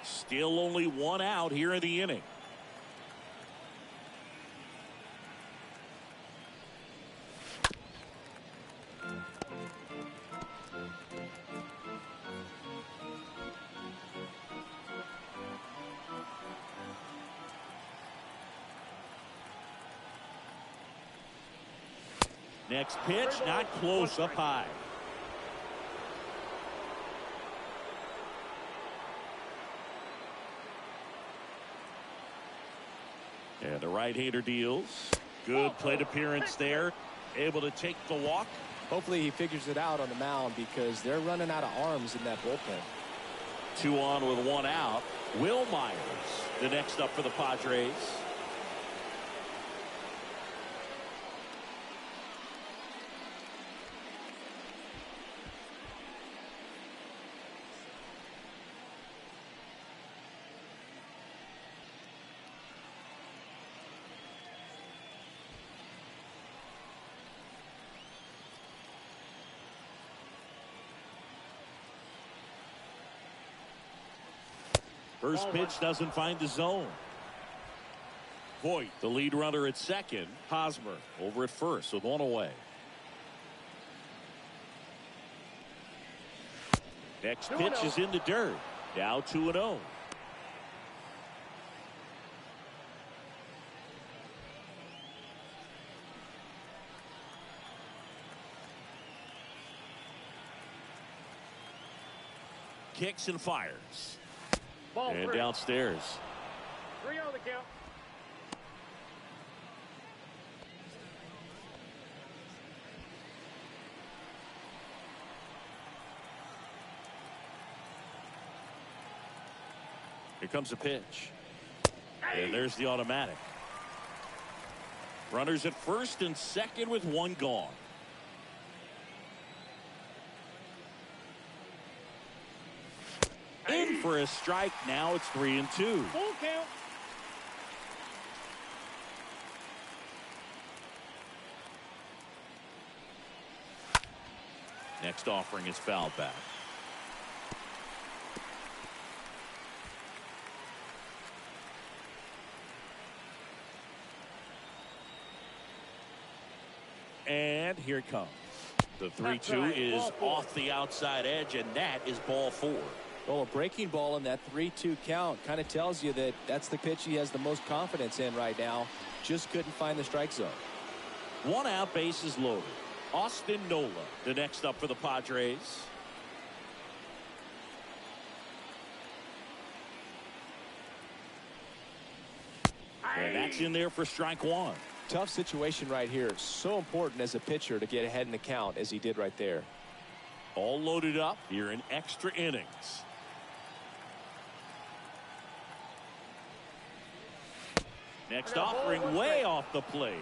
S1: Still only one out here in the inning. Next pitch, not close, up high. And the right-hander deals. Good plate appearance there. Able to take the walk.
S2: Hopefully he figures it out on the mound because they're running out of arms in that bullpen.
S1: 2 on with 1 out. Will Myers, the next up for the Padres. First pitch doesn't find the zone. Voigt, the lead runner at second. Hosmer over at first with 1 away. Next pitch is in the dirt. Now 2-0. Kicks and fires.
S3: Ball
S1: And
S3: three.
S1: downstairs.
S3: 3 on the count.
S1: Here comes a pitch. And there's the automatic. Runners at first and second with 1 gone. In for a strike. Now it's 3-2.
S3: Full count.
S1: Next offering is foul back. And here it comes. The 3-2 is off the outside edge, and that is ball 4.
S2: Well, a breaking ball in that 3-2 count kind of tells you that that's the pitch he has the most confidence in right now. Just couldn't find the strike zone.
S1: 1 out, bases loaded. Austin Nola, the next up for the Padres. And that's in there for strike 1.
S2: Tough situation right here. So important as a pitcher to get ahead in the count as he did right there.
S1: All loaded up here in extra innings. Next offering way off the plate.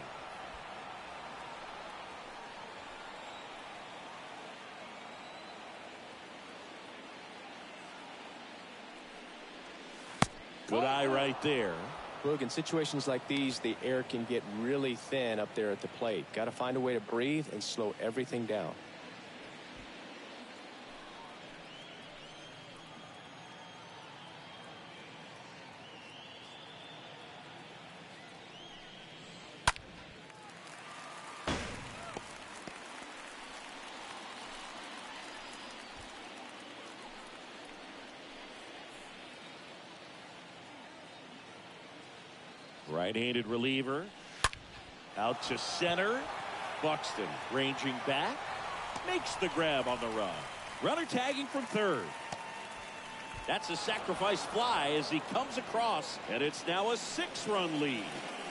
S1: Good eye right there.
S2: Look, in situations like these, the air can get really thin up there at the plate. Got to find a way to breathe and slow everything down.
S1: Right-handed reliever. Out to center. Buxton ranging back. Makes the grab on the run. Runner tagging from third. That's a sacrifice fly as he comes across, and it's now a 6-run lead.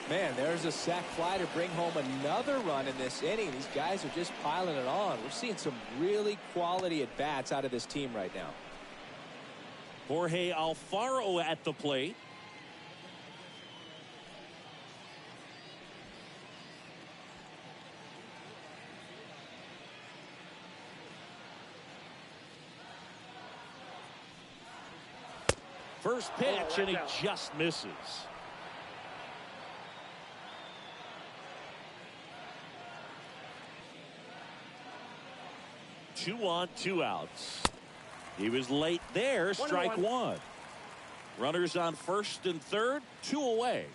S5: Man, there's a sac fly to bring home another run in this inning. These guys are just piling it on. We're seeing some really quality at-bats out of this team right now.
S1: Jorge Alfaro at the plate. First pitch, and he just misses. Two on, 2 outs. He was late there. Strike one. Runners on first and third, 2 away.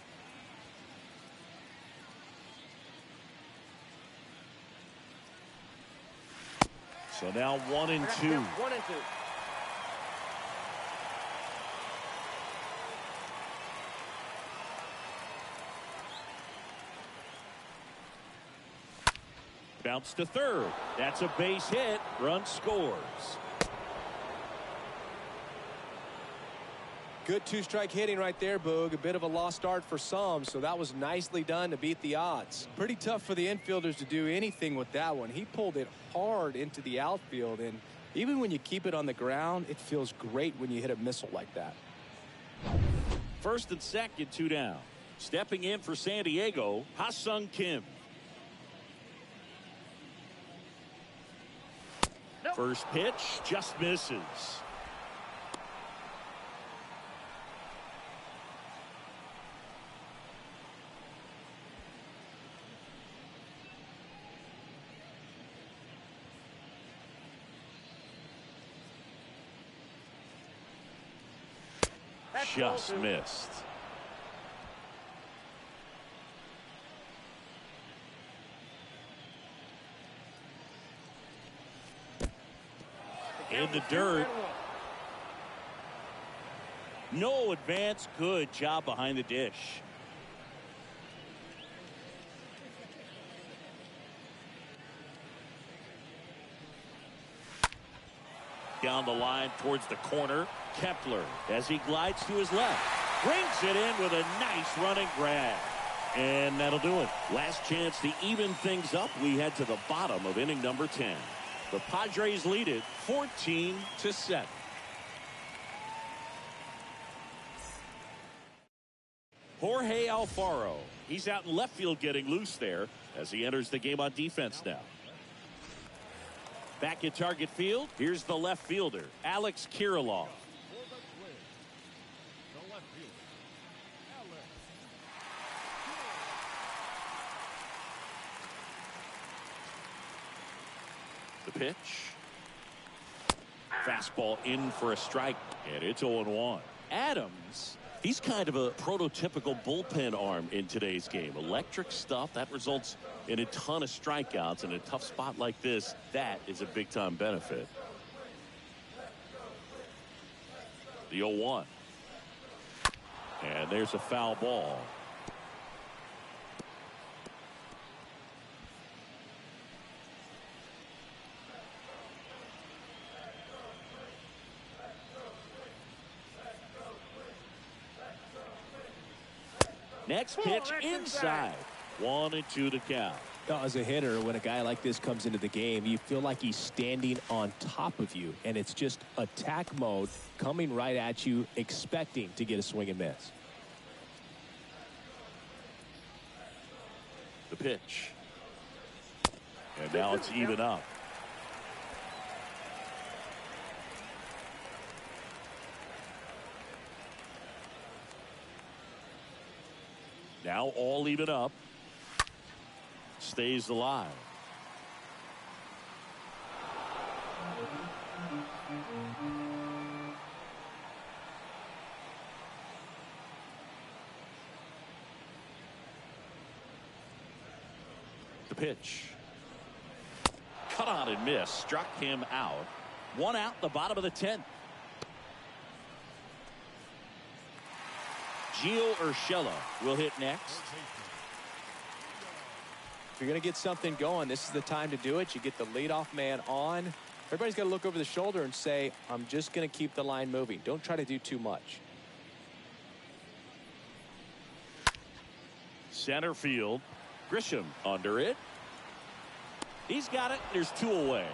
S1: So now 1 and 2.
S3: 1 and 2.
S1: Bounce to third. That's a base hit. Run scores.
S5: Good 2-strike hitting right there, Boog. A bit of a lost start for some, so that was nicely done to beat the odds. Pretty tough for the infielders to do anything with that one. He pulled it hard into the outfield, and even when you keep it on the ground, it feels great when you hit a missile like that.
S1: First and second, 2 down. Stepping in for San Diego, Ha-Sung Kim. First pitch just misses. Just missed. In the dirt. No advance. Good job behind the dish. Down the line towards the corner. Kepler, as he glides to his left, brings it in with a nice running grab. And that'll do it. Last chance to even things up. We head to the bottom of inning number 10. The Padres lead it 14-7. Jorge Alfaro. He's out in left field getting loose there as he enters the game on defense now. Back at target field, here's the left fielder, Alex Kirilloff. The pitch. Fastball in for a strike, and it's 0-1. Adams, he's kind of a prototypical bullpen arm in today's game. Electric stuff that results in a ton of strikeouts in a tough spot like this. That is a big-time benefit. The 0-1. And there's a foul ball. Next pitch inside. 1-2 to count.
S2: As a hitter, when a guy like this comes into the game, you feel like he's standing on top of you, and it's just attack mode coming right at you, expecting to get a swing and miss.
S1: The pitch. And now it's even up. Now all even up. Stays alive. The pitch. Cut on and miss. Struck him out. 1 out, the bottom of the 10th. Gio Urshela will hit next.
S2: If you're going to get something going, this is the time to do it. You get the leadoff man on. Everybody's got to look over the shoulder and say, I'm just going to keep the line moving. Don't try to do too much.
S1: Center field. Grisham under it. He's got it. There's 2 away.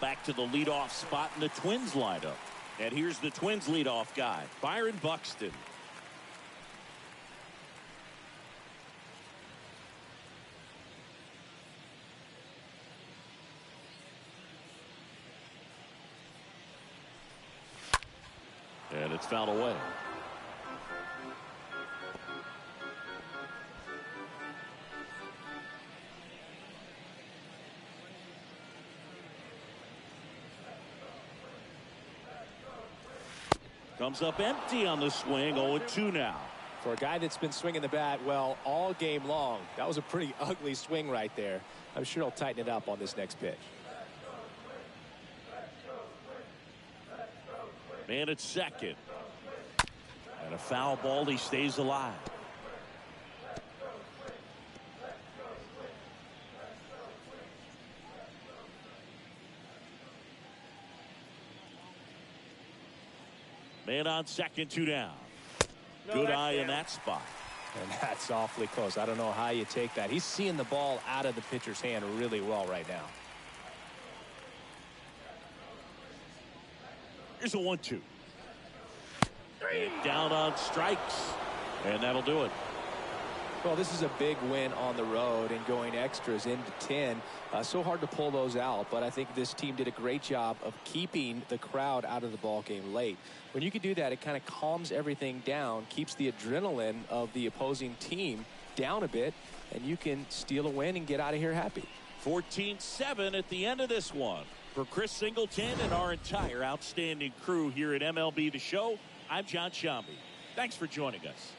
S1: Back to the leadoff spot in the Twins lineup. And here's the Twins leadoff guy, Byron Buxton. And it's fouled away. Comes up empty on the swing. 0-2 now.
S2: For a guy that's been swinging the bat, well, all game long, that was a pretty ugly swing right there. I'm sure he'll tighten it up on this next pitch.
S1: Man at second. And a foul ball. He stays alive. Man on second, 2 down. Good eye in that spot.
S2: And that's awfully close. I don't know how you take that. He's seeing the ball out of the pitcher's hand really well right now.
S1: Here's a 1-2. And down on strikes. And that'll do it.
S2: Well, this is a big win on the road and going extras into 10. So hard to pull those out, but I think this team did a great job of keeping the crowd out of the ball game late. When you can do that, it kind of calms everything down, keeps the adrenaline of the opposing team down a bit, and you can steal a win and get out of here happy.
S1: 14-7 at the end of this one. For Chris Singleton and our entire outstanding crew here at MLB The Show, I'm John Shambi. Thanks for joining us.